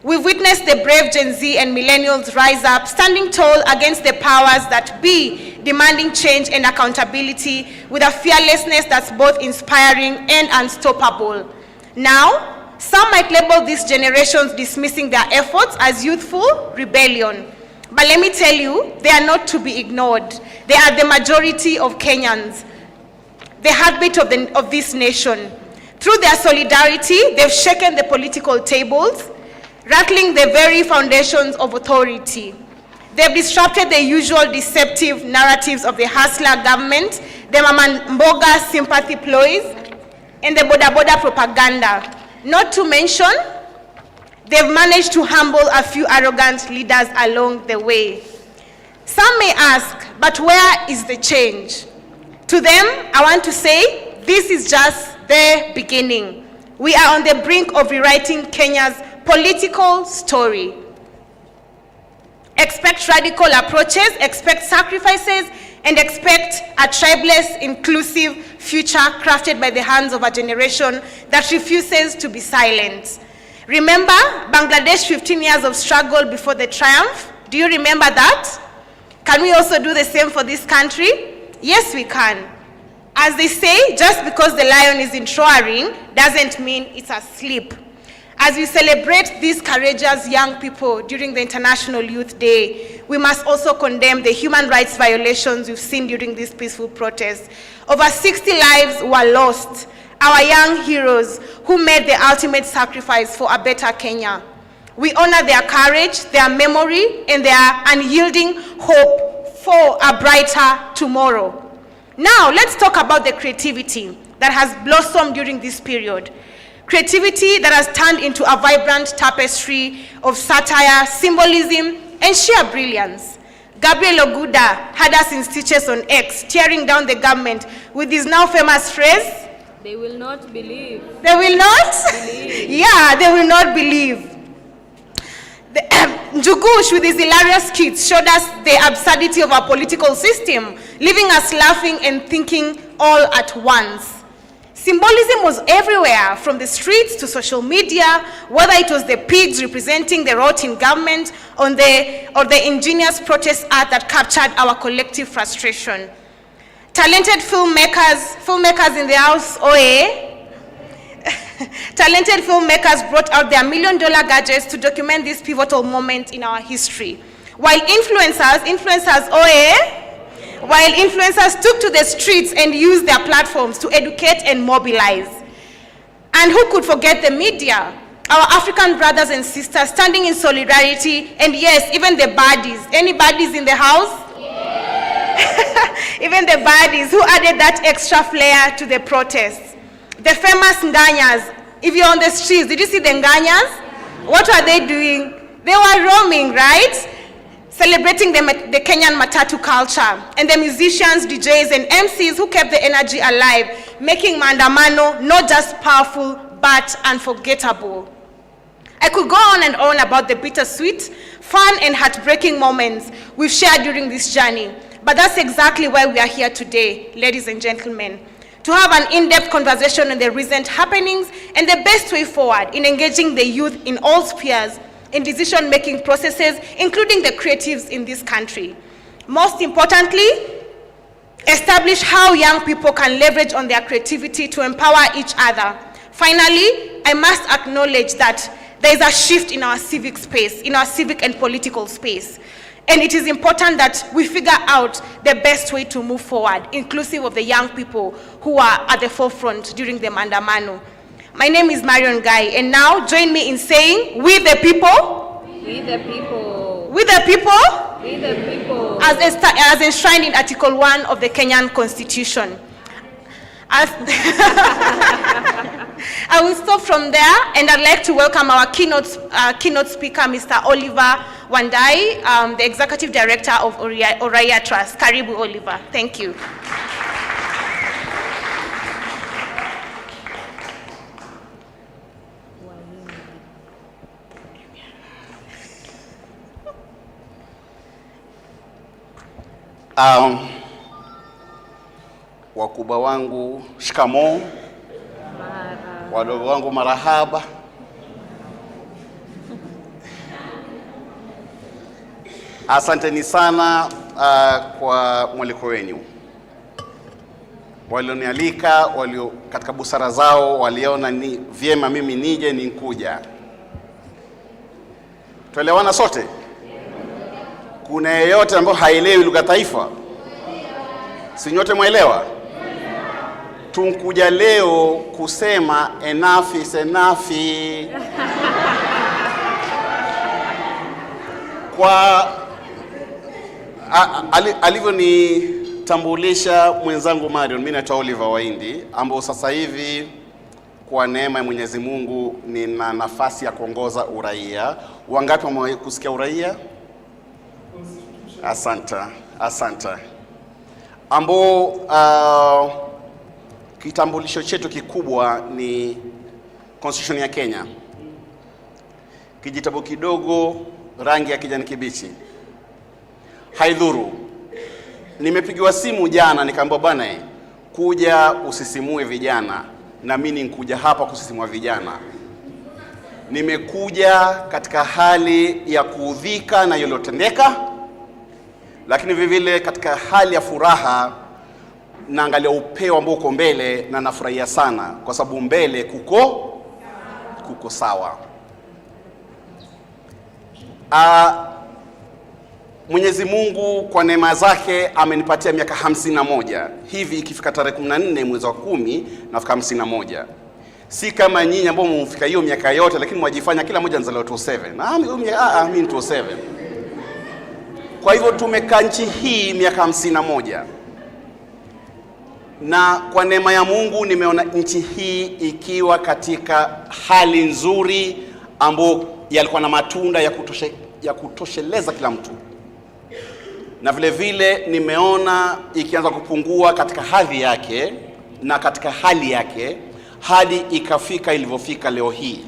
We've witnessed the brave Gen Z and millennials rise up, standing tall against the powers that be, demanding change and accountability with a fearlessness that's both inspiring and unstoppable. Now, some might label these generations dismissing their efforts as youthful rebellion. But let me tell you, they are not to be ignored. They are the majority of Kenyans, the heartbeat of this nation. Through their solidarity, they've shaken the political tables, rattling the very foundations of authority. They've disrupted the usual deceptive narratives of the hustler government, the Mama Mboga sympathy ploys, and the boda propaganda. Not to mention, they've managed to humble a few arrogant leaders along the way. Some may ask, but where is the change? To them, I want to say, this is just the beginning. We are on the brink of rewriting Kenya's political story. Expect radical approaches, expect sacrifices, and expect a tribeless, inclusive future crafted by the hands of a generation that refuses to be silent. Remember Bangladesh 15 years of struggle before the triumph? Do you remember that? Can we also do the same for this country? Yes, we can. As they say, just because the lion isn't roaring doesn't mean it's asleep. As we celebrate these courageous young people during the International Youth Day, we must also condemn the human rights violations we've seen during these peaceful protests. Over 60 lives were lost, our young heroes who made the ultimate sacrifice for a better Kenya. We honor their courage, their memory, and their unyielding hope for a brighter tomorrow. Now, let's talk about the creativity that has blossomed during this period. Creativity that has turned into a vibrant tapestry of satire, symbolism, and sheer brilliance. Gabriel Oguda had us in stitches on X, tearing down the government with his now famous phrase, "They will not believe." They will not? Believe. Yeah, they will not believe. Njugush, with his hilarious skits, showed us the absurdity of our political system, leaving us laughing and thinking all at once. Symbolism was everywhere, from the streets to social media, whether it was the pigs representing the rot in government or the ingenious protest art that captured our collective frustration. Talented filmmakers in the house, talented filmmakers brought out their $1 million gadgets to document this pivotal moment in our history. While influencers took to the streets and used their platforms to educate and mobilize. And who could forget the media? Our African brothers and sisters standing in solidarity, and yes, even the baddies. Any baddies in the house? Yeah. Even the baddies who added that extra flair to the protests. The famous Nganyas. If you're on the streets, did you see the Nganyas? What were they doing? They were roaming, right? Celebrating the Kenyan matatu culture, and the musicians, DJs, and MCs who kept the energy alive, making maandamano not just powerful, but unforgettable. I could go on and on about the bittersweet, fun, and heartbreaking moments we've shared during this journey, but that's exactly why we are here today, ladies and gentlemen, to have an in-depth conversation on the recent happenings and the best way forward in engaging the youth in all spheres in decision-making processes, including the creatives in this country. Most importantly, establish how young people can leverage on their creativity to empower each other. Finally, I must acknowledge that there is a shift in our civic space, in our civic and political space. And it is important that we figure out the best way to move forward, inclusive of the young people who are at the forefront during the Maandamano. My name is Marion Guy, and now join me in saying, we the people. We the people. We the people. We the people. As enshrined in Article 1 of the Kenyan Constitution. I will stop from there, and I'd like to welcome our keynote speaker, Mr. Oliver Wandai, the Executive Director of Uraia Trust. Karibu, Oliver. Thank you. wakubwa wangu shikamoo, wadogo wangu marahaba. Asanteni sana kwa mwaliko wenu. Walionialika, walio katika busara zao waliona ni vyema mimi nije ninkuja. Tuelewana sote? Kuna yeyote ambaye haelewi lugha taifa? Si nyote mwelewa? Tunkuja leo kusema enough is enough. Kwa alivyonitambulisha mwenzangu Marion, mimi naitwa Oliver Waindi, ambao sasa hivi kwa neema ya Mwenyezi Mungu nina nafasi ya kuongoza uraia. Wangapi wamewahi kusikia uraia? Asante. Ambao kitambulisho chetu kikubwa ni Constitution ya Kenya. Kijitabu kidogo, rangi ya kijani kibichi. Haidhuru. Nimepigiwa simu jana nikaambiwa bwana, kuja usisimue vijana, na mimi nikuja hapa kusisimua vijana. Nimekuja katika hali ya kuudhika na yaliyotendeka, lakini vivile katika hali ya furaha, naangalia upeo ambao uko mbele na nafurahia sana kwa sababu mbele kuko sawa. Mwenyezi Mungu kwa neema zake amenipatia miaka 51. Hivi ikifika tarehe 14 mwezi wa 10 nafika 51. Si kama nyinyi ambao mmefika hiyo miaka yote lakini mwajifanya kila mmoja anzaliwa 27. Mimi 27. Kwa hivyo tumekaa nchi hii miaka 51. Na kwa neema ya Mungu nimeona nchi hii ikiwa katika hali nzuri ambayo yalikuwa na matunda ya kutosheleza kila mtu. Na vile vile nimeona ikianza kupungua katika hadhi yake na katika hali yake hadi ikafika ilivyofika leo hii,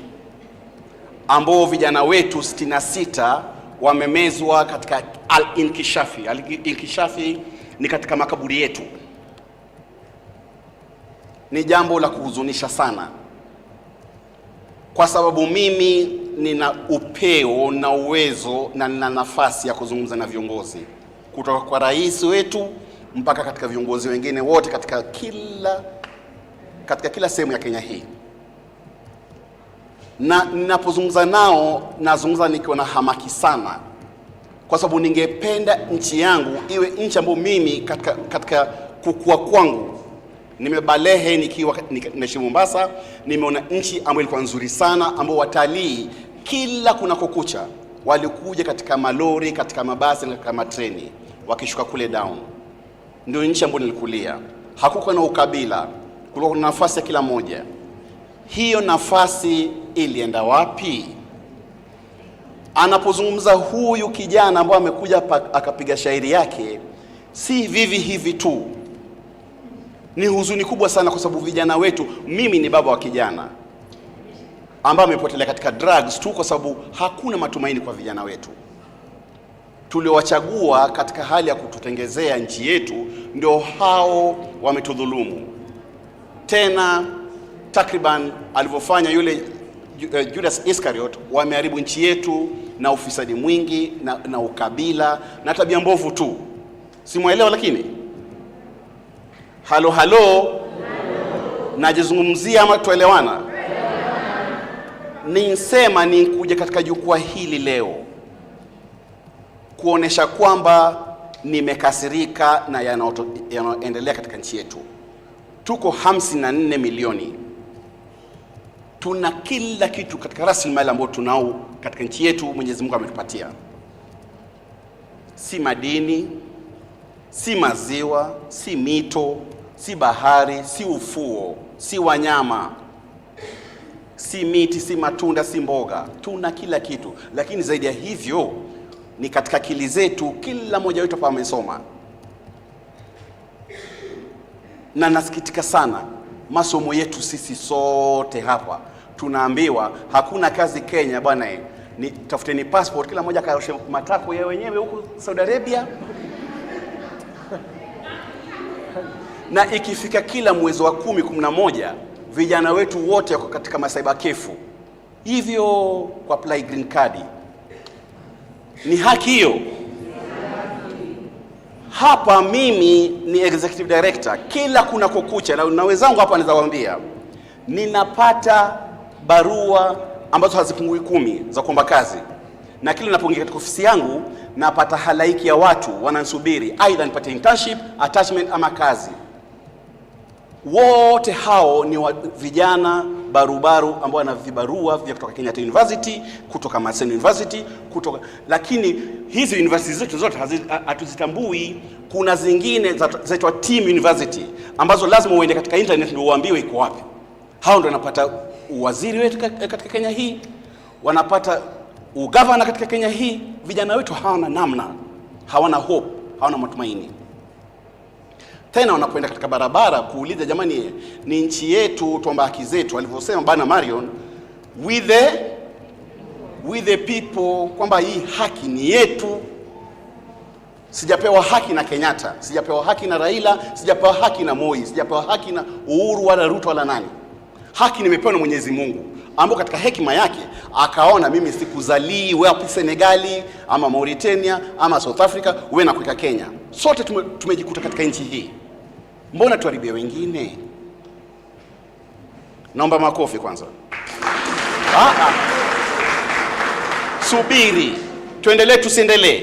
ambao vijana wetu 66 wamemezwa katika al-inkishafi. Al-inkishafi ni katika makaburi yetu. Ni jambo la kuhuzunisha sana, kwa sababu mimi nina upeo na uwezo na nina nafasi ya kuzungumza na viongozi, kutoka kwa rais wetu mpaka katika viongozi wengine wote katika kila sehemu ya Kenya hii. Na ninapozungumza nao nazungumza nikiwa na hamaki sana, kwa sababu ningependa nchi yangu iwe nchi ambayo mimi katika kukua kwangu nimebalehe nikiwa naishi Mombasa, nimeona nchi ambayo ilikuwa nzuri sana, ambao watalii kila kunakokucha walikuja katika malori, katika mabasi na katika matreni wakishuka kule down. Ndio nchi ambayo nilikulia. Hakukuwa na ukabila, kulikuwa na nafasi ya kila moja. Hiyo nafasi ilienda wapi? Anapozungumza huyu kijana ambaye amekuja akapiga shairi yake, si vivi hivi tu. Ni huzuni kubwa sana, kwa sababu vijana wetu, mimi ni baba wa kijana ambaye amepotelea katika drugs tu, kwa sababu hakuna matumaini kwa vijana wetu. Tuliowachagua katika hali ya kututengezea nchi yetu ndio hao wametudhulumu. Tena takriban alivyofanya yule Judas Iscariot, wameharibu nchi yetu na ufisadi mwingi na ukabila na tabia mbovu tu. Simuelewa lakini halo najizungumzia ama tuelewana? Nisema ni kuja katika jukwaa hili leo kuonesha kwamba nimekasirika na yanayoendelea katika nchi yetu. Tuko 54 milioni. Tuna kila kitu katika rasilimali ambayo tunao katika nchi yetu Mwenyezi Mungu ametupatia. Si madini, si maziwa, si mito, si bahari, si ufuo, si wanyama, si miti, si matunda, si mboga. Tuna kila kitu, lakini zaidi ya hivyo ni katika akili zetu. Kila mmoja wetu hapa amesoma, na nasikitika sana masomo yetu sisi sote hapa tunaambiwa hakuna kazi Kenya bwana, ni tafuteni passport, kila mmoja kaoshe matako yeye wenyewe huko Saudi Arabia. na ikifika kila mwezi wa 10, 11 vijana wetu wote wako katika masaiba kefu. Hivyo kwa apply green card ni haki hiyo. Hapa mimi ni executive director, kila kuna kukucha, na wenzangu hapa naweza waambia, ninapata barua ambazo hazipungui 10 za kuomba kazi, na kila ninapoingia katika ofisi yangu napata halaiki ya watu wananisubiri, aidha nipate internship, attachment ama kazi. Wote hao ni vijana barubaru ambao wana vibarua vya kutoka Kenyatta University, kutoka Maseno University, lakini hizi university zetu zote hatuzitambui. Kuna zingine zaitwa team university ambazo lazima uende katika internet ndio uambiwe iko wapi. Hao ndio wanapata uwaziri wetu katika Kenya hii, wanapata ugavana katika Kenya hii. Vijana wetu hawana namna, hawana hope, hawana matumaini. Tena wanapoenda katika barabara kuuliza, jamani, ni nchi yetu, tuomba haki zetu, alivyosema Bwana Marion, with the people, kwamba hii haki ni yetu. Sijapewa haki na Kenyatta, sijapewa haki na Raila, sijapewa haki na Moi, sijapewa haki na Uhuru wala Ruto wala nani. Haki nimepewa na Mwenyezi Mungu, ambao katika hekima yake akaona mimi sikuzalii wapi Senegali ama Mauritania ama South Africa, wewe na kuweka Kenya. Sote tumejikuta katika nchi hii. Mbona tuharibie wengine? Naomba makofi kwanza. Subiri, tuendelee tusiendelee?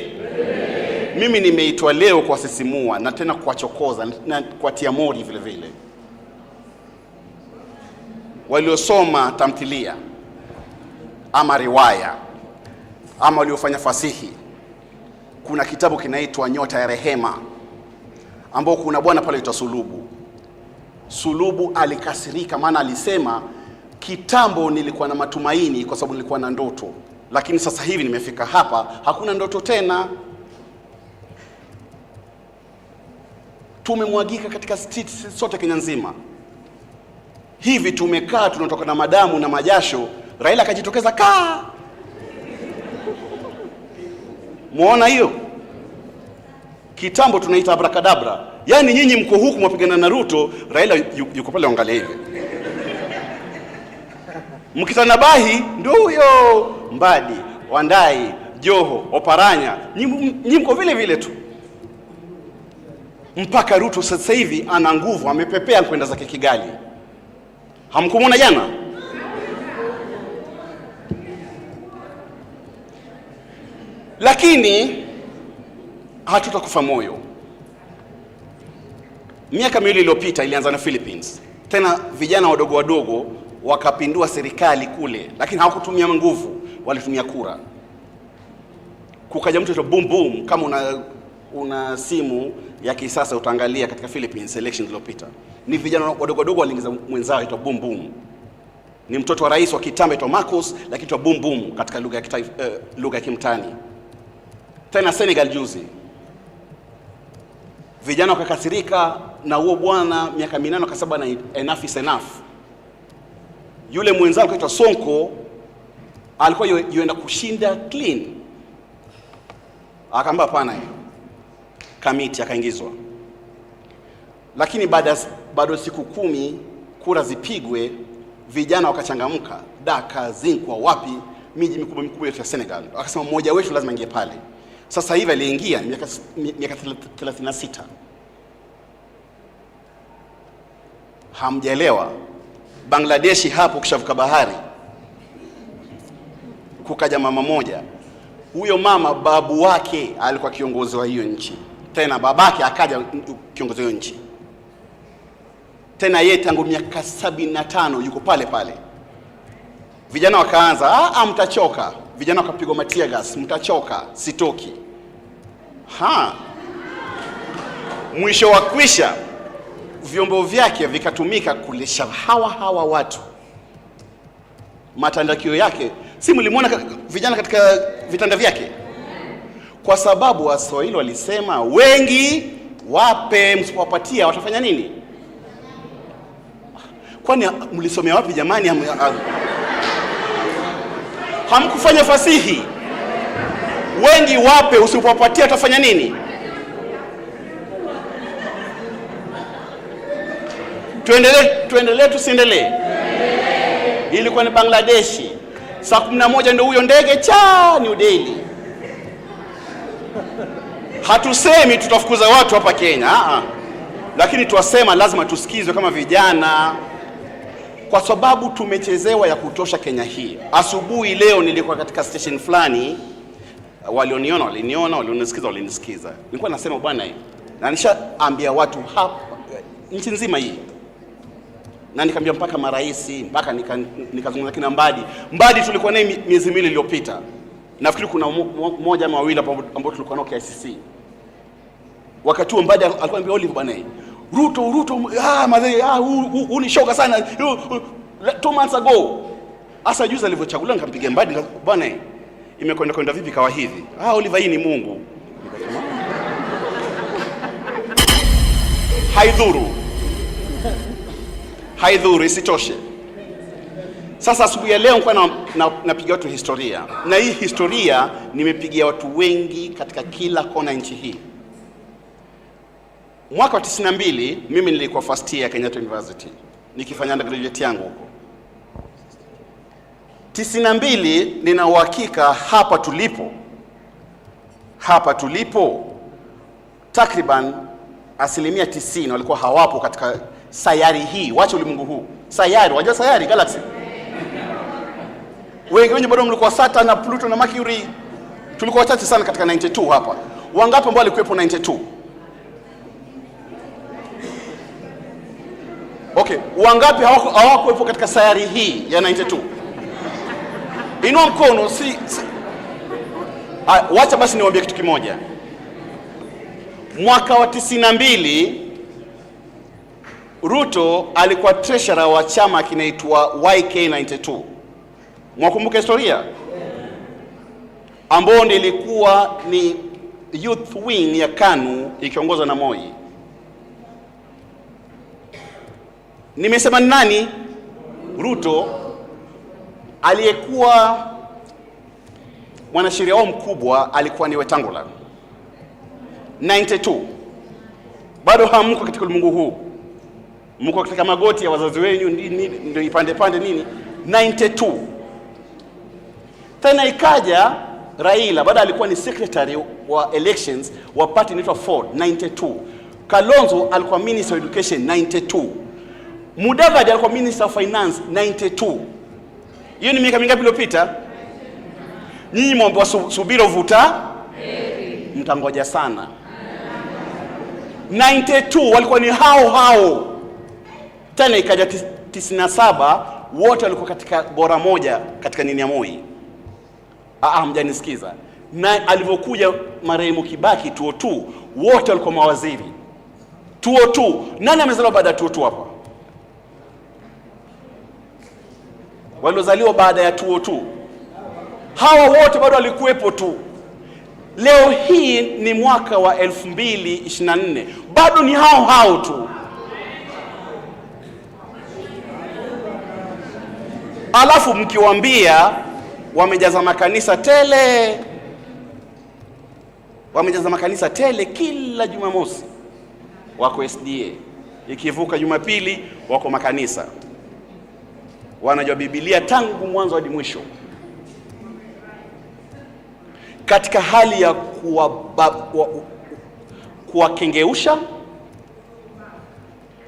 Mimi nimeitwa leo kwa sisimua na tena kwa chokoza na kwa tia mori vile vile. Waliosoma tamthilia ama riwaya ama waliofanya fasihi, kuna kitabu kinaitwa Nyota ya Rehema, ambao kuna bwana pale aitwa Sulubu. Sulubu alikasirika, maana alisema, kitambo nilikuwa na matumaini kwa sababu nilikuwa na ndoto, lakini sasa hivi nimefika hapa hakuna ndoto tena. Tumemwagika katika streets sote Kenya nzima. Hivi tumekaa tunatoka na madamu na majasho, Raila akajitokeza kaa. Muona hiyo? Kitambo tunaita abrakadabra. Yaani nyinyi mko huku mwapigana na Ruto, Raila yuko pale angalia hivi. Mkitanabahi ndio huyo Mbadi, Wandai, Joho, Oparanya, nyinyi mko vile vile tu. Mpaka Ruto sasa hivi ana nguvu, amepepea kwenda zake Kigali. Hamkumwona jana? Lakini hatutakufa moyo. Miaka miwili iliyopita ilianza na Philippines. Tena vijana wadogo wadogo wakapindua serikali kule, lakini hawakutumia nguvu, walitumia kura. Kukaja mtu aitwa Boom Boom, kama una simu ya kisasa utaangalia katika Philippines elections iliyopita. Ni vijana wadogo wadogo waliingiza mwenzao aitwa Boom Boom. Ni mtoto wa rais wa kitambo aitwa Marcos, lakini aitwa Boom Boom katika lugha ya kimtani. Tena Senegal juzi, vijana wakakasirika na huo bwana miaka 8 akasema na enough is enough. Yule mwenzao aitwa Sonko alikuwa yuenda kushinda clean, akaamba hapana, kamiti akaingizwa. Lakini bado siku 10 kura zipigwe, vijana wakachangamka, Dakar, Zinkwa, wapi, miji mikubwa ya Senegal. Akasema mmoja wetu lazima ingie pale. Sasa hivi aliingia miaka 36. Hamjaelewa? Bangladeshi hapo kishavuka bahari, kukaja mama moja. Huyo mama babu wake alikuwa kiongozi wa hiyo nchi, tena babake akaja kiongozi wa hiyo nchi. Tena yeye tangu miaka 75 yuko pale pale. Vijana wakaanza, mtachoka. Vijana wakapigwa matia gas, mtachoka, sitoki. Mwisho wa kwisha vyombo vyake vikatumika kulisha hawa watu. Matandakio yake, si mlimuona vijana katika vitanda vyake? Kwa sababu Waswahili walisema wengi wape, msipowapatia watafanya nini? Kwani mlisomea wapi jamani? Hamkufanya fasihi? Wengi wape, usipowapatia watafanya nini? Tuendelee tusiendelee? Ilikuwa ni Bangladeshi. Saa 11 ndio huyo ndege New Delhi. Hatusemi tutafukuza watu hapa Kenya, lakini tuwasema lazima tusikizwe kama vijana, kwa sababu tumechezewa ya kutosha Kenya hii. Asubuhi leo nilikuwa katika station fulani, waliniona, walinisikiza. Nilikuwa nasema bwana, na nishaambia watu hapa nchi nzima hii, na nikamwambia mpaka maraisi, mpaka nikazungumza kina Mbadi tulikuwa naye miezi miwili iliyopita. Nafikiri kuna mmoja ama wawili ambao tulikuwa nao KICC. Wakati huo Mbadi alikuwa anambia Olive bwana, Ruto ni shoga sana 2 months ago. Asa juzi alivyochaguliwa nikampigia Mbadi bwana, imekwenda vipi kawa hivi? Olive hii ni Mungu. Haidhuru, isitoshe. Sasa asubuhi ya leo nilikuwa napigia watu historia. Na hii historia nimepigia watu wengi katika kila kona nchi hii. Mwaka wa 92 mimi nilikuwa first year Kenyatta University nikifanya undergraduate yangu huko. 92 nina uhakika hapa tulipo takriban 90% walikuwa hawapo katika sayari hii. Wacha ulimwengu huu. Sayari, wajua sayari, galaxy. Wengi bado mlikuwa Saturn na Pluto na Mercury. Tulikuwa wachache sana katika 92 hapa. Wangapi ambao walikuwepo 92? Okay, wangapi hawakuwepo katika sayari hii ya 92? Inua mkono, wacha basi niwaambie kitu kimoja. Mwaka wa 92 Ruto alikuwa treasurer wa chama kinaitwa YK92. Mwakumbuka historia? Ambao ilikuwa ni youth wing ya KANU ikiongozwa na Moi. Nimesema nani? Ruto. Aliyekuwa mwanasheria wao mkubwa alikuwa ni Wetangula. 92. Bado hamko katika ulimwengu huu. Mko katika magoti ya wazazi wenu, ndio ipande nini? 92. Tena ikaja Raila, baada alikuwa ni secretary wa elections wa party inaitwa Ford 92. Kalonzo alikuwa minister of education 92. Mudavadi alikuwa minister of finance 92. Hiyo ni miaka mingapi iliyopita? Nyinyi mwombe subiri vuta mtangoja sana. 92 walikuwa ni hao. Tena ikaja 97 wote walikuwa katika bora moja katika nini ya Moi. Mjanisikiza. Na alivyokuja marehemu Kibaki 202 wote walikuwa mawaziri. 202 nani amezaliwa baada ya 202 hapa? Waliozaliwa baada ya 202 hawa wote bado walikuwepo tu. Leo hii ni mwaka wa 2024, bado ni hao tu. Alafu mkiwaambia wamejaza makanisa tele kila Jumamosi wako SDA, ikivuka Jumapili wako makanisa, wanajua Biblia tangu mwanzo hadi mwisho, katika hali ya kuwakengeusha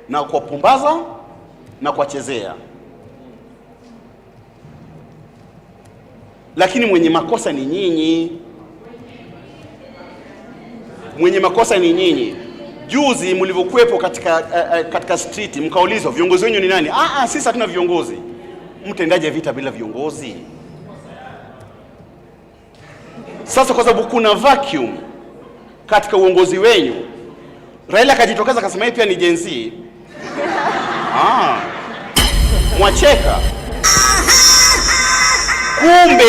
na kuwapumbaza na kuwachezea. Lakini mwenye makosa ni nyinyi. Juzi mlivyokuepo katika street mkaulizwa viongozi wenu ni nani? Sisi hatuna viongozi. Mtendaje vita bila viongozi? Sasa kwa sababu kuna vacuum katika uongozi wenu, Raila akajitokeza akasema yeye pia ni Gen Z. Mwacheka. Kumbe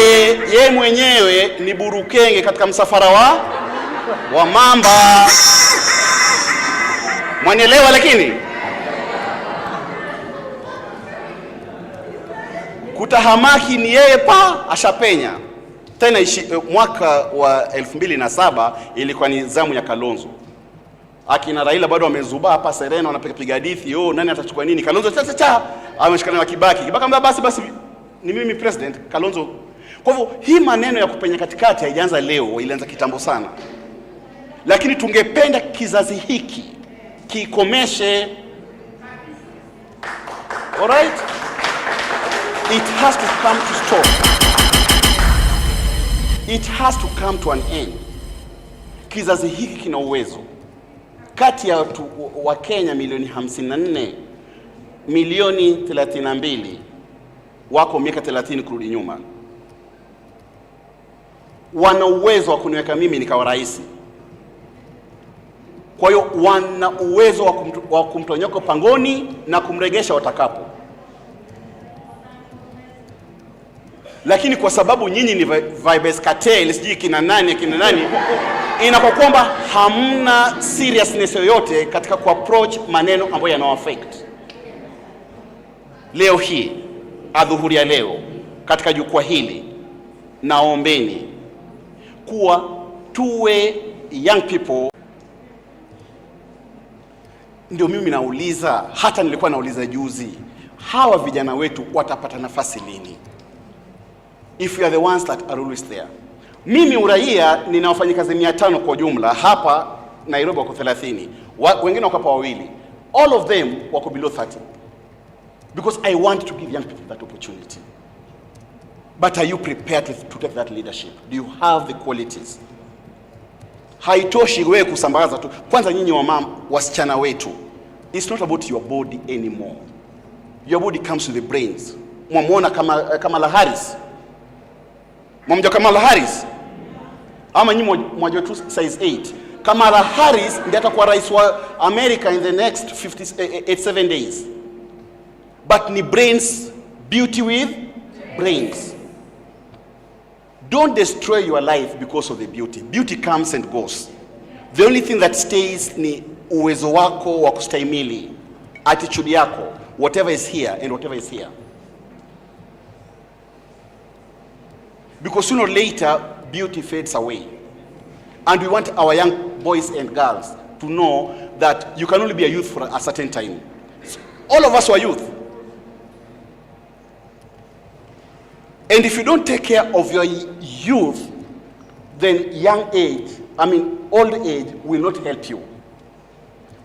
yeye mwenyewe ni burukenge katika msafara wa mamba. Mwanielewa? Lakini kutahamaki ni yeye ashapenya. Tena mwaka wa 2007 ilikuwa ni zamu ya Kalonzo. Akina Raila bado wamezuba hapa Serena wanapiga hadithi, nani atachukua nini? Kalonzo ameshikana na Kibaki. Kibaki ambaye basi ni mimi president, Kalonzo. Kwa hivyo hii maneno ya kupenya katikati haijaanza leo, ilianza kitambo sana. Lakini tungependa kizazi hiki kikomeshe. All right? It has to come to stop. It has to come to an end. Kizazi hiki kina uwezo. Kati ya wa Kenya milioni 54, milioni 32 wako miaka 30 kurudi nyuma. Wana uwezo wa kuniweka mimi nikawa rais. Kwa hiyo wana uwezo wa kumtonyoka pangoni na kumregesha watakapo. Lakini kwa sababu nyinyi ni vibes cartel, sijui kina nani, inakuwa kwamba hamna seriousness yoyote katika kuapproach maneno ambayo yana affect. Leo hii, adhuhuri ya leo, katika jukwaa hili, naombeni kuwa tuwe young people. Ndio mimi nauliza, hata nilikuwa nauliza juzi, hawa vijana wetu watapata nafasi lini? If you are the ones that are always there. Mimi uraia nina wafanyikazi 500 kwa jumla, hapa Nairobi wako 30. Wengine wako hapa wawili. All of them wako below 30. Because I want to give young people that opportunity. But are you prepared to take that leadership? Do you have the qualities? Haitoshi wewe kusambaza tu. Kwanza nyinyi wasichana wetu. It's not about your body anymore. Your body comes with the brains. Mwamuona Kamala Harris. Mwamjua Kamala Harris? Ama nyinyi mwajua tu size 8. Kamala Harris ndiye atakuwa rais wa America in the next 87 days. But ni brains, beauty with brains. Don't destroy your life because of the beauty. Beauty comes and goes. The only thing that stays ni uwezo wako wa kustahimili, attitude yako, whatever is here and whatever is here. Because sooner or later, beauty fades away. And we want our young boys and girls to know that you can only be a youth for a certain time. All of us are youth. And if you don't take care of your youth, then old age will not help you.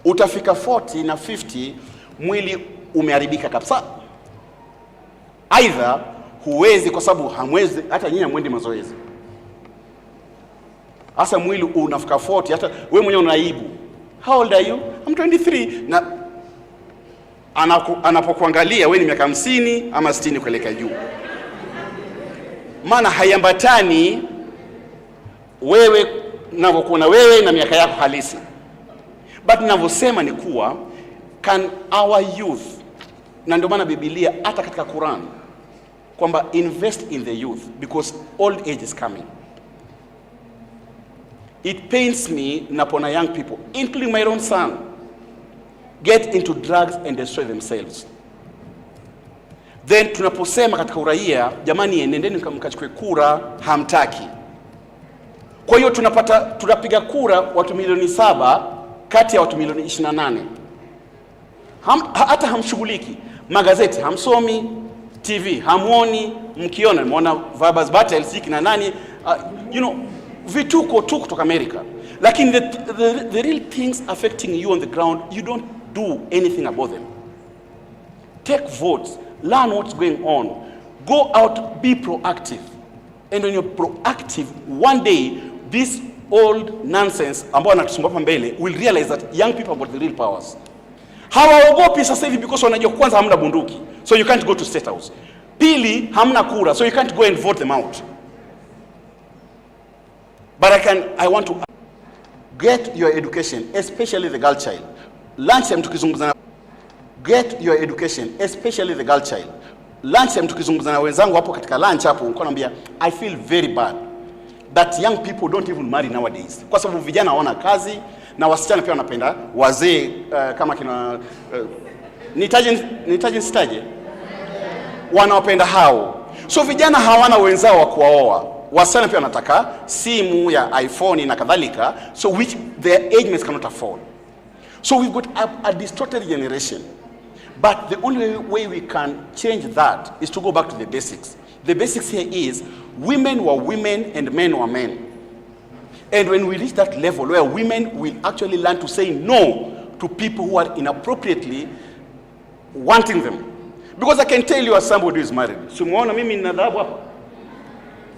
Utafika 40 na 50, mwili umeharibika kabisa. Either huwezi kwa sababu hamwezi, hata nyinyi hamwendi mazoezi. Asa mwili unafika 40, hata wewe mwenyewe unaibu. How old are you? I'm 23. Na anapokuangalia wewe ni miaka 50 ama 60 kuelekea juu. Maana hayambatani wewe ninavyokuona wewe na miaka yako halisi. But ninavyosema ni kuwa can our youth, na ndio maana Biblia hata katika Quran kwamba invest in the youth because old age is coming. It pains me napona young people, including my own son, get into drugs and destroy themselves. Then tunaposema katika uraia, jamani nendeni mkachukue kura, hamtaki. Kwa hiyo tunapiga kura watu milioni 7 kati ya watu milioni 28. Hata hamshughuliki. Magazeti hamsomi, TV hamuoni, mkiona muona Vibers Battles hiki na nani, vituko tu kutoka America. Lakini the real things affecting you on the ground, you don't do anything about them. Take votes, learn what's going on, go out, be proactive. And when you're proactive, one day this old nonsense ambao anatusumbua mbele will realize that young people have got the real powers. Hawaogopi sasa hivi because wanajua kwanza hamna bunduki, so you can't go to State House. Pili, hamna kura, so you can't go and vote them out. But I want to get your education, especially the girl child. Lunchtime tukizungumza, get your education, especially the girl child. Lunchtime tukizungumza na wenzangu hapo katika lunch hapo, nilikuwa naambia I feel very bad that young people don't even marry nowadays. Kwa sababu vijana hawana kazi na wasichana pia wanapenda wazee kama kina nitaje sitaje, wanawapenda hao. So vijana hawana wenzao wa kuwaoa. Wasichana pia wanataka simu ya iPhone na kadhalika, so which their age mates cannot afford. So we've got a distorted generation. But the only way we can change that is to go back to the basics. The basics here is women were women and men were men. And when we reach that level where women will actually learn to say no to people who are inappropriately wanting them. Because I can tell you as somebody who is married, simuona mimi nina dhahabu hapa,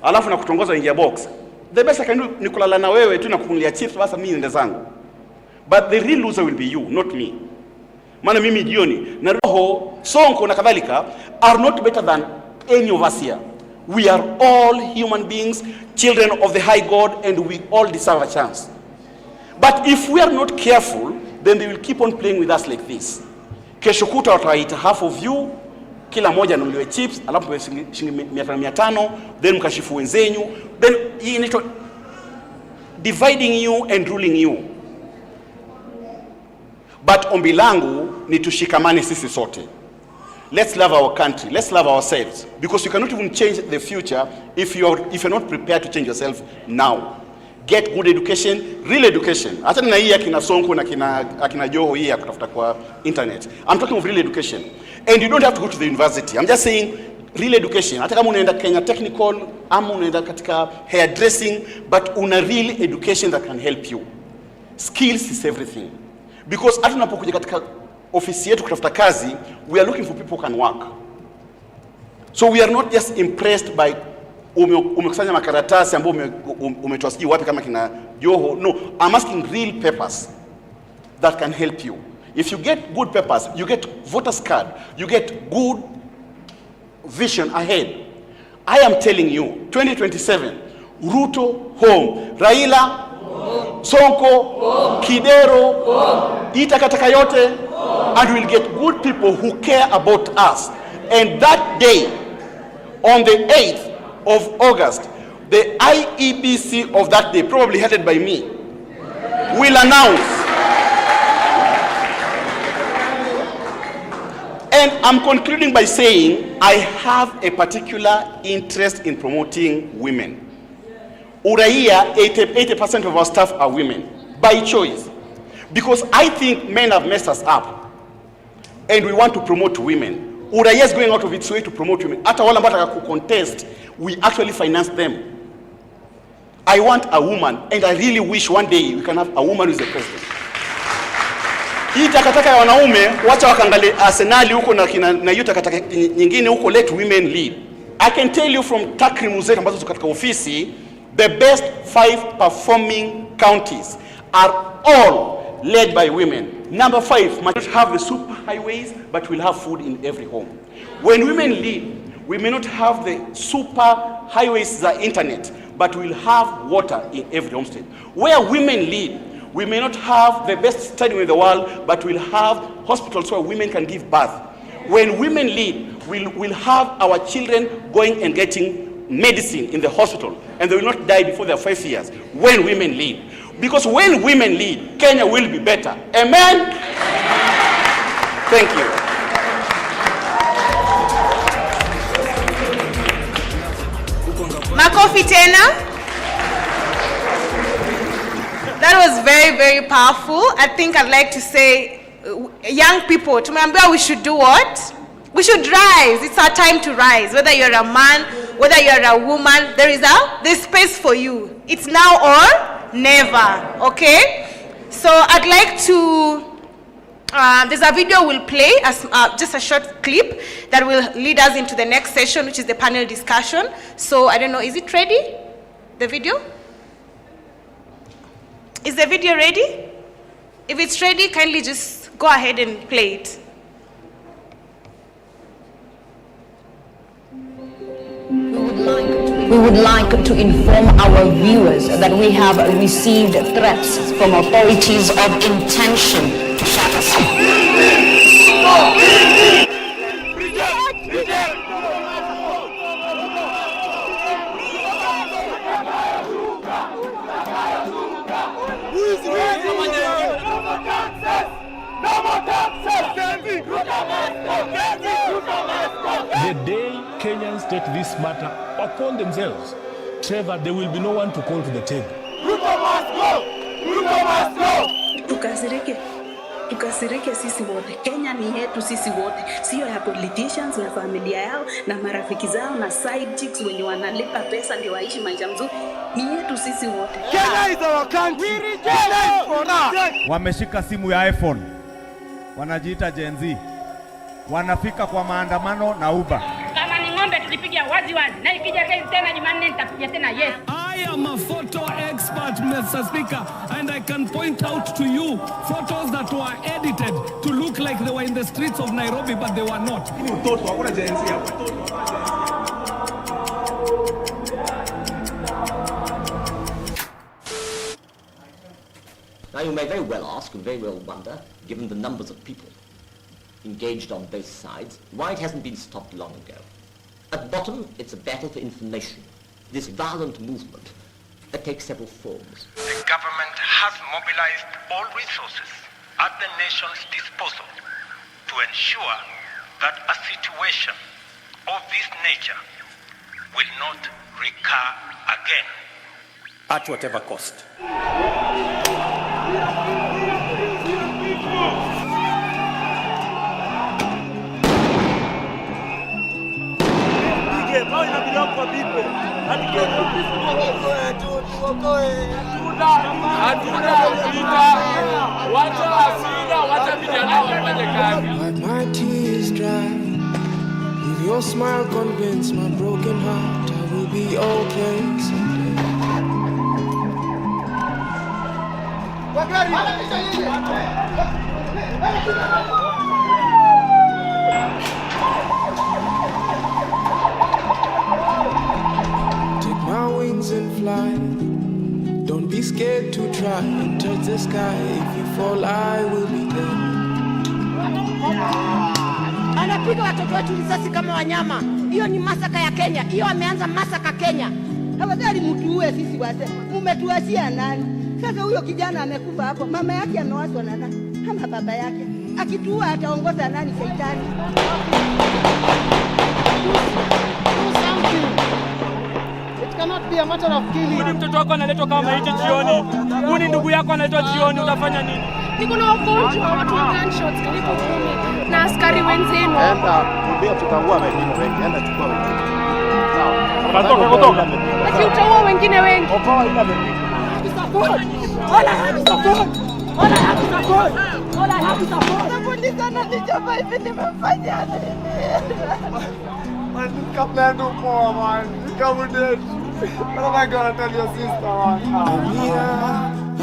alafu na kutongoza ingia box. The best I can do ni kulala na wewe tu na kukunulia chips basi mimi nende zangu. But the real loser will be you, not me. Maana mimi jioni na roho Sonko na kadhalika are not better than any of us here. We are all human beings, children of the high God, and we all deserve a chance. But if we are not careful, then they will keep on playing with us like this. Kesho kuta wataita half of you, kila moja anunuliwe chips, alafu shilingi 500, then mkashifu wenzenyu, then hii inaitwa dividing you and ruling you. But ombi langu ni tushikamane sisi sote. Let's love our country. Let's love ourselves. Because you cannot even change the future if you're not prepared to change yourself now. Get good education, real education. Hata na hii akina Sonko na akina Joho hii ya kutafuta kwa internet. I'm talking of real education. And you don't have to go to the university. I'm just saying real education. Hata kama unaenda Kenya Technical, ama unaenda katika hairdressing, but una real education that can help you. Skills is everything. Because hata unapokuja katika ofisi yetu kutafuta kazi, we are looking for people who can work. So we are not just impressed by umekusanya makaratasi ambao umetoa siji wapi kama kina Joho. No, I'm asking real papers that can help you. If you get good papers, you get voter's card, you get good vision ahead. I am telling you, 2027, Ruto home, Raila Sonko, Kidero, itakataka yote, and we'll get good people who care about us. And that day, on the 8th of August, the IEBC of that day, probably headed by me, will announce. And I'm concluding by saying I have a particular interest in promoting women. Uraia, 80% of our staff are women, by choice. Because I think men have messed us up. And we want to promote women. Uraia is going out of its way to promote women. Hata wale ambao wataka contest, we actually finance them. I want a woman, and I really wish one day we can have a woman who is the president. Hii takataka ya wanaume, wacha wakaangalia Arsenal huko na hiyo takataka nyingine huko, let women lead. I can tell you from takrimu zetu ambazo ziko katika ofisi, the best 5 performing counties are all led by women. Number 5, might not have the super highways, but we'll have food in every home. When women lead, we may not have the super highways, the internet, but we'll have water in every homestead. Where women lead, we may not have the best stadium in the world, but we'll have hospitals where women can give birth. When women lead, we'll have our children going and getting medicine in the hospital, and they will not die before they're 5 years. When women lead. Because when women lead, Kenya will be better. Amen? Thank you. Makofi tena. That was very, very powerful. I think I'd like to say, young people, tumeambiwa we should do what? We should rise. It's our time to rise. Whether you're a man, whether you're a woman, there's space for you. It's now or never, okay? So I'd like to, there's a video we'll play, as just a short clip that will lead us into the next session, which is the panel discussion. So I don't know, is it ready? The video? Is the video ready? If it's ready, kindly just go ahead and play it. We would like to inform our viewers that we have received threats from authorities of intention to shut us up. The day Kenyans take this matter upon themselves, Trevor, there will be no one to call to the table. Ruto must go! Ruto must go! Tukasirike. tukasirike sisi wote. Kenya ni yetu sisi wote, sio ya politicians na familia yao na marafiki zao na side chicks wenye wanalipa pesa ndio waishi maisha mzuri. Ni yetu sisi wote. Kenya is our country. Kenya is for us. Wameshika simu ya iPhone, wanajiita Gen Z, wanafika kwa maandamano na Uber. Kama ni ng'ombe tulipiga wazi wazi, na ikija kesi tena Jumanne nitapiga tena yes. I am a photo expert, Mr. Speaker, and I can point out to you photos that were edited to look like they were in the streets of Nairobi, but they were not. Now you may very well ask and very well wonder, given the numbers of people engaged on both sides, why it hasn't been stopped long ago. At bottom, it's a battle for information. This violent movement that takes several forms. The government has mobilized all resources at the nation's disposal to ensure that a situation of this nature will not recur again. At whatever cost. Wipe my tears dry. With your smile convince my broken heart I will be okay someday. Take my wings and fly. Don't be scared to try and touch the sky. If you fall, I will be there. Anapiga watoto wetu risasi kama wanyama. Hiyo ni masaka ya Kenya. Hiyo ameanza masaka Kenya. Tafadhali mtuue sisi wazee. Mmetuachia nani? Sasa huyo kijana amekufa hapo. Mama yake amewaswa na nani? Kama baba yake. Akituua ataongoza nani Shetani? It cannot be a matter of killing. Kuni mtoto wako analetwa kama maiti jioni. Kuni ndugu yako analetwa jioni, utafanya nini? Niko na ugonjwa watu wa gunshots karibu 10 na askari wenzenu. Enda, mbia tutaua wengine wengi. Enda chukua wengine. Sawa. Kutoka. Basi utaua wengine wengi. Okoa ila wengine. Hola, happy support. Hola, happy support. Hola, happy support. Polisi ananichapa hivi nimefanya nini? Man, come and do more, man. Come with it. What am I gonna tell your sister, man? Ambia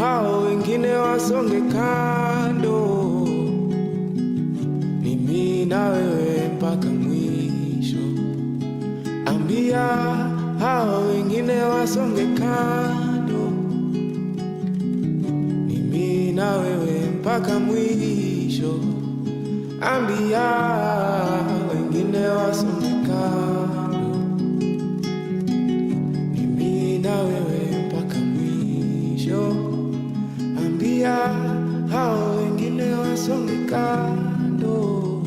hao wengine wasonge kando, ni mimi na wewe mpaka mwisho. Ambia hao wengine wasonge kando, ni mimi na wewe mpaka mwisho. Ambia wengine wasonge kando, ni mimi na wewe mpaka mwisho. Ambia hao wengine wasonge kando,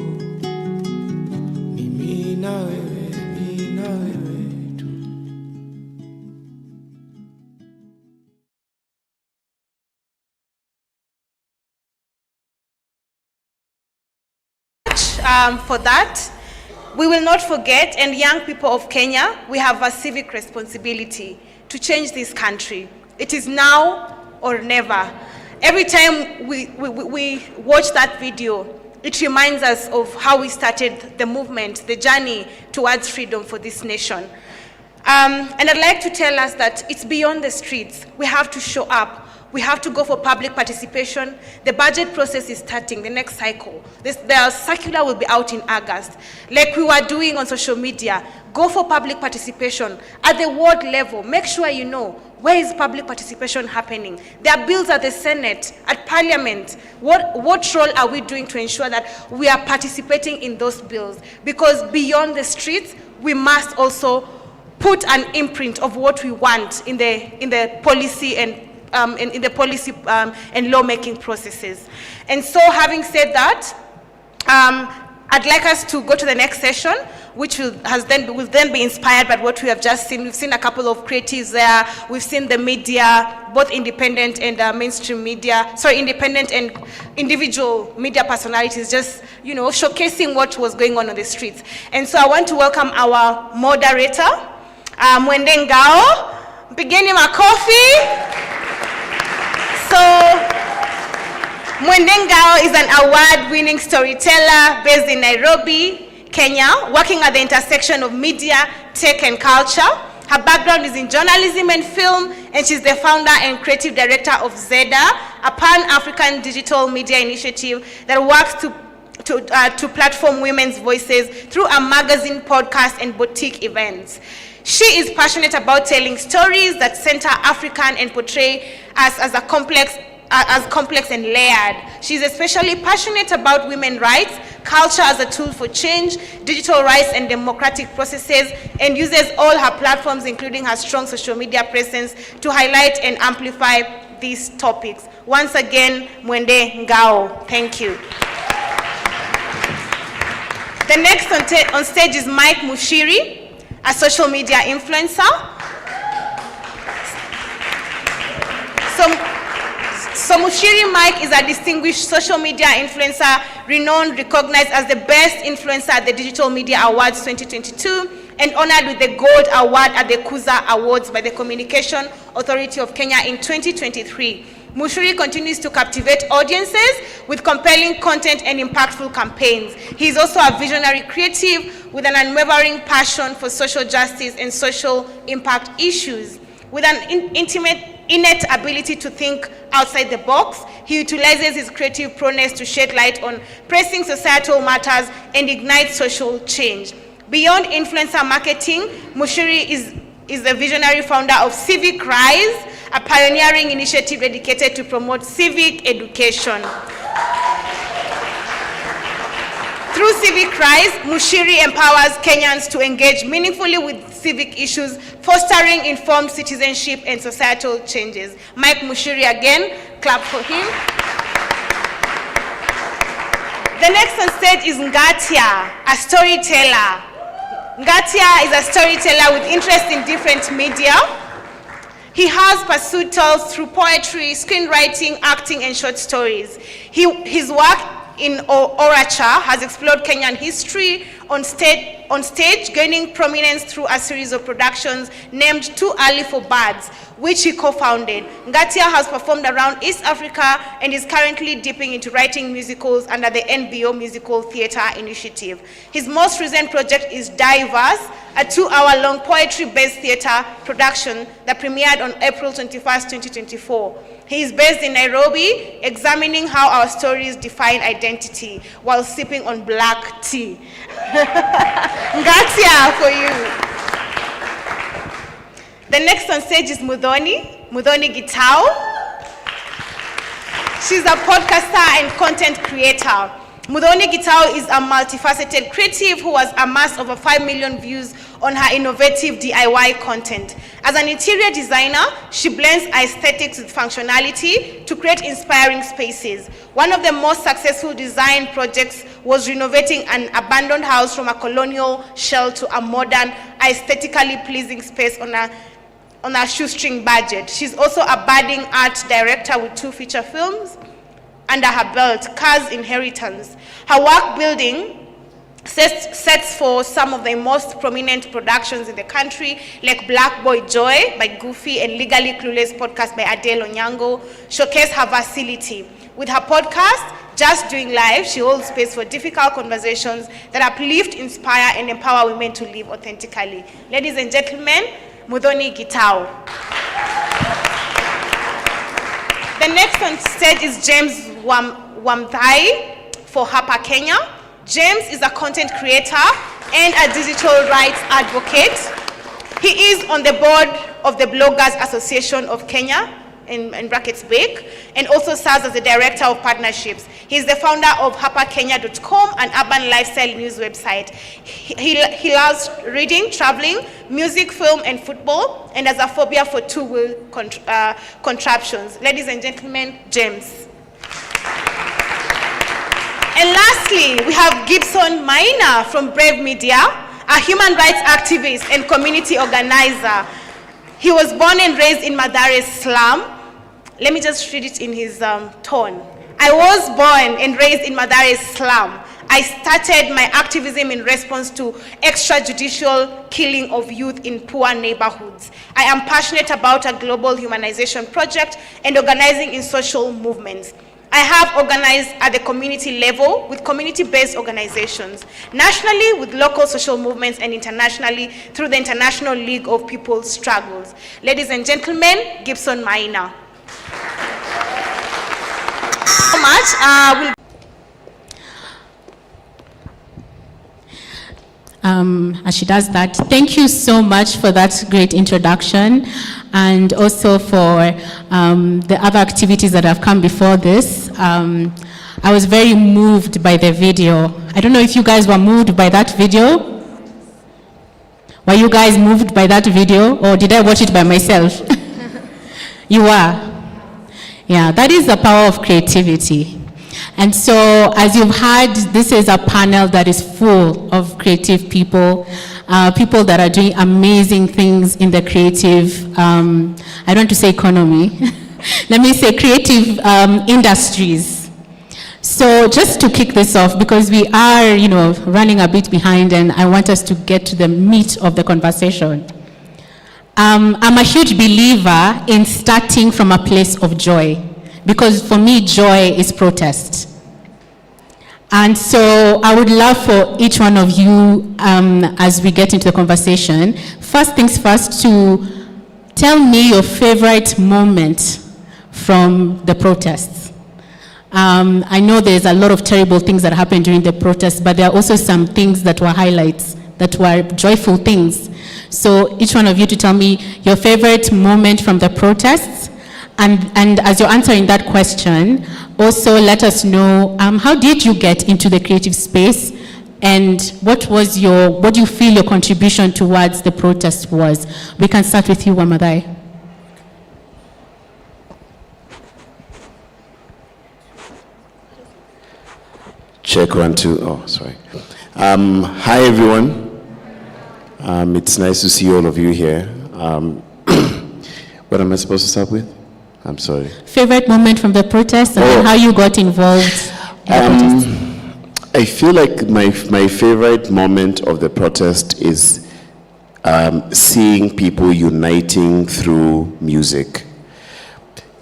ni mimi na wewe, mimi na wewe tu. For that, we will not forget, and young people of Kenya, we have a civic responsibility to change this country. It is now or never. Every time we watch that video, it reminds us of how we started the movement, the journey towards freedom for this nation. And I'd like to tell us that it's beyond the streets. We have to show up. We have to go for public participation. The budget process is starting, the next cycle. The circular will be out in August. Like we were doing on social media, go for public participation at the ward level. Make sure you know where is public participation happening. There are bills at the Senate, at Parliament. What role are we doing to ensure that we are participating in those bills? Because beyond the streets, we must also put an imprint of what we want in the policy and in the policy and lawmaking processes. And so having said that, I'd like us to go to the next session which will then be inspired by what we have just seen. We've seen a couple of creatives there. We've seen the media, both independent and mainstream media, independent and individual media personalities, just, showcasing what was going on the streets. And so I want to welcome our moderator, Mwende Ngao. Beginning my coffee. So, Mwende Ngao is an award-winning storyteller based in Nairobi, Kenya, working at the intersection of media, tech, and culture. Her background is in journalism and film, and she's the founder and creative director of Zeda, a pan-African digital media initiative that works to platform women's voices through a magazine, podcast, and boutique events. She is passionate about telling stories that center African and portray us as complex and layered. She's especially passionate about women's rights, culture as a tool for change, digital rights and democratic processes, and uses all her platforms, including her strong social media presence, to highlight and amplify these topics. Once again, Mwende Ngao. Thank you. The next on stage is Mike Mushiri, a social media influencer. So Mushiri Mike is a distinguished social media influencer, renowned, recognized as the best influencer at the Digital Media Awards 2022, and honored with the Gold Award at the Kuza Awards by the Communication Authority of Kenya in 2023. Mushiri continues to captivate audiences with compelling content and impactful campaigns. He is also a visionary creative with an unwavering passion for social justice and social impact issues. With an innate ability to think outside the box, he utilizes his creative prowess to shed light on pressing societal matters and ignite social change. Beyond influencer marketing, Mushiri is the visionary founder of Civic Rise, a pioneering initiative dedicated to promote civic education. Through Civic Rise, Mushiri empowers Kenyans to engage meaningfully with civic issues, fostering informed citizenship and societal changes. Mike Mushiri again, clap for him. The next on stage is Ngatia, a storyteller. Ngatia is a storyteller with interest in different media. He has pursued tales through poetry, screenwriting, acting, and short stories. His work in orature has explored Kenyan history on stage, gaining prominence through a series of productions named Too Early for Birds, which he co-founded. Ngatia has performed around East Africa and is currently dipping into writing musicals under the NBO Musical Theatre Initiative. His most recent project is Diverse, a 2-hour-long poetry-based theatre production that premiered on April 21st, 2024. He is based in Nairobi, examining how our stories define identity while sipping on black tea. Ngatia for you. The next on stage is Muthoni Gitau. She's a podcaster and content creator. Muthoni Gitau is a multifaceted creative who has amassed over 5 million views on her innovative DIY content. As an interior designer, she blends aesthetics with functionality to create inspiring spaces. One of the most successful design projects was renovating an abandoned house from a colonial shell to a modern, aesthetically pleasing space on a shoestring budget. She's also a budding art director with 2 feature films under her belt, Cars Inheritance. Her work building sets for some of the most prominent productions in the country, like Black Boy Joy by Goofy and Legally Clueless podcast by Adele Onyango, showcase her versatility. With her podcast, Just Doing Life, she holds space for difficult conversations that uplift, inspire, and empower women to live authentically. Ladies and gentlemen, Muthoni Gitau. The next on stage is James Wamthai for Hapa Kenya. James is a content creator and a digital rights advocate. He is on the board of the Bloggers Association of Kenya, in brackets BAKE, and also serves as the director of partnerships. He is the founder of HapaKenya.com, an urban lifestyle news website. He loves reading, traveling, music, film, and football, and has a phobia for two-wheel contraptions. Ladies and gentlemen, James. And lastly, we have Gibson Maina from Brave Media, a human rights activist and community organizer. He was born and raised in Mathare slum. Let me just read it in his tone. I was born and raised in Mathare slum. I started my activism in response to extrajudicial killing of youth in poor neighborhoods. I am passionate about a global humanization project and organizing in social movements. I have organized at the community level with community-based organizations, nationally with local social movements, and internationally through the International League of People's Struggles. Ladies and gentlemen, Gibson Maina. So much. As she does that, thank you so much for that great introduction, and also for the other activities that have come before this. I was very moved by the video. I don't know if you guys were moved by that video. Were you guys moved by that video, or did I watch it by myself? You were? Yeah, that is the power of creativity. And so, as you've heard, this is a panel that is full of creative people, people that are doing amazing things in the creative, I don't want to say economy, let me say creative industries. So just to kick this off, because we are, running a bit behind, and I want us to get to the meat of the conversation. I'm a huge believer in starting from a place of joy, because for me, joy is protest. And so I would love for each one of you, as we get into the conversation, first things first, to tell me your favorite moment from the protests. I know there's a lot of terrible things that happened during the protests, but there are also some things that were highlights, that were joyful things. So each one of you to tell me your favorite moment from the protests. And as you're answering that question, also let us know how did you get into the creative space, and what do you feel your contribution towards the protest was? We can start with you, Wamathai. Check 1, 2. Oh, sorry. Hi everyone. It's nice to see all of you here. What am I supposed to start with? I'm sorry. Favorite moment from the protest, and then how you got involved in the protest. I feel like my favorite moment of the protest is seeing people uniting through music.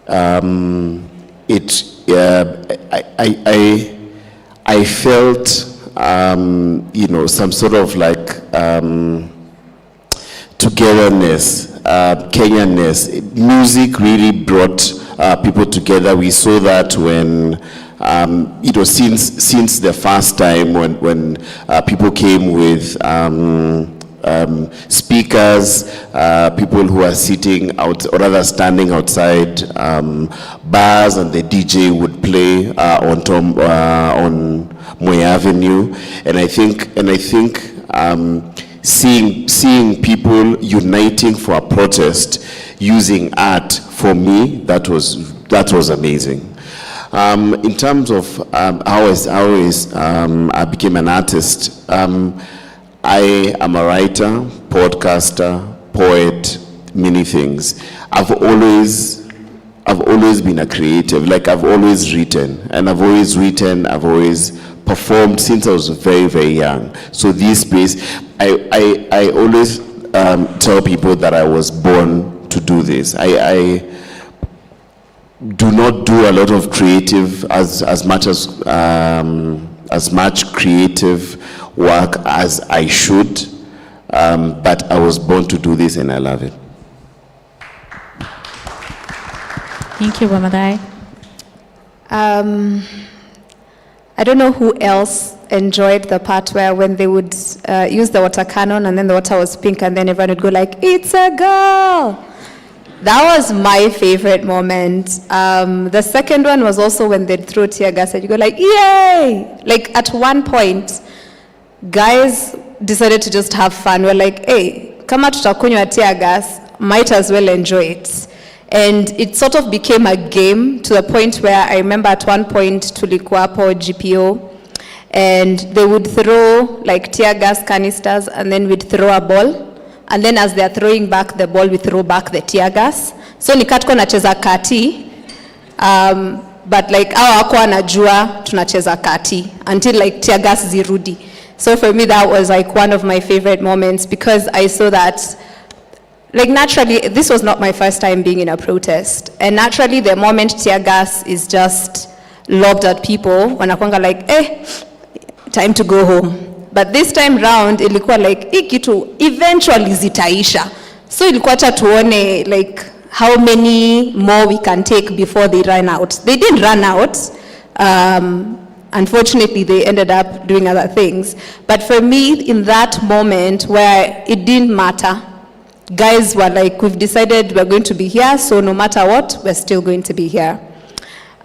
I felt some sort of like togetherness. Kenyanness. Music really brought people together. We saw that when, since the first time when people came with speakers, people who are sitting out, or rather standing outside bars, and the DJ would play on Moi Avenue, and I think. Seeing people uniting for a protest using art, for me, that was amazing. In terms of how I became an artist, I am a writer, podcaster, poet, many things. I've always been a creative. Like, I've always written, I've always performed since I was very, very young. So this space, I always tell people that I was born to do this. I do not do a lot of creative, as much creative work as I should, but I was born to do this, and I love it. Thank you, Wamathai. I don't know who else enjoyed the part where when they would use the water cannon, and then the water was pink, and then everyone would go like, "It's a girl." That was my favorite moment. The second one was also when they'd throw tear gas and you go like, "Yay!" Like, at one point, guys decided to just have fun. We're like, "Hey, kama tutakunywa tear gas, might as well enjoy it." And it sort of became a game, to the point where I remember at one point tulikuwa hapo GPO, and they would throw like tear gas canisters, and then we'd throw a ball, and then as they're throwing back the ball, we throw back the tear gas. So ni katko nacheza kati, but like hawako wanajua tunacheza kati until like tear gas zirudi. So for me, that was like one of my favorite moments, because I saw that, like, naturally, this was not my first time being in a protest. And naturally, the moment tear gas is just lobbed at people, wanakwanga like, time to go home. But this time round, ilikuwa like, hii kitu eventually zitaisha. So ilikuwa hata tuone like how many more we can take before they run out. They didn't run out. Unfortunately, they ended up doing other things. But for me, in that moment where it didn't matter, guys were like, we've decided we're going to be here, so no matter what, we're still going to be here.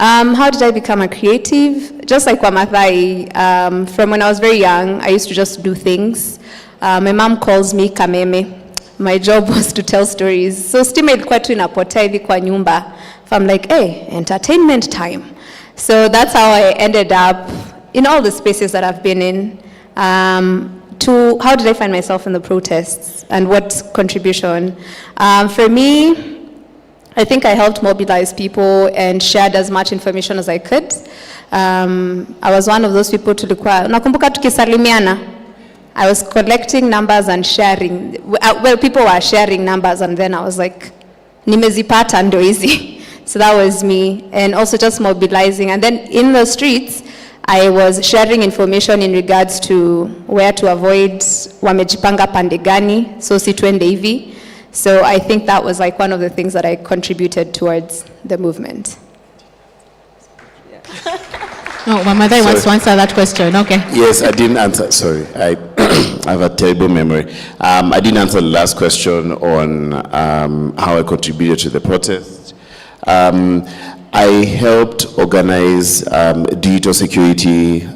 How did I become a creative? Just like Wamathai, from when I was very young, I used to just do things. My mom calls me Kameme. My job was to tell stories. So stima ilikuwa tu inapotea hivi kwa nyumba. So I'm like, hey, entertainment time. So that's how I ended up in all the spaces that I've been in. To how did I find myself in the protests and what contribution? For me, I think I helped mobilize people and shared as much information as I could. I was one of those people tulikuwa, nakumbuka tukisalimiana. I was collecting numbers and sharing. Well, people were sharing numbers, and then I was like, nimezipata ndo hizi. So that was me, and also just mobilizing. And then in the streets, I was sharing information in regards to where to avoid wamejipanga pande gani, so si tuende hivi. So I think that was like one of the things that I contributed towards the movement. No, Wamathai wants to answer that question. Okay. Yes, I didn't answer. Sorry, I have a terrible memory. I didn't answer the last question on how I contributed to the protest. I helped organize digital security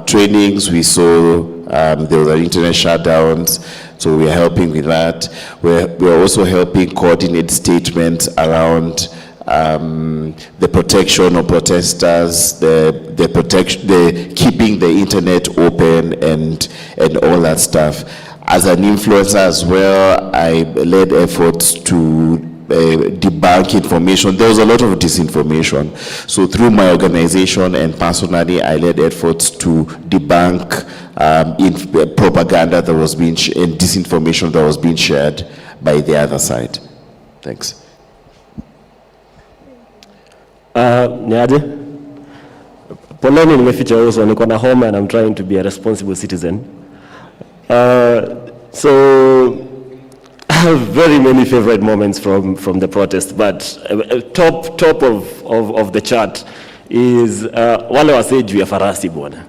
trainings. We saw there were internet shutdowns, so we are helping with that. We're also helping coordinate statements around the protection of protesters, the keeping the internet open and all that stuff. As an influencer as well, I led efforts to debunk information. There was a lot of disinformation. So through my organization and personally, I led efforts to debunk propaganda that was being and disinformation that was being shared by the other side. Thanks. Niaje? Poleni nimeficha uso, niko na homa and I'm trying to be a responsible citizen. So I have very many favorite moments from the protest, but top of the chart is wale wase juu ya farasi bwana.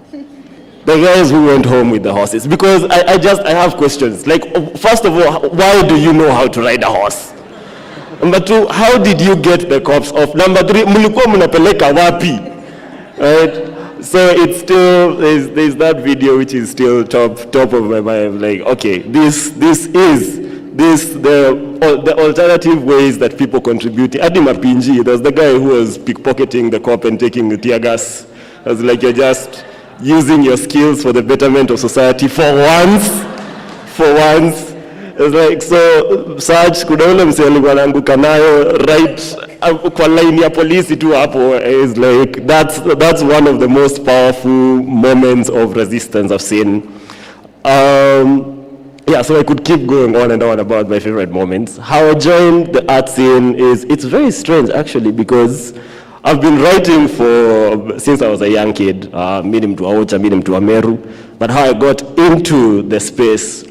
The guys who went home with the horses, because I have questions. Like, first of all, why do you know how to ride a horse? Number two, how did you get the cops off? Number three, mulikuwa mnapeleka wapi? Right? So it's still, there's that video which is still top of my mind. Like, okay, this is the alternative ways that people contribute. Adi Mapinji, there's the guy who was pickpocketing the cop and taking the tear gas. I was like, you're just using your skills for the betterment of society for once. It's like, so Sarge, kuna ule mse alikuwa anaanguka nayo right kwa line ya polisi tu hapo. Is like, that's one of the most powerful moments of resistance I've seen. Yeah, so I could keep going on and on about my favorite moments. How I joined the art scene it's very strange actually, because I've been writing since I was a young kid, mimi mtu wa Ocha, mimi mtu wa Meru, but how I got into the space,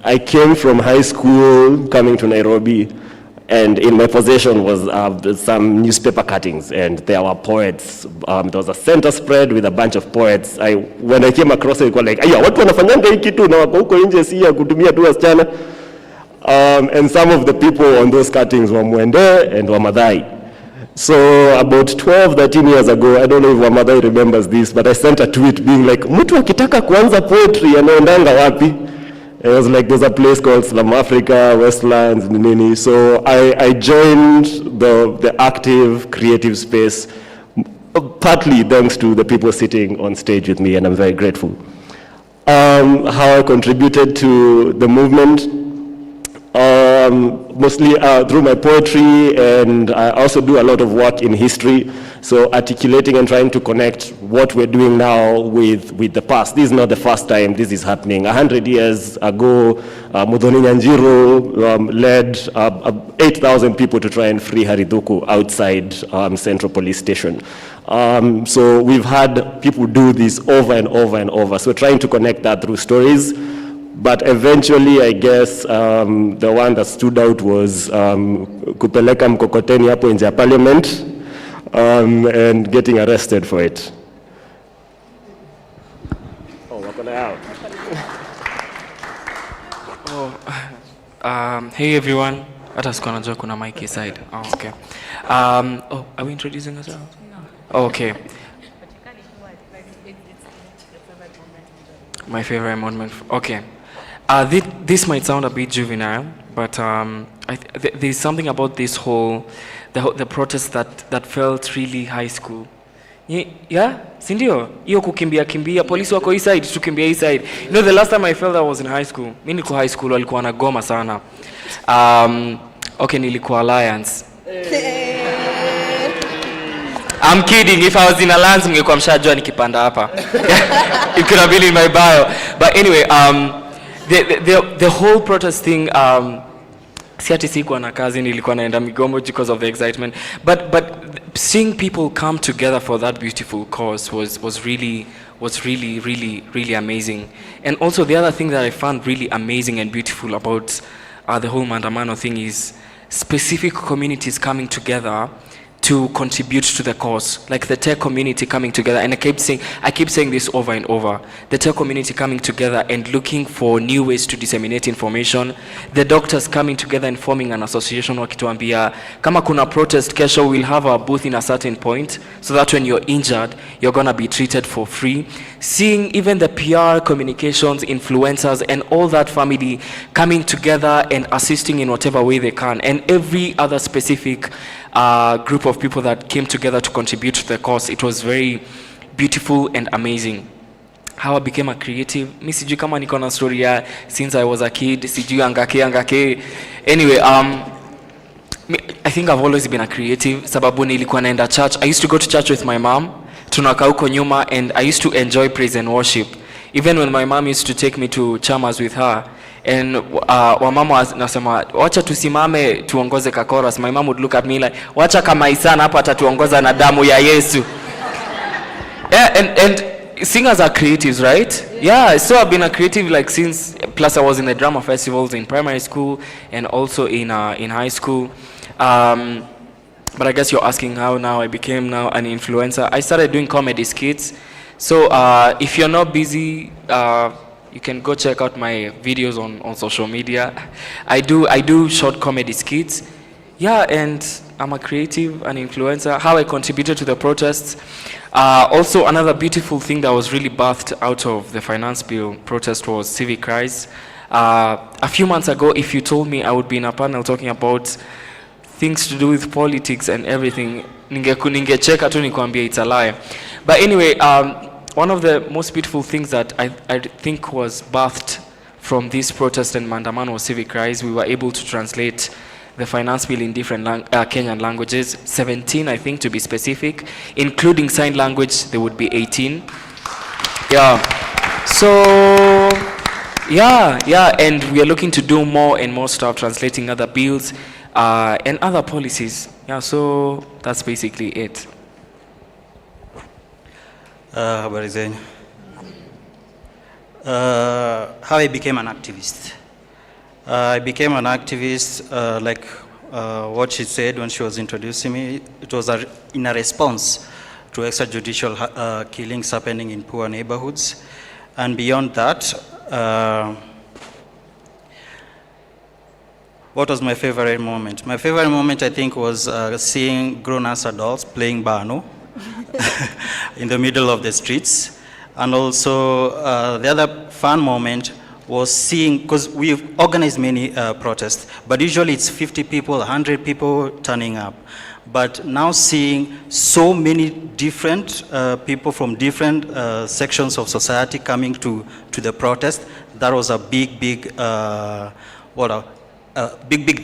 I came from high school coming to Nairobi, and in my possession was some newspaper cuttings, and there were poets. There was a center spread with a bunch of poets. When I came across it, I was like, aya, watu wanafanyanga hii kitu na wako huko nje si ya kutumia tu wasichana. And some of the people on those cuttings were Mwende and Wamathai. So about 12, 13 years ago, I don't know if Wamathai remembers this, but I sent a tweet being like, mtu akitaka kuanza poetry anaendanga wapi? It was like, there's a place called Slum Africa, Westlands, Nini. So I joined the active creative space partly thanks to the people sitting on stage with me, and I'm very grateful. How I contributed to the movement, mostly through my poetry, and I also do a lot of work in history, so articulating and trying to connect what we're doing now with the past. This is not the first time this is happening. 100 years ago, Muthoni Nyanjiro led 8,000 people to try and free Haridhuku outside Central Police Station. So we've had people do this over and over and over, so trying to connect that through stories. But eventually, I guess, the one that stood out was kupeleka mkokoteni hapo nje ya parliament and getting arrested for it. Oh, wako na yao. Hey everyone. Hata sikuwa najua kuna mic side. Oh, okay. Are we introducing ourselves? Oh, okay. My favorite moment. Okay. This might sound a bit juvenile, but there's something about this the protest that felt really high school. Yeah, sindio? Hiyo kimbia, polisi wako hii side, tukimbia hii side. You know, the last time I felt I was in high school, mimi nilikuwa high school, walikuwa na goma sana. Okay, nilikuwa Alliance. I'm kidding. If I was in Alliance, mngekuwa mshajua nikipanda hapa. It could have been in my bio. But anyway, the whole protest thing, siati sikuwa na kazi, nilikuwa naenda migomo because of the excitement. But seeing people come together for that beautiful cause was really amazing. And also the other thing that I found really amazing and beautiful about the whole Maandamano thing is specific communities coming together to contribute to the cause, like the tech community coming together, and I keep saying this over and over, the tech community coming together and looking for new ways to disseminate information, the doctors coming together and forming an association wakituambia, kama kuna protest kesho, we'll have a booth in a certain point, so that when you're injured, you're gonna be treated for free. Seeing even the PR, communications, influencers, and all that family coming together and assisting in whatever way they can, and every other specific group of people that came together to contribute to the cause. It was very beautiful and amazing. How I became a creative. Mi sijui kama niko na story ya since I was a kid. Sijui angake. Anyway, I think I've always been a creative. Sababu nilikuwa naenda church. I used to go to church with my mom. Tunakaa huko nyuma, and I used to enjoy praise and worship. Even when my mom used to take me to chamas with her, and wamama nasema wacha tusimame tuongoze ka chorus, my mom would look at me like wacha kama Isana hapa atatuongoza na damu ya Yesu. Yeah, and singers are creatives, right? Yeah, so I've been a creative like since, plus I was in the drama festivals in primary school and also in high school. But I guess you're asking how now I became now an influencer. I started doing comedy skits. So if you're not busy, you can go check out my videos on social media. I do short comedy skits. Yeah, and I'm a creative, an influencer. How I contributed to the protests. Also, another beautiful thing that was really birthed out of the finance bill protest was civic rights. A few months ago, if you told me I would be in a panel talking about things to do with politics and everything, ningecheka tu nikwambia it's a lie. But anyway, one of the most beautiful things that I think was birthed from this protest and Maandamano was civic rights. We were able to translate the finance bill in different Kenyan languages, 17 I think to be specific, including sign language there would be 18. Yeah, so yeah, and we are looking to do more and more stuff, translating other bills and other policies. Yeah, so that's basically it. Habari zenyu. How I became an activist. I became an activist like what she said when she was introducing me. It was in a response to extrajudicial killings happening in poor neighborhoods. And beyond that, what was my favorite moment? My favorite moment, I think, was seeing grown-ass adults playing Bano in the middle of the streets. And also, the other fun moment was seeing, because we've organized many protests, but usually it's 50 people, 100 people turning up. But now seeing so many different people from different sections of society coming to the protest, that was a big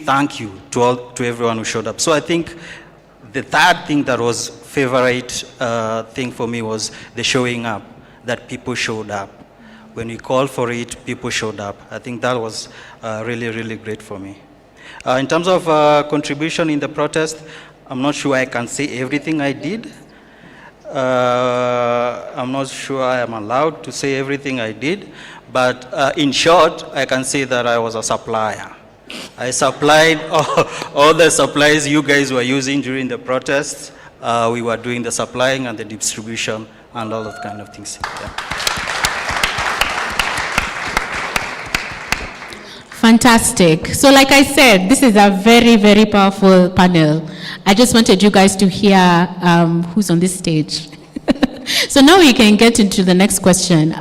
thank you to everyone who showed up. So I think the third thing that was favorite thing for me was the showing up, that people showed up. When we called for it, people showed up. I think that was really, really great for me. In terms of contribution in the protest, I'm not sure I can say everything I did. I'm not sure I am allowed to say everything I did, but in short, I can say that I was a supplier. I supplied all the supplies you guys were using during the protests. We were doing the supplying and the distribution and all those kind of things. Yeah. Fantastic. So like I said, this is a very, very powerful panel. I just wanted you guys to hear who's on this stage. So now we can get into the next question,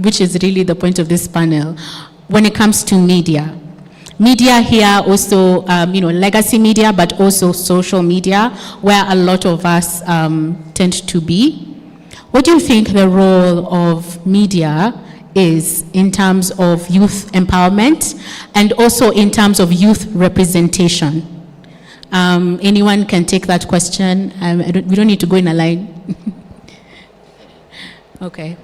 which is really the point of this panel. When it comes to media. Media here also, legacy media, but also social media, where a lot of us tend to be. What do you think the role of media is in terms of youth empowerment and also in terms of youth representation? Anyone can take that question. We don't need to go in a line. Okay.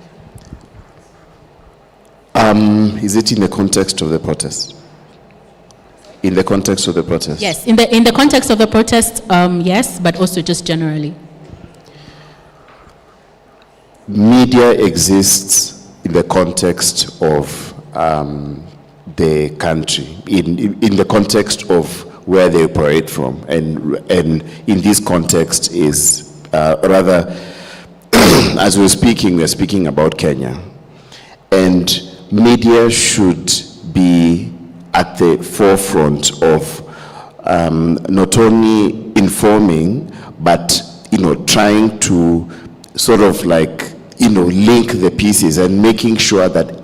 Is it in the context of the protest? In the context of the protest? Yes, in the context of the protest, yes, but also just generally. Media exists in the context of the country, in the context of where they operate from, and in this context is rather, as we're speaking about Kenya, and media should be at the forefront of not only informing, but trying to sort of link the pieces and making sure that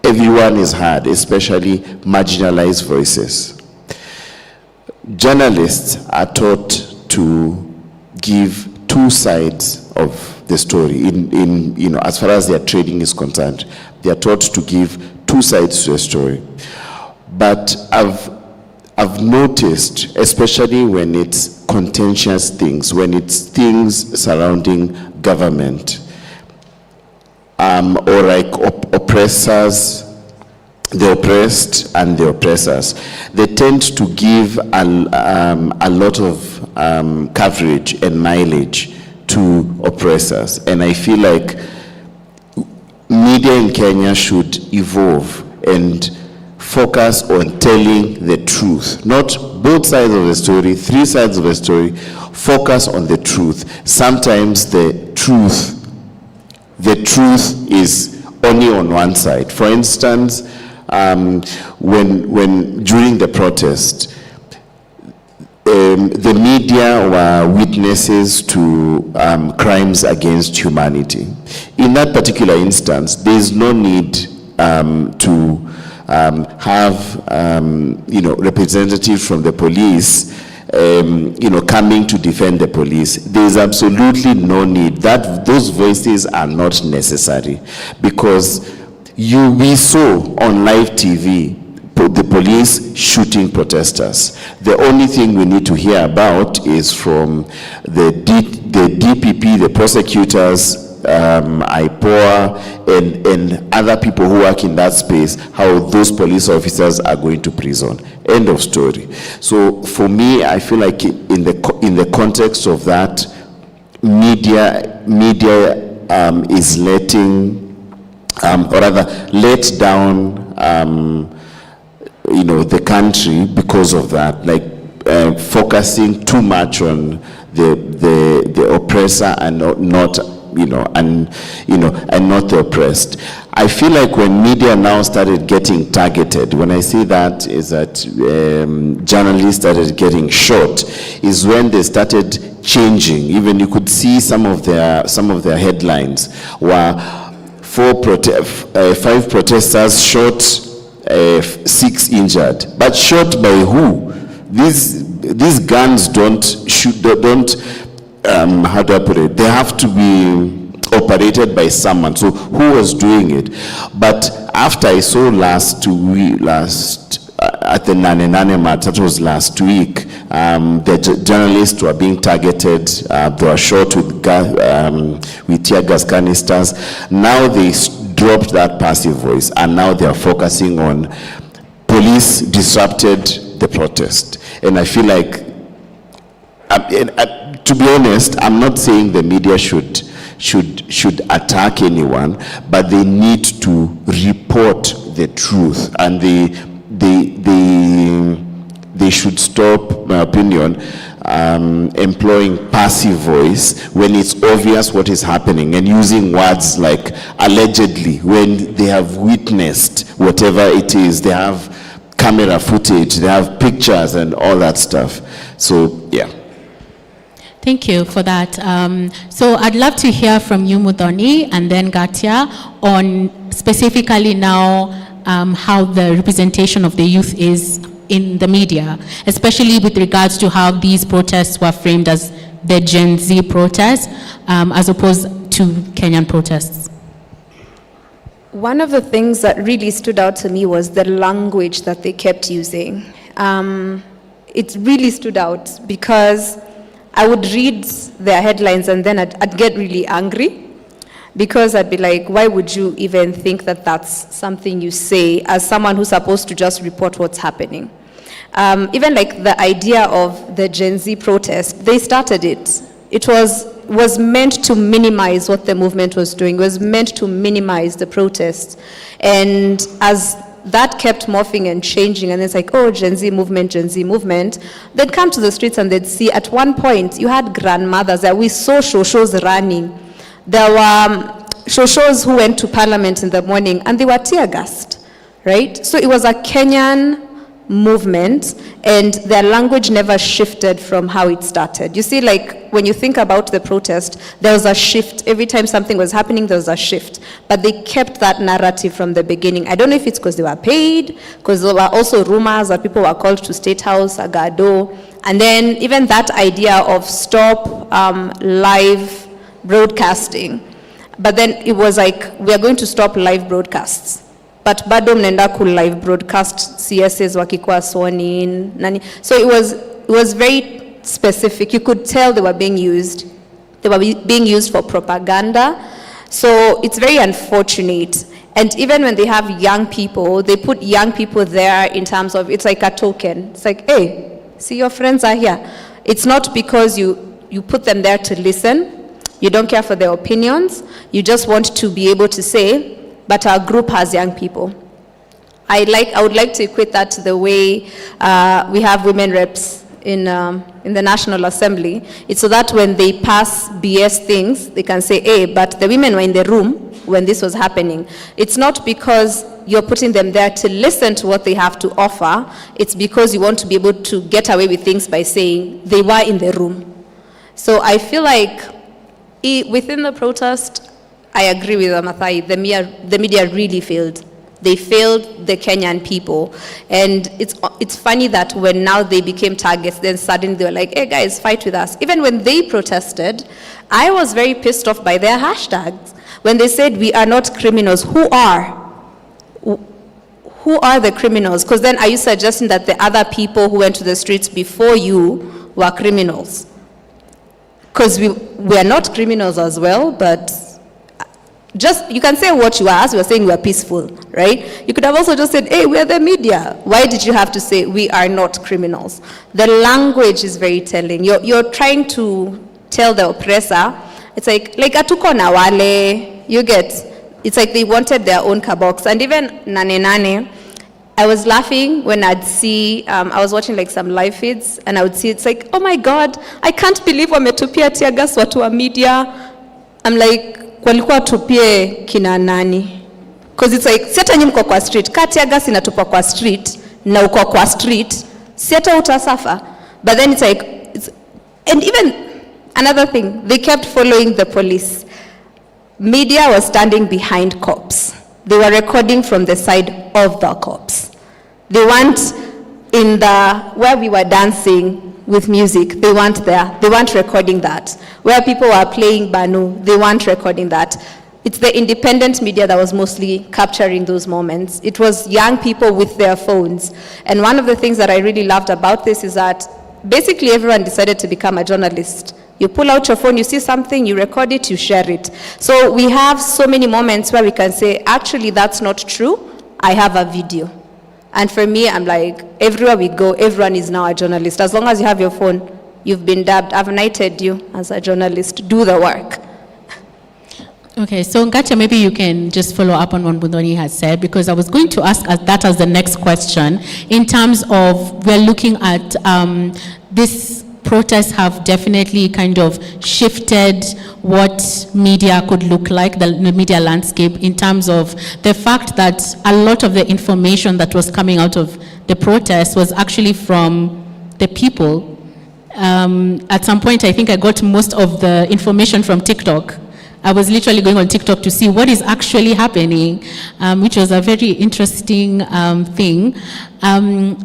everyone is heard, especially marginalized voices. Journalists are taught to give two sides of the story. As far as their trading is concerned, they are taught to give two sides to a story. But I've noticed, especially when it's contentious things, when it's things surrounding government, or like oppressors, the oppressed and the oppressors, they tend to give a lot of coverage and mileage to oppressors. And I feel like media in Kenya should evolve and focus on telling the truth, not both sides of the story, three sides of the story. Focus on the truth. Sometimes the truth is only on one side. For instance, when during the protest, the media were witnesses to crimes against humanity. In that particular instance, there is no need to have representatives from the police coming to defend the police. There is absolutely no need. Those voices are not necessary, because we saw on live TV the police shooting protesters. The only thing we need to hear about is from the DPP, the prosecutors, IPOA, and other people who work in that space, how those police officers are going to prison. End of story. So for me, I feel like in the context of that, media is letting, or rather, let down the country because of that, focusing too much on the oppressor and not the oppressed. I feel like when media now started getting targeted, when I say that is that journalists started getting shot, is when they started changing. Even you could see some of their headlines were 5 protesters shot, 6 injured. But shot by who? These these guns don't how do I put it? They have to be operated by someone. So who was doing it? But after I saw at the Nane Nane Mat, that was last week, the journalists were being targeted. They were shot with tear gas canisters. Now they dropped that passive voice, and now they are focusing on police disrupted the protest. And I feel like, to be honest, I'm not saying the media should attack anyone, but they need to report the truth, and they should stop, my opinion, employing passive voice when it's obvious what is happening, and using words like allegedly when they have witnessed whatever it is. They have camera footage, they have pictures and all that stuff. So yeah. Thank you for that. So I'd love to hear from you, Muthoni, and then Gatia, on specifically now how the representation of the youth is in the media, especially with regards to how these protests were framed as the Gen Z protests, as opposed to Kenyan protests. One of the things that really stood out to me was the language that they kept using. It really stood out because I would read their headlines and then I'd get really angry, because I'd be like, why would you even think that that's something you say as someone who's supposed to just report what's happening? Even like the idea of the Gen Z protest, they started it. It was meant to minimize what the movement was doing. It was meant to minimize the protests. And as that kept morphing and changing, and it's like, oh, Gen Z movement, they'd come to the streets and they'd see, at one point, you had grandmothers that we saw shoshos running. There were shoshos who went to parliament in the morning and they were tear gassed, right? So it was a Kenyan movement, and their language never shifted from how it started. You see, like, when you think about the protest, there was a shift. Every time something was happening, there was a shift. But they kept that narrative from the beginning. I don't know if it's because they were paid, because there were also rumors that people were called to State House, Agado, and then even that idea of stop live broadcasting. But then it was like, we are going to stop live broadcasts. But bado mnaenda ku live broadcast CSs wakikuwa sworn in, nani. So it was very specific. You could tell they were being used. They were being used for propaganda. So it's very unfortunate. And even when they have young people, they put young people there in terms of, it's like a token. It's like, hey, see, your friends are here. It's not because you put them there to listen. You don't care for their opinions. You just want to be able to say, but our group has young people. I would like to equate that to the way we have women reps in the National Assembly. It's so that when they pass BS things, they can say, hey, but the women were in the room when this was happening. It's not because you're putting them there to listen to what they have to offer. It's because you want to be able to get away with things by saying they were in the room. So I feel like within the protest, I agree with Amathai, the media really failed. They failed the Kenyan people. And it's funny that when now they became targets, then suddenly they were like, hey guys, fight with us. Even when they protested, I was very pissed off by their hashtags. When they said, we are not criminals, who are? Who are the criminals? Because then are you suggesting that the other people who went to the streets before you were criminals? Because we are not criminals as well, but just, you can say what you are, as we were saying we are peaceful, right? You could have also just said, hey, we are the media. Why did you have to say we are not criminals? The language is very telling. You're trying to tell the oppressor, it's like atuko na wale, you get, it's like they wanted their own kabox. And even Nane Nane, I was laughing when I'd see, I was watching like some live feeds, and I would see, it's like, oh my God, I can't believe wametupia tear gas watu wa media. I'm like, walikuwa tupie kina nani? Because it's like, si hata nyi mko kwa street, ka tear gas inatupa kwa street, na uko kwa street, si hata utasafa. But then it's like, and even another thing, they kept following the police. Media was standing behind cops. They were recording from the side of the cops. They weren't in where we were dancing, with music, they weren't there. They weren't recording that. Where people were playing Banu, they weren't recording that. It's the independent media that was mostly capturing those moments. It was young people with their phones. And one of the things that I really loved about this is that basically everyone decided to become a journalist. You pull out your phone, you see something, you record it, you share it. So we have so many moments where we can say, actually, that's not true. I have a video. And for me, I'm like, everywhere we go, everyone is now a journalist. As long as you have your phone, you've been dubbed. I've knighted you as a journalist. Do the work. Okay, so Ngatia, maybe you can just follow up on what Bundoni has said, because I was going to ask that as the next question. In terms of, we're looking at this protests have definitely kind of shifted what media could look like, the media landscape, in terms of the fact that a lot of the information that was coming out of the protest was actually from the people. At some point, I think I got most of the information from TikTok. I was literally going on TikTok to see what is actually happening, which was a very interesting thing.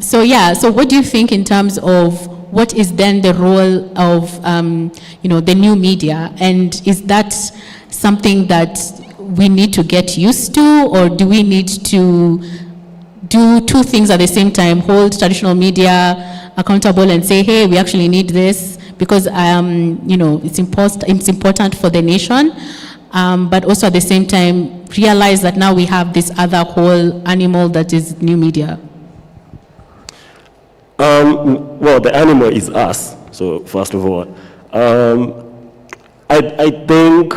So what do you think in terms of what is then the role of the new media, and is that something that we need to get used to, or do we need to do two things at the same time, hold traditional media accountable and say, hey, we actually need this because it's important for the nation, but also at the same time realize that now we have this other whole animal that is new media? Well, the animal is us, so first of all. I think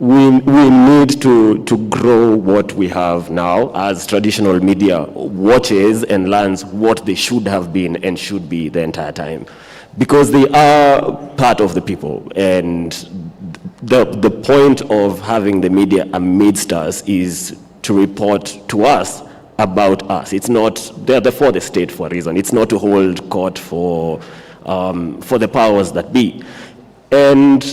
we need to grow what we have now as traditional media watches and learns what they should have been and should be the entire time. Because they are part of the people, and the point of having the media amidst us is to report to us about us. It's not, they're for the state for a reason. It's not to hold court for the powers that be. And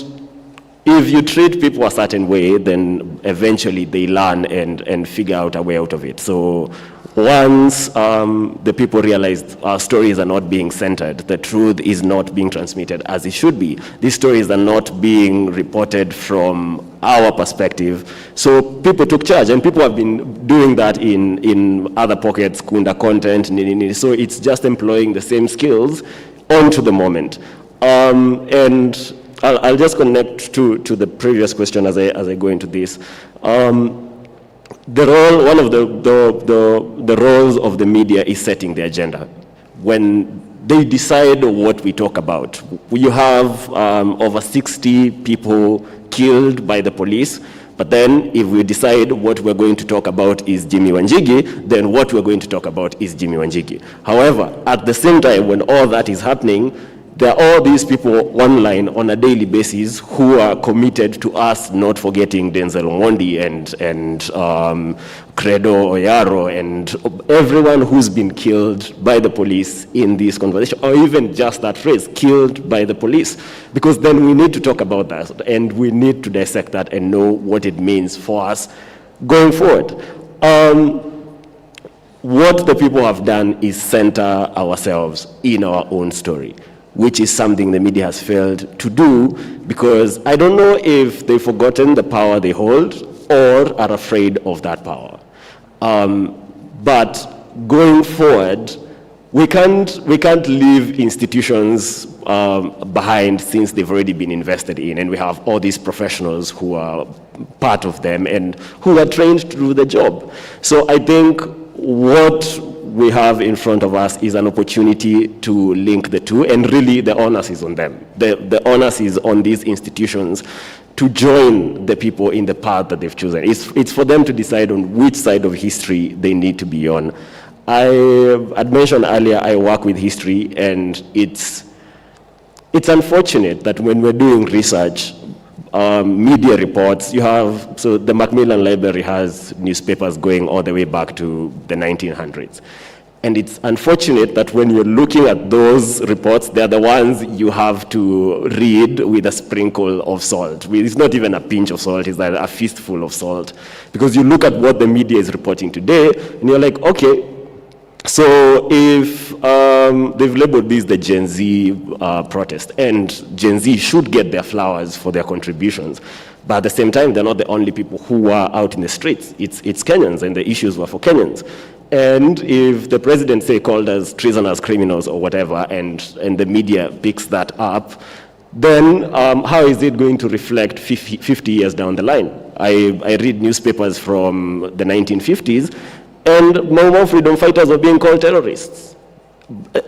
if you treat people a certain way, then eventually they learn and figure out a way out of it. So once the people realize our stories are not being centered, the truth is not being transmitted as it should be. These stories are not being reported from our perspective. So people took charge, and people have been doing that in other pockets, Kunda content, so it's just employing the same skills onto the moment. And I'll just connect to the previous question as I go into this. The role, one of the roles of the media is setting the agenda. When they decide what we talk about, you have over 60 people killed by the police, but then if we decide what we're going to talk about is Jimmy Wanjigi, then what we're going to talk about is Jimmy Wanjigi. However, at the same time, when all that is happening, there are all these people online on a daily basis who are committed to us not forgetting Denzel Omondi and Credo Oyaro and everyone who's been killed by the police in this conversation, or even just that phrase, killed by the police. Because then we need to talk about that, and we need to dissect that and know what it means for us going forward. What the people have done is center ourselves in our own story, which is something the media has failed to do, because I don't know if they've forgotten the power they hold or are afraid of that power. But going forward, we can't leave institutions behind, since they've already been invested in, and we have all these professionals who are part of them and who are trained to do the job. So I think what we have in front of us is an opportunity to link the two, and really the onus is on them. The onus is on these institutions to join the people in the path that they've chosen. It's for them to decide on which side of history they need to be on. I'd mentioned earlier I work with history, and it's unfortunate that when we're doing research, media reports, so the Macmillan Library has newspapers going all the way back to the 1900s. And it's unfortunate that when you're looking at those reports, they're the ones you have to read with a sprinkle of salt. It's not even a pinch of salt, it's like a fistful of salt. Because you look at what the media is reporting today, and you're like, okay, So if they've labeled this the Gen Z protest, and Gen Z should get their flowers for their contributions, but at the same time, they're not the only people who were out in the streets. It's Kenyans, and the issues were for Kenyans. And if the president, say, called us treasonous criminals or whatever, and the media picks that up, then how is it going to reflect 50 years down the line? I read newspapers from the 1950s, and more freedom fighters were being called terrorists.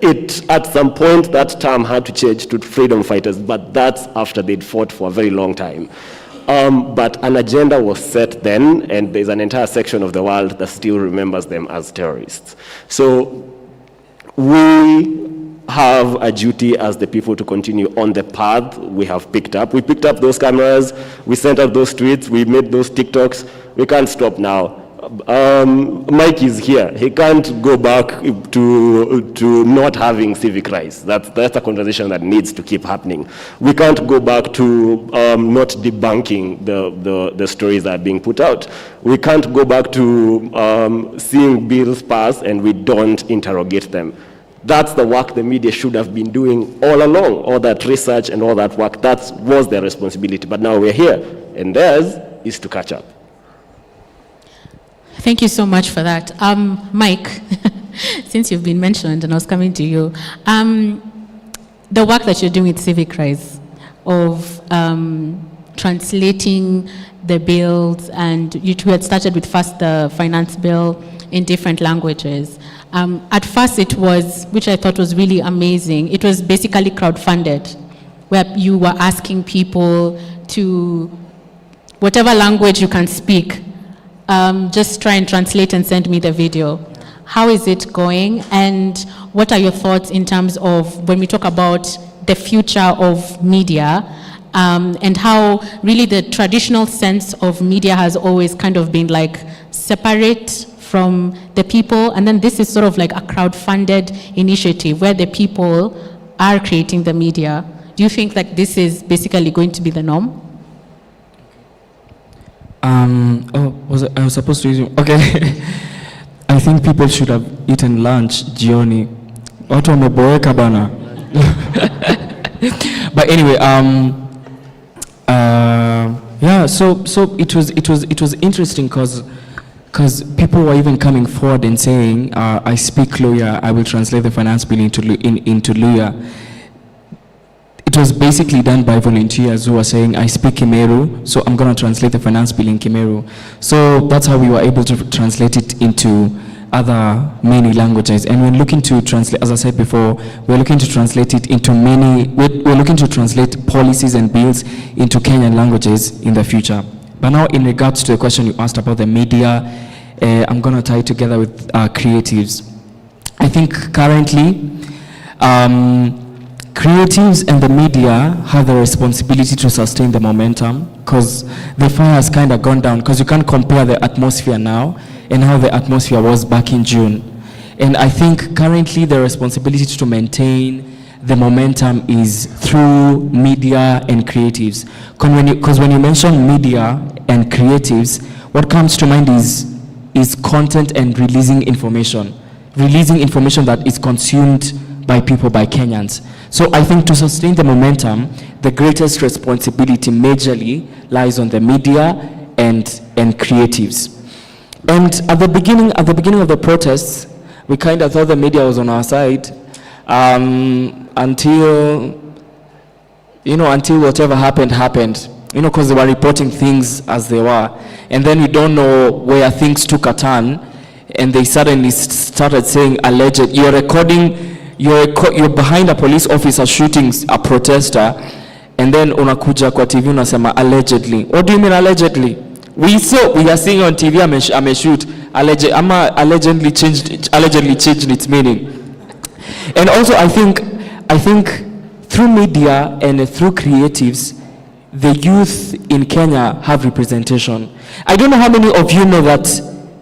At some point, that term had to change to freedom fighters, but that's after they'd fought for a very long time. But an agenda was set then, and there's an entire section of the world that still remembers them as terrorists. So we have a duty as the people to continue on the path we have picked up. We picked up those cameras, we sent out those tweets, we made those TikToks. We can't stop now. Mike is here. He can't go back to not having civic rights. That's a conversation that needs to keep happening. We can't go back to not debunking the stories that are being put out. We can't go back to seeing bills pass and we don't interrogate them. That's the work the media should have been doing all along. All that research and all that work, that was their responsibility. But now we're here, and theirs is to catch up. Thank you so much for that. Mike, since you've been mentioned and I was coming to you, the work that you're doing with Civic Rise of translating the bills, and you had started with first the finance bill in different languages. At first it was, which I thought was really amazing, it was basically crowdfunded, where you were asking people to, whatever language you can speak, just try and translate and send me the video. How is it going? And what are your thoughts in terms of when we talk about the future of media, and how really the traditional sense of media has always kind of been like separate from the people, and then this is sort of like a crowd-funded initiative where the people are creating the media. Do you think that this is basically going to be the norm? I was supposed to use it. Okay. I think people should have eaten lunch jioni. Watu wameboeka bana. But anyway, yeah, so it was interesting because people were even coming forward and saying, I speak Luya, I will translate the finance bill into Luya. It was basically done by volunteers who were saying, I speak Kimeru, so I'm going to translate the finance bill in Kimeru. So that's how we were able to translate it into other many languages. And we're looking to translate, as I said before, we're looking to translate it into we're looking to translate policies and bills into Kenyan languages in the future. But now in regards to the question you asked about the media, I'm going to tie it together with creatives. I think currently, creatives and the media have the responsibility to sustain the momentum, because the fire has kind of gone down, because you can't compare the atmosphere now and how the atmosphere was back in June. And I think currently the responsibility to maintain the momentum is through media and creatives. Because when you mention media and creatives, what comes to mind is content and releasing information that is consumed by people, by Kenyans. So I think to sustain the momentum, the greatest responsibility majorly lies on the media and creatives. And at the beginning of the protests, we kind of thought the media was on our side, until whatever happened, because they were reporting things as they were. And then we don't know where things took a turn, and they suddenly started saying alleged. You're behind a police officer shooting a protester, and then unakuja kwa TV unasema allegedly. What do you mean allegedly? We are seeing on TV ameshoot, allegedly changed its meaning. And also I think through media and through creatives, the youth in Kenya have representation. I don't know how many of you know that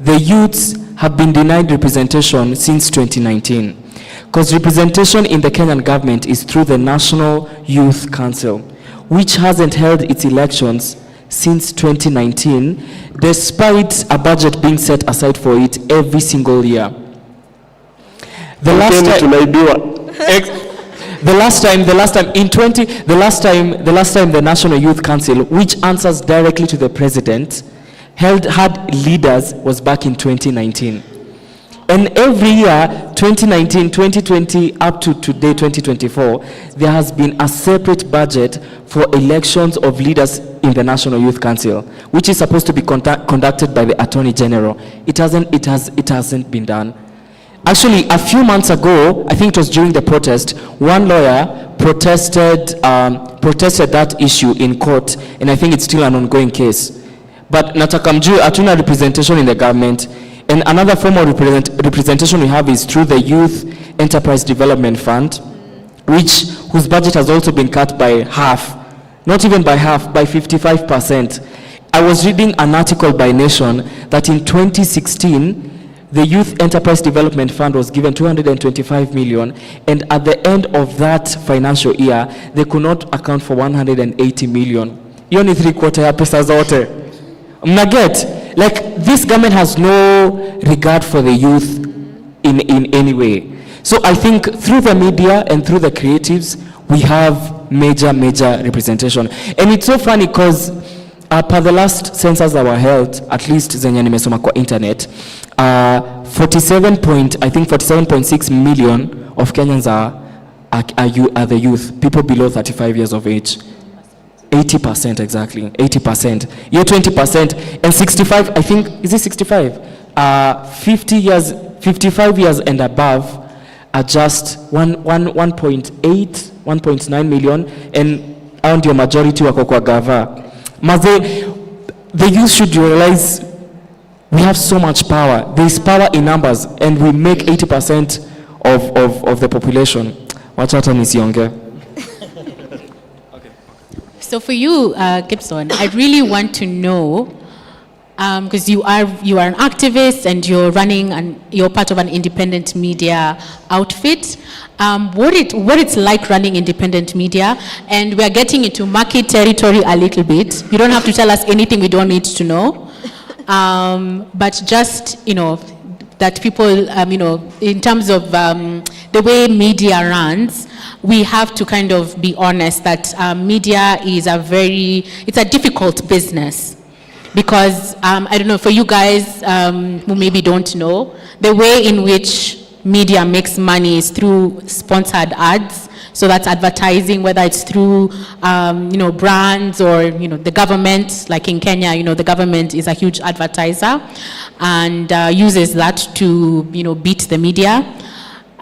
the youths have been denied representation since 2019. Because representation in the Kenyan government is through the National Youth Council, which hasn't held its elections since 2019, despite a budget being set aside for it every single year. The last Mkeni time, tunaibiwa. the last time the National Youth Council, which answers directly to the president, had leaders was back in 2019. And every year, 2019, 2020, up to today, 2024, there has been a separate budget for elections of leaders in the National Youth Council, which is supposed to be conducted by the Attorney General. It hasn't been done. Actually, a few months ago, I think it was during the protest, one lawyer protested that issue in court, and I think it's still an ongoing case. But nataka mjue hatuna representation in the government. And another form of representation we have is through the Youth Enterprise Development Fund, whose budget has also been cut by half, not even by half, by 55%. I was reading an article by Nation that in 2016, the Youth Enterprise Development Fund was given 225 million, and at the end of that financial year, they could not account for 180 million. Hiyo ni 3/4 ya pesa zote. Mnaget? Like, this government has no regard for the youth in any way. So I think through the media and through the creatives, we have major representation. And it's so funny because per the last census that were held, at least zenye nimesoma kwa internet, 47.6 million of Kenyans are the youth, people below 35 years of age. 80%, exactly, 80%. You're 20%, and 65, I think, is it 65? 55 years and above are just 1.9 million, and around your majority wako kwa gava. The youth should realize we have so much power. There is power in numbers, and we make 80% of the population. Wacha hata nisionge. So for you, Gibson, I really want to know, because you are an activist and you're part of an independent media outfit, what it's like running independent media, and we are getting into market territory a little bit. You don't have to tell us anything we don't need to know, but just that people, in terms of the way media runs, we have to kind of be honest that media is it's a difficult business. Because, I don't know, for you guys who maybe don't know, the way in which media makes money is through sponsored ads. So that's advertising, whether it's through, brands or, the government. Like in Kenya, the government is a huge advertiser and uses that to, beat the media.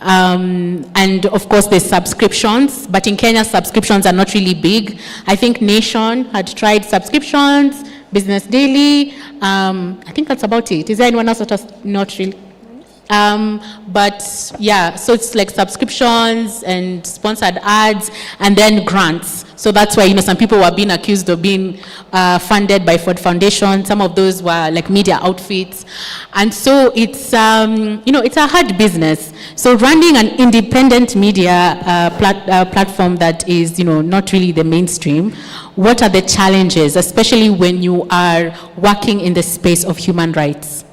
And of course there's subscriptions, but in Kenya subscriptions are not really big. I think Nation had tried subscriptions, Business Daily, I think that's about it. Is there anyone else that has not really? But yeah, so it's like subscriptions and sponsored ads and then grants. So that's why, some people were being accused of being funded by Ford Foundation. Some of those were like media outfits. And so it's, it's a hard business. So running an independent media platform that is, not really the mainstream, what are the challenges, especially when you are working in the space of human rights?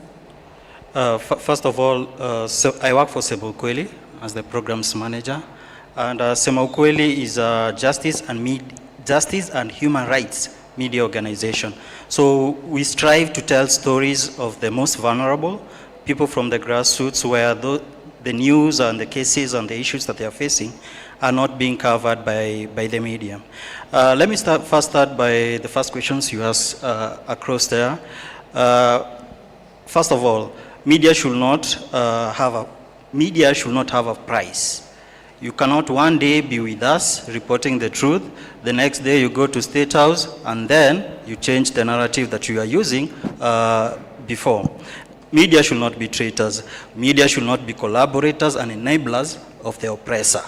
First of all, so I work for Sema Ukweli as the programs manager, and Sema Ukweli is a justice and human rights media organization. So we strive to tell stories of the most vulnerable, people from the grassroots, where the news and the cases and the issues that they are facing are not being covered by the media. Let me first start by the first questions you asked across there. First of all, media should not have a price. You cannot one day be with us reporting the truth, the next day you go to State House and then you change the narrative that you are using before. Media should not be traitors. Media should not be collaborators and enablers of the oppressor.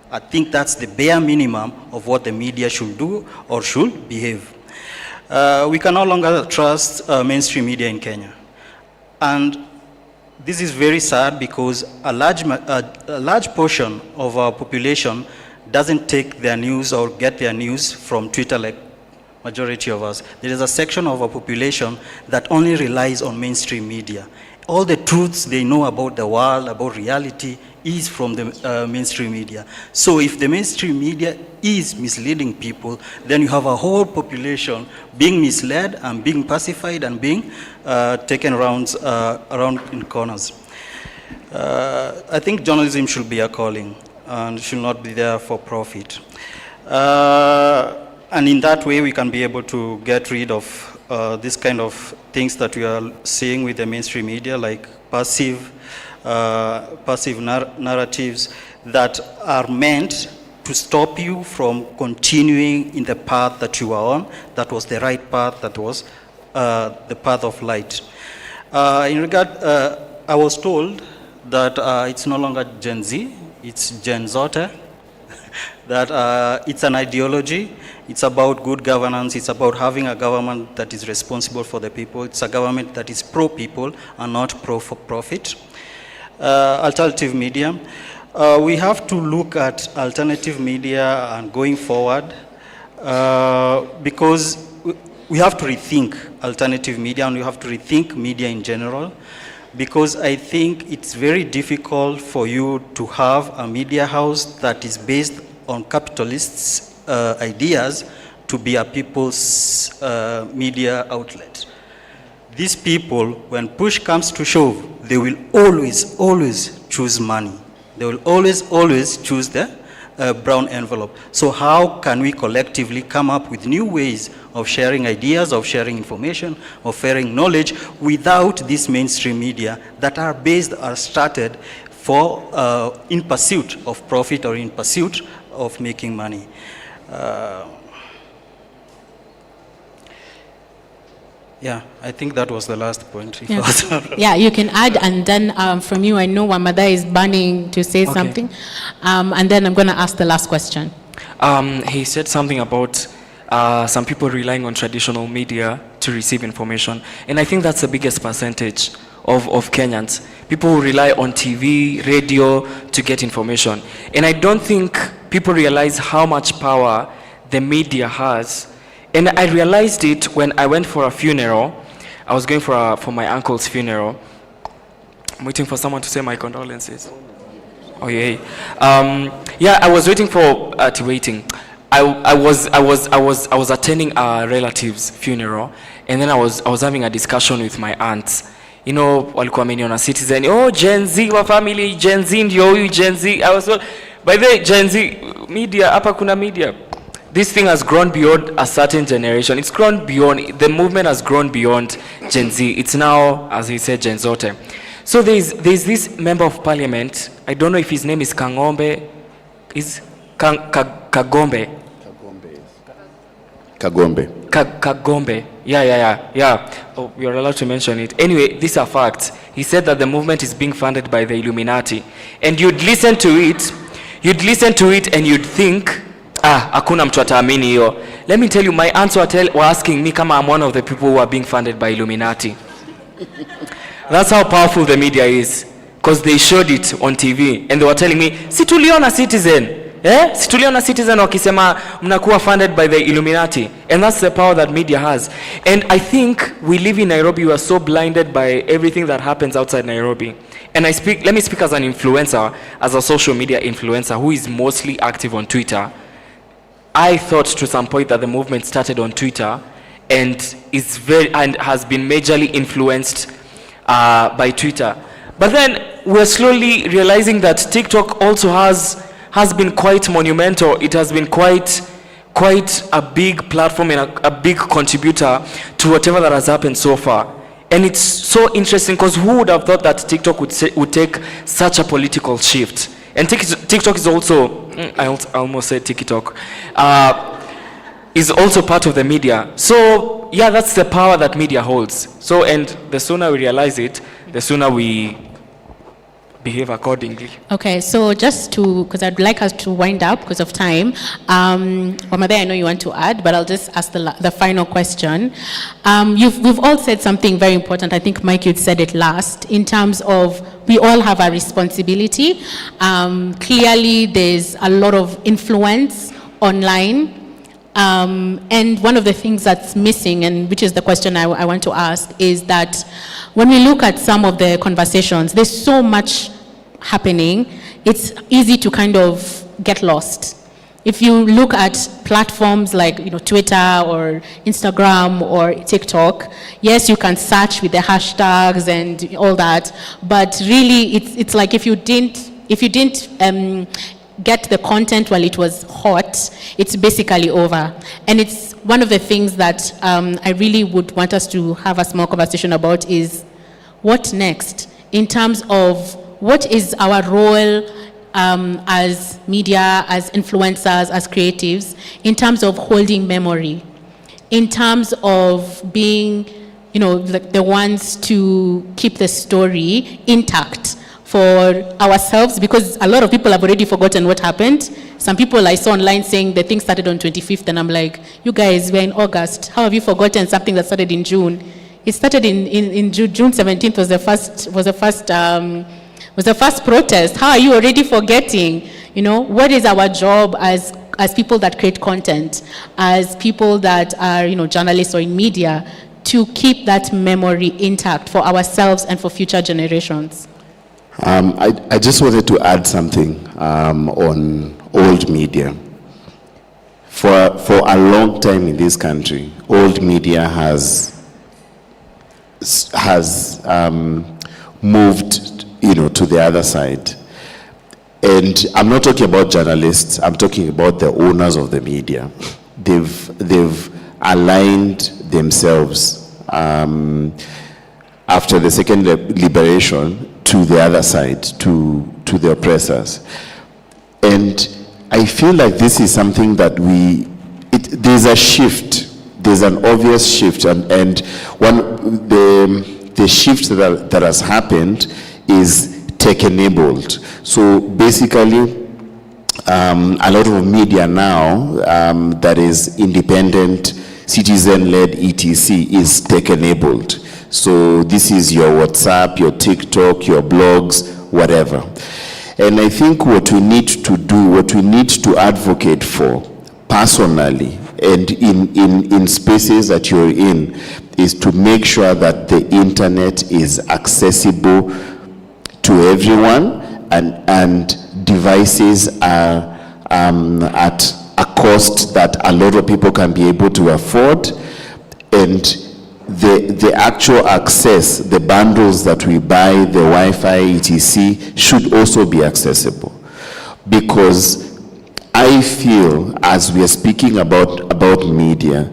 I think that's the bare minimum of what the media should do or should behave. We can no longer trust mainstream media in Kenya. And this is very sad because a large portion of our population doesn't take their news or get their news from Twitter like majority of us. There is a section of our population that only relies on mainstream media. All the truths they know about the world, about reality, is from the mainstream media. So if the mainstream media is misleading people, then you have a whole population being misled and being pacified and being taken around in corners. I think journalism should be a calling and should not be there for profit. And in that way, we can be able to get rid of this kind of things that we are seeing with the mainstream media, like passive narratives that are meant to stop you from continuing in the path that you are on. That was the right path, that was the path of light. In regard, I was told that it's no longer Gen Z, it's Gen Zote, that it's an ideology, it's about good governance, it's about having a government that is responsible for the people, it's a government that is pro-people and not pro-profit. Alternative media. We have to look at alternative media and going forward because we have to rethink alternative media and we have to rethink media in general, because I think it's very difficult for you to have a media house that is based on capitalists' ideas to be a people's media outlet. These people, when push comes to shove, they will always choose money. They will always choose the brown envelope. So how can we collectively come up with new ways of sharing ideas, of sharing information, of sharing knowledge without this mainstream media that are based or started for in pursuit of profit or in pursuit of making money? Yeah, I think that was the last point. Yeah, you can add, and then from you, I know Wamada is burning to say something, and then I'm going to ask the last question. He said something about some people relying on traditional media to receive information, and I think that's the biggest percentage of Kenyans. People who rely on TV, radio to get information, and I don't think people realize how much power the media has. And I realized it when I went for a funeral. I was going for my uncle's funeral. I'm waiting for someone to say my condolences. Oh yeah. Yeah, I was waiting for I was attending a relative's funeral, and then I was having a discussion with my aunts. You know, walikuwa wameniona Citizen. Oh, Gen Z wa family, Gen Z ndio huyu Gen Z. I was by the way, Gen Z media, hapa kuna media. This thing has grown beyond a certain generation. It's grown beyond, the movement has grown beyond Gen Z. It's now, as he said, Gen Zote. So there's this member of parliament, I don't know if his name is Kagombe. Kagombe. Yeah. Oh, you're allowed to mention it. Anyway, these are facts. He said that the movement is being funded by the Illuminati. And you'd listen to it and you'd think, hakuna mtu ataamini hiyo. Let me tell you, my aunts were asking me kama I'm one of the people who are being funded by Illuminati. That's how powerful the media is, because they showed it on TV and they were telling me, si tuliona Citizen, si tuliona Citizen wakisema mnakuwa funded by the Illuminati. And that's the power that media has. And I think we live in Nairobi, we are so blinded by everything that happens outside Nairobi. And let me speak as an influencer, as a social media influencer who is mostly active on Twitter. I thought to some point that the movement started on Twitter and has been majorly influenced by Twitter. But then we're slowly realizing that TikTok also has been quite monumental. It has been quite a big platform and a big contributor to whatever that has happened so far. And it's so interesting because who would have thought that TikTok would take such a political shift? And TikTok is also, I almost said TikTok, is also part of the media. So yeah, that's the power that media holds. So, and the sooner we realize it, the sooner we behave accordingly. Okay, so just to, because I'd like us to wind up because of time. Wamade, I know you want to add, but I'll just ask the final question. We've all said something very important. I think Mike, you'd said it last, in terms of we all have a responsibility. Clearly, there's a lot of influence online. And one of the things that's missing, and which is the question I want to ask, is that when we look at some of the conversations, there's so much happening, it's easy to kind of get lost. If you look at platforms like Twitter or Instagram or TikTok, yes, you can search with the hashtags and all that, but really it's like if you didn't get the content while it was hot, it's basically over. And it's one of the things that I really would want us to have a small conversation about is what next in terms of what is our role as media, as influencers, as creatives, in terms of holding memory, in terms of being, the ones to keep the story intact for ourselves, because a lot of people have already forgotten what happened. Some people I saw online saying the thing started on 25th, and I'm like, you guys, we're in August. How have you forgotten something that started in June? It started in June. June 17th was the first protest. How are you already forgetting? What is our job as people that create content, as people that are, journalists or in media, to keep that memory intact for ourselves and for future generations? I just wanted to add something on old media. For a long time in this country, old media has moved to the other side. And I'm not talking about journalists, I'm talking about the owners of the media. They've aligned themselves after the second liberation to the other side, to the oppressors. And I feel like this is something that there's a shift, there's an obvious shift, and the shift that has happened is tech-enabled. So basically, a lot of media now that is independent, citizen-led, etc., is tech-enabled. So this is your WhatsApp, your TikTok, your blogs, whatever. And I think what we need to do, what we need to advocate for personally and in spaces that you're in, is to make sure that the internet is accessible to everyone, and devices are at a cost that a lot of people can be able to afford, and the actual access, the bundles that we buy, the Wi-Fi, etc., should also be accessible. Because I feel, as we are speaking about media,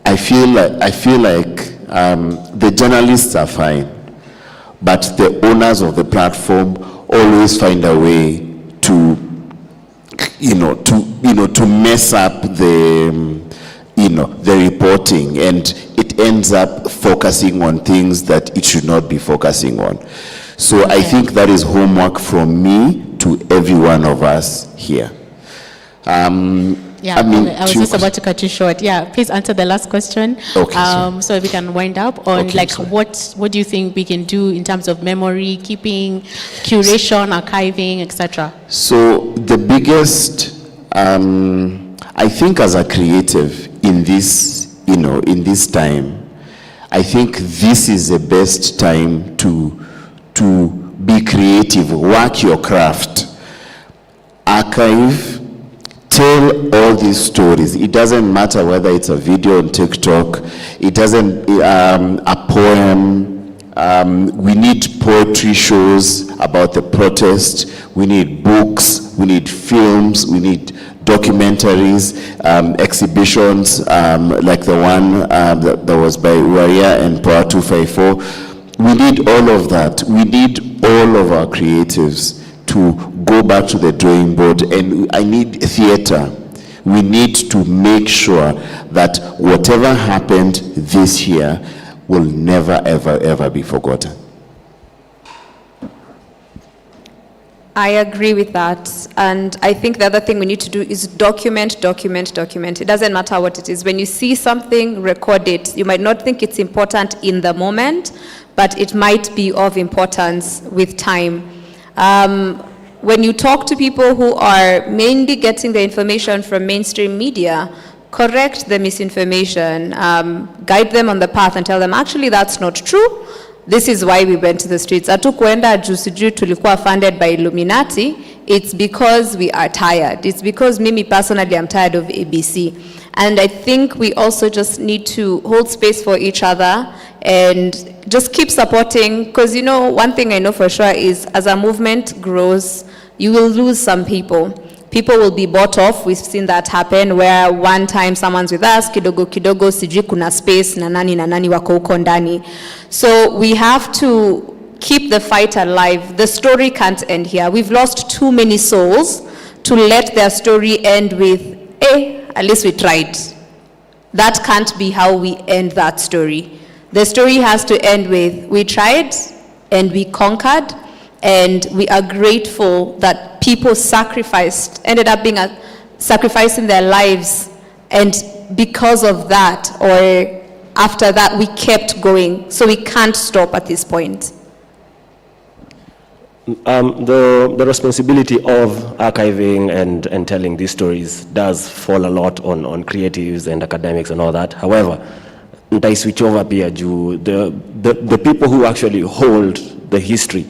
I feel like the journalists are fine, but the owners of the platform always find a way to mess up the reporting, and it ends up focusing on things that it should not be focusing on. So I think that is homework from me to every one of us here. I was just about to cut you short. Yeah, please answer the last question. Okay, so we can wind up on what do you think we can do in terms of memory keeping, curation, archiving, etc. So the biggest, I think, as a creative in this, in this time, I think this is the best time to be creative, work your craft, archive. Tell all these stories. It doesn't matter whether it's a video on TikTok, it doesn't, a poem. We need poetry shows about the protest. We need books, we need films, we need documentaries, exhibitions like the one that was by Uria and Power 254. We need all of that. We need all of our creatives to go back to the drawing board, and I need theater. We need to make sure that whatever happened this year will never, ever, ever be forgotten. I agree with that. And I think the other thing we need to do is document. It doesn't matter what it is. When you see something, record it. You might not think it's important in the moment, but it might be of importance with time. When you talk to people who are mainly getting the information from mainstream media, correct the misinformation, guide them on the path and tell them, actually, that's not true. This is why we went to the streets. Hatukuenda juu sijui tulikuwa funded by Illuminati. It's because we are tired. It's because mimi personally I'm tired of ABC. And I think we also just need to hold space for each other and just keep supporting, because you know, one thing I know for sure is as a movement grows, you will lose some people. People will be bought off. We've seen that happen where one time someone's with us, kidogo kidogo, sijui kuna space, na nani wako huko ndani. So we have to keep the fight alive. The story can't end here. We've lost too many souls to let their story end with, at least we tried. That can't be how we end that story. The story has to end with, we tried and we conquered, and we are grateful that people ended up sacrificing their lives, and because of that, or after that, we kept going. So we can't stop at this point. The responsibility of archiving and telling these stories does fall a lot on creatives and academics and all that. However, ntai switch over pia juu the people who actually hold the history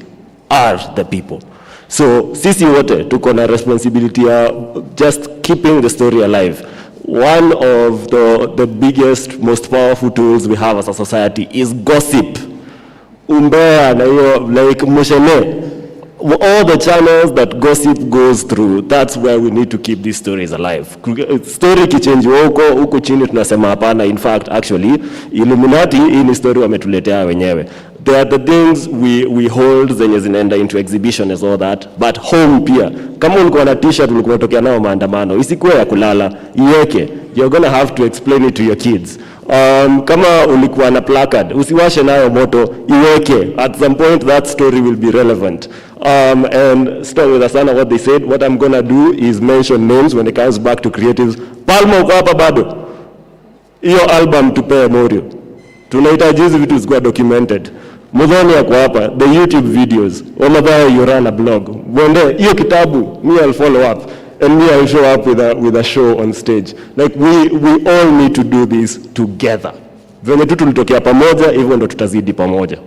are the people. So sisi wote tuko na responsibility ya just keeping the story alive. One of the biggest, most powerful tools we have as a society is gossip. Umbea na hiyo like mushene. All the channels that gossip goes through, that's where we need to keep these stories alive. Story kichange huko chini tunasema hapana. In fact, actually, Illuminati hii ni story wametuletea wenyewe. There are the things we hold zenye zinaenda into exhibition and all that, but home pia. Kama ulikuwa na t-shirt ulikuwa unatokea nao maandamano, isikuwe ya kulala, iweke. You're going to have to explain it to your kids. Kama ulikuwa na placard, usiwashe nayo moto, iweke. At some point that story will be relevant. And start with Asana what they said. What I'm going to do is mention names when it comes back to creatives. Palma uko hapa bado. Iyo album tupe Morio. Tunahitaji hizi vitu zikuwa documented. Mudhoni yako hapa, the YouTube videos. Omadhaya you run a blog. Mwende, iyo kitabu, me I'll follow up. And me I'll show up with a show on stage. Like we all need to do this together. Venye tu tulitokea pamoja, hivyo ndo tutazidi pamoja.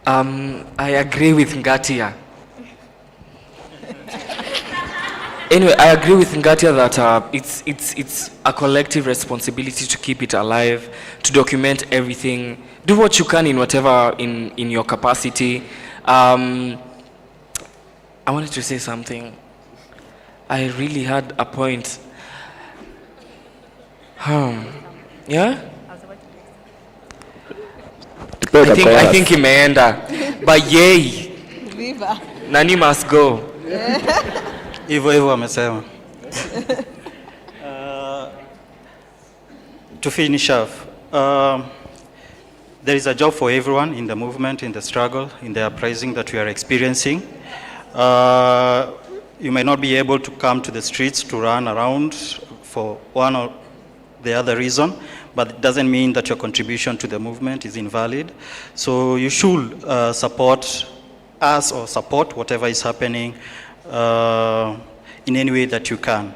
I agree with Ngatia. Anyway, I agree with Ngatia that it's a collective responsibility to keep it alive, to document everything. Do what you can in whatever in your capacity. I wanted to say something. I really had a point. Yeah? I think imeenda. But yay. Viva. Nani must go. Hivyo amesema. To finish off, there is a job for everyone in the movement, in the struggle, in the uprising that we are experiencing. You may not be able to come to the streets to run around for one or the other reason, but it doesn't mean that your contribution to the movement is invalid. So you should support us or support whatever is happening in any way that you can.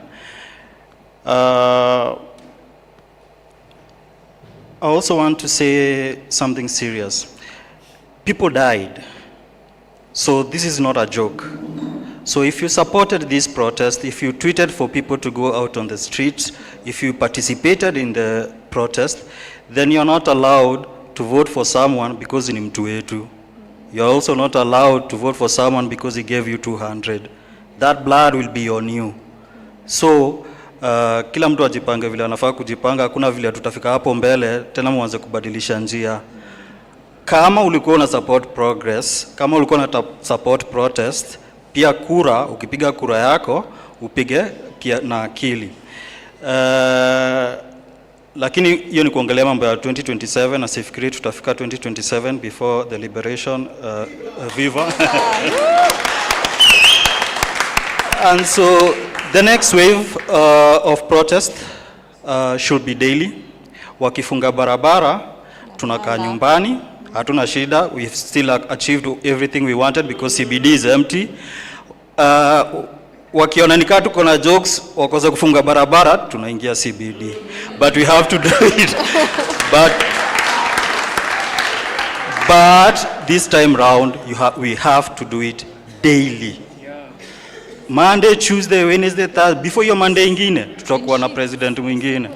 I also want to say something serious. People died. So this is not a joke. So if you supported this protest, if you tweeted for people to go out on the streets, if you participated in the protest, then you're not allowed to vote for someone because ni mtu wetu. You're also not allowed to vote for someone because he gave you 200. That blood will be on you. So kila mtu ajipange vile anafaa kujipanga. Hakuna vile tutafika hapo mbele tena mwanze kubadilisha njia. Kama ulikuwa na support progress, kama ulikuwa na support protest, pia kura, ukipiga kura yako, upige na akili. Lakini hiyo ni kuongelea mambo ya 2027 na sifikiri tutafika 2027 before the liberation. Viva. And so the next wave of protest should be daily. Wakifunga barabara, tunakaa nyumbani, hatuna shida. We've still achieved everything we wanted because CBD is empty. wakiona nikaa tuko na jokes wakosa kufunga barabara tunaingia CBD, but we have to do it. But this time round we have to do it daily. Monday, Tuesday, Wednesday, Thursday. Before your Monday ingine tutakuwa na president mwingine.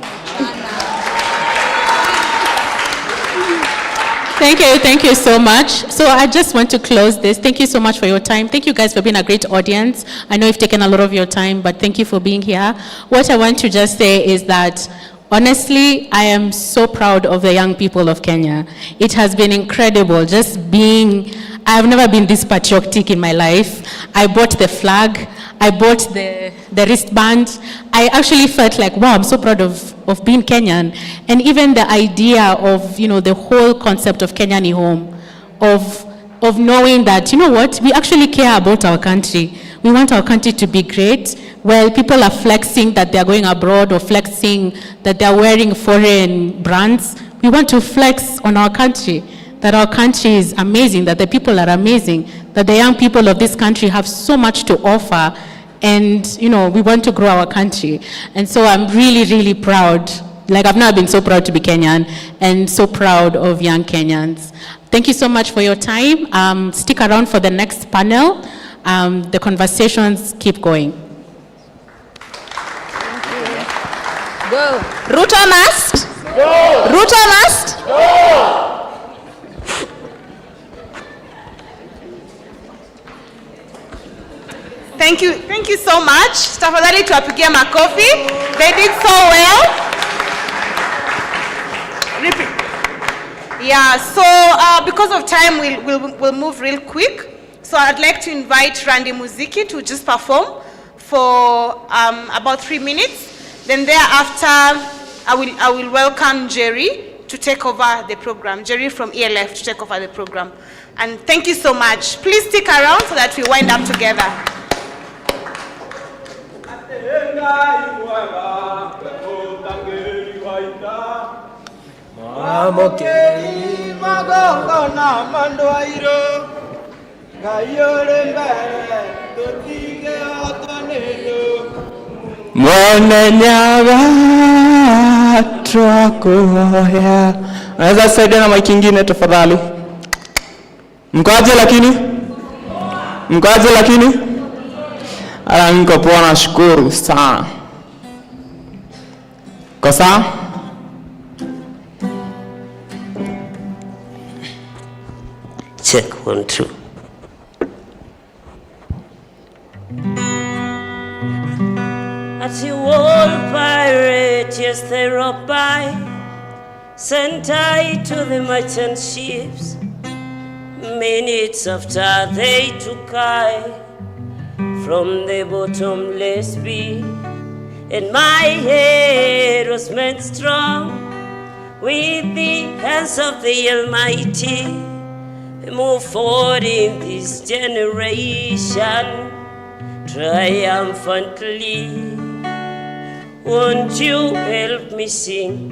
Thank you so much. So I just want to close this. Thank you so much for your time. Thank you guys for being a great audience. I know you've taken a lot of your time, but thank you for being here. What I want to just say is that honestly, I am so proud of the young people of Kenya. It has been incredible just being, I've never been this patriotic in my life. I bought the flag, I bought the wristband. I actually felt like, wow, I'm so proud of being Kenyan. And even the idea of, the whole concept of Kenya ni home, of knowing that, you know what, we actually care about our country. We want our country to be great. Well, people are flexing that they're going abroad or flexing that they're wearing foreign brands. We want to flex on our country, that our country is amazing, that the people are amazing, that the young people of this country have so much to offer, and, we want to grow our country. And so I'm really, really proud. Like, I've never been so proud to be Kenyan and so proud of young Kenyans. Thank you so much for your time. Stick around for the next panel. The conversations keep going. Go. Ruto must. Go. Ruto must. Go. Thank you so much. Tafadhali tuwapigie makofi. They did so well. Yeah, so because of time, we'll move real quick. So I'd like to invite Randy Muziki to just perform for about 3 minutes. Then thereafter, I will welcome Jerry to take over the program. Jerry from ELF to take over the program. And thank you so much. Please stick around so that we wind up together. Mwana nyaga twakuhoya. Unaweza saidia na mic ingine tafadhali? Mkoaje lakini? Ala, niko poa, nashukuru sana. Kwa sawa? Check 1, 2. At the old pirate, yes, they robbed by, sent tied to the merchant ships. Minutes after they took I from the bottomless pit, and my head was made strong with the hands of the Almighty. Move forward in this generation triumphantly. Won't you help me sing?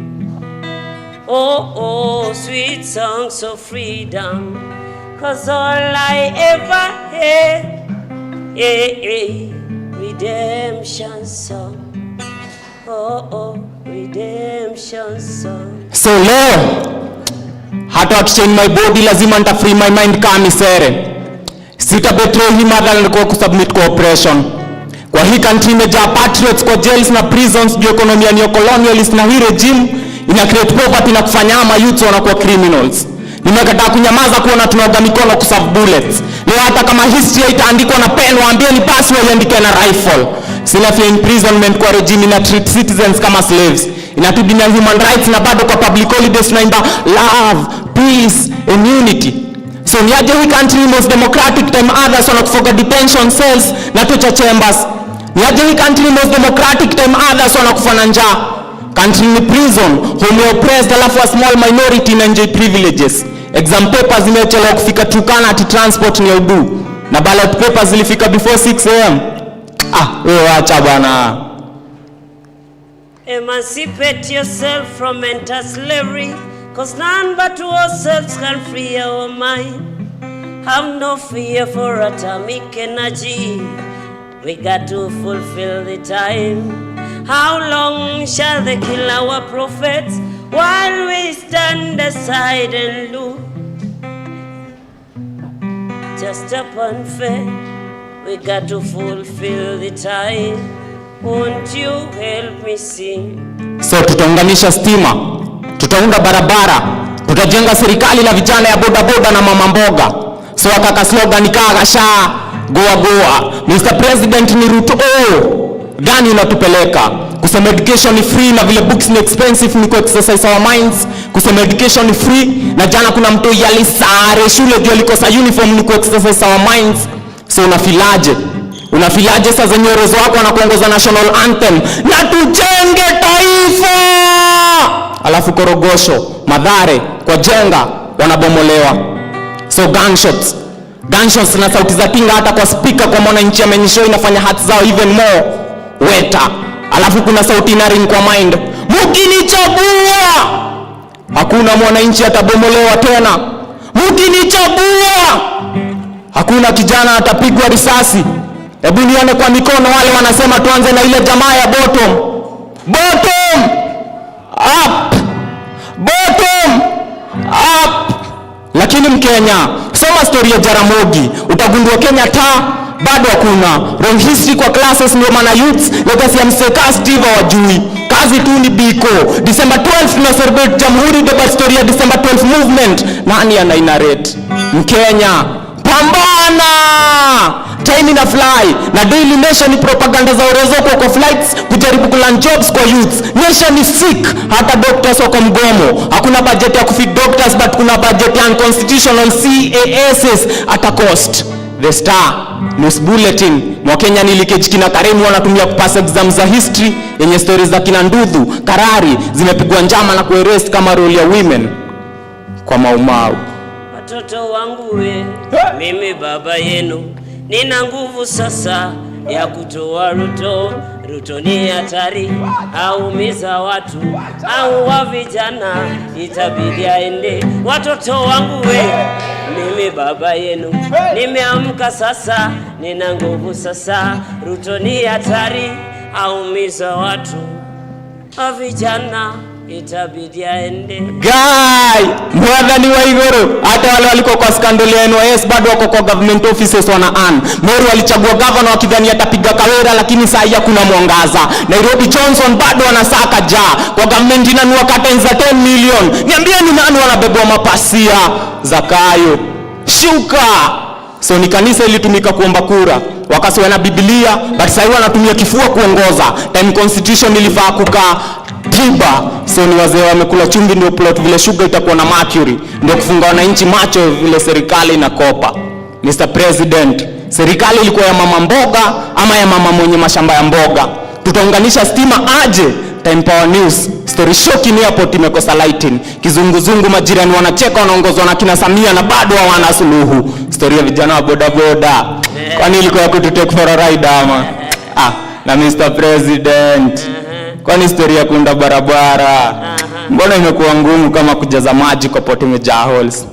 Oh, sweet songs of freedom, 'cause all I ever had, redemption song. Oh, redemption song. So leo hata wakichange my body lazima nita free my mind kama misere. Sita betray him rather than kusubmit cooperation. Kwa hii country imejaa patriots kwa jails na prisons, juu economy ni colonialist, na hii regime ina create poverty na kufanya ama youth wanakuwa criminals. Nimekataa kunyamaza kuona tunaoga mikono kuserve bullets. Leo hata kama history itaandikwa na pen, waambie ni pass iandike na rifle. Sina fear imprisonment kwa regime ina treat citizens kama slaves. Inatudina human rights na bado kwa public holidays tunaimba love, peace and unity. So niaje hii country most democratic time others wanakufoga detention cells na torture chambers. Niaje hii country most democratic time others wanakufa na njaa. Country ni prison, home oppressed, alafu a small minority na enjoy privileges. Exam papers zimechelewa kufika Turkana ati transport ni udu. Na ballot papers zilifika before 6 a.m. Wewe acha bana. Emancipate yourself from mental slavery, 'cause none but ourselves can free our mind. Have no fear for atomic energy. We got to fulfill the time. How long shall they kill our prophets while we stand aside and look? Just upon faith, we got to fulfill the time. Won't you help me sing? So tutaunganisha stima, tutaunda barabara, tutajenga serikali na vijana ya bodaboda na mama mboga. So akaka slogan kagasha goa goa. Mr. President ni Ruto gani unatupeleka? Kusema education ni free na vile books ni expensive ni ku exercise our minds. Kusema education ni free na jana kuna mtu yalisare shule ndio alikosa uniform ni ku exercise our minds. So unafilaje? Unafilaje sasa zenye uwezo wako na kuongoza national anthem na tujenge taifa? Alafu Korogosho, Mathare, kwa jenga wanabomolewa. So gunshots na sauti za tinga hata kwa speaker kwa mwananchi amenyesho inafanya hati zao even more weta. Alafu kuna sauti inaring kwa mind, mkinichagua hakuna mwananchi atabomolewa tena. Mkinichagua hakuna kijana atapigwa risasi. Hebu nione kwa mikono wale wanasema tuanze na ile jamaa ya bottom up. Lakini Mkenya, soma story ya Jaramogi, utagundua Kenya bado hakuna wrong history kwa classes. Ndio maana youths legacy ya Mseka Steve wajui kazi tu ni biko. December 12 tuna celebrate Jamhuri Day, but story ya December 12 movement nani ana narrate? Mkenya, pambana! Time ina fly na Daily Nation ni propaganda za orezoko kwa flights kujaribu kuland jobs kwa youths. Nation ni sick, hata doctors wako mgomo. Hakuna budget ya kufit doctors, but kuna budget ya unconstitutional CASs at a cost. The Star News Bulletin, Mwakenya ni leakage kina Karemi wanatumia kupass exam za history yenye stories za kina Ndudhu, Karari zimepigwa njama na kuerest kama role ya women kwa Maumau. Watoto wangu we, mimi baba yenu, nina nguvu sasa ya kutoa Ruto ni hatari, aumiza watu, au wa vijana, itabidi aende. Watoto wangu we, mimi baba yenu, nimeamka sasa, nina nguvu sasa, Ruto ni hatari, aumiza watu, wa vijana, itabidi aende. Guy, mwadhani wa Igoro, hata wale waliko kwa scandal ya NYS bado wako kwa government offices wana earn. Meru walichagua governor wakidhani atapiga Kawira, lakini saa hii kuna mwangaza. Nairobi Johnson bado wanasaka kwa government inanua curtains za 10 million. Niambie ni nani wanabebwa mapasia za Kayo? Shuka. So ni kanisa ilitumika kuomba kura, wakasiwa na Biblia, but sasa wanatumia kifua kuongoza. Time constitution ilifaa kukaa tiba. So ni wazee wamekula chumvi ndio plot vile sugar itakuwa na mercury, ndio kufunga wananchi macho vile serikali inakopa. Mr. President, serikali ilikuwa ya mama mboga ama ya mama mwenye mashamba ya mboga? Tutaunganisha stima aje? Time Power News, story shocking airport imekosa lighting. Kizunguzungu majirani wanacheka wanaongozwa na kina Samia na bado hawana suluhu. Story ya vijana wa bodaboda, kwani ilikuwa ya kutu take for a ride ama? Na Mr. President, kwani story ya kuunda barabara mbona imekuwa ngumu kama kujaza maji kwa poti imejaa holes?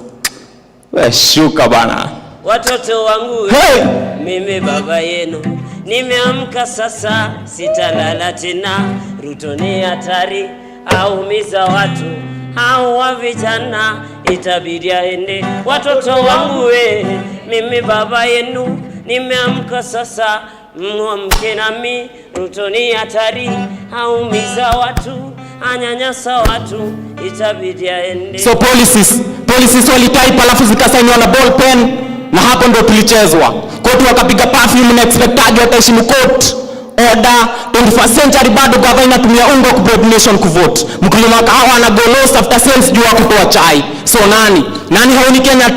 We shuka bana. Watoto wangu mimi baba yenu, nimeamka sasa, sitalala tena, Ruto ni hatari, aumiza watu, hao wa vijana, itabidi aende. Watoto wangu we, mimi baba yenu, nimeamka sasa, mwamke nami, Ruto ni hatari, aumiza watu, anyanyasa watu, itabidi aende. So policies walitype alafu zikasainiwa na ball pen, na hapo ndo tulichezwa. Kotu wakapiga perfume na expectaji wataheshimu court order. 21st century bado gava inatumia unga ku nation kuvote. Mkulima kahawa na golos after sales juu kutoa chai. So nani haoni Kenya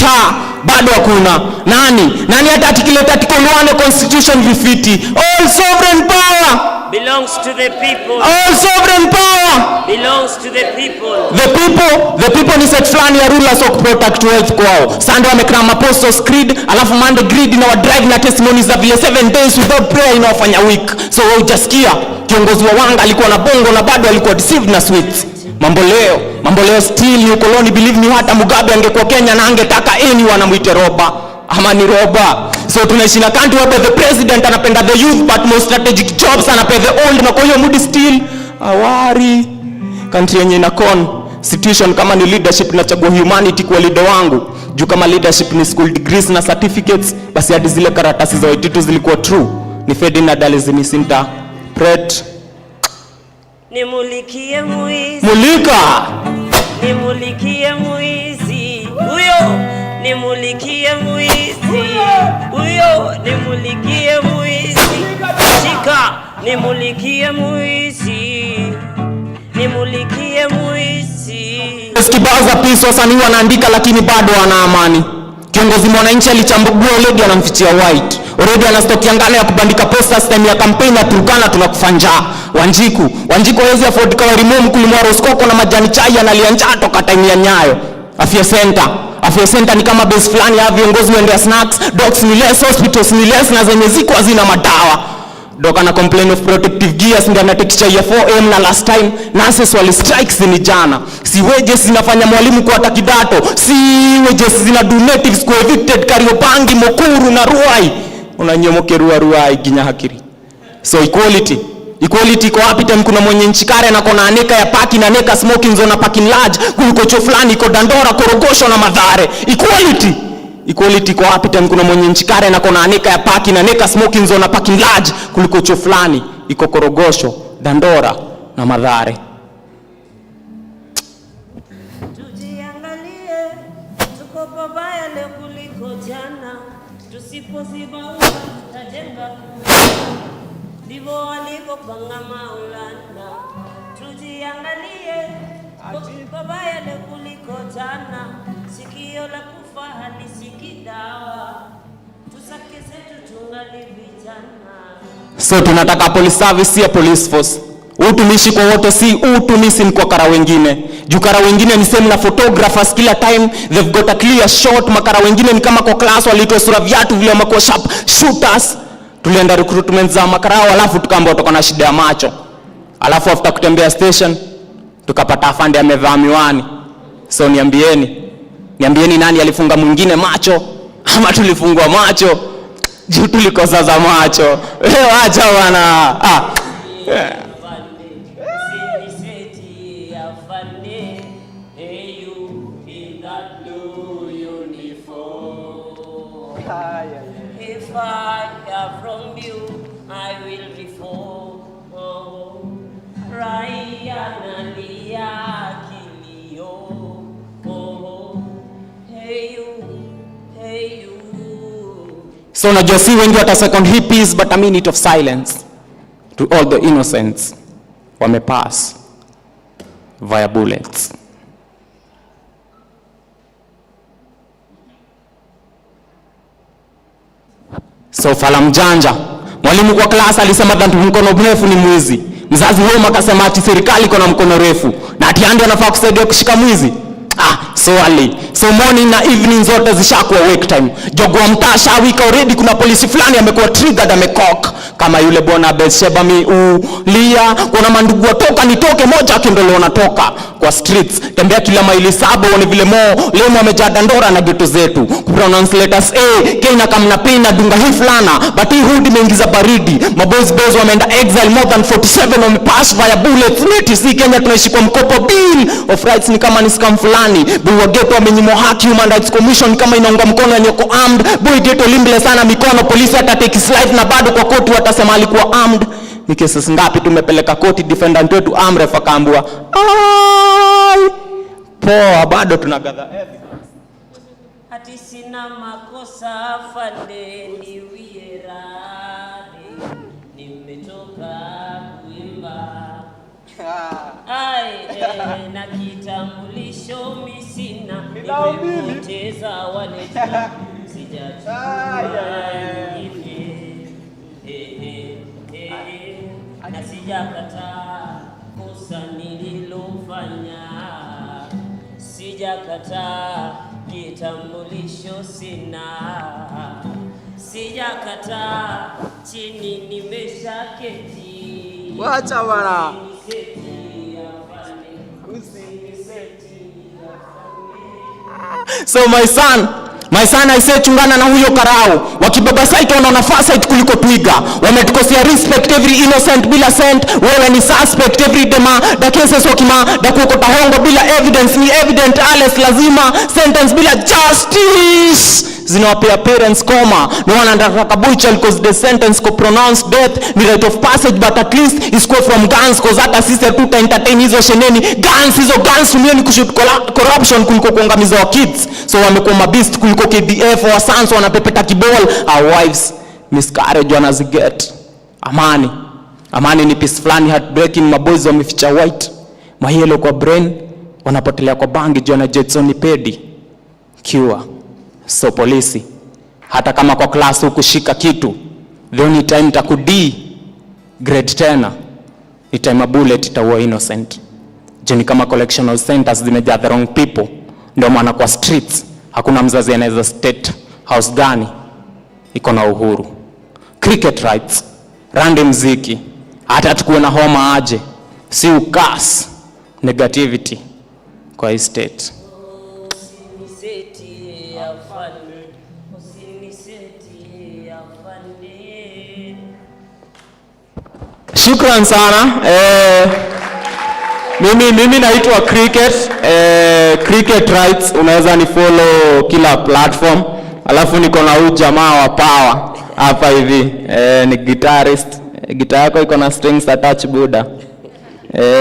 bado hakuna. Nani hata articulate article 1 constitution vifiti? All sovereign power belongs to the people. All sovereign power belongs to the people. The people ni set flani ya rulers of protect wealth kwao. Sunday wamekram apostles creed, alafu Monday greed na drive na testimonies za vile 7 days without prayer inawafanya week. So wewe hujasikia kiongozi wa Wanga alikuwa na bongo na bado alikuwa deceived na sweets. Mambo leo still you colony believe me, hata Mugabe angekuwa Kenya na angetaka anyone amuite roba ama ni roba. So tunaishi na country where the president anapenda the youth but most strategic jobs anapenda the old, na kwa hiyo mood still awari. Country yenye ina constitution kama ni leadership nachagua humanity kwa leader wangu. Juu kama leadership ni school degrees na certificates, basi hadi zile karatasi za Waititu zilikuwa true. Ni Ferdinand Alizimishinta Pret. Nimulikie muizi. Mulika. Nimulikie muizi. Huyo. Nimulikie muizi. Huyo. Nimulikie muizi. Shika. Nimulikie muizi. Nimulikie muizi. Kibaza peace wasanii wanaandika lakini bado wana amani. Kiongozi mwananchi alichambua already anamfichia white. Already anastokia ngano ya kubandika posters time ya campaign ya Turkana tunakufa njaa. Wanjiku hawezi afford kwa remove kulimwa roskoko na majani chai analia njaa toka time ya Nyayo. Afya center ni kama base fulani ya viongozi waendea snacks, docs ni less, hospitals ni less na zenye ziko hazina madawa. Doka na complain of protective gears ndio anatekisha ya 4M na last time nurses wali strikes ni jana. Si wages zinafanya mwalimu kwa hata kidato. Si wages zina do natives kwa evicted Kariobangi, Mukuru na Ruai. Unanyomoke Ruai ginya hakiri. So equality iko wapi time kuna mwenye nchikare na kona aneka ya parking na neka smoking zone na parking large kuliko cho fulani iko Dandora, Korogosho na Mathare. Equality kwa wapi time kuna mwenye nchikare na kona aneka ya parking na neka smoking zone na parking large kuliko cho fulani iko Korogosho, Dandora na Mathare. Tujiangalie, tuko pabaya leo kuliko jana. Tusipoziba tutajenga. Ndivyo walivyopanga Maulana. Tujiangalie, tuko pabaya leo kuliko jana. Sikio la kufa halisikii dawa. Tusake zetu tungali vijana. So tunataka police service si police force. Utumishi kwa wote si utumishi kwa kara wengine. Juu kara wengine ni same na photographers kila time they've got a clear shot. Makara wengine ni kama kwa class walitoa sura viatu vile wamekuwa sharp shooters. Tulienda recruitment za makarao alafu tukaambiwa tuko na shida ya macho. Alafu after kutembea station tukapata afande amevaa miwani. So niambieni nani alifunga mwingine macho ama tulifungwa macho? Juu tulikosa za macho. Acha bwana. If I hear from you, I will reform. Ryan Alia Kilio. Hey you. So najua si wengi wata second hippies but a minute of silence to all the innocents wamepass via bullets. So fala mjanja mwalimu kwa class alisema that mkono mrefu ni mwizi. Mzazi wao akasema ati serikali iko na mkono refu na ati ndio anafaa kusaidia kushika mwizi. So morning na evening zote zishakuwa wake time. Jogo wa mtaa shawika already kuna polisi fulani amekuwa triggered amekok. Kama yule bwana Bethsheba Lia kuna mandugu watoka nitoke moja akindole wanatoka kwa streets. Tembea kila maili 7 one vile leo wamejaa Dandora na ghetto zetu. Pronounce letters A, Kenya kama P na dunga hii fulana. But hii hood imeingiza baridi. Maboys wameenda exile more than 47 wamepass via bullets. Neti si Kenya tunaishi kwa mkopo bill of rights ni kama ni scam fulani. Boy ghetto wamenyimwa haki Human Rights Commission kama inaunga mkono ya nyoko armed. Boy ghetto limble sana mikono polisi hata take his life na bado kwa koti watasema alikuwa armed. Ni cases ngapi tumepeleka koti defendant wetu Amref akaambiwa poa bado tunagather evidence. Hati sina makosa afande niwie radhi. Nimetoka kuimba. Na kitambulisho misina nimepoteza wale sijachukua na sijakataa kosa nililofanya, sijakataa kitambulisho sina, sijakataa chini nimeshaketi. Wacha bwana. So my son, Maisana ise chungana na huyo karao. Wakibeba site wanaona far site kuliko twiga. Wametukosea respect every innocent bila scent. Wewe ni suspect every dema. Da cases wakima da kuokota hongo bila evidence. Ni evident alles lazima. Sentence bila justice. Zinawapea parents coma. No one anataka buichal because the sentence ko pronounced death. Ni right of passage but at least is go from guns cause hata sisi tuta entertain hizo sheneni. Guns hizo guns tumieni kushoot corruption kuliko kuangamiza wa kids. So wamekuwa mabist kuliko KDF wa sons wanapepeta kibol. Our wives miscarriage wanaziget. Amani ni peace flani heartbreaking. Maboys wameficha white. Mahelo kwa brain wanapotelea kwa bangi jona Jetson ni pedi. Cure. So polisi hata kama kwa class ukushika kitu, the only time takudi grade 10 ni time a bullet itaua innocent. Jeni kama collectional centers zimejaa the wrong people, ndio maana kwa streets hakuna mzazi anaweza state house gani iko na uhuru. Cricket rights, random muziki, hata tukuwe na homa aje, si ukas negativity kwa hii state. Shukran sana. Mimi naitwa Cricket. Cricket rights unaweza ni follow kila platform. Alafu niko na huyu jamaa wa power hapa hivi. Ni guitarist. Gitaa yako iko na strings attached buda.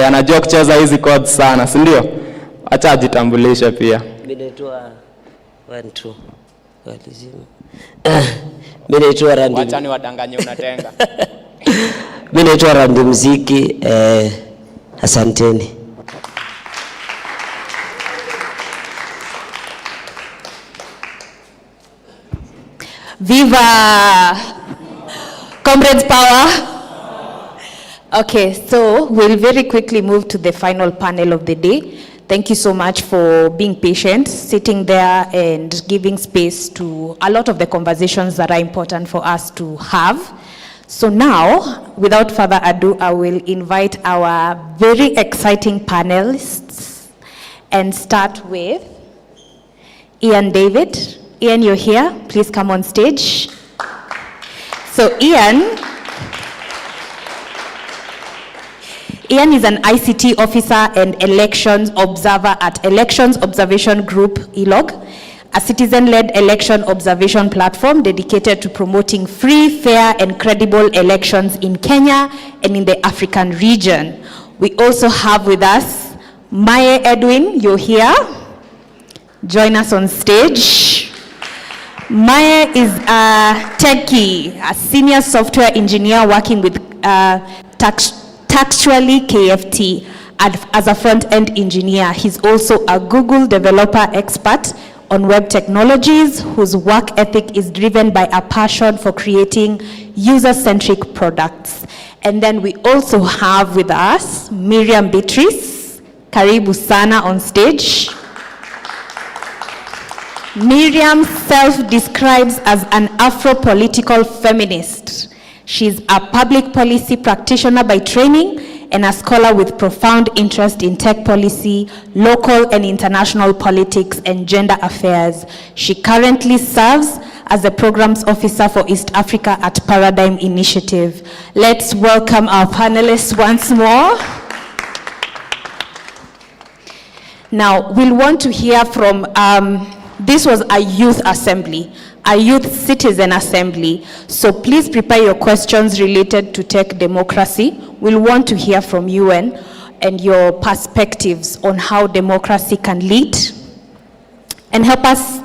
Anajua kucheza hizi chords sana, si ndio? Acha ajitambulishe pia. Mimi naitwa 1 2. Mimi naitwa Randy. Acha ni wadanganye unatenga. Mimi naitwa Randy Muziki. Asanteni. Viva Comrades Power. Okay, so we'll very quickly move to the final panel of the day. Thank you so much for being patient, sitting there and giving space to a lot of the conversations that are important for us to have. So now, without further ado, I will invite our very exciting panelists and start with Ian David. Ian, you're here. Please come on stage. So Ian is an ICT officer and elections observer at Elections Observation Group, ELOG, a citizen-led election observation platform dedicated to promoting free, fair, and credible elections in Kenya and in the African region. We also have with us Maya Edwin. You're here. Join us on stage. Maya is a techie, a senior software engineer working with Textually KFT as a front-end engineer. He's also a Google developer expert on web technologies whose work ethic is driven by a passion for creating user-centric products. And then we also have with us Miriam Beatrice. Karibu sana on stage. Miriam self-describes as an Afro-political feminist. She's a public policy practitioner by training and a scholar with profound interest in tech policy, local and international politics, and gender affairs. She currently serves as the programs officer for East Africa at Paradigm Initiative. Let's welcome our panelists once more. Now, we'll want to hear from, this was a youth assembly, a youth citizen assembly. So please prepare your questions related to tech democracy. We'll want to hear from you and your perspectives on how democracy can lead and help us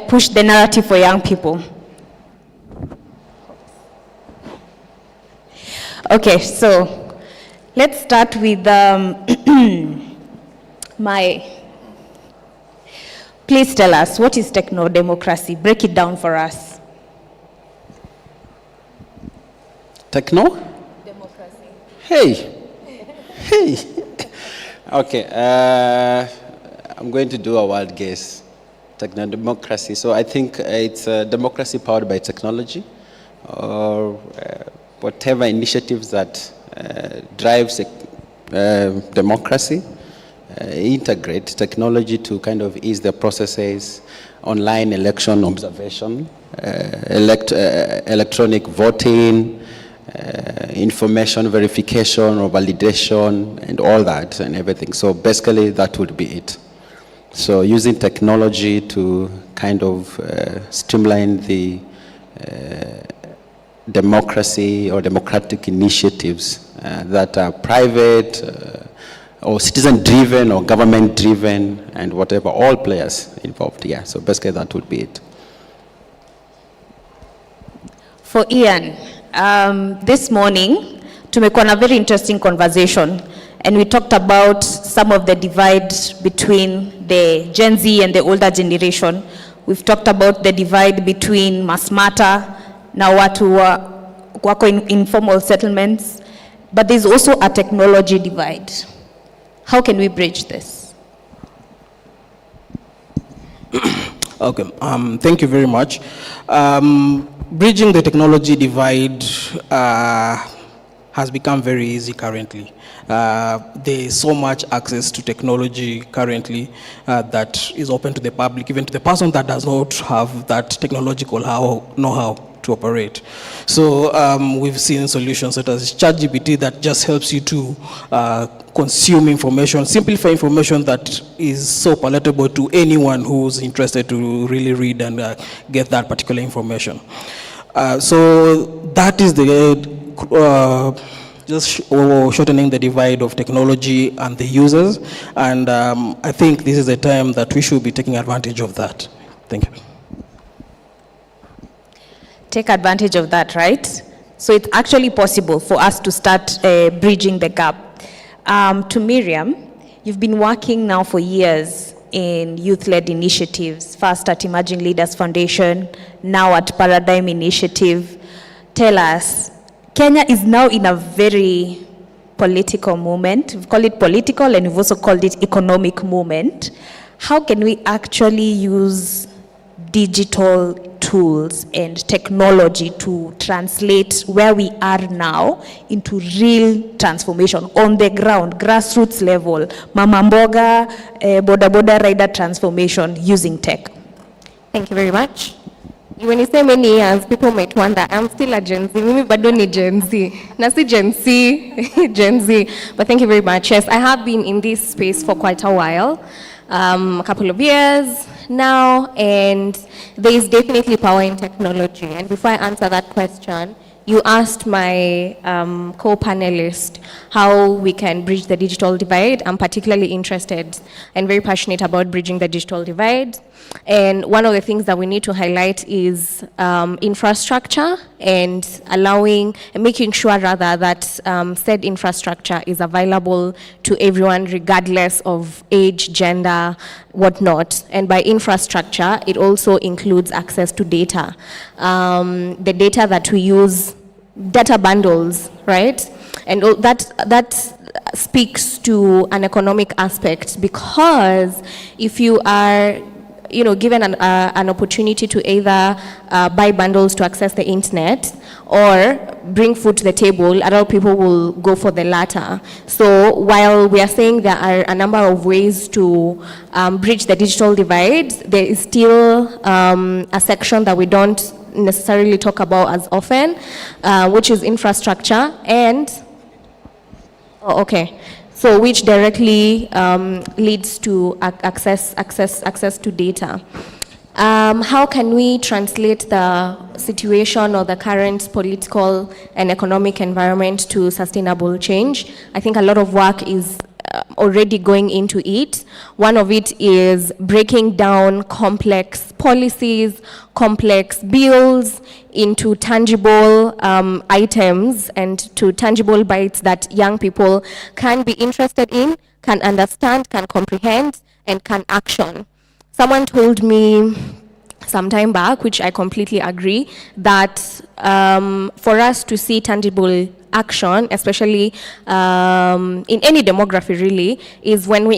push the narrative for young people. Okay, so let's start with Please tell us, what is techno-democracy? Break it down for us. Techno? Democracy. Hey. Okay, I'm going to do a wild guess. Techno-democracy. So I think it's a democracy powered by technology, or whatever initiatives that drives democracy. integrate technology to kind of ease the processes, online election observation, electronic voting, information verification or validation, and all that and everything. So basically that would be it. So using technology to kind of streamline the democracy or democratic initiatives that are private or citizen-driven or government-driven and whatever, all players involved, yeah. So basically that would be it. For Ian, this morning, tumekuwa na very interesting conversation, and we talked about some of the divide between the Gen Z and the older generation. We've talked about the divide between Masmata, na watu wako in informal settlements, but there's also a technology divide. How can we bridge this? Okay, thank you very much. Bridging the technology divide has become very easy currently. There is so much access to technology currently that is open to the public, even to the person that does not have that technological know-how to operate. So we've seen solutions such as ChatGPT that just helps you to consume information, simplify information that is so palatable to anyone who's interested to really read and get that particular information. So that is the just shortening the divide of technology and the users, and I think this is the time that we should be taking advantage of that. Thank you. Take advantage of that, right? So it's actually possible for us to start bridging the gap. To Miriam, you've been working now for years in youth-led initiatives, first at Emerging Leaders Foundation, now at Paradigm Initiative. Tell us, Kenya is now in a very political moment. We've called it political, and we've also called it economic moment. How can we actually use digital tools and technology to translate where we are now into real transformation on the ground, grassroots level, mama mboga, boda boda rider transformation using tech? Thank you very much. When you say many years, people might wonder, I'm still a Gen Z. Mimi bado ni Gen Z. Nasi Gen Z, Gen Z. But thank you very much. Yes, I have been in this space for quite a while, a couple of years now, and there is definitely power in technology. And before I answer that question, you asked my co-panelist how we can bridge the digital divide. I'm particularly interested and very passionate about bridging the digital divide. And one of the things that we need to highlight is infrastructure and making sure rather that said infrastructure is available to everyone regardless of age, gender, whatnot. And by infrastructure, it also includes access to data. The data that we use, data bundles, right? And that speaks to an economic aspect, because if you are given an opportunity to either buy bundles to access the internet or bring food to the table, a lot of people will go for the latter. So while we are saying there are a number of ways to bridge the digital divide, there is still a section that we don't necessarily talk about as often, which is infrastructure and, so which directly leads to access to data. How can we translate the situation or the current political and economic environment to sustainable change? I think a lot of work is already going into it. One of it is breaking down complex policies, complex bills into tangible items and to tangible bites that young people can be interested in, can understand, can comprehend, and can action. Someone told me some time back, which I completely agree, that for us to see tangible action, especially in any demography really, is when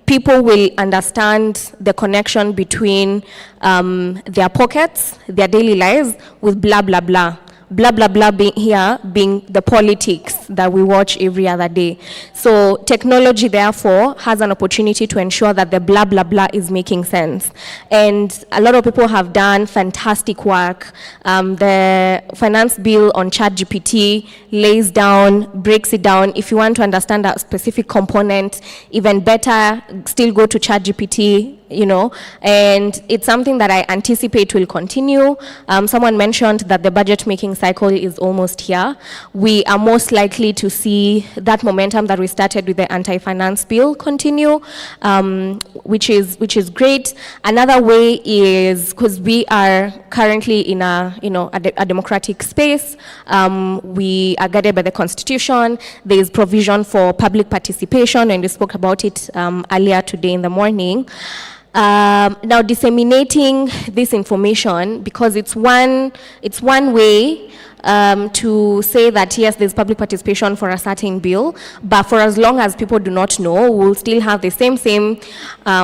people will understand the connection between their pockets, their daily lives, with blah, blah, blah. blah, blah, blah being the politics that we watch every other day. So technology, therefore, has an opportunity to ensure that the blah, blah, blah is making sense. And a lot of people have done fantastic work. The finance bill on ChatGPT breaks it down. If you want to understand a specific component, even better, still go to ChatGPT, and it's something that I anticipate will continue. Someone mentioned that the budget making cycle is almost here. We are most likely to see that momentum that we started with the anti-finance bill continue, which is great. Another way is because we are currently in a democratic space. We are guided by the Constitution. There is provision for public participation, and we spoke about it earlier today in the morning. Now disseminating this information, because it's one way to say that yes, there's public participation for a certain bill, but for as long as people do not know, we'll still have the same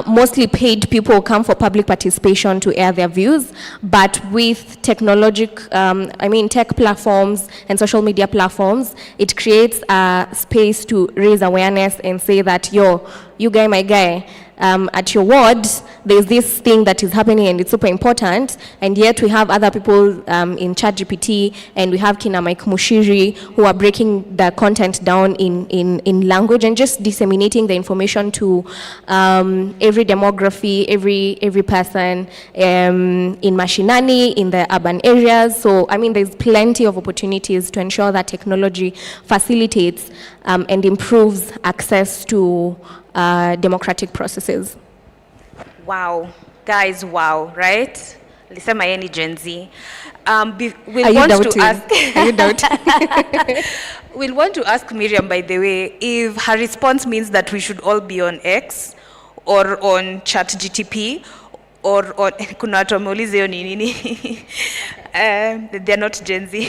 mostly paid people come for public participation to air their views. But with tech platforms and social media platforms, it creates a space to raise awareness and say that, you guy, my guy, at your ward, there's this thing that is happening and it's super important, and yet we have other people in ChatGPT, and we have Kina Mike Mushiri who are breaking the content down in language and just disseminating the information to every demography, every person in Mashinani, in the urban areas. So, there's plenty of opportunities to ensure that technology facilitates and improves access to democratic processes. Wow, guys, wow, right? Lisema yeye ni Gen Z. We'll want to ask Miriam, by the way, if her response means that we should all be on X or on ChatGTP or on kuna watu wameuliza hiyo ni nini. They're not Gen Z.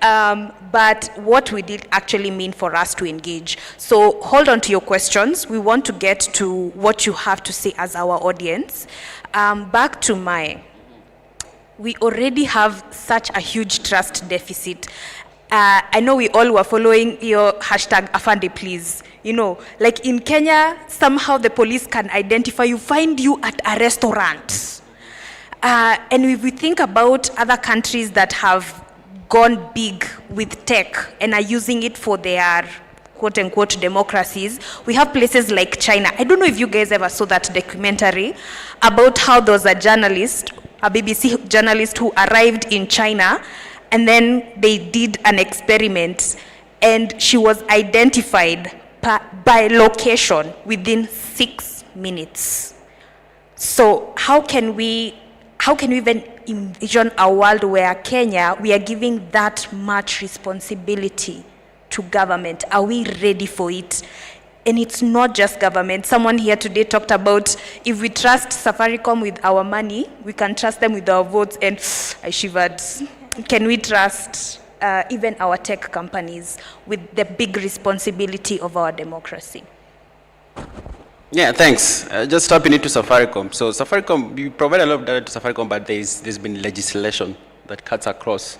But what we did actually mean for us to engage. So hold on to your questions. We want to get to what you have to say as our audience. Back to we already have such a huge trust deficit. I know we all were following your hashtag Afande Please. Like in Kenya, somehow the police can identify you, find you at a restaurant. And if we think about other countries that have gone big with tech and are using it for their quote-unquote democracies, we have places like China. I don't know if you guys ever saw that documentary about how there was a journalist, a BBC journalist who arrived in China, and then they did an experiment, and she was identified by location within 6 minutes. So how can we even envision a world where Kenya, we are giving that much responsibility to government? Are we ready for it? And it's not just government. Someone here today talked about if we trust Safaricom with our money, we can trust them with our votes, and I shivered. Can we trust even our tech companies with the big responsibility of our democracy? Yeah, thanks. Just stopping into Safaricom. So Safaricom, we provide a lot of data to Safaricom, but there's been legislation that cuts across,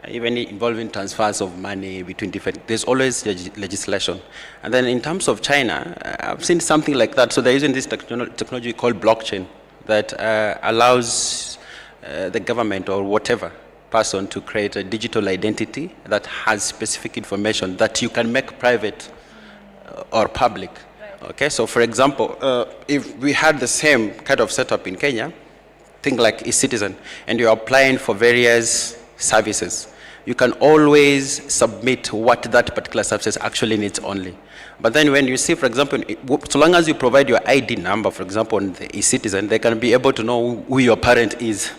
even involving transfers of money between different, there's always legislation. And then in terms of China, I've seen something like that. So they're using this technology called blockchain that allows the government or whatever person to create a digital identity that has specific information that you can make private or public. Okay, so for example, if we had the same kind of setup in Kenya, think like eCitizen, and you're applying for various services, you can always submit what that particular service actually needs only. But then when you see, for example, so long as you provide your ID number, for example, on the eCitizen, they can be able to know who your parent is,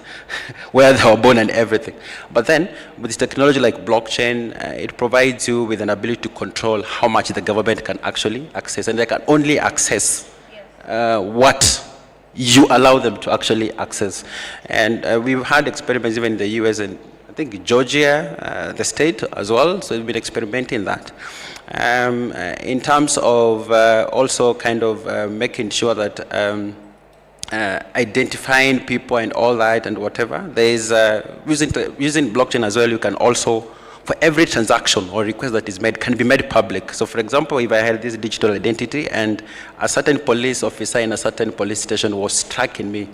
where they were born and everything. But then with this technology like blockchain, it provides you with an ability to control how much the government can actually access, and they can only access what you allow them to actually access. And we've had experiments even in the US and I think Georgia, the state as well, so we've been experimenting that. In terms of also kind of making sure that identifying people and all that and whatever. There is, using blockchain as well, you can also, for every transaction or request that is made, can be made public. So for example, if I had this digital identity and a certain police officer in a certain police station was tracking me,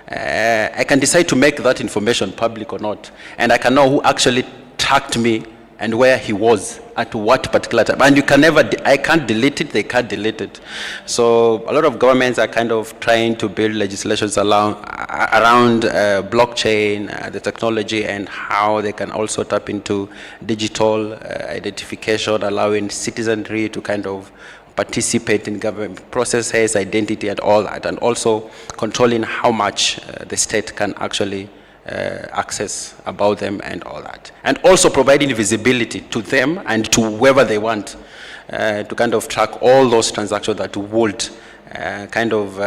I can decide to make that information public or not. And I can know who actually tracked me and where he was at what particular time. And you can never, I can't delete it, they can't delete it. So a lot of governments are kind of trying to build legislations around blockchain, the technology, and how they can also tap into digital identification, allowing citizenry to kind of participate in government processes, identity, and all that, and also controlling how much the state can actually access about them and all that. And also providing visibility to them and to whoever they want to kind of track all those transactions that would kind of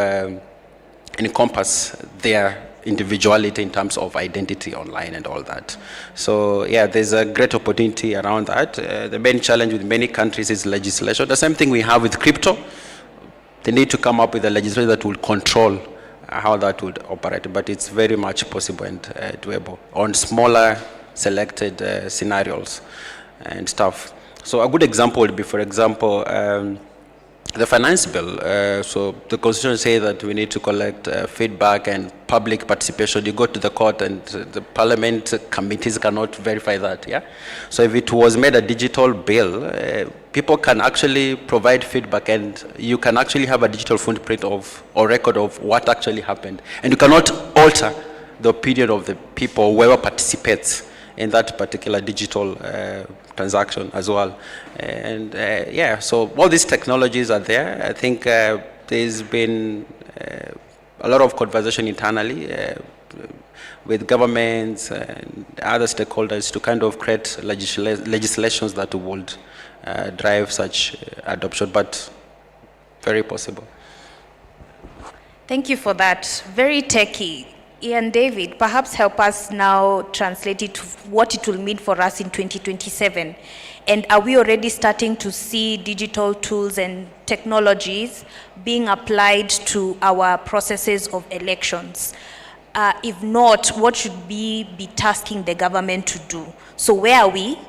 encompass their individuality in terms of identity online and all that. So yeah, there's a great opportunity around that. The main challenge with many countries is legislation. The same thing we have with crypto. They need to come up with a legislation that will control how that would operate, but it's very much possible and doable on smaller selected scenarios and stuff. So a good example would be, for example, the finance bill. So the constitution says that we need to collect feedback and public participation. You go to the court and the parliament committees cannot verify that, yeah? So if it was made a digital bill, people can actually provide feedback and you can actually have a digital footprint of or record of what actually happened. And you cannot alter the opinion of the people, whoever participates in that particular digital transaction as well. And yeah, so all these technologies are there. I think there's been a lot of conversation internally with governments and other stakeholders to kind of create legislations that would drive such adoption, but very possible. Thank you for that. Very techy. Ian David, perhaps help us now translate it to what it will mean for us in 2027. And are we already starting to see digital tools and technologies being applied to our processes of elections? If not, what should we be tasking the government to do? So where are we?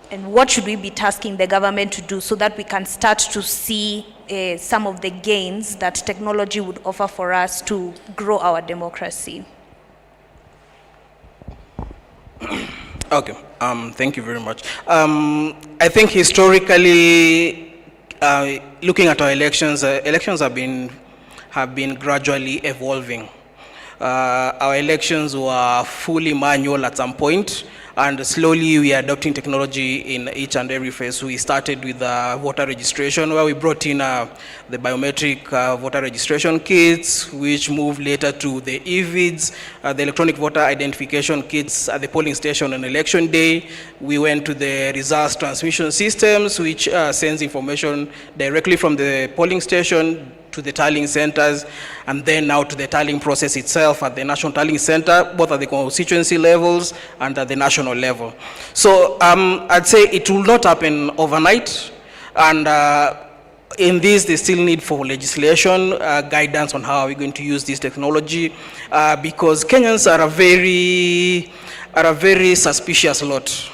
And what should we be tasking the government to do so that we can start to see some of the gains that technology would offer for us to grow our democracy? Okay, thank you very much. I think historically, looking at our elections, elections have been gradually evolving. Our elections were fully manual at some point, and slowly we are adopting technology in each and every phase. We started with voter registration, where we brought in the biometric voter registration kits, which moved later to the EVIDs, the electronic voter identification kits at the polling station on election day. We went to the results transmission systems, which sends information directly from the polling station to the tallying centers, and then now to the tallying process itself at the National Tallying Center, both at the constituency levels and at the national level. So I'd say it will not happen overnight, and in this, they still need for legislation, guidance on how are we going to use this technology, because Kenyans are a very suspicious lot.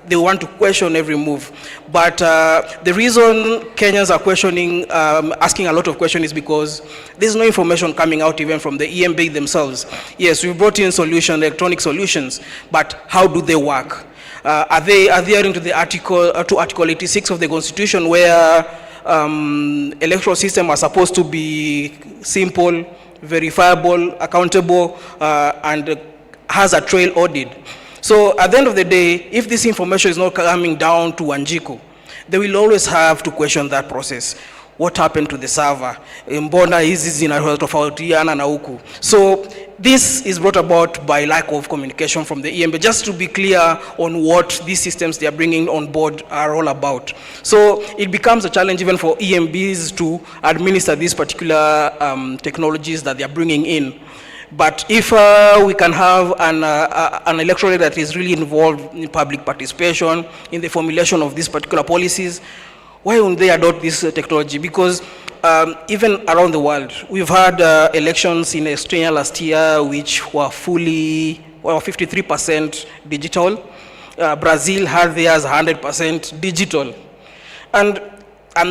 They want to question every move. But the reason Kenyans are questioning, asking a lot of questions is because there's no information coming out even from the EMB themselves. Yes, we brought in solutions, electronic solutions, but how do they work? Are they adhering to the Article 86 of the Constitution, where electoral system are supposed to be simple, verifiable, accountable, and has a trail audit? So at the end of the day, if this information is not coming down to Wanjiku, they will always have to question that process. What happened to the server? Mbona hizi zinatofautiana na huku? So this is brought about by lack of communication from the EMB, just to be clear on what these systems they are bringing on board are all about. So it becomes a challenge even for EMBs to administer these particular technologies that they are bringing in. But if we can have an electorate that is really involved in public participation, in the formulation of these particular policies, why won't they adopt this technology? Because even around the world, we've had elections in Estonia last year which were fully, 53% digital. Brazil had theirs 100% digital. And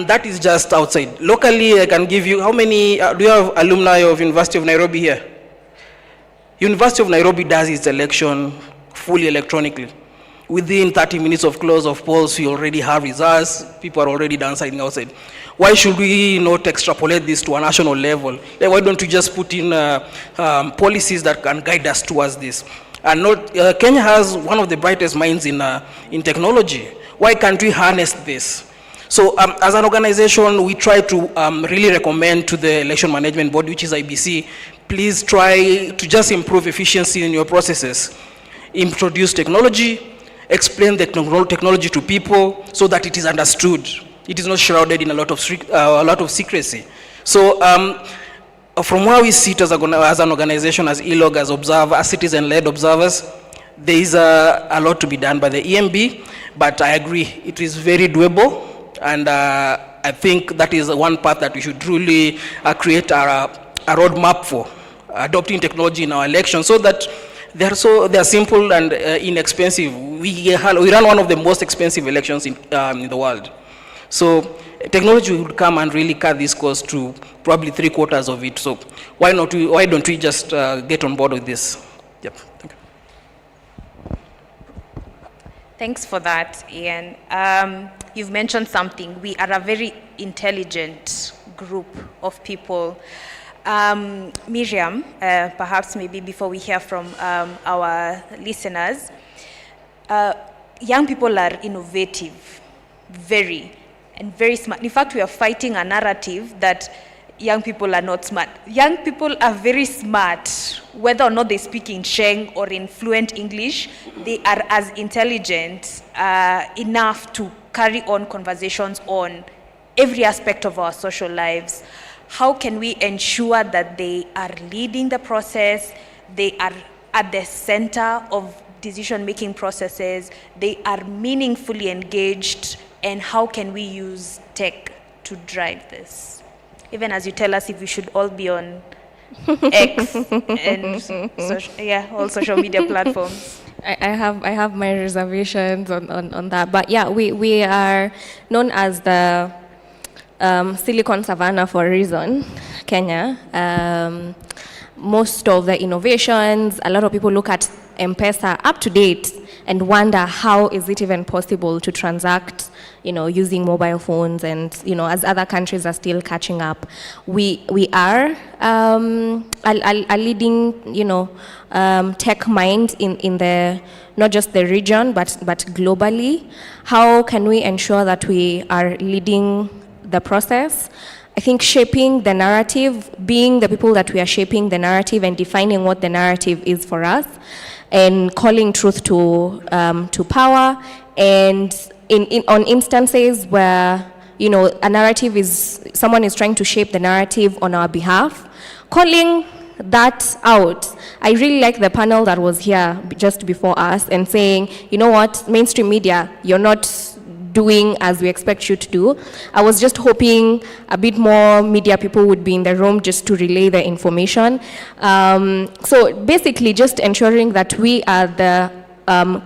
that is just outside. Locally, I can give you, how many, do you have alumni of University of Nairobi here? University of Nairobi does its election fully electronically. Within 30 minutes of close of polls, we already have results. People are already dancing outside. Why should we not extrapolate this to a national level? Like, why don't we just put in policies that can guide us towards this? And Kenya has one of the brightest minds in technology. Why can't we harness this? So as an organization, we try to really recommend to the Election Management Board, which is IBC, please try to just improve efficiency in your processes. Introduce technology, explain the technology to people so that it is understood. It is not shrouded in a lot of secrecy. So from where we sit as an organization, as ELOG, as observers, as citizen-led observers, there is a lot to be done by the EMB, but I agree, it is very doable, and I think that is one path that we should truly create a roadmap for, adopting technology in our elections so that they are simple and inexpensive. We run one of the most expensive elections in the world. So technology would come and really cut this cost to probably 3/4 of it. So why don't we just get on board with this? Yep. Thank you. Thanks for that, Ian. You've mentioned something. We are a very intelligent group of people. Miriam, perhaps maybe before we hear from our listeners, young people are innovative, very smart. In fact, we are fighting a narrative that young people are not smart. Young people are very smart, whether or not they speak in Sheng or in fluent English. They are as intelligent enough to carry on conversations on every aspect of our social lives. How can we ensure that they are leading the process, they are at the center of decision-making processes, they are meaningfully engaged, and how can we use tech to drive this? Even as you tell us if we should all be on X and all social media platforms. I have my reservations on that, but yeah, we are known as the Silicon Savannah for a reason, Kenya. Most of the innovations, a lot of people look at M-Pesa up to date and wonder how is it even possible to transact, using mobile phones, and as other countries are still catching up. We are a leading tech mind in the not just the region but globally. How can we ensure that we are leading the process? I think shaping the narrative, being the people that we are shaping the narrative and defining what the narrative is for us, and calling truth to power, and on instances where a narrative is, someone is trying to shape the narrative on our behalf, calling that out. I really like the panel that was here just before us and saying, you know what, mainstream media, you're not doing as we expect you to do. I was just hoping a bit more media people would be in the room just to relay the information. So basically just ensuring that we are the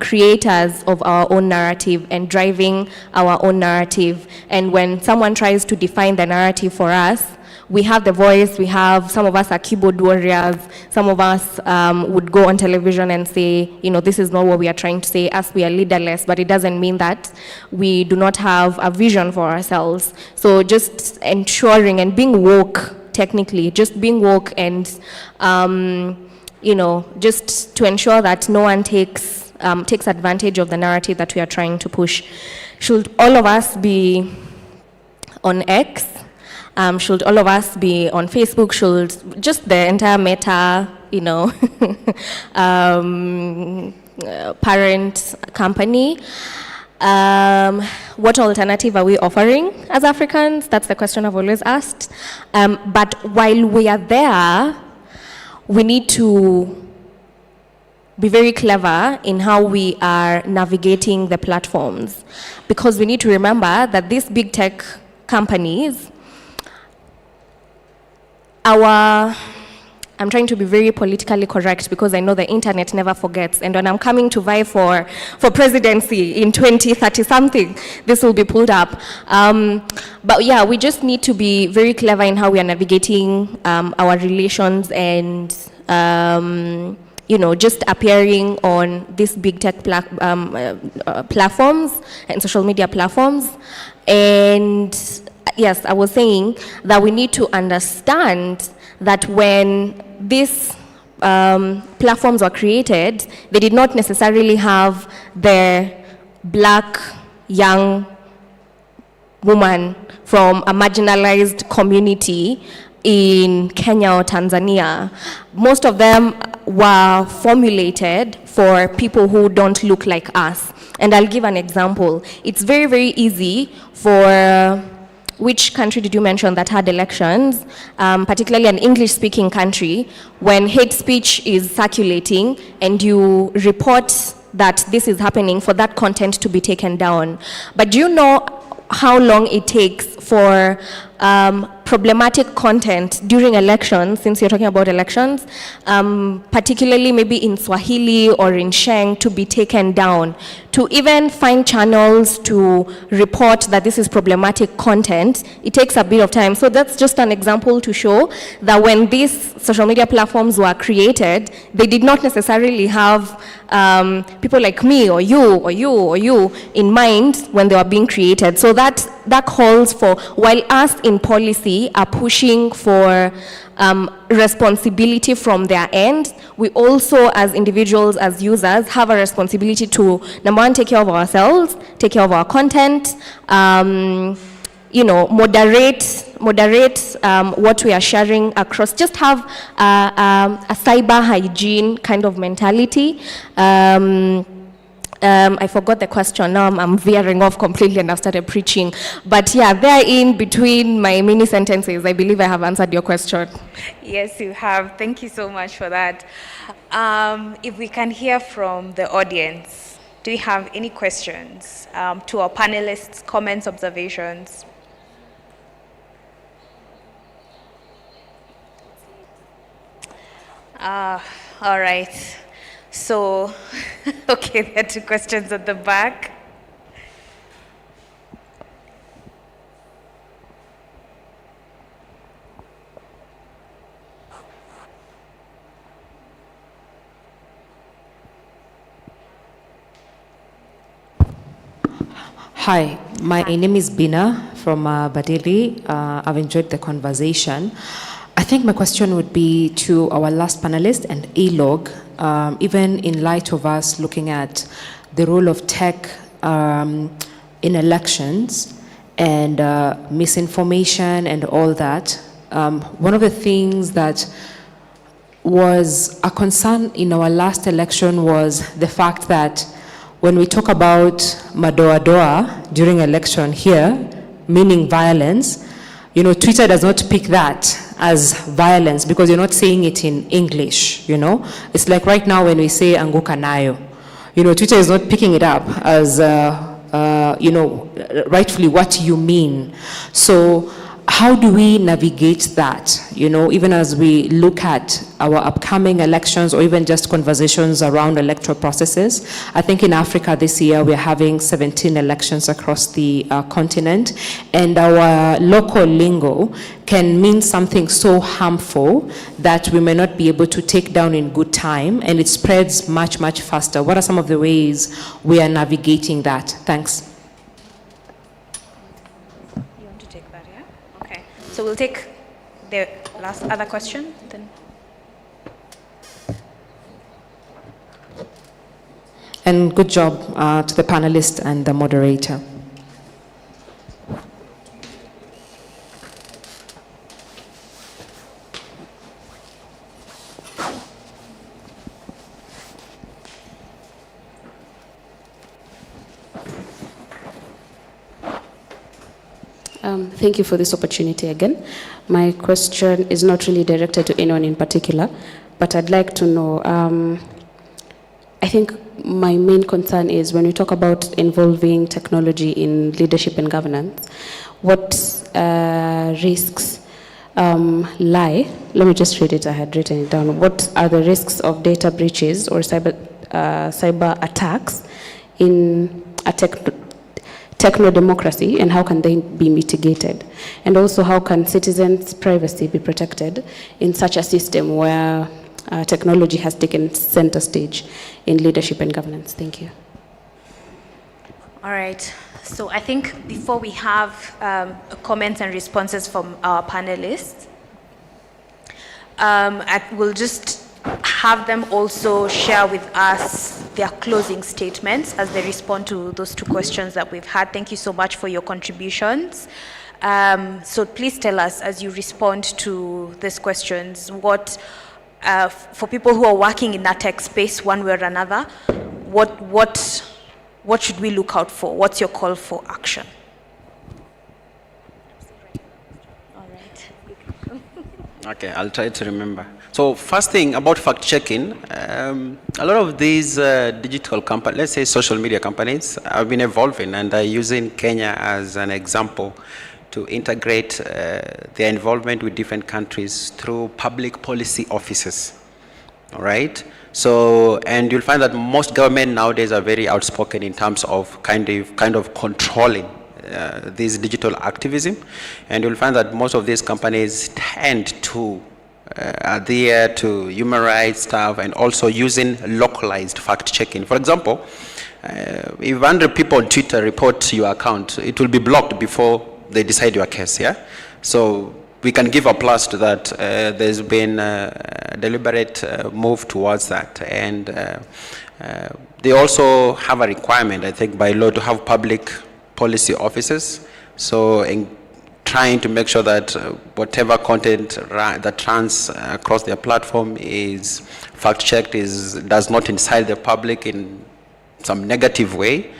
creators of our own narrative and driving our own narrative. And when someone tries to define the narrative for us, we have the voice, some of us are keyboard warriors, some of us would go on television and say, this is not what we are trying to say, us, we are leaderless, but it doesn't mean that we do not have a vision for ourselves. So just ensuring and being woke, technically, just being woke and, just to ensure that no one takes advantage of the narrative that we are trying to push. Should all of us be on X? Should all of us be on Facebook? Should just the entire Meta, parent company? What alternative are we offering as Africans? That's the question I've always asked. But while we are there, we need to be very clever in how we are navigating the platforms, because we need to remember that these big tech companies, I'm trying to be very politically correct because I know the internet never forgets, and when I'm coming to vie for presidency in 2030 something, this will be pulled up. But yeah, we just need to be very clever in how we are navigating our relations and just appearing on these big tech platforms and social media platforms. And yes, I was saying that we need to understand that when these platforms were created, they did not necessarily have the black young woman from a marginalized community in Kenya or Tanzania. Most of them were formulated for people who don't look like us. And I'll give an example. It's very, very easy for, which country did you mention that had elections, particularly an English-speaking country, when hate speech is circulating and you report that this is happening, for that content to be taken down. But do you know how long it takes for problematic content during elections, since you're talking about elections, particularly maybe in Swahili or in Sheng, to be taken down? To even find channels to report that this is problematic content, it takes a bit of time. So that's just an example to show that when these social media platforms were created, they did not necessarily have people like me or you or you or you in mind when they were being created. So that calls for, while us in policy are pushing for responsibility from their end, we also as individuals, as users, have a responsibility to, number one, take care of ourselves, take care of our content, moderate what we are sharing across, just have a cyber hygiene kind of mentality. I forgot the question. Now I'm veering off completely and I've started preaching. But yeah, there in between my mini sentences, I believe I have answered your question. Yes, you have. Thank you so much for that. If we can hear from the audience, do you have any questions to our panelists, comments, observations? All right. So, okay, there are two questions at the back. Hi, my name is Bina from Badili. I've enjoyed the conversation. I think my question would be to our last panelist and ALOG, even in light of us looking at the role of tech in elections and misinformation and all that. One of the things that was a concern in our last election was the fact that when we talk about madoa-doa during election here, meaning violence, Twitter does not pick that as violence because you're not saying it in English, It's like right now when we say anguka nayo, Twitter is not picking it up as, rightfully what you mean. So how do we navigate that, even as we look at our upcoming elections or even just conversations around electoral processes? I think in Africa this year we're having 17 elections across the continent, and our local lingo can mean something so harmful that we may not be able to take down in good time, and it spreads much, much faster. What are some of the ways we are navigating that? Thanks. So we'll take the last other question. Then. And good job to the panelist and the moderator. Thank you for this opportunity again. My question is not really directed to anyone in particular, but I'd like to know, I think my main concern is when we talk about involving technology in leadership and governance, what risks lie? Let me just read it. I had written it down. What are the risks of data breaches or cyber attacks in a techno-democracy, and how can they be mitigated? And also, how can citizens' privacy be protected in such a system where technology has taken center stage in leadership and governance? Thank you. All right. So I think before we have comments and responses from our panelists, we'll just have them also share with us their closing statements as they respond to those two questions that we've had. Thank you so much for your contributions. So please tell us, as you respond to these questions, what, for people who are working in that tech space one way or another, what should we look out for? What's your call for action? All right. Okay, I'll try to remember. So first thing about fact-checking, a lot of these digital companies, let's say social media companies, have been evolving, and are using Kenya as an example to integrate their involvement with different countries through public policy offices. All right? So, and you'll find that most government nowadays are very outspoken in terms of kind of controlling this digital activism, and you'll find that most of these companies tend to adhere to human rights stuff and also using localized fact-checking. For example, if 100 people on Twitter report your account, it will be blocked before they decide your case, yeah? So we can give a plus to that. There's been a deliberate move towards that. And they also have a requirement, I think, by law to have public policy offices. So in trying to make sure that whatever content that runs across their platform is fact-checked, does not incite the public in some negative way,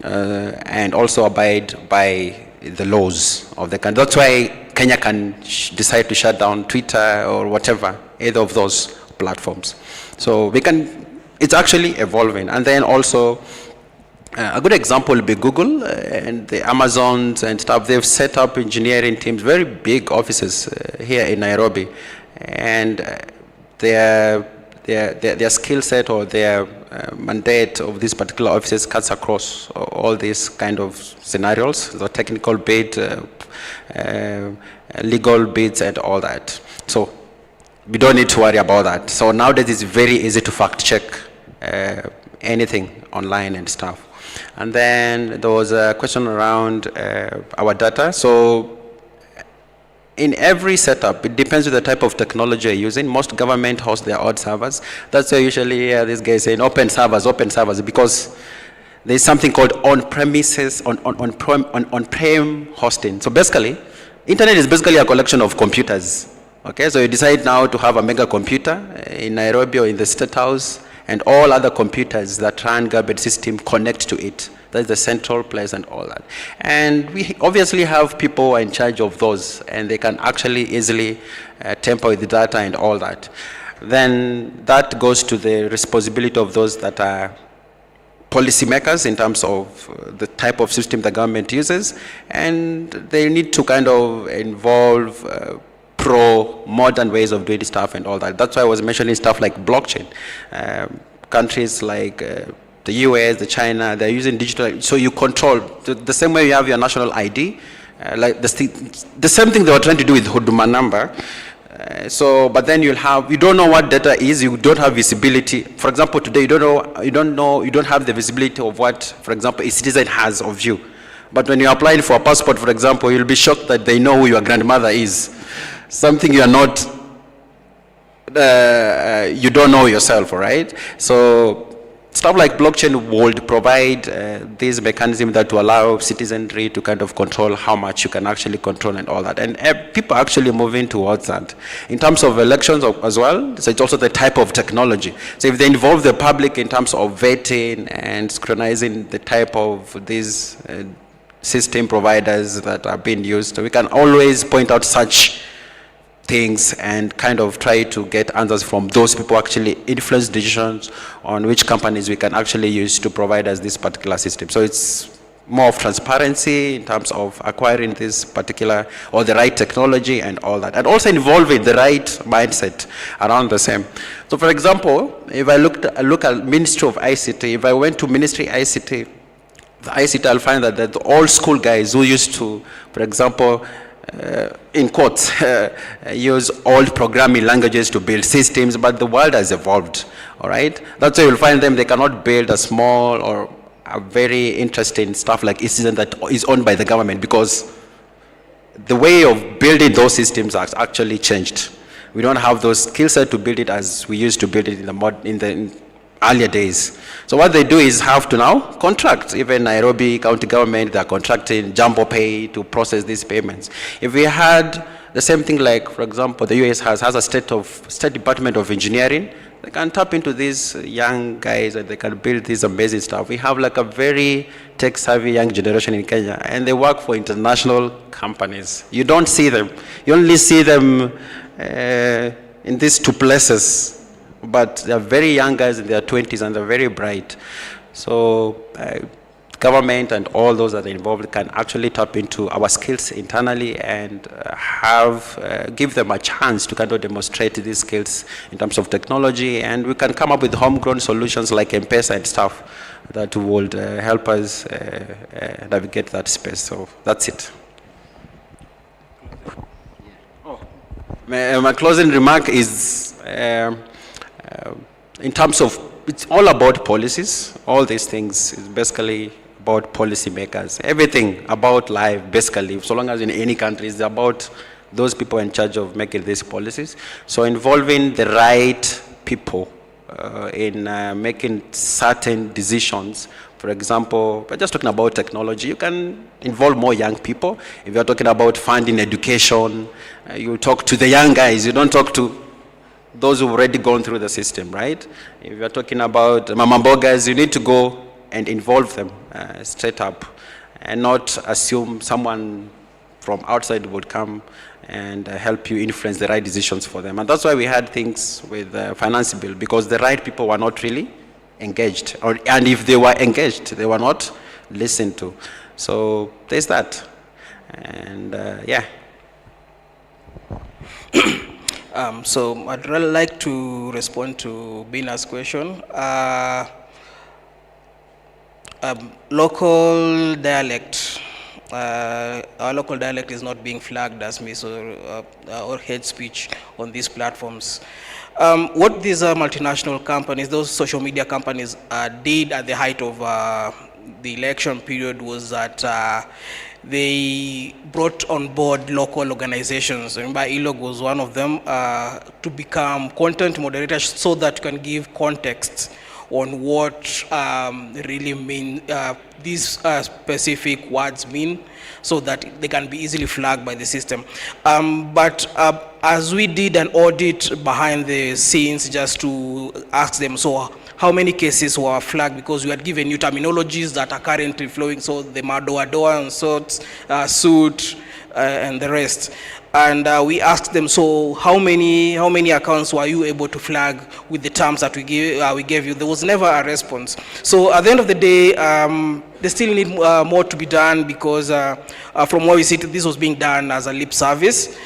and also abide by the laws of the country. That's why Kenya can decide to shut down Twitter or whatever, either of those platforms. So it's actually evolving. And then also, a good example will be Google and the Amazons and stuff. They've set up engineering teams, very big offices here in Nairobi, and their skill set or their mandate of these particular offices cuts across all these kind of scenarios, the technical bit, legal bits, and all that. So we don't need to worry about that. So nowadays it's very easy to fact check anything online and stuff. And then there was a question around our data. So in every setup, it depends on the type of technology you're using. Most government host their own servers. That's why usually these guys saying open servers, because there's something called on-premises, on-prem hosting. So basically, internet is basically a collection of computers. Okay, so you decide now to have a mega computer in Nairobi or in the State House, and all other computers that run garbage system connect to it. That's the central place and all that. And we obviously have people who are in charge of those, and they can actually easily tamper with the data and all that. Then that goes to the responsibility of those that are policymakers in terms of the type of system the government uses, and they need to kind of involve pro-modern ways of doing stuff and all that. That's why I was mentioning stuff like blockchain. Countries like the US, the China, they're using digital, so you control, the same way you have your national ID, like the same thing they were trying to do with Huduma number. But then you don't know what data is, you don't have visibility. For example, today you don't have the visibility of what, for example, a citizen has of you. But when you're applying for a passport, for example, you'll be shocked that they know who your grandmother is. Something you are not, you don't know yourself, right? So stuff like blockchain would provide this mechanism that will allow citizenry to kind of control how much you can actually control and all that. And people are actually moving towards that. In terms of elections as well, so it's also the type of technology. So if they involve the public in terms of vetting and scrutinizing the type of these system providers that are being used, we can always point out such things and kind of try to get answers from those people who actually influence decisions on which companies we can actually use to provide us this particular system. So it's more of transparency in terms of acquiring this particular or the right technology and all that, and also involving the right mindset around the same. So for example, if I look at Ministry of ICT, if I went to Ministry ICT, the ICT, I'll find that the old school guys who used to, for example, in quotes, use old programming languages to build systems, but the world has evolved, all right? That's why you'll find them, they cannot build a small or a very interesting stuff like a system that is owned by the government, because the way of building those systems has actually changed. We don't have those skill set to build it as we used to build it in the earlier days. So what they do is have to now contract. Even Nairobi County Government, they're contracting Jambo Pay to process these payments. If we had the same thing like, for example, the US has a State Department of Engineering, they can tap into these young guys and they can build this amazing stuff. We have like a very tech-savvy young generation in Kenya, and they work for international companies. You don't see them. You only see them in these two places. But they're very young guys in their 20s and they're very bright. So government and all those that are involved can actually tap into our skills internally and give them a chance to kind of demonstrate these skills in terms of technology, and we can come up with homegrown solutions like M-Pesa and stuff that would help us navigate that space. So that's it. My closing remark is in terms of, it's all about policies. All these things is basically about policy makers. Everything about life, basically, so long as in any country, is about those people in charge of making these policies. So involving the right people in making certain decisions. For example, we're just talking about technology. You can involve more young people. If you're talking about funding education, you talk to the young guys. You don't talk to those who've already gone through the system, right? If you're talking about mama mbogas, you need to go and involve them straight up and not assume someone from outside would come and help you influence the right decisions for them. And that's why we had things with the finance bill, because the right people were not really engaged. And if they were engaged, they were not listened to. So there's that. And yeah. So I'd really like to respond to Bina's question. Local dialect. Our local dialect is not being flagged as mis or hate speech on these platforms. What these multinational companies, those social media companies, did at the height of the election period was that they brought on board local organizations. Remember, ELOG was one of them, to become content moderators so that you can give context on what really mean these specific words mean, so that they can be easily flagged by the system. But as we did an audit behind the scenes just to ask them, so how many cases were flagged, because we had given new terminologies that are currently flowing, so the madoa-doa and sorts, suit, and the rest. And we asked them, so how many accounts were you able to flag with the terms that we gave you? There was never a response. So at the end of the day, they still need more to be done, because from what we see, this was being done as a lip service,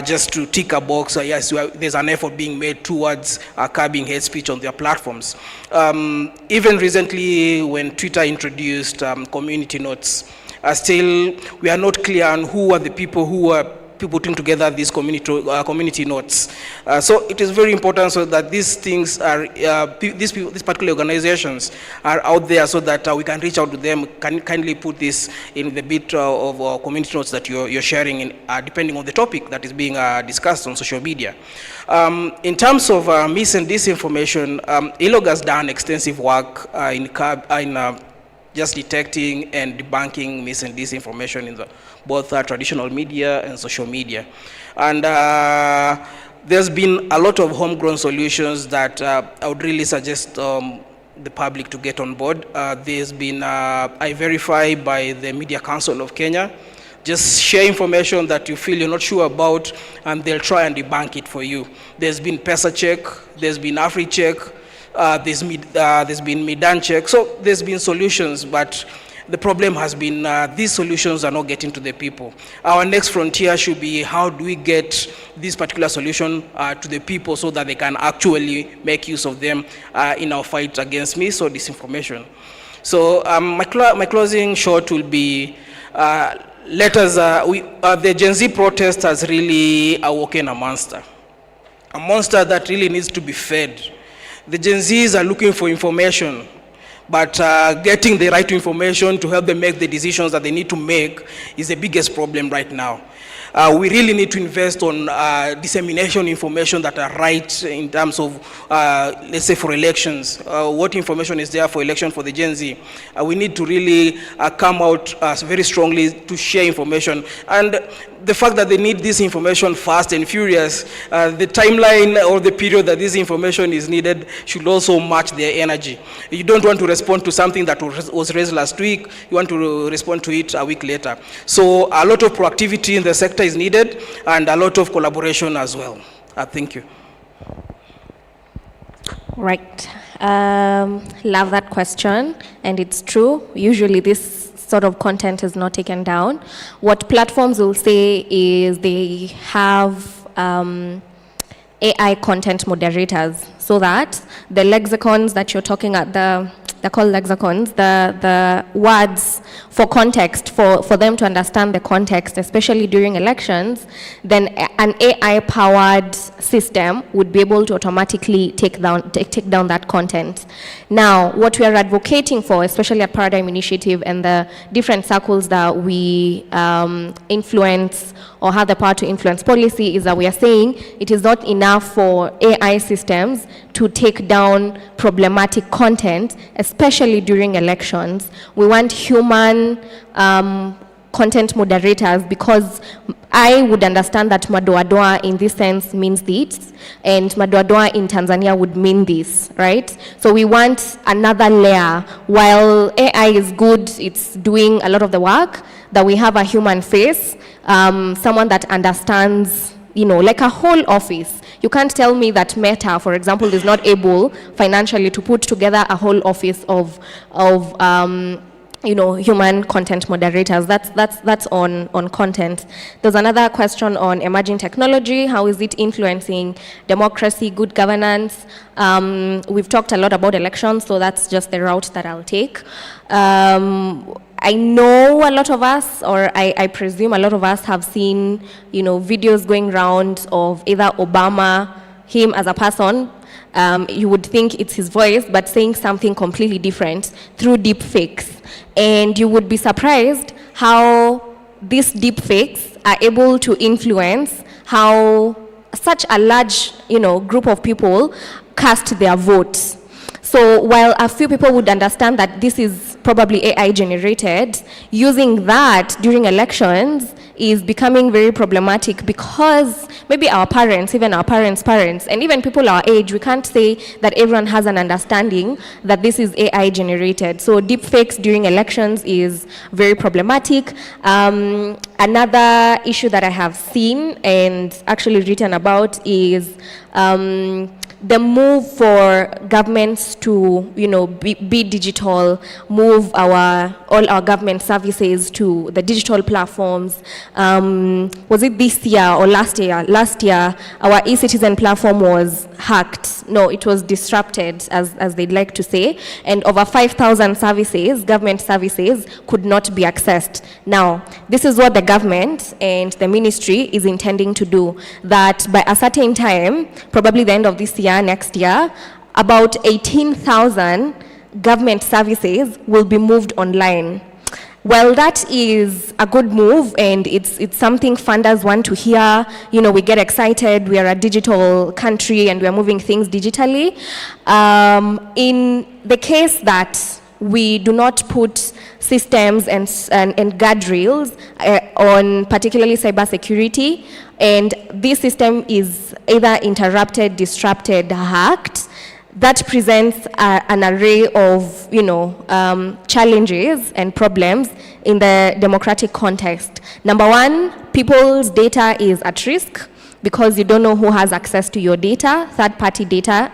just to tick a box. Yes, there's an effort being made towards curbing hate speech on their platforms. Even recently, when Twitter introduced community notes, still we are not clear on who are the people who are putting together these community notes. So it is very important so that these things are, these particular organizations are out there, so that we can reach out to them, can kindly put this in the bit of community notes that you're sharing, in, depending on the topic that is being discussed on social media. In terms of mis and disinformation, ELOG has done extensive work in just detecting and debunking mis and disinformation in both traditional media and social media. And there's been a lot of homegrown solutions that I would really suggest the public to get on board. There's been I Verify by the Media Council of Kenya. Just share information that you feel you're not sure about, and they'll try and debunk it for you. There's been PesaCheck, there's been AfriCheck, there's been Midan Check. So there's been solutions, but the problem has been these solutions are not getting to the people. Our next frontier should be how do we get this particular solution to the people so that they can actually make use of them in our fight against disinformation. So my closing shot will be, the Gen Z protest has really awoken a monster that really needs to be fed. The Gen Zs are looking for information, but getting the right information to help them make the decisions that they need to make is the biggest problem right now. We really need to invest on dissemination information that are right in terms of, let's say, for elections. What information is there for election for the Gen Z? We need to really come out very strongly to share information. And the fact that they need this information fast and furious, the timeline or the period that this information is needed should also match their energy. You don't want to respond to something that was raised last week, you want to respond to it a week later. So a lot of proactivity in the sector is needed, and a lot of collaboration as well. Thank you. Right. Love that question, and it's true. Usually this sort of content is not taken down. What platforms will say is they have AI content moderators, so that the lexicons that you're talking at, they're called lexicons, the words for context, for them to understand the context, especially during elections, then an AI-powered system would be able to automatically take down that content. Now, what we are advocating for, especially at Paradigm Initiative and the different circles that we influence or have the power to influence policy, is that we are saying it is not enough for AI systems to take down problematic content, especially during elections. We want human content moderators, because I would understand that madoadoa in this sense means this, and madoadoa in Tanzania would mean this, right? So we want another layer. While AI is good, it's doing a lot of the work, that we have a human face, someone that understands, like a whole office. You can't tell me that Meta, for example, is not able financially to put together a whole office of human content moderators. That's on content. There's another question on emerging technology. How is it influencing democracy, good governance? We've talked a lot about elections, so that's just the route that I'll take. I know a lot of us, or I presume a lot of us have seen, videos going around of either Obama, him as a person, you would think it's his voice, but saying something completely different through deep fakes. And you would be surprised how these deep fakes are able to influence how such a large, group of people cast their votes. So while a few people would understand that this is probably AI generated, using that during elections is becoming very problematic, because maybe our parents, even our parents' parents, and even people our age, we can't say that everyone has an understanding that this is AI generated. So deepfakes during elections is very problematic. Another issue that I have seen and actually written about is the move for governments to, be digital, move all our government services to the digital platforms. Was it this year or last year? Last year, our eCitizen platform was hacked. No, it was disrupted, as they'd like to say, and over 5,000 services, government services, could not be accessed. Now, this is what the government and the ministry is intending to do, that by a certain time, probably the end of this year, next year, about 18,000 government services will be moved online. Well, that is a good move, and it's something funders want to hear. We get excited, we are a digital country and we are moving things digitally. In the case that we do not put systems and guardrails on particularly cybersecurity, and this system is either interrupted, disrupted, hacked, that presents an array of, challenges and problems in the democratic context. Number one, people's data is at risk because you don't know who has access to your data, third-party data.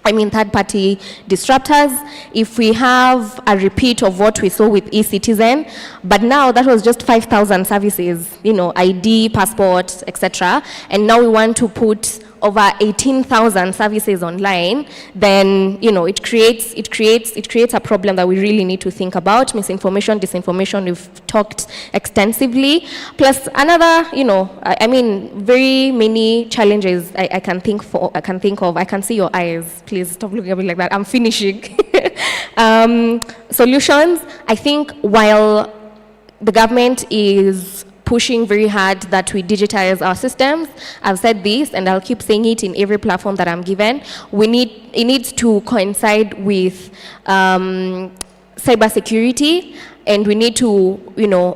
Third-party disruptors. If we have a repeat of what we saw with eCitizen, but now that was just 5,000 services, ID, passport, etc. And now we want to put over 18,000 services online, then it creates a problem that we really need to think about. Misinformation, disinformation, we've talked extensively. Plus another, very many challenges I can think of. I can see your eyes. Please stop looking at me like that. I'm finishing. Solutions. I think while the government is pushing very hard that we digitize our systems. I've said this, and I'll keep saying it in every platform that I'm given. It needs to coincide with cybersecurity, and we need to,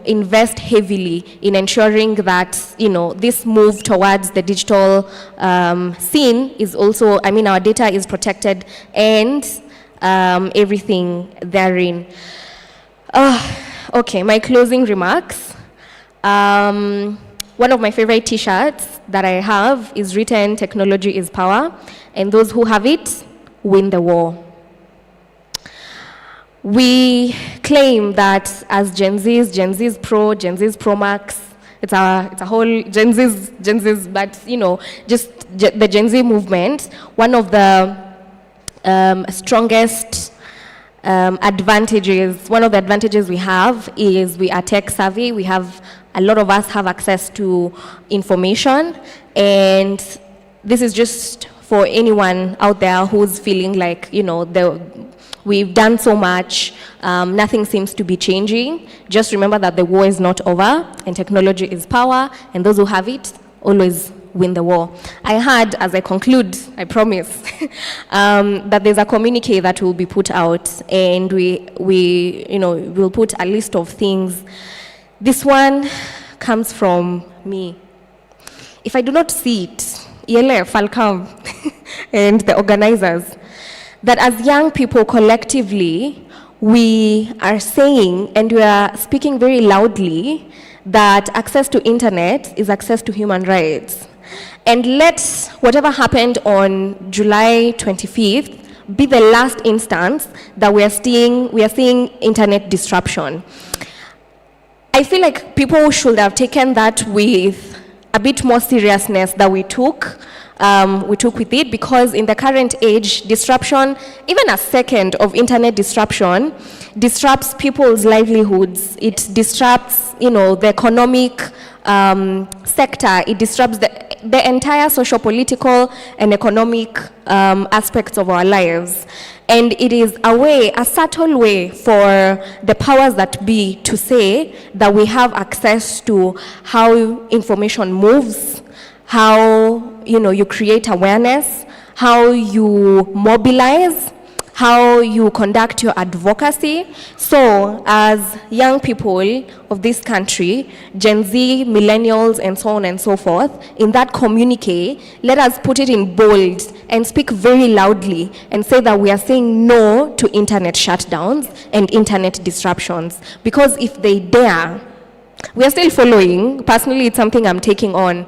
invest heavily in ensuring that, this move towards the digital scene is also, our data is protected and everything therein. Okay, my closing remarks. One of my favorite t-shirts that I have is written, "Technology is power, and those who have it win the war." We claim that as Gen Z's Pro, Gen Z's Pro Max, it's a whole Gen Z's, but just the Gen Z movement, one of the strongest advantages, one of the advantages we have is we are tech savvy. A lot of us have access to information, and this is just for anyone out there who's feeling like, we've done so much, nothing seems to be changing. Just remember that the war is not over, and technology is power, and those who have it always win the war. I had, as I conclude, I promise, that there's a communique that will be put out, and we'll put a list of things. This one comes from me. If I do not see it, ELF, I'll come, and the organizers, that as young people collectively, we are saying, and we are speaking very loudly, that access to internet is access to human rights. And let whatever happened on July 25th be the last instance that we are seeing internet disruption. I feel like people should have taken that with a bit more seriousness that we took with it, because in the current age, disruption, even a second of internet disruption, disrupts people's livelihoods. It disrupts, the economic sector. It disrupts the entire socio-political and economic aspects of our lives. And it is a subtle way for the powers that be to say that we have access to how information moves, how you create awareness, how you mobilize, how you conduct your advocacy. So as young people of this country, Gen Z, millennials, and so on and so forth, in that communique, let us put it in bold and speak very loudly and say that we are saying no to internet shutdowns and internet disruptions. Because if they dare, we are still following. Personally, it's something I'm taking on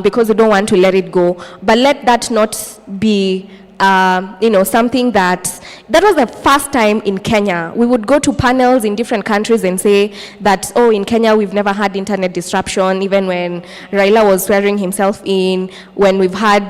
because we don't want to let it go. But let that not be something that was the first time in Kenya. We would go to panels in different countries and say that, in Kenya we've never had internet disruption, even when Raila was swearing himself in, when we've had,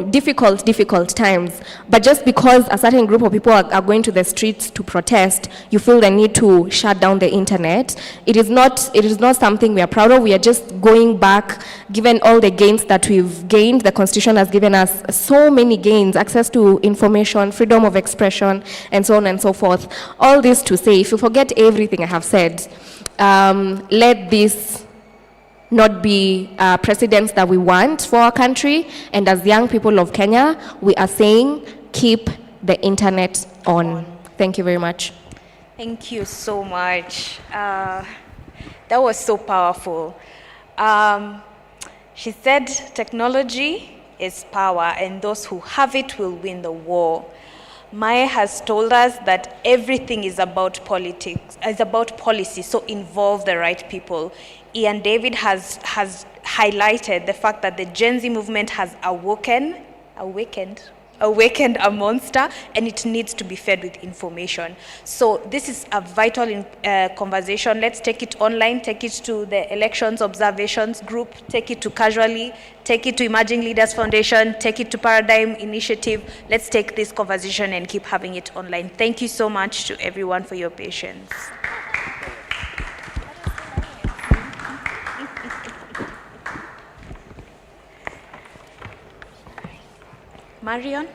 difficult times. But just because a certain group of people are going to the streets to protest, you feel the need to shut down the internet. It is not something we are proud of. We are just going back, given all the gains that we've gained. The Constitution has given us so many gains, access to information, freedom of expression, and so on and so forth. All this to say, if you forget everything I have said, let this not be precedents that we want for our country. And as young people of Kenya, we are saying, keep the internet on. Thank you very much. Thank you so much. That was so powerful. She said technology is power, and those who have it will win the war. Maya has told us that everything is about politics, is about policy, so involve the right people. Ian David has highlighted the fact that the Gen Z movement has awakened a monster, and it needs to be fed with information. So this is a vital conversation. Let's take it online, take it to the elections observations group, take it to Casually, take it to Emerging Leaders Foundation, take it to Paradigm Initiative. Let's take this conversation and keep having it online. Thank you so much to everyone for your patience. Marion?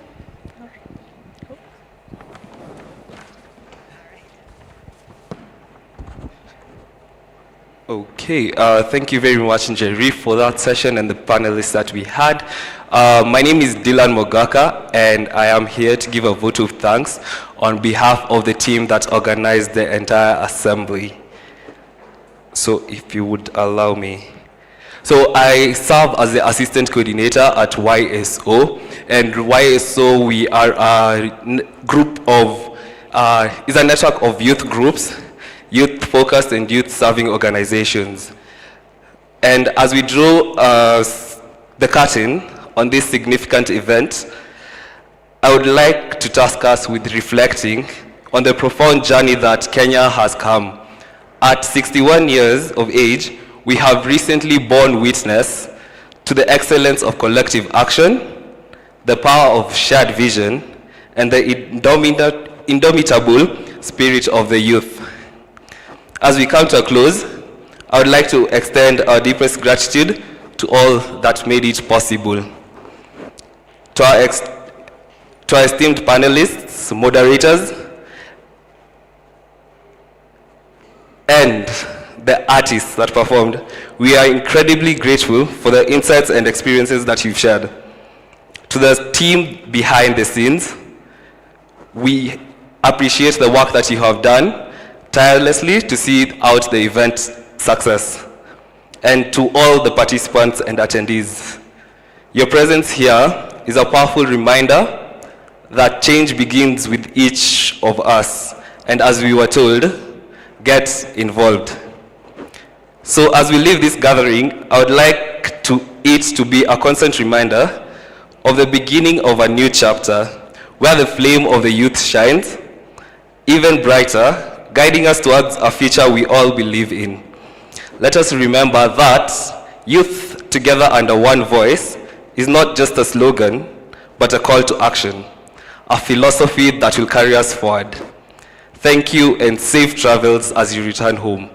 Okay, thank you very much, Njeri, for that session and the panelists that we had. My name is Dylan Mogaka, and I am here to give a vote of thanks on behalf of the team that organized the entire assembly. So if you would allow me. So I serve as the assistant coordinator at YSO, and YSO, we are a group of, is a network of youth groups, youth-focused and youth-serving organizations. And as we draw the curtain on this significant event, I would like to task us with reflecting on the profound journey that Kenya has come. At 61 years of age, we have recently borne witness to the excellence of collective action, the power of shared vision, and the indomitable spirit of the youth. As we come to a close, I would like to extend our deepest gratitude to all that made it possible. To our esteemed panelists, moderators, and the artists that performed, we are incredibly grateful for the insights and experiences that you've shared. To the team behind the scenes, we appreciate the work that you have done tirelessly to see out the event's success. And to all the participants and attendees, your presence here is a powerful reminder that change begins with each of us. And as we were told, get involved. So as we leave this gathering, I would like it to be a constant reminder of the beginning of a new chapter, where the flame of the youth shines even brighter, guiding us towards a future we all believe in. Let us remember that youth together under one voice is not just a slogan, but a call to action, a philosophy that will carry us forward. Thank you and safe travels as you return home.